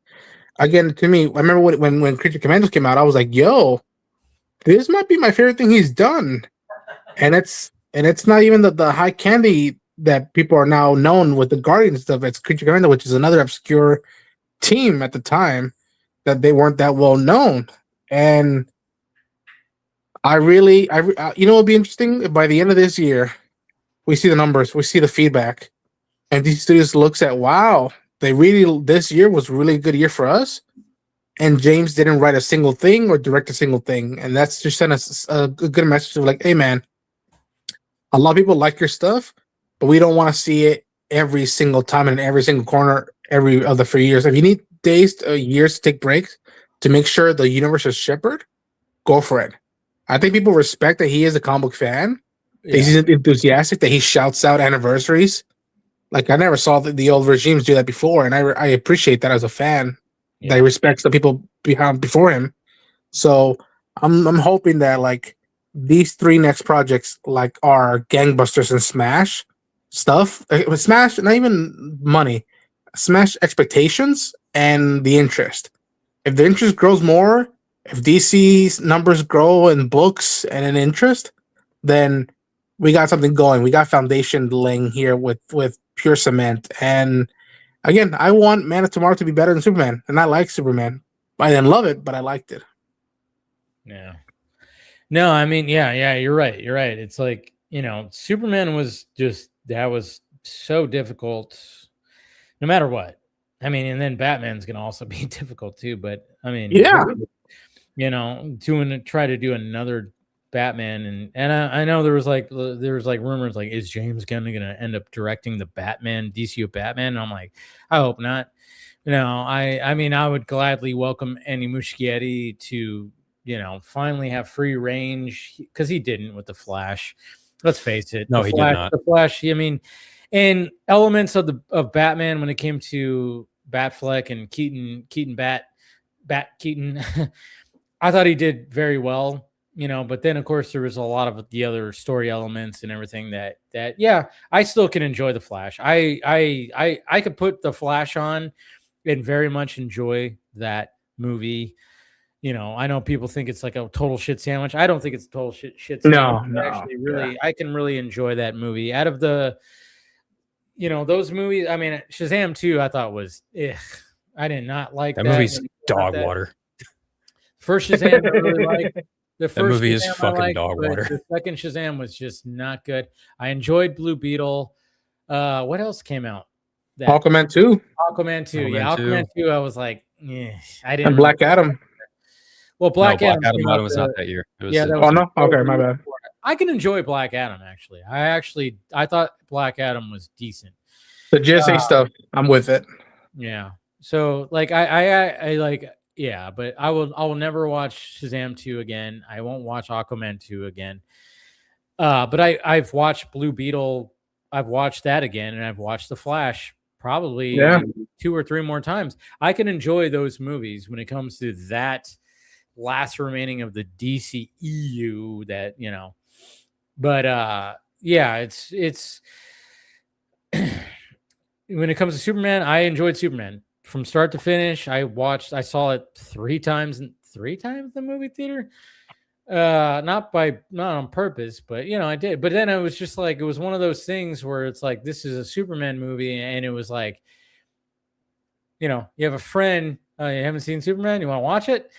again, to me, I remember when Creature Commandos came out, I was like, yo, this might be my favorite thing he's done. And it's not even the high candy that people are now known with the Guardians stuff. It's Creature Commando, which is another obscure team at the time that they weren't that well known. And it'll be interesting. By the end of this year, we see the numbers, we see the feedback, and DC Studios looks at, wow, this year was really a good year for us. And James didn't write a single thing or direct a single thing. And that's just sent us a good message of like, hey man, a lot of people like your stuff, but we don't want to see it every single time in every single corner every other 3 years. If you need days, years to take breaks to make sure the universe is shepherded, go for it. I think people respect that he is a comic book fan. Yeah. He's enthusiastic, that he shouts out anniversaries. Like I never saw the old regimes do that before, and I appreciate that as a fan. Yeah. That he respects the people before him. So I'm hoping that like these 3 next projects like are gangbusters and Smash stuff. Smash, not even money. Smash expectations and the interest. If the interest grows more, if DC's numbers grow in books and in interest, then we got something going. We got foundation laying here with pure cement. And again, I want Man of Tomorrow to be better than Superman, and I like Superman. I didn't love it, but I liked it. Yeah. No, I mean, yeah, you're right. You're right. It's like, Superman was that was so difficult no matter what. I mean, and then Batman's going to also be difficult too, but I mean, try to do another Batman, and I know there was like rumors like, is James Gunn going to end up directing the Batman DCU Batman? And I'm like, I hope not. I mean, I would gladly welcome Andy Muschietti to finally have free range, because he didn't with the Flash. Let's face it. No, he did not. The Flash. I mean, and elements of Batman when it came to Batfleck and Keaton Keaton. I thought he did very well, but then of course there was a lot of the other story elements and everything that I still can enjoy the Flash. I could put the Flash on and very much enjoy that movie. I know people think it's like a total shit sandwich. I don't think it's a total shit sandwich. No. Actually, I can really enjoy that movie. Out of the those movies, I mean, Shazam 2, I thought was, I did not like that. That movie's dog water. First Shazam, I really liked. The first that movie is Shazam fucking dog water. The second Shazam was just not good. I enjoyed Blue Beetle. What else came out? Aquaman 2. Aquaman 2. Yeah, Aquaman 2. I was like, I didn't. And Black Adam. Well, Black Adam was not that year. It was, no? Okay, my bad. I can enjoy Black Adam, actually. I thought Black Adam was decent. The GSA stuff, I'm with it. Yeah. So like I like, yeah, but I will never watch Shazam 2 again. I won't watch Aquaman 2 again. But I've watched Blue Beetle. I've watched that again, and I've watched The Flash probably 2 or 3 more times. I can enjoy those movies when it comes to that last remaining of the DCEU that, but it's when it comes to Superman, I enjoyed Superman from start to finish. I saw it 3 times in the movie theater. Not on purpose, but I did. But then I was just like, it was one of those things where it's like, this is a Superman movie, and it was like, you have a friend, you haven't seen Superman, you want to watch it?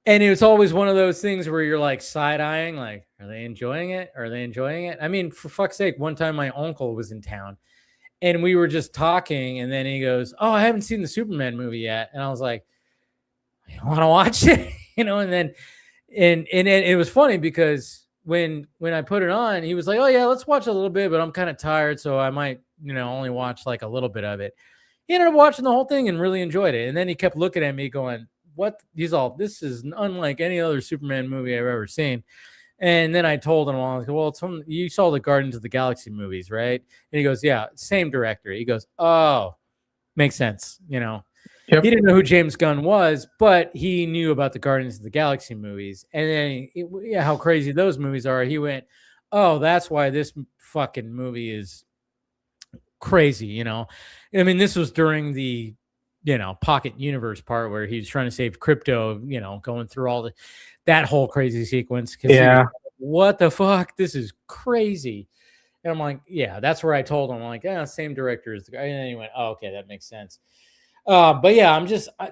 And it was always one of those things where you're like side-eyeing, like, are they enjoying it? Are they enjoying it? I mean, for fuck's sake, one time my uncle was in town and we were just talking, and then he goes, oh, I haven't seen the Superman movie yet. And I was like, you want to watch it? And then and it was funny because when I put it on, he was like, oh yeah, let's watch a little bit, but I'm kind of tired, so I might, only watch like a little bit of it. He ended up watching the whole thing and really enjoyed it. And then he kept looking at me going, what? This is unlike any other Superman movie I've ever seen. And then I told him, I was like, well, you saw the Guardians of the Galaxy movies, right? And he goes, yeah, same director. He goes, oh, makes sense, Yep. He didn't know who James Gunn was, but he knew about the Guardians of the Galaxy movies. And then how crazy those movies are. He went, oh, that's why this fucking movie is crazy, you know? I mean, this was during the, you know, Pocket Universe part where he was trying to save crypto, you know, going through all that whole crazy sequence. Yeah. What the fuck? This is crazy. And I'm like, yeah, that's where I told him, I'm like, yeah, same director as the guy. And then he went, oh, okay, that makes sense. But yeah,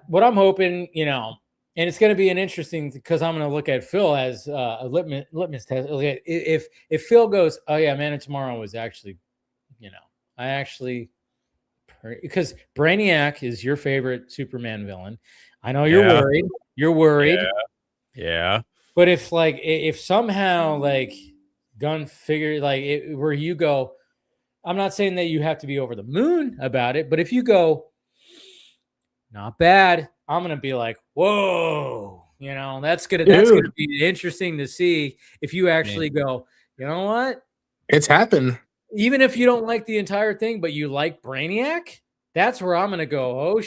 what I'm hoping, you know, and it's going to be an interesting, because I'm going to look at Phil as a litmus test. If Phil goes, oh yeah, Man of Tomorrow was actually, you know, because Brainiac is your favorite Superman villain. I know you're worried. You're worried. Yeah. But if somehow like Gunn figure where you go, I'm not saying that you have to be over the moon about it, but if you go, not bad, I'm gonna be like, whoa, you know, that's gonna be interesting to see if you actually go, you know what? It's happened. Even if you don't like the entire thing, but you like Brainiac, that's where I'm gonna go, oh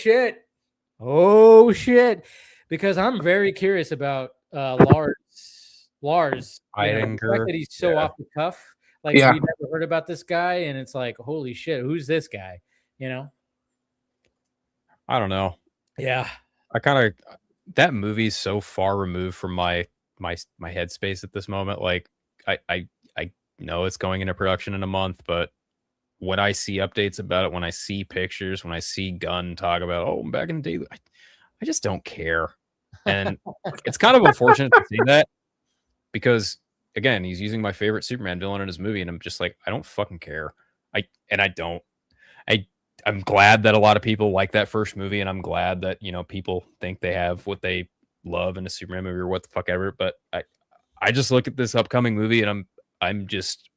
shit, because I'm very curious about Lars. I the fact that he's so off the cuff. Like, we never heard about this guy, and it's like, holy shit, who's this guy? You know? I don't know. Yeah. That movie's so far removed from my headspace at this moment. Like, I know it's going into production in a month, but when I see updates about it, when I see pictures, when I see Gunn talk about, oh, back in the day, I just don't care. And it's kind of unfortunate to see that, because again, he's using my favorite Superman villain in his movie, and I'm just like, I don't fucking care. I'm glad that a lot of people like that first movie, and I'm glad that, you know, people think they have what they love in a Superman movie or what the fuck ever. But I just look at this upcoming movie and I'm just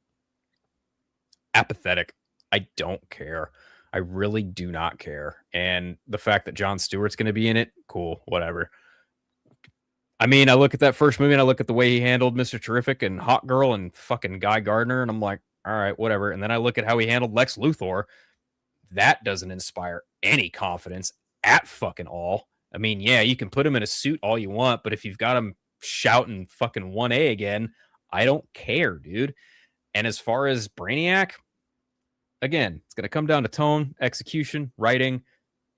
apathetic. I don't care. I really do not care. And the fact that John Stewart's going to be in it, cool, whatever. I mean, I look at that first movie and I look at the way he handled Mr. Terrific and Hot Girl and fucking Guy Gardner, and I'm like, all right, whatever. And then I look at how he handled Lex Luthor. That doesn't inspire any confidence at fucking all. I mean, yeah, you can put him in a suit all you want, but if you've got him shouting fucking 1A again, I don't care, dude. And as far as Brainiac, again, it's going to come down to tone, execution, writing.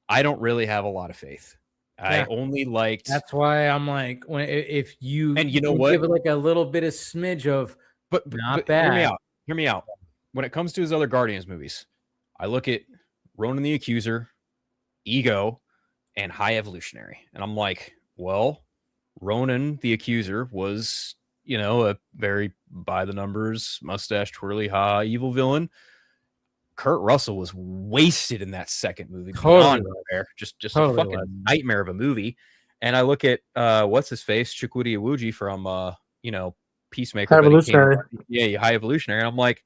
I don't really have a lot of faith. I only liked. That's why I'm like, if you and you know what, give it like a little bit of smidge of, but bad. Hear me out. When it comes to his other Guardians movies, I look at Ronan the Accuser, Ego, and High Evolutionary, and I'm like, well, Ronan the Accuser was, you know, a very by the numbers, mustache twirly, evil villain. Kurt Russell was wasted in that second movie. Totally. Just totally a fucking nightmare of a movie. And I look at what's his face, Chukwudi Iwuji from you know, Peacemaker. High Evolutionary. High Evolutionary. And I'm like,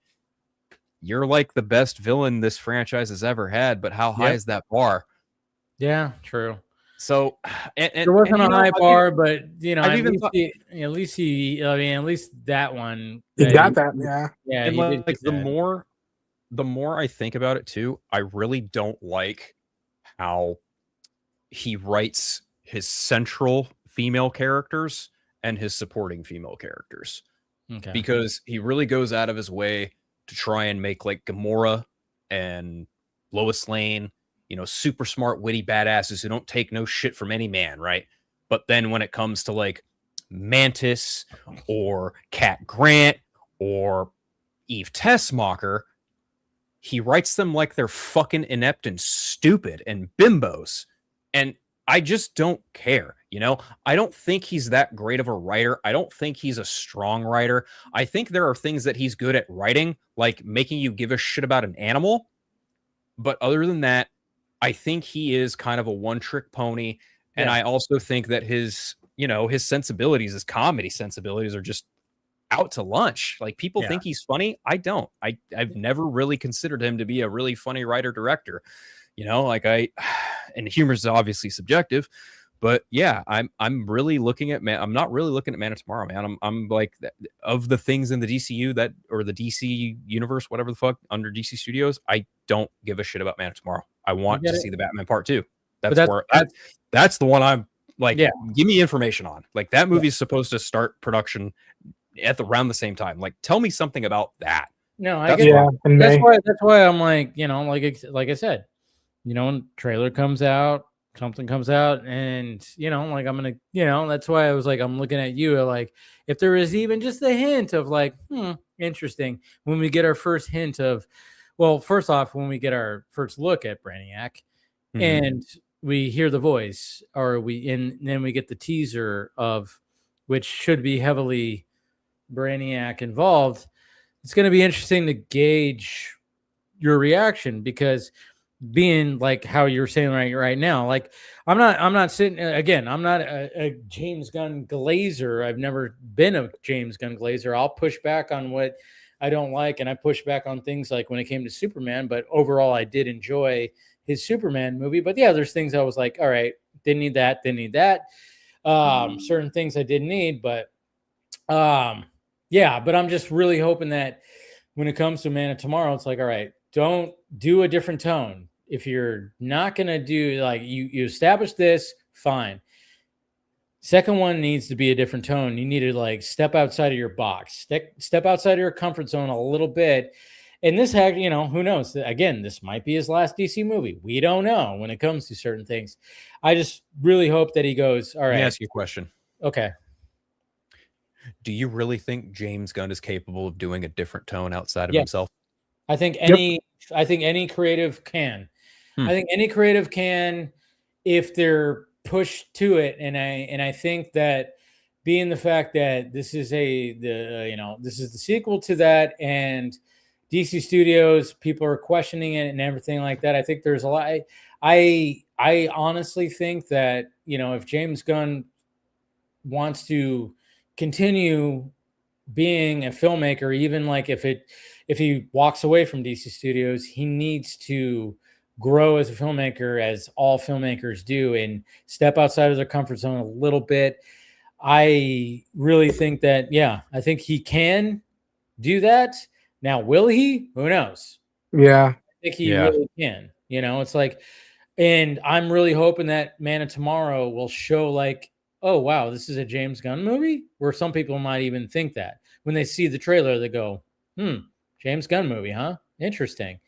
you're like the best villain this franchise has ever had, but how high is that bar? Yeah, true. So there wasn't a high bar, but you know, at least that one. You got that, yeah. Yeah. And like the more I think about it too, I really don't like how he writes his central female characters and his supporting female characters. Okay. Because he really goes out of his way to try and make like Gamora and Lois Lane, you know, super smart, witty badasses who don't take no shit from any man, right? But then when it comes to like Mantis or Cat Grant or Eve Tessmacher, he writes them like they're fucking inept and stupid and bimbos. And I just don't care, you know? I don't think he's that great of a writer. I don't think he's a strong writer. I think there are things that he's good at writing, like making you give a shit about an animal. But other than that, I think he is kind of a one-trick pony. And I also think that his, you know, his sensibilities, his comedy sensibilities are just out to lunch. Like, people think he's funny. I don't. I've never really considered him to be a really funny writer director. You know, like and humor is obviously subjective, but yeah, I'm really looking at I'm not really looking at Man of Tomorrow, man. I'm like, of the things in the DCU that, or the DC universe, whatever the fuck, under DC Studios, I don't give a shit about Man of Tomorrow. I want to see the Batman Part 2. That's the one I'm like, Yeah. give me information on. Like that movie's supposed to start production around the same time. Like, tell me something about that. No, I That's get Yeah, in that's May. why I'm like, like I said, when trailer comes out, something comes out, and like I'm gonna, that's why I was like, I'm looking at you like, if there is even just a hint of like, interesting, when we get our first hint of, well, first off, when we get our first look at Brainiac, and we hear the voice, or then we get the teaser of, which should be heavily Brainiac involved. It's going to be interesting to gauge your reaction, because being like how you're saying right now, like I'm not sitting, again, I'm not a James Gunn glazer. I've never been a James Gunn glazer. I'll push back on what I don't like, and I push back on things like when it came to Superman, but overall I did enjoy his Superman movie. But yeah, there's things I was like, all right, didn't need that. Certain things I didn't need, but yeah, but I'm just really hoping that when it comes to Man of Tomorrow, it's like, all right, don't do a different tone. If you're not going to do, like, you establish this, fine. Second one needs to be a different tone. You need to like step outside of your box, step outside of your comfort zone a little bit. And this had, who knows? Again, this might be his last DC movie. We don't know when it comes to certain things. I just really hope that he goes, all right. Let me ask you a question. Okay. Do you really think James Gunn is capable of doing a different tone outside of himself? I think any creative can. I think any creative can, if they're pushed to it. And I think that, being the fact that this is this is the sequel to that, and DC Studios, people are questioning it and everything like that. I think there's a lot. I honestly think that, if James Gunn wants to continue being a filmmaker, even like if he walks away from DC Studios, he needs to grow as a filmmaker, as all filmmakers do, and step outside of their comfort zone a little bit. I really think that, I think he can do that. Now, will he? Who knows? Yeah. I think he really can. It's like, and I'm really hoping that Man of Tomorrow will show like, oh, wow, this is a James Gunn movie, where some people might even think that when they see the trailer, they go, James Gunn movie, huh? Interesting.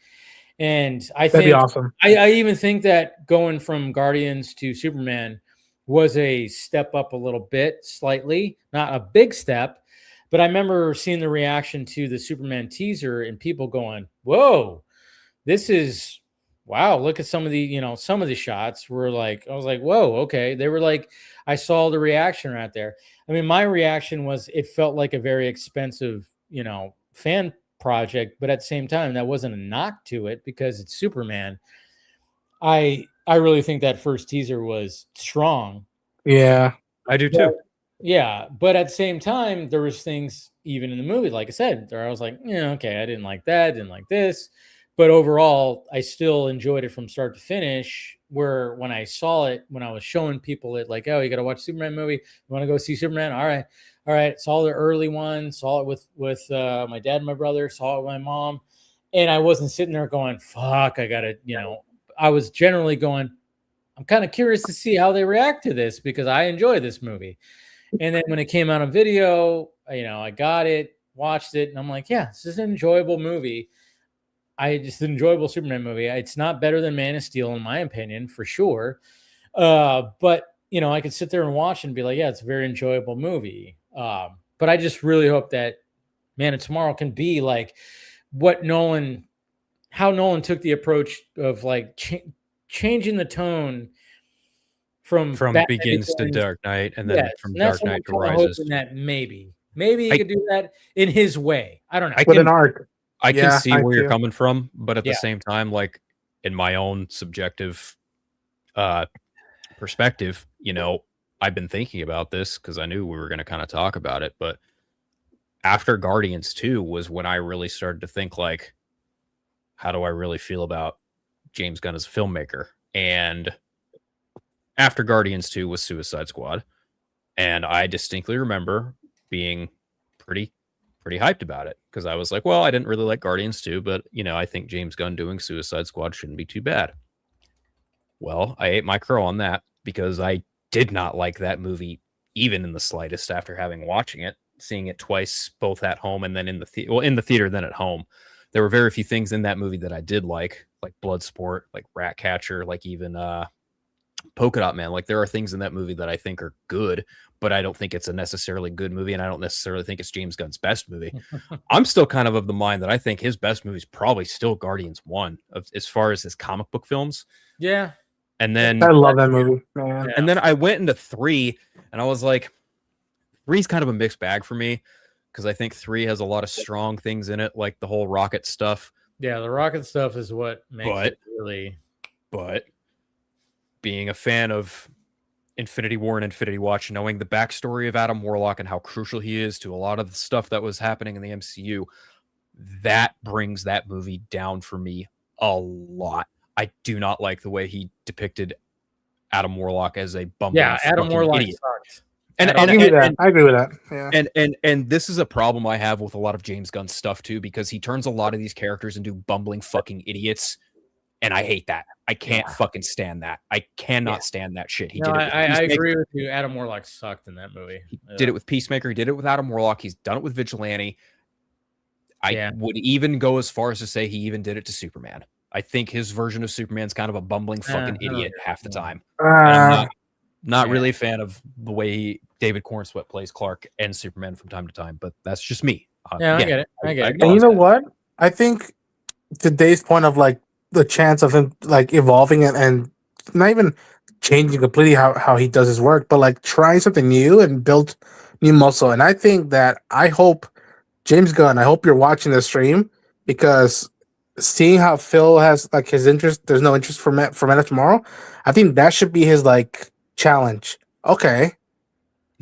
And I That'd think be awesome. I even think that going from Guardians to Superman was a step up a little bit, slightly, not a big step. But I remember seeing the reaction to the Superman teaser and people going, whoa, this is, wow, look at some of the shots were like, I was like, whoa, okay. They were like, I saw the reaction right there. I mean, my reaction was, it felt like a very expensive, fan project, but at the same time, that wasn't a knock to it because it's Superman. I really think that first teaser was strong. Yeah, I do too. Yeah, but at the same time, there was things even in the movie, like I said, where I was like, okay, I didn't like that, didn't like this. But overall, I still enjoyed it from start to finish, where when I saw it, when I was showing people it, like, oh, you got to watch Superman movie. You want to go see Superman? All right. Saw the early one, saw it with my dad and my brother, saw it with my mom. And I wasn't sitting there going, fuck, I got to, I was generally going, I'm kind of curious to see how they react to this because I enjoy this movie. And then when it came out on video, I got it, watched it, and I'm like, yeah, this is an enjoyable movie. Just an enjoyable Superman movie. It's not better than Man of Steel, in my opinion, for sure. But, I could sit there and watch and be like, yeah, it's a very enjoyable movie. But I just really hope that Man of Tomorrow can be like how Nolan took the approach of like changing the tone from Batman Begins to Dark Knight, and then from Dark Knight to Rises. That maybe he could do that in his way. I don't know. with an arc. I can see where you're too. coming from, but at the same time, like in my own subjective perspective, I've been thinking about this because I knew we were going to kind of talk about it. But after Guardians 2 was when I really started to think, like, how do I really feel about James Gunn as a filmmaker? And after Guardians 2 was Suicide Squad. And I distinctly remember being pretty hyped about it because I was like, well, I didn't really like Guardians 2, but, I think James Gunn doing Suicide Squad shouldn't be too bad. Well, I ate my crow on that because I did not like that movie even in the slightest after seeing it twice, both at home and then in the theater, then at home. There were very few things in that movie that I did like Bloodsport, like Ratcatcher, like even Polka Dot Man. Like there are things in that movie that I think are good, but I don't think it's a necessarily good movie, and I don't necessarily think it's James Gunn's best movie. I'm still kind of the mind that I think his best movie is probably still Guardians 1 as far as his comic book films. Yeah. And then I love that movie, man. And then I went into 3 and I was like, 3's kind of a mixed bag for me because I think 3 has a lot of strong things in it, like the whole rocket stuff. Yeah, the rocket stuff is what makes it really. But being a fan of Infinity War and Infinity Watch, knowing the backstory of Adam Warlock and how crucial he is to a lot of the stuff that was happening in the MCU, that brings that movie down for me a lot. I do not like the way he depicted Adam Warlock as a bumbling Adam Warlock idiot. sucks. I agree with that. I agree with that. Yeah. And this is a problem I have with a lot of James Gunn stuff too, because he turns a lot of these characters into bumbling fucking idiots, and I hate that. I can't fucking stand that. I cannot stand that shit. I agree with you. Adam Warlock sucked in that movie. He did it with Peacemaker. He did it with Adam Warlock. He's done it with Vigilante. I would even go as far as to say he even did it to Superman. I think his version of Superman's kind of a bumbling fucking idiot half the time. I'm not really a fan of the way David Cornsweet plays Clark and Superman from time to time, but that's just me. I get it. I get it. And you know what? I think today's point of like the chance of him like evolving and not even changing completely how he does his work, but like trying something new and build new muscle. And I think that I hope James Gunn, I hope you're watching this stream, because seeing how Phil has like his interest, there's no interest for Man of Tomorrow. I think that should be his like challenge. Okay.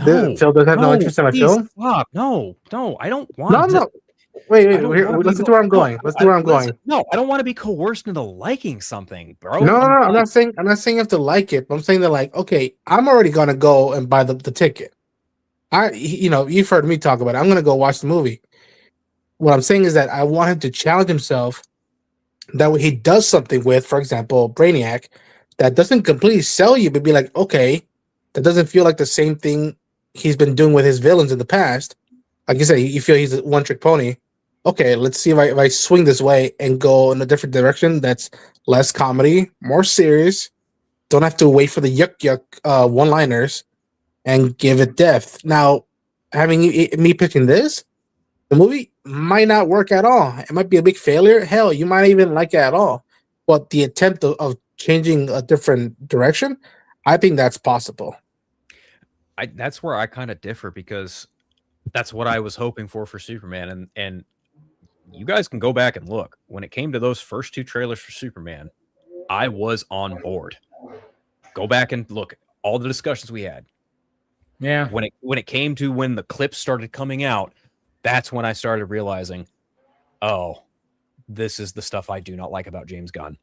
Phil doesn't have no interest in my film. Stop. No, I don't want No. Wait, listen to where I'm going. Let's do where I'm going. No, I don't want to be coerced into liking something, bro. No. I'm not saying you have to like it, but I'm saying that like, okay, I'm already gonna go and buy the ticket. You've heard me talk about it. I'm gonna go watch the movie. What I'm saying is that I want him to challenge himself. That way he does something with, for example, Brainiac, that doesn't completely sell you, but be like, okay, that doesn't feel like the same thing he's been doing with his villains in the past. Like you said, you feel he's a one-trick pony. Okay, let's see if I swing this way and go in a different direction that's less comedy, more serious. Don't have to wait for the yuck one-liners and give it depth. Now, having me pitching this, the movie might not work at all. It might be a big failure. Hell, you might even like it at all. But the attempt of changing a different direction, I think that's possible. That's where I kind of differ, because that's what I was hoping for Superman. And you guys can go back and look. When it came to those first 2 trailers for Superman, I was on board. Go back and look. All the discussions we had. Yeah. When it came to when the clips started coming out, that's when I started realizing, oh, this is the stuff I do not like about James Gunn.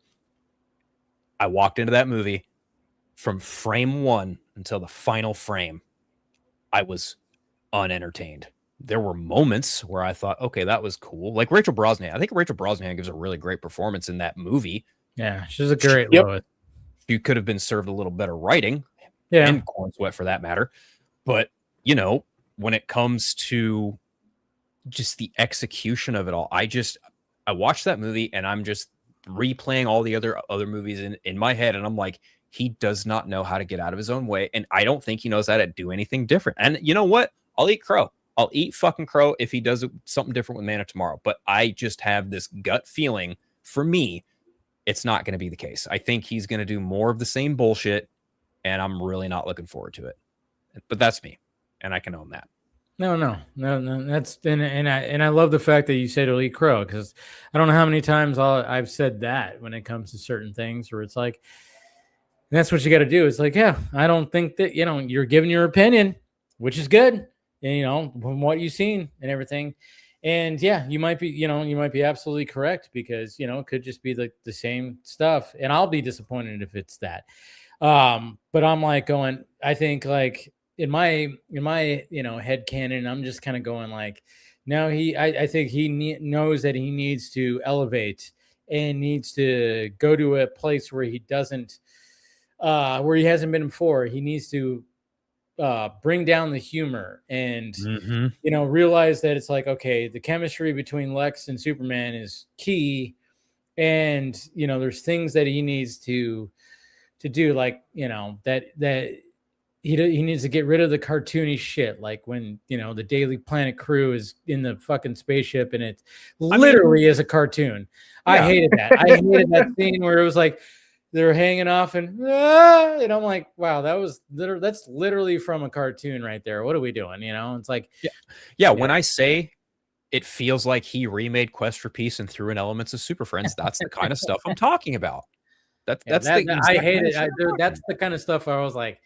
I walked into that movie from frame 1 until the final frame. I was unentertained. There were moments where I thought, okay, that was cool. Like Rachel Brosnahan. I think Rachel Brosnahan gives a really great performance in that movie. Yeah, she's a great Lois. She could have been served a little better writing. Yeah. And Cornsweet for that matter. But, when it comes to just the execution of it all, I watched that movie and I'm just replaying all the other movies in my head, and I'm like, he does not know how to get out of his own way, and I don't think he knows how to do anything different. And you know what? I'll eat crow. I'll eat fucking crow if he does something different with Man of Tomorrow. But I just have this gut feeling, for me, it's not going to be the case. I think he's going to do more of the same bullshit, and I'm really not looking forward to it. But that's me, and I can own that. No. That's and I love the fact that you said it'll eat crow, because I don't know how many times I've said that when it comes to certain things where it's like, that's what you got to do. It's like, yeah, I don't think that you're giving your opinion, which is good, and from what you've seen and everything, and yeah, you might be absolutely correct, because it could just be the same stuff, and I'll be disappointed if it's that. But I'm like going, I think like. In my head canon, I'm just kind of going like, now I think he knows that he needs to elevate and needs to go to a place where he doesn't where he hasn't been before. He needs to bring down the humor and realize that it's like, okay, the chemistry between Lex and Superman is key, and there's things that he needs to do, like that he needs to get rid of the cartoony shit, like when the Daily Planet crew is in the fucking spaceship and it literally is a cartoon. Yeah. I hated that. I hated that scene where it was like they're hanging off and I'm like, wow, that's literally from a cartoon right there. What are we doing? It's like, yeah. When I say it feels like he remade Quest for Peace and threw in elements of Super Friends, that's the kind of stuff I'm talking about. I hate it. That's the kind of stuff where I was like,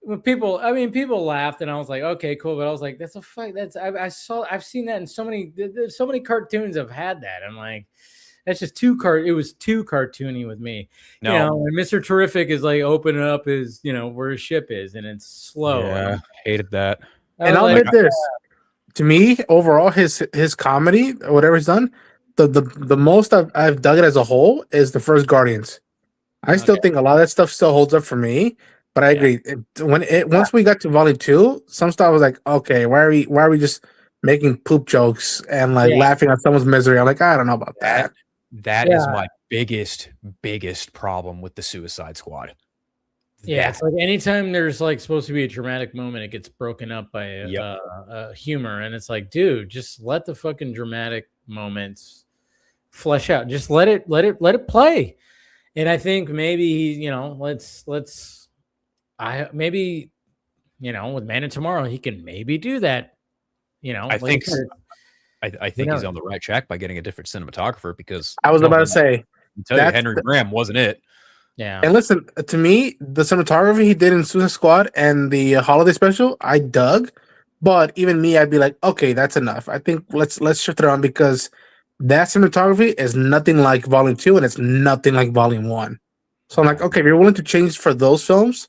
when people laughed and I was like, okay, cool. But I was like, that's a fight. I've seen that in so many cartoons have had that. I'm like, that's just it was too cartoony with me. And Mr. Terrific is like opening up his, where his ship is, and it's slow. Yeah, hated that. And I'll admit this. To me, overall, his comedy, whatever he's done, the most I've dug it as a whole is the first Guardians. I still think a lot of that stuff still holds up for me, but I agree. Once we got to Volume 2, some stuff was like, okay, why are we just making poop jokes and like laughing at someone's misery? I'm like, I don't know about that. That is my biggest problem with the Suicide Squad. Yeah, it's like anytime there's like supposed to be a dramatic moment, it gets broken up by a humor, and it's like, dude, just let the fucking dramatic moments flesh out. Just let it play. And I think maybe with Man of Tomorrow, he can maybe do that. I think he's on the right track by getting a different cinematographer, because I was about to say, Henry Graham wasn't it. Yeah. And listen, to me, the cinematography he did in Suicide Squad and the holiday special, I dug. But even me, I'd be like, okay, that's enough. I think let's shift it around, because that cinematography is nothing like Volume 2 and it's nothing like Volume 1. So I'm like, okay, if you're willing to change for those films,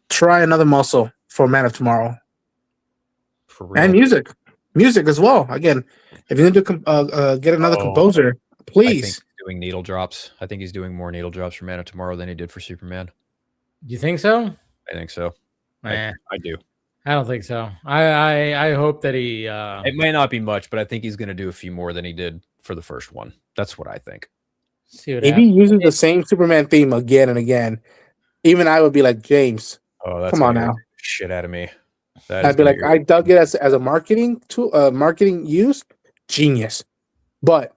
try another muscle for Man of Tomorrow. For real. And music as well. Again, if you need to get another composer, please. Doing needle drops. I think he's doing more needle drops for Man of Tomorrow than he did for Superman. You think so? I think so. I do. I don't think so. I hope that he it may not be much, but I think he's going to do a few more than he did for the first one. That's what I think. See what if he uses the same Superman theme again and again, even I would be like, James, come on now. Shit out of me. I'd be like, I dug it as a marketing tool, marketing use, genius. But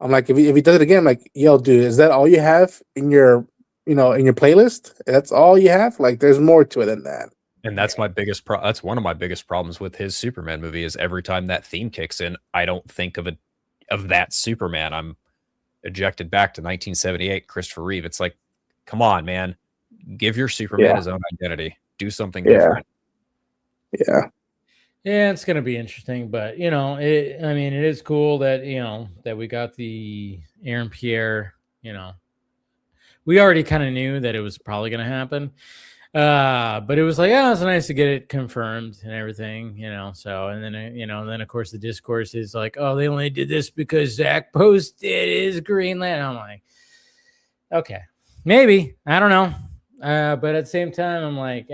I'm like, if he does it again, I'm like, yo, dude, is that all you have in your playlist? That's all you have? Like, there's more to it than that. And that's my biggest that's one of my biggest problems with his Superman movie, is every time that theme kicks in, I don't think of that Superman. I'm ejected back to 1978, Christopher Reeve. It's like, come on, man, give your Superman his own identity. Do something different. Yeah. Yeah, it's gonna be interesting, but it is cool that that we got the Aaron Pierre. We already kind of knew that it was probably gonna happen, but it was like, it's nice to get it confirmed and everything, So and then of course the discourse is like, oh, they only did this because Zach posted his Green Lantern. I'm like, okay, maybe, I don't know, but at the same time, I'm like,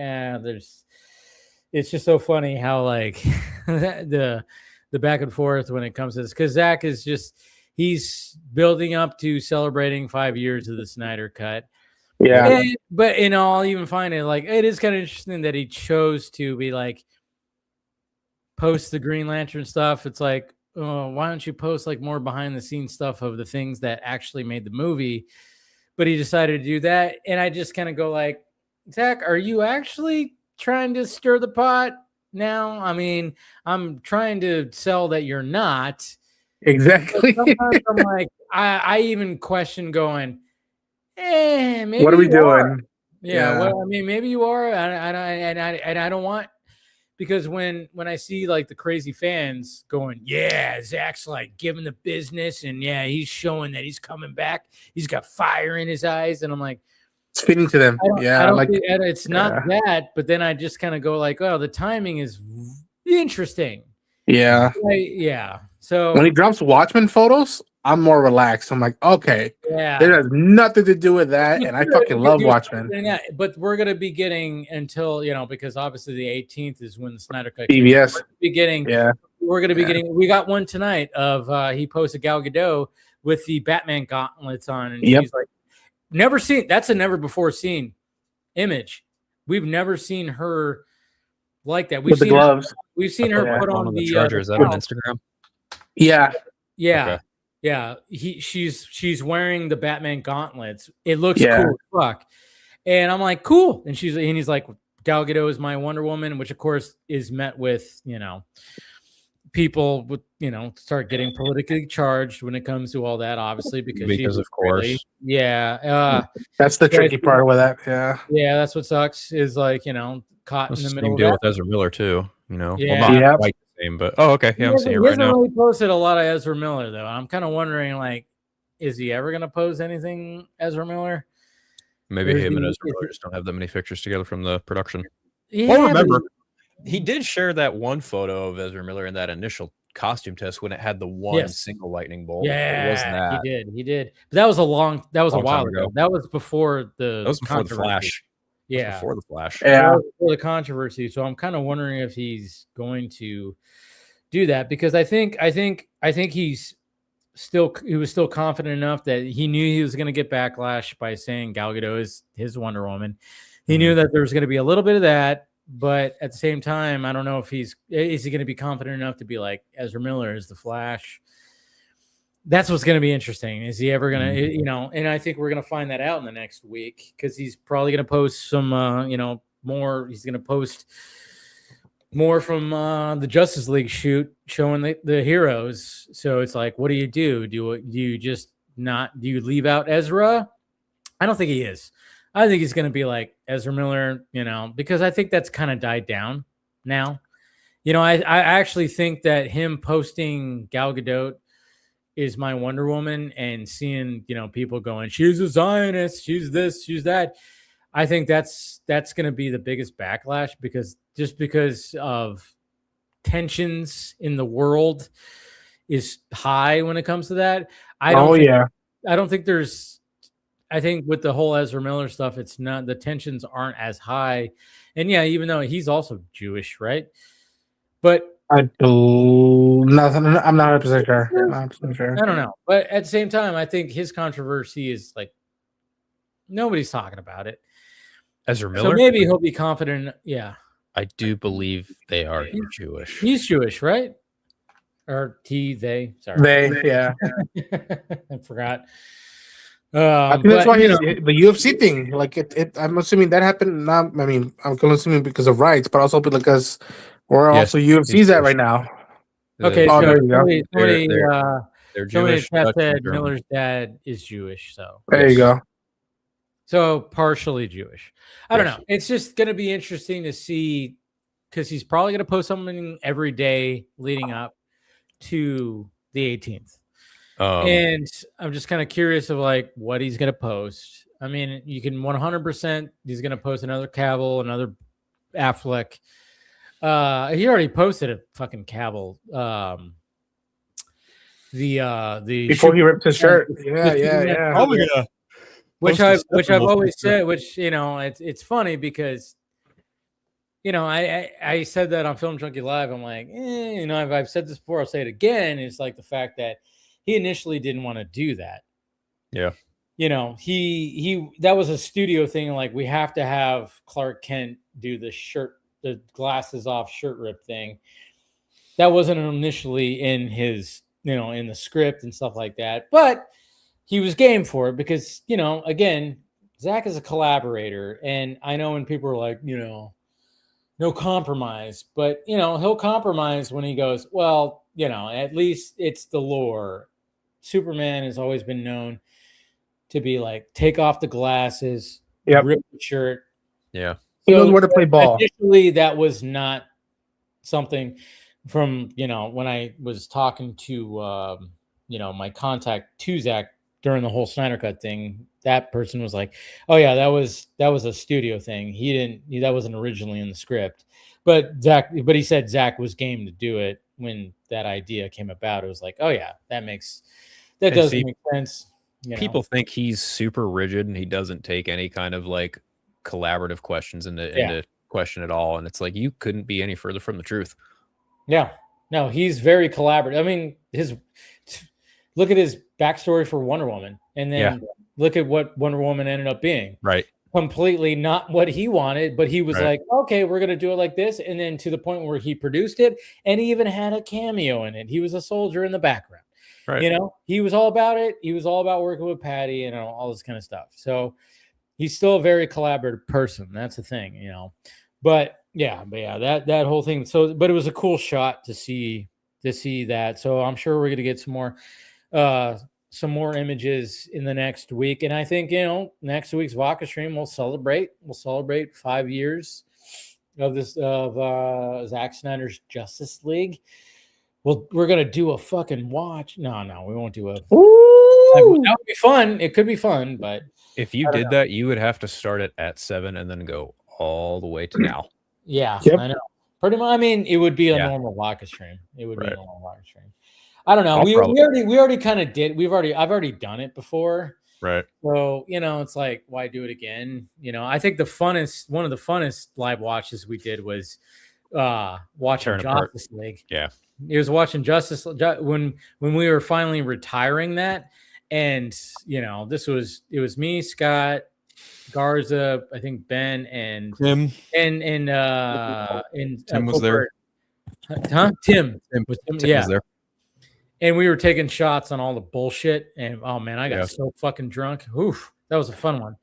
it's just so funny how like the back and forth when it comes to this, because Zach is he's building up to celebrating 5 years of the Snyder Cut. Yeah. But I'll even find it like, it is kind of interesting that he chose to be like, post the Green Lantern stuff. It's like, why don't you post like more behind the scenes stuff of the things that actually made the movie? But he decided to do that. And I just kind of go like, Zach, are you actually trying to stir the pot now? I mean, I'm trying to sell that you're not. Exactly. Sometimes I'm like, I even question going, maybe what are we doing? Yeah. Well, I mean, maybe you are. And I don't want, because when I see like the crazy fans going, yeah, Zach's like giving the business, and yeah, he's showing that he's coming back. He's got fire in his eyes, and I'm like, speaking to them. I don't think it's not that, but then I just kind of go like, oh, the timing is interesting. Yeah. Yeah. So when he drops Watchmen photos, I'm more relaxed. I'm like, okay, Yeah. it has nothing to do with that, and I fucking love Watchmen. But we're gonna be getting until because obviously the 18th is when the Snyder Cut came. BVS. We're gonna be getting. We got one tonight of he posted Gal Gadot with the Batman gauntlets on, and she's like, never seen. That's a never before seen image. We've never seen her like that. We've With the seen gloves. We've seen her put on the charger. Is that on Instagram? Yeah. Yeah. Okay. Yeah. She's wearing the Batman gauntlets. It looks cool as fuck. And I'm like, cool. And he's like, Gal Gadot is my Wonder Woman, which of course is met with, people would, start getting politically charged when it comes to all that, obviously, because of course. Really, yeah. That's the tricky part with that. Yeah. Yeah. That's what sucks is like, caught in the middle of deal that. with Ezra Miller too, Yeah. Well, not quite the same, but okay. Yeah, I'm seeing it right now. He hasn't really posted a lot of Ezra Miller though. I'm kind of wondering, like, is he ever going to post anything Ezra Miller? Maybe him and Ezra Miller just don't have that many pictures together from the production. Yeah, well, remember, he did share that one photo of Ezra Miller in that initial costume test when it had the one single lightning bolt. Yeah, it wasn't that. He did. But that was a while ago. That was before the Flash. Yeah, before the Flash. Yeah, before the controversy. So I'm kind of wondering if he's going to do that, because I think he was still confident enough that he knew he was going to get backlash by saying Gal Gadot is his Wonder Woman. He knew that there was going to be a little bit of that, but at the same time, I don't know if is he going to be confident enough to be like, Ezra Miller is the Flash. That's what's going to be interesting. Is he ever going to, and I think we're going to find that out in the next week, because he's probably going to post some, more. He's going to post more from the Justice League shoot showing the heroes. So it's like, what do? Do you just not? Do you leave out Ezra? I don't think he is. I think he's going to be like Ezra Miller, because I think that's kind of died down now. I actually think that him posting Gal Gadot is my Wonder Woman and seeing, people going, she's a Zionist, she's this, she's that. I think that's going to be the biggest backlash, because of tensions in the world is high when it comes to that. I think with the whole Ezra Miller stuff, it's not, the tensions aren't as high. And yeah, even though he's also Jewish, right? But I'm not 100% sure. I don't know. But at the same time, I think his controversy is like, nobody's talking about it. Ezra Miller? So maybe he'll be confident. Yeah. I do believe they are Jewish. He's Jewish, right? Or they. Sorry. They, yeah. I forgot. I think that's why the UFC thing, like it. I'm assuming that happened. I'm assuming because of rights, but also because we're also UFC's at right now. Okay, so there you go. They're Jewish. Somebody said Miller's dad is Jewish, so there you go. So partially Jewish. I don't know. It's just going to be interesting to see, because he's probably going to post something every day leading up to the 18th. And I'm just kind of curious of like what he's going to post. I mean, you can 100%, he's going to post another Cavill, another Affleck. He already posted a fucking Cavill. The before he ripped his shirt. Yeah. Probably gonna. Which I've always said, it's funny because, I said that on Film Junkie Live. I'm like, I've said this before, I'll say it again. It's like the fact that he initially didn't want to do that. Yeah. He that was a studio thing. Like, we have to have Clark Kent do the glasses off shirt rip thing. That wasn't initially in his, in the script and stuff like that. But he was game for it because, again, Zack is a collaborator. And I know when people are like, no compromise, but, he'll compromise when he goes, well, at least it's the lore. Superman has always been known to be like, take off the glasses, rip the shirt. Yeah. He knows where to play ball. Initially, that was not something from, when I was talking to, my contact to Zack during the whole Snyder Cut thing. That person was like, oh yeah, that was a studio thing. That wasn't originally in the script, but he said Zack was game to do it when that idea came about. It was like, oh yeah, that makes That And does see, make sense. You know? people think he's super rigid and he doesn't take any kind of like collaborative questions into question at all. And it's like, you couldn't be any further from the truth. Yeah. No, he's very collaborative. I mean, look at his backstory for Wonder Woman, and then look at what Wonder Woman ended up being. Right. Completely not what he wanted, but he was Right. like, okay, we're gonna do it like this, and then to the point where he produced it, and he even had a cameo in it. He was a soldier in the background. Right. You know, he was all about it. He was all about working with Patty and all this kind of stuff. So he's still a very collaborative person. That's the thing, you know. But yeah, that whole thing. So, but it was a cool shot to see that. So I'm sure we're gonna get some more images in the next week. And I think, you know, next week's Vodka stream we'll celebrate 5 years of Zack Snyder's Justice League. Well, we're gonna do a fucking watch. No, we won't do a. That would be fun. It could be fun, but if you did that, you would have to start it at 7 and then go all the way to now. Yeah, Yep. I know. Pretty much. I mean, it would be a normal Vodka stream. It would be a normal Vodka stream. I don't know. We already kind of did. I've already done it before. Right. So, you know, it's like, why do it again? You know, I think one of the funnest live watches we did was watching Justice League. Yeah. It was watching Justice when we were finally retiring that. And, you know, it was me, Scott, Garza, I think Ben and Tim. And Tim was there. Huh? Tim was there. And we were taking shots on all the bullshit. And oh man, I got so fucking drunk. Oof, that was a fun one.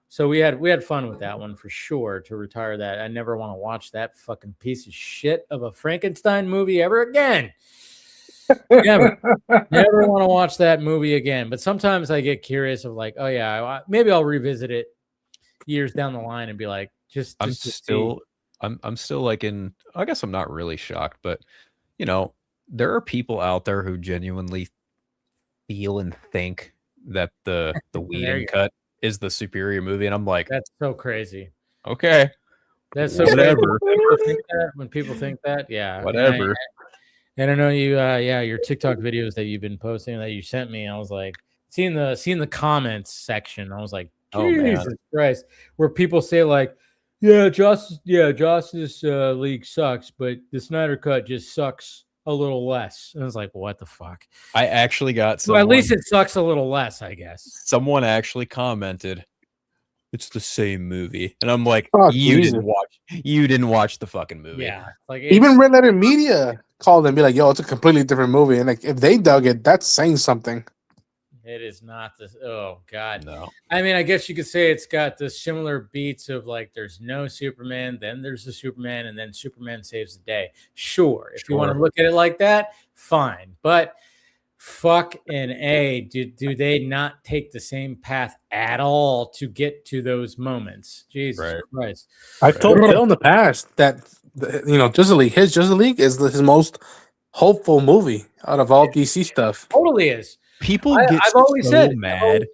So we had fun with that one for sure to retire that. I never want to watch that fucking piece of shit of a Frankenstein movie ever again. Never want to watch that movie again. But sometimes I get curious of like, oh yeah, maybe I'll revisit it years down the line and be like, I'm still like I guess I'm not really shocked, but you know, there are people out there who genuinely feel and think that the Whedon cut is the superior movie, and I'm like, that's so crazy. Okay, that's so whatever. When people think that, yeah, whatever. And I know you, your TikTok videos that you've been posting that you sent me. I was like, seeing the comments section. I was like, Jesus Christ, where people say like, Justice League sucks, but the Snyder Cut just sucks a little less. And I was like, what the fuck? I actually got at least it sucks a little less, I guess. Someone actually commented, it's the same movie, and I'm like, you didn't watch the fucking movie. Yeah, like even Red Letter Media called and be like, yo, it's a completely different movie, and like if they dug it, that's saying something. It is not this. Oh God, no. I mean, I guess you could say it's got the similar beats of like, there's no Superman, then there's the Superman, and then Superman saves the day. Sure, if you want to look at it like that, fine. But fuck and do they not take the same path at all to get to those moments? Jesus Christ! I've told Phil in the past that Justice League, his Justice League is his most hopeful movie out of all DC stuff. Totally is. People get mad.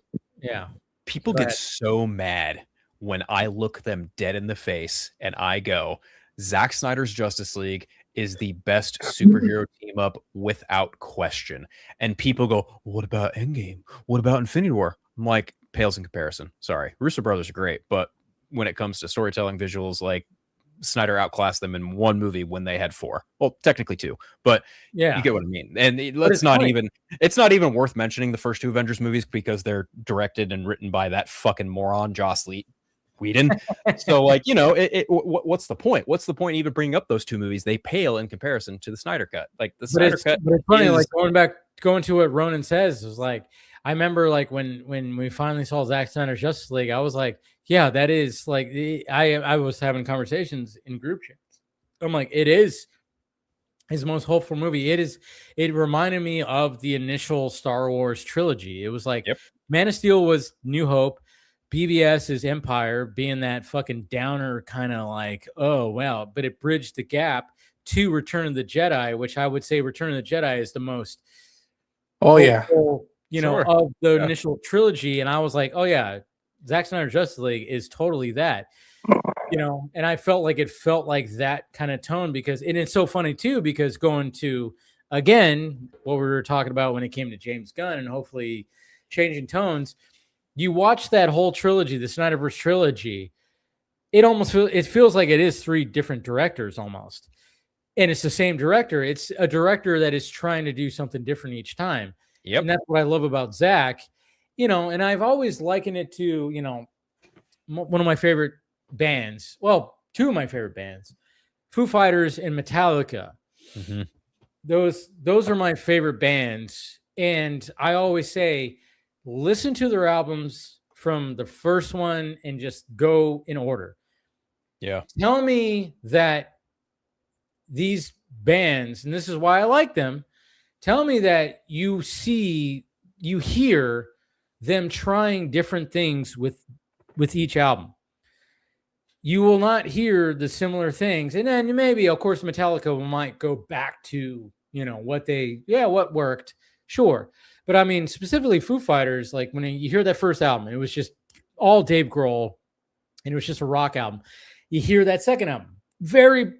People get so mad when I look them dead in the face and I go, Zack Snyder's Justice League is the best superhero team up without question. And people go, what about Endgame? What about Infinity War? I'm like, pales in comparison. Sorry. Russo Brothers are great, but when it comes to storytelling, visuals, like Snyder outclassed them in one movie when they had 4. Well, technically 2, but you get what I mean. And it's not even worth mentioning the first 2 Avengers movies because they're directed and written by that fucking moron Joss Whedon. So like, what's the point? What's the point even bringing up those 2 movies? They pale in comparison to the Snyder Cut. Like the Snyder Cut. But it's funny, like going to what Ronan says is like, I remember like when we finally saw Zack Snyder's Justice League, I was like, yeah, that is like I was having conversations in group chats. I'm like, it is his most hopeful movie. It reminded me of the initial Star Wars trilogy. It was like Man of Steel was New Hope, BVS is Empire, being that fucking downer kind of like, oh wow, but it bridged the gap to Return of the Jedi, which I would say Return of the Jedi is the most hopeful, of the initial trilogy. And I was like, oh yeah, Zack Snyder Justice League is totally that, and I felt like that kind of tone because, and it's so funny too, because going to again, what we were talking about when it came to James Gunn and hopefully changing tones, you watch that whole trilogy, the Snyderverse trilogy, it feels like it is 3 different directors almost. And it's the same director. It's a director that is trying to do something different each time. Yep. And that's what I love about Zack, and I've always likened it to, one of my favorite bands. Well, 2 of my favorite bands, Foo Fighters and Metallica. Mm-hmm. Those are my favorite bands. And I always say, listen to their albums from the first one and just go in order. Yeah. Tell me that these bands, and this is why I like them, tell me that you hear them trying different things with each album. You will not hear the similar things. And then maybe, of course, Metallica might go back to, what worked. Sure. But I mean, specifically Foo Fighters, like when you hear that first album, it was just all Dave Grohl and it was just a rock album. You hear that second album, very,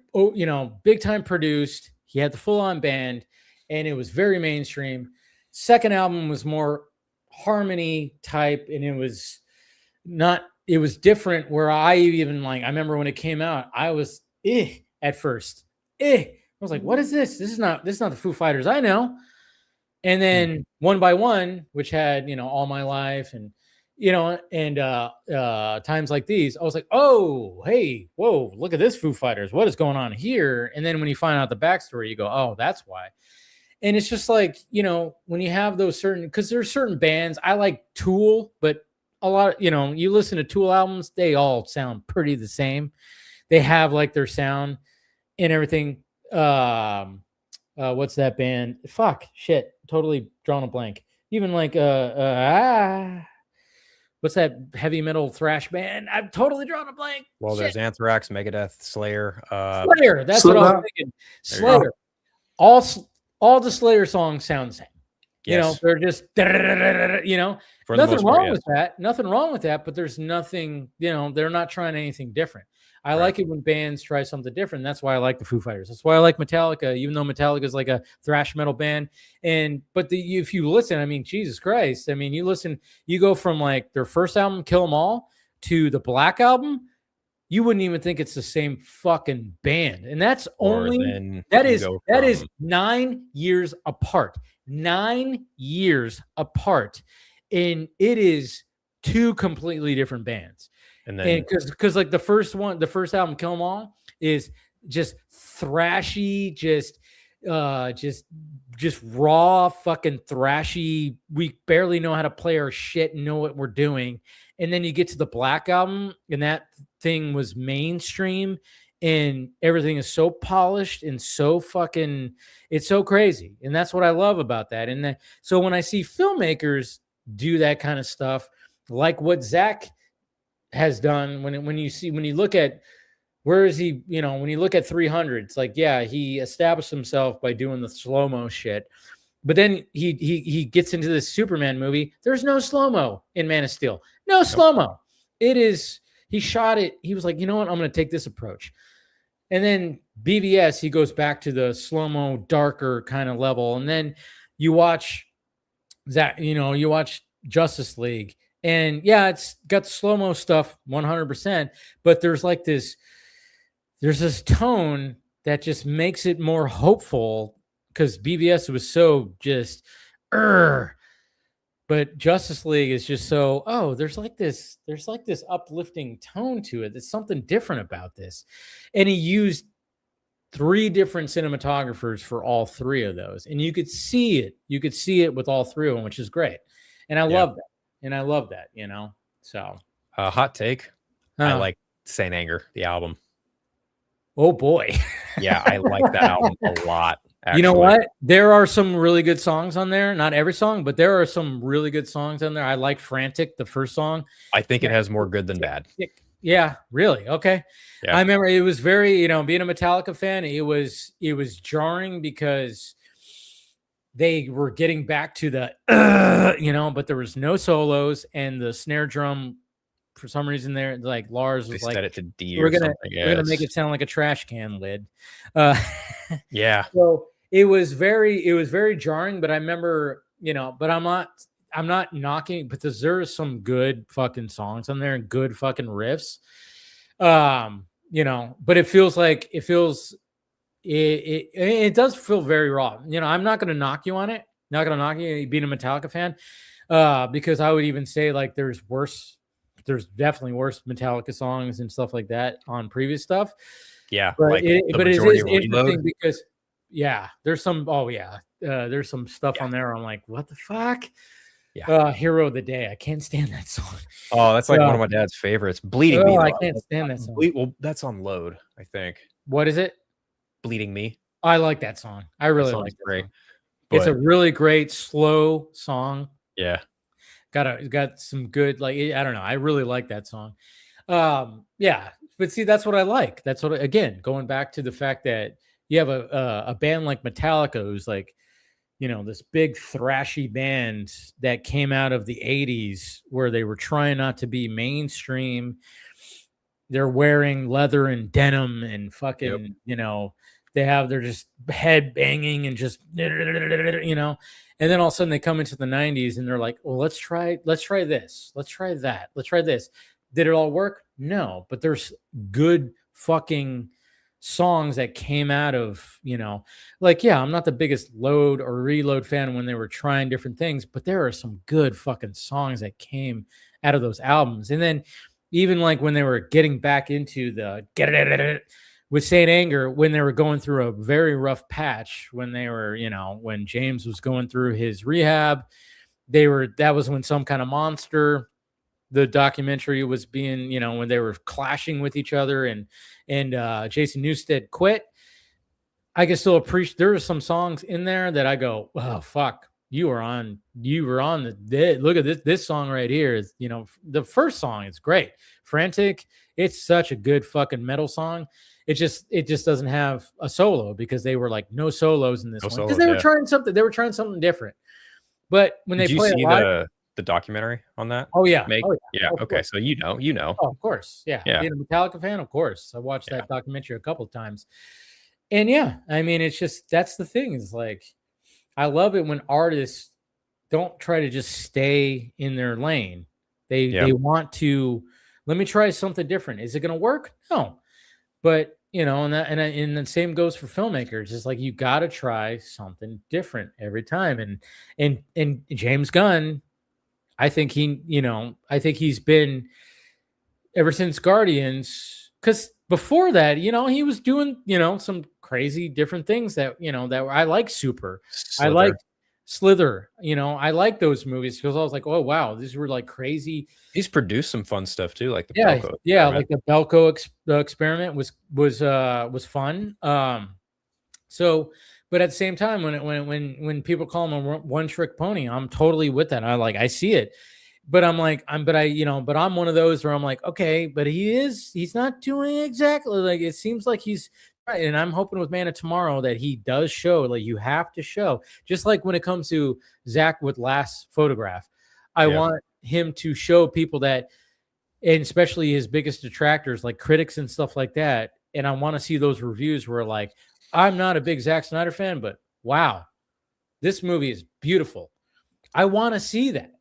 big time produced. He had the full on band and it was very mainstream. Second album was more harmony type and it was different where I remember when it came out, I was at first. I was like, what is this? This is not the Foo Fighters I know. And then One by One, which had, All My Life and Times Like These, I was like, oh, hey, whoa, look at this Foo Fighters. What is going on here? And then when you find out the backstory, you go, oh, that's why. And it's just like, when you have those because there's certain bands, I like Tool, but a lot, you listen to Tool albums, they all sound pretty the same. They have like their sound and everything. What's that band? Fuck, shit, totally drawn a blank. Even like, what's that heavy metal thrash band? I'm totally drawn a blank. Well, there's Anthrax, Megadeth, Slayer. Slayer, that's what I was thinking. Slayer. All the Slayer songs sound the same. Yes. They're just, nothing wrong with that. Nothing wrong with that, but there's nothing, they're not trying anything different. I like it when bands try something different. That's why I like the Foo Fighters. That's why I like Metallica, even though Metallica is like a thrash metal band. If you listen, I mean, Jesus Christ. I mean, you go from like their first album, Kill 'Em All, to the Black Album, you wouldn't even think it's the same fucking band. And that's that is 9 years apart. 9 years apart. And it is 2 completely different bands. And then because like the first album, Kill 'Em All, is just thrashy, just raw fucking thrashy. We barely know how to play our shit and know what we're doing. And then you get to the Black Album, and that thing was mainstream, and everything is so polished and so fucking, it's so crazy. And that's what I love about that. And so when I see filmmakers do that kind of stuff, like what Zack has done, when you look at where is he, when you look at 300, it's like, yeah, he established himself by doing the slow-mo shit. But then he gets into this Superman movie. There's no slow-mo in Man of Steel. No slow-mo. It is, he shot it. He was like, you know what? I'm going to take this approach. And then BVS, he goes back to the slow-mo, darker kind of level. And then you watch that, you watch Justice League. And yeah, it's got slow-mo stuff 100%. But there's this tone that just makes it more hopeful, because BVS was so just, but Justice League is just so, there's like this uplifting tone to it. There's something different about this. And he used 3 different cinematographers for all 3 of those. And you could see it. You could see it with all 3 of them, which is great. And I love that. And I love that, so. Hot take. I like Saint Anger, the album. Oh boy. Yeah, I like that album a lot. Actually. You know what? There are some really good songs on there. Not every song, but there are some really good songs on there. I like Frantic, the first song. I think it has more good than bad. Yeah, really? Okay. Yeah. I remember it was very, being a Metallica fan, it was jarring because they were getting back to the, but there was no solos, and the snare drum, for some reason, there, like Lars was like, set it to D we're or gonna something. we're gonna make it sound like a trash can lid. Yeah. So it was very jarring. But I remember, but I'm not knocking, but there's some good fucking songs on there and good fucking riffs. But it does feel very raw. I'm not gonna knock you on it. Not gonna knock you being a Metallica fan, because I would even say like there's definitely worse Metallica songs and stuff like that on previous stuff. Yeah, but like it is interesting Reload. because there's some there's some stuff on there. I'm like, what the fuck? Yeah. Hero of the Day. I can't stand that song. Oh, that's like one of my dad's favorites. Bleeding Me. I can't stand that song. Well, that's on Load, I think. What is it? Bleeding Me. I like that song. I really like it. Great. It's a really great slow song. Yeah. Got some good, like, I don't know. I really like that song. Yeah. But see, that's what I like. That's what, again, going back to the fact that you have a band like Metallica, who's like, this big thrashy band that came out of the 80s where they were trying not to be mainstream. They're wearing leather and denim and fucking, they're just head banging and just, and then all of a sudden they come into the 90s and they're like, well, let's try this. Let's try that. Let's try this. Did it all work? No, but there's good fucking songs that came out of, I'm not the biggest Load or Reload fan when they were trying different things, but there are some good fucking songs that came out of those albums. And then even like when they were getting back into the with Saint Anger, when they were going through a very rough patch, when they were, when James was going through his rehab, that was when Some Kind of Monster, the documentary, was being, when they were clashing with each other and Jason Newsted quit. I can still appreciate, there are some songs in there that I go, oh fuck, you were on look at this song right here is, the first song is great. Frantic, it's such a good fucking metal song. It just doesn't have a solo because they were like no solos in this one because they were trying something different. But when they play the documentary on that? Oh yeah. Okay, so you know. Oh, of course. Yeah. Being a Metallica fan, of course. I watched that documentary a couple of times. And I mean, it's just, that's the thing, is like, I love it when artists don't try to just stay in their lane. They want to, let me try something different. Is it going to work? No. But, and the same goes for filmmakers. It's like, you got to try something different every time. And James Gunn, I think he's been, ever since Guardians, because before that, he was doing, some crazy different things that, that I like. Slither. I like Slither, I like those movies because I was like, oh wow, these were like crazy. He's produced some fun stuff too, like the Belko experiment. Like the Belko experiment was fun. So, but at the same time, when people call him a one-trick pony, I'm totally with that. I see it, but I'm like, I'm one of those where I'm like, okay, but he's not doing exactly like it seems like he's right. And I'm hoping with Man of Tomorrow that he does show, like, you have to show, just like when it comes to Zach with Last Photograph, I want him to show people that, and especially his biggest detractors, like critics and stuff like that. And I want to see those reviews where, like, I'm not a big Zack Snyder fan, but wow, this movie is beautiful. I want to see that.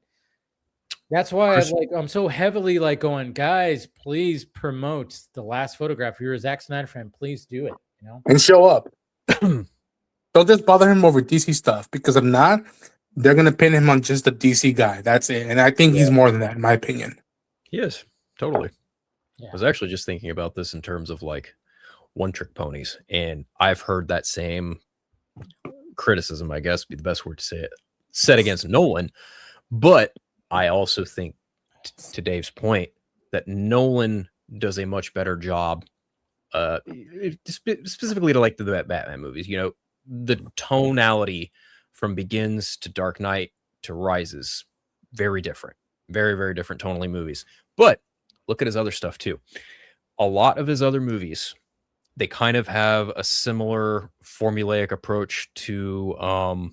That's why I'm so heavily like going, guys, please promote The Last Photograph. If you're a Zack Snyder fan, please do it. And show up. Don't just bother him over DC stuff, because if not, they're gonna pin him on just the DC guy. That's it. And I think he's more than that, in my opinion. He is, totally. Yeah. I was actually just thinking about this in terms of like one-trick ponies, and I've heard that same criticism, I guess, be the best word to say it, said against Nolan. But I also think, to Dave's point, that Nolan does a much better job, specifically to like the Batman movies. The tonality from Begins to Dark Knight to Rises, very different, very, very different tonally movies. But look at his other stuff too. A lot of his other movies, they kind of have a similar formulaic approach to, I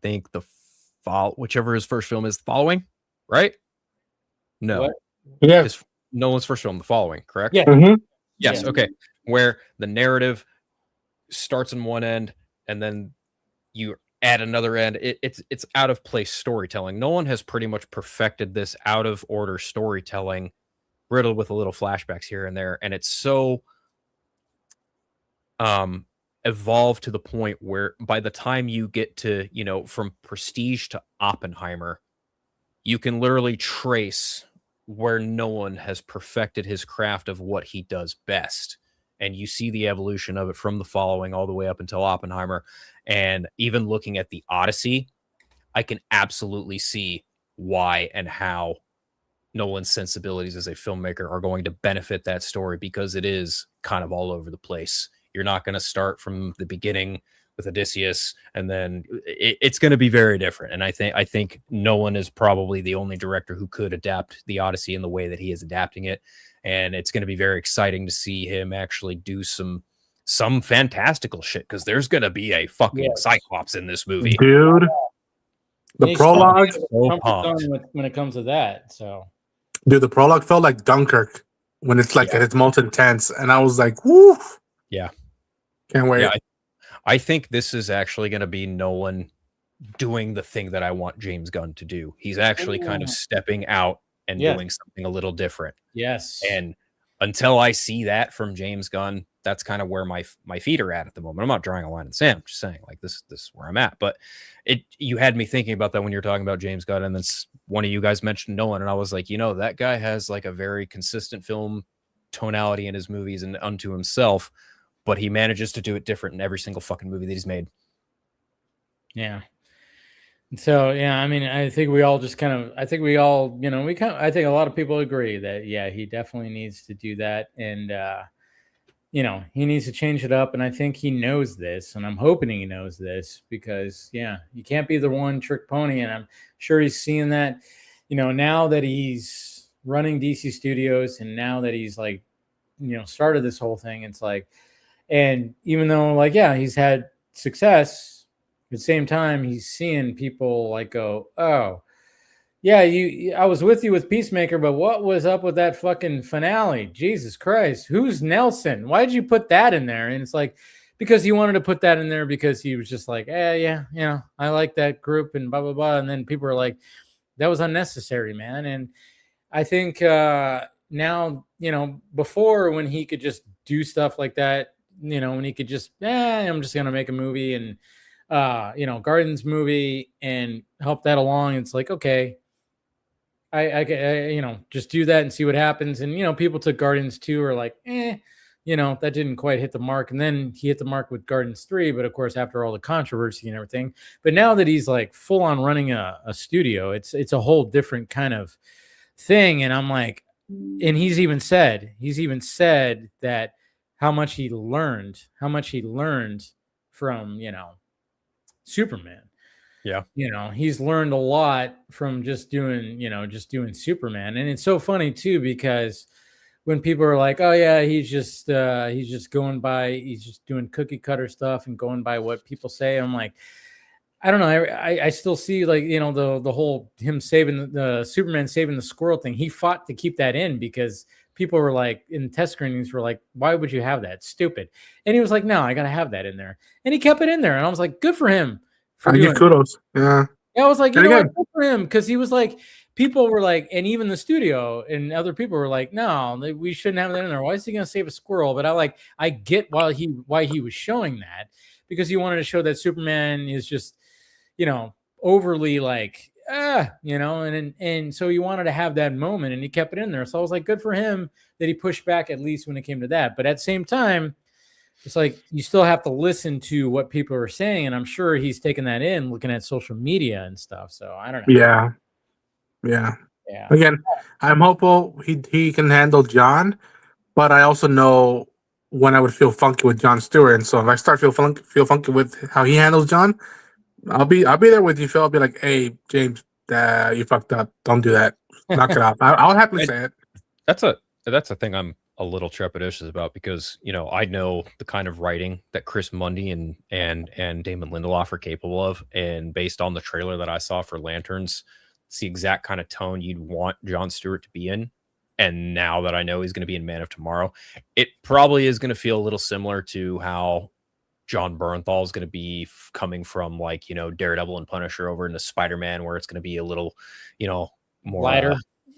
think whichever his first film is, The Following, right? No. What? Yeah. Nolan's first film, The Following, correct? Yeah. Mm-hmm. Yes. Yeah. Okay. Where the narrative starts in one end, and then you add another end. It's out of place storytelling. Nolan has pretty much perfected this out of order storytelling, riddled with a little flashbacks here and there, and it's so evolved to the point where by the time you get to, you know, from Prestige to Oppenheimer, you can literally trace where Nolan has perfected his craft of what he does best. And you see the evolution of it from The Following all the way up until Oppenheimer. And even looking at the Odyssey, I can absolutely see why and how Nolan's sensibilities as a filmmaker are going to benefit that story, because it is kind of all over the place. You're not going to start from the beginning with Odysseus, and then it's going to be very different. And I think Nolan is probably the only director who could adapt the Odyssey in the way that he is adapting it. And it's going to be very exciting to see him actually do some fantastical shit, because there's going to be a fucking Cyclops in this movie. Dude, the prologue, when it comes to that. So, dude, the prologue felt like Dunkirk when it's like at its most intense, and I was like, woo. Yeah. Can't wait. Yeah, I think this is actually going to be Nolan doing the thing that I want James Gunn to do. He's actually kind of stepping out and doing something a little different. Yes. And until I see that from James Gunn, that's kind of where my feet are at the moment. I'm not drawing a line in the sand. I'm just saying, like, this is where I'm at. But you had me thinking about that when you were talking about James Gunn, and then one of you guys mentioned Nolan, and I was like, you know, that guy has like a very consistent film tonality in his movies and unto himself, but he manages to do it different in every single fucking movie that he's made. Yeah. So, yeah, I mean, I think we all just I think a lot of people agree that, yeah, he definitely needs to do that. And, you know, he needs to change it up. And I think he knows this, and I'm hoping he knows this, because, yeah, you can't be the one trick pony. And I'm sure he's seeing that, you know, now that he's running DC Studios, and now that he's like, you know, started this whole thing. It's like, and even though, like, yeah, he's had success, at the same time, he's seeing people like go, oh, yeah, I was with you with Peacemaker, but what was up with that fucking finale? Jesus Christ, who's Nelson? Why did you put that in there? And it's like, because he wanted to put that in there because he was just like, yeah, you know, I like that group and blah, blah, blah. And then people are like, that was unnecessary, man. And I think now, you know, before, when he could just do stuff like that, you know, when he could just, I'm just going to make a movie and, you know, Guardians movie and help that along. It's like, okay, I you know, just do that and see what happens. And, you know, people took Guardians 2 are like, you know, that didn't quite hit the mark. And then he hit the mark with Guardians 3. But of course, after all the controversy and everything, but now that he's like full on running a studio, it's a whole different kind of thing. And I'm like, and he's even said that how much he learned from, you know, Superman. Yeah. You know, he's learned a lot from just doing Superman. And it's so funny too, because when people are like, oh yeah, he's just doing cookie cutter stuff and going by what people say. I'm like, I don't know. I still see, like, you know, the whole him saving the Superman saving the squirrel thing. He fought to keep that in because people were like, in test screenings were like, why would you have that? It's stupid. And he was like, no, I got to have that in there. And he kept it in there. And I was like, good for him. I give kudos. Yeah. I was like, you know what, good for him. Because he was like, people were like, and even the studio and other people were like, no, we shouldn't have that in there. Why is he going to save a squirrel? But I get why he was showing that, because he wanted to show that Superman is just, you know, overly like, you know, and so he wanted to have that moment, and he kept it in there. So I was like, good for him that he pushed back, at least when it came to that. But at the same time, it's like, you still have to listen to what people are saying. And I'm sure he's taking that in, looking at social media and stuff. So I don't know. Yeah. Again, I'm hopeful he can handle John, but I also know when I would feel funky with John Stewart. And so if I start feel funky with how he handles John, I'll be there with you, Phil. I'll be like, hey, James, you fucked up. Don't do that. Knock it off. I'll happily say it. That's a thing I'm a little trepidatious about, because, you know, I know the kind of writing that Chris Mundy and Damon Lindelof are capable of, and based on the trailer that I saw for Lanterns, it's the exact kind of tone you'd want John Stewart to be in. And now that I know he's going to be in Man of Tomorrow, it probably is going to feel a little similar to how John Bernthal is going to be coming from like, you know, Daredevil and Punisher over into Spider-Man, where it's going to be a little, you know, more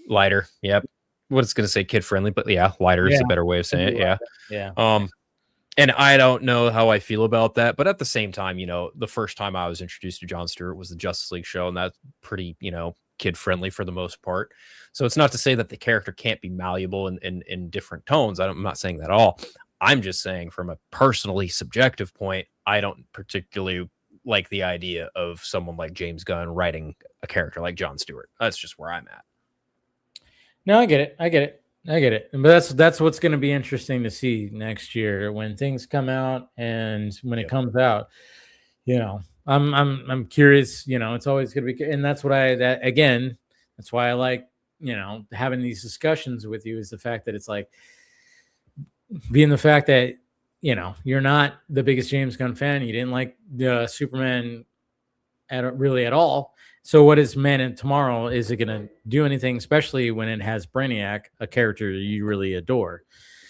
lighter. Yep. What it's going to say kid friendly, but yeah, lighter is a better way of saying it. Yeah. Yeah. And I don't know how I feel about that, but at the same time, you know, the first time I was introduced to John Stewart was the Justice League show, and that's pretty, you know, kid friendly for the most part. So it's not to say that the character can't be malleable in different tones. I'm not saying that at all. I'm just saying from a personally subjective point, I don't particularly like the idea of someone like James Gunn writing a character like John Stewart. That's just where I'm at. No, I get it. But that's what's going to be interesting to see next year when things come out, and when it comes out, you know, I'm curious. You know, it's always going to be, and that's why I like, you know, having these discussions with you, is the fact that it's like, being the fact that, you know, you're not the biggest James Gunn fan, you didn't like the Superman at all. So what is Man in Tomorrow? Is it going to do anything, especially when it has Brainiac, a character you really adore,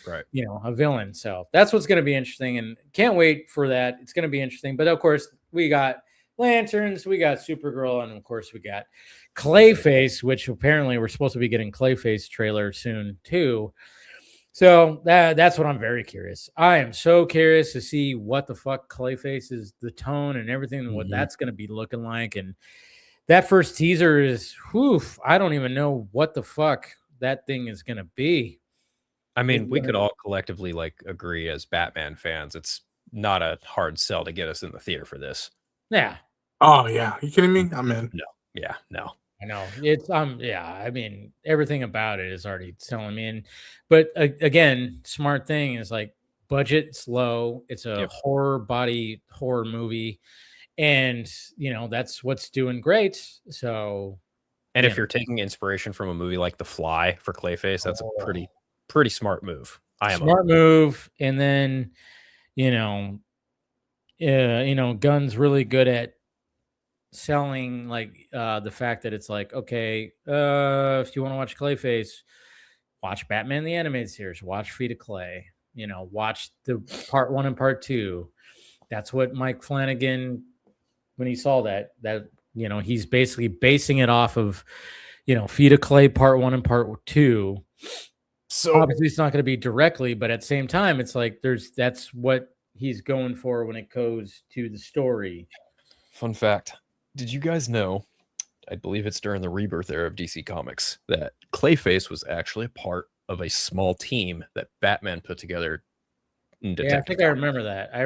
right? You know, a villain. So that's what's going to be interesting, and can't wait for that. It's going to be interesting. But of course, we got Lanterns, we got Supergirl, and of course we got Clayface, which apparently we're supposed to be getting Clayface trailer soon too. So that's what I'm very curious. I am so curious to see what the fuck Clayface is, the tone and everything, and what that's going to be looking like. And that first teaser is, I don't even know what the fuck that thing is going to be. I mean, we could all collectively like agree as Batman fans, it's not a hard sell to get us in the theater for this. Yeah. Oh yeah. Are you kidding me? I'm in. No. Yeah. No. I know it's yeah. I mean, everything about it is already selling me in. But again, smart thing is like, budget's low. It's a horror movie, and you know that's what's doing great. So, and if you're taking inspiration from a movie like The Fly for Clayface, that's a pretty smart move. Smart move. And then, Gunn's really good at selling like the fact that it's like, okay, if you want to watch Clayface, watch Batman the Animated Series, watch Feet of Clay, watch the part 1 and part 2. That's what Mike Flanagan, when he saw that he's basically basing it off of Feet of Clay part 1 and part 2. So obviously it's not going to be directly, but at the same time it's like that's what he's going for when it goes to the story. Fun fact, did you guys know, I believe it's during the rebirth era of DC Comics, that Clayface was actually a part of a small team that Batman put together in Detective I think Comics. I remember that. I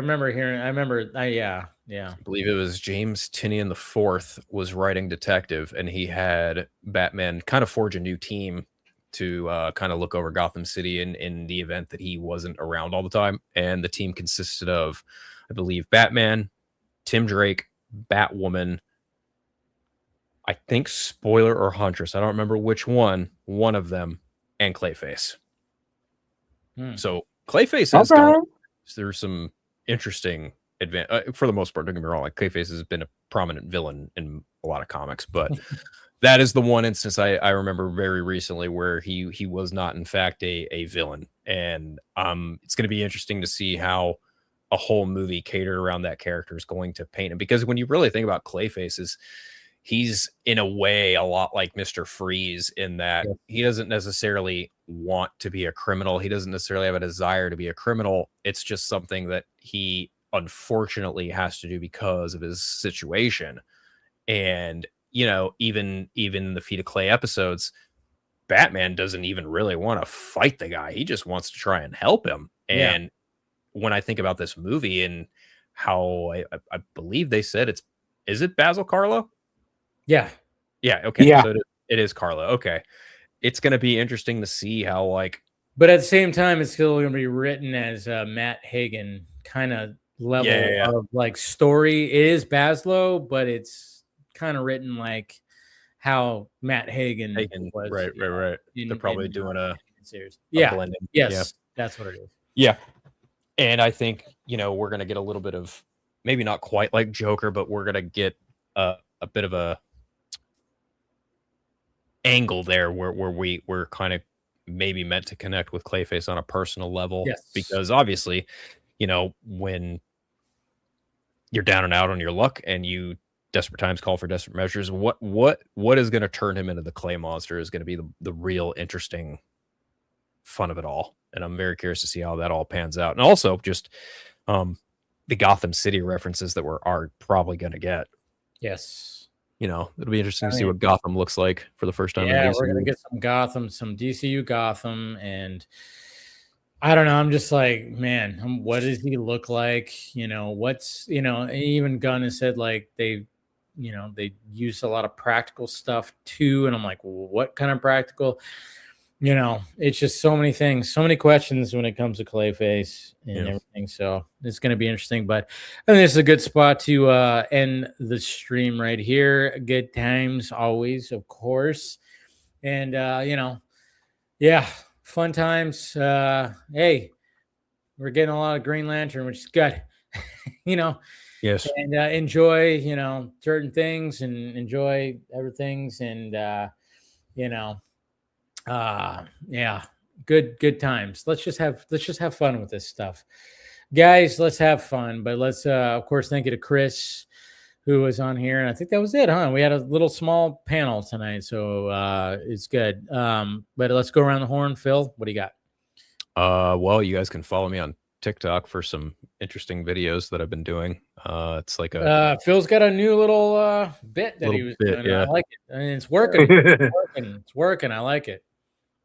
believe it was James Tynion IV was writing Detective, and he had Batman kind of forge a new team to kind of look over Gotham City in the event that he wasn't around all the time. And the team consisted of, I believe, Batman, Tim Drake, Batwoman, I think Spoiler or Huntress, I don't remember which one of them, and Clayface. So Clayface has gone through some interesting for the most part, don't get me wrong, like Clayface has been a prominent villain in a lot of comics, but that is the one instance I remember very recently where he was not in fact a villain. And it's going to be interesting to see how a whole movie catered around that character is going to paint him, because when you really think about Clayface, he's in a way a lot like Mr. Freeze in that he doesn't necessarily want to be a criminal. He doesn't necessarily have a desire to be a criminal. It's just something that he unfortunately has to do because of his situation. And, even the Feet of Clay episodes, Batman doesn't even really want to fight the guy. He just wants to try and help him. And when I think about this movie and how I believe they said is it Basil Karlo? Yeah. Okay. Yeah. So it is Karlo. Okay. It's going to be interesting to see how but at the same time, it's still going to be written as Matt Hagen kind of level of like story. It is Baslo, but it's kind of written like how Matt Hagen was. Right. They're probably doing a series. blending. Yes. That's what it is. Yeah. And I think, we're going to get a little bit of, maybe not quite like Joker, but we're going to get a bit of a angle there where we're kind of maybe meant to connect with Clayface on a personal level. Yes. Because obviously, when you're down and out on your luck, and you desperate times call for desperate measures. What is going to turn him into the clay monster is going to be the real interesting fun of it all. And I'm very curious to see how that all pans out. And also just the Gotham City references that are probably going to get. Yes. It'll be interesting to see what Gotham looks like for the first time. Yeah, we're going to get some Gotham, some DCU Gotham. And I don't know. I'm just like, man, what does he look like? Even Gunn has said like they use a lot of practical stuff too. And I'm like, well, what kind of practical? It's just so many things, so many questions when it comes to Clayface and everything. So it's going to be interesting. But I think this is a good spot to end the stream right here. Good times always, of course. And, fun times. Hey, we're getting a lot of Green Lantern, which is good. Yes. And enjoy, certain things and enjoy everything. And, good times. Let's just have fun with this stuff, guys. Let's have fun. But let's of course thank you to Chris who was on here, and I think that was it, huh? We had a little small panel tonight, so it's good. But let's go around the horn. Phil, what do you got? Well, you guys can follow me on TikTok for some interesting videos that I've been doing. It's like Phil's got a new little bit that he was doing. Yeah. I like it. I mean, it's working. It's working. I like it.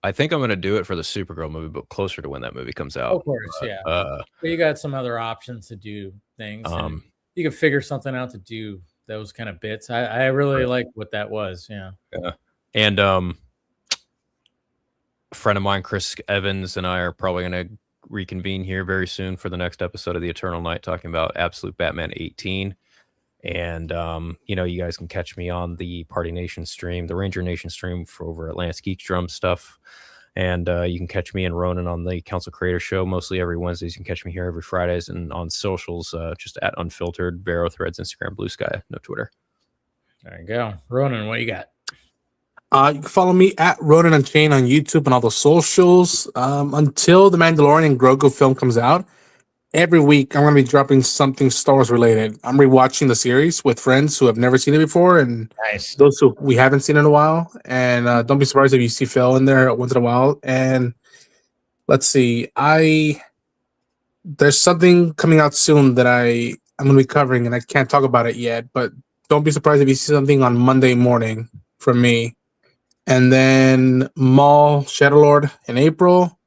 I think I'm going to do it for the Supergirl movie, but closer to when that movie comes out. Of course, yeah. But you got some other options to do things. You can figure something out to do those kind of bits. I really like what that was. Yeah. Yeah. And a friend of mine, Chris Evans, and I are probably going to reconvene here very soon for the next episode of the Eternal Night, talking about Absolute Batman 18. And you guys can catch me on the Party Nation stream, the Ranger Nation stream for over at Lance Geek Drum stuff. And you can catch me and Ronan on the Council Creator Show mostly every Wednesdays. You can catch me here every Fridays, and on socials just at Unfiltered, Vero, Threads, Instagram, Blue Sky, no Twitter. There you go. Ronan, what you got? You can follow me at Ronan Unchained on YouTube and all the socials. Until the Mandalorian Grogu film comes out, every week I'm going to be dropping something Star Wars related. I'm rewatching the series with friends who have never seen it before, and those who we haven't seen in a while. And don't be surprised if you see Phil in there once in a while. And let's see, there's something coming out soon that I'm going to be covering, and I can't talk about it yet. But don't be surprised if you see something on Monday morning from me. And then Maul Shadowlord in April.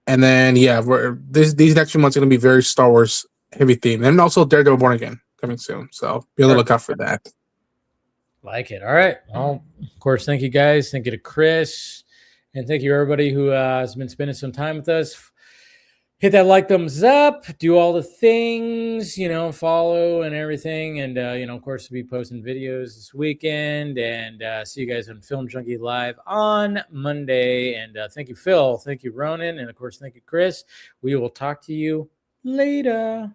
And then, these next few months are going to be very Star Wars heavy theme. And also Daredevil Born Again coming soon. So be on the lookout for that. Like it. All right. Well, of course, thank you guys. Thank you to Chris. And thank you everybody who has been spending some time with us. Hit that like, thumbs up, do all the things, follow and everything. And, of course, we'll be posting videos this weekend. And see you guys on Film Junkie Live on Monday. And thank you, Phil. Thank you, Ronan. And, of course, thank you, Chris. We will talk to you later.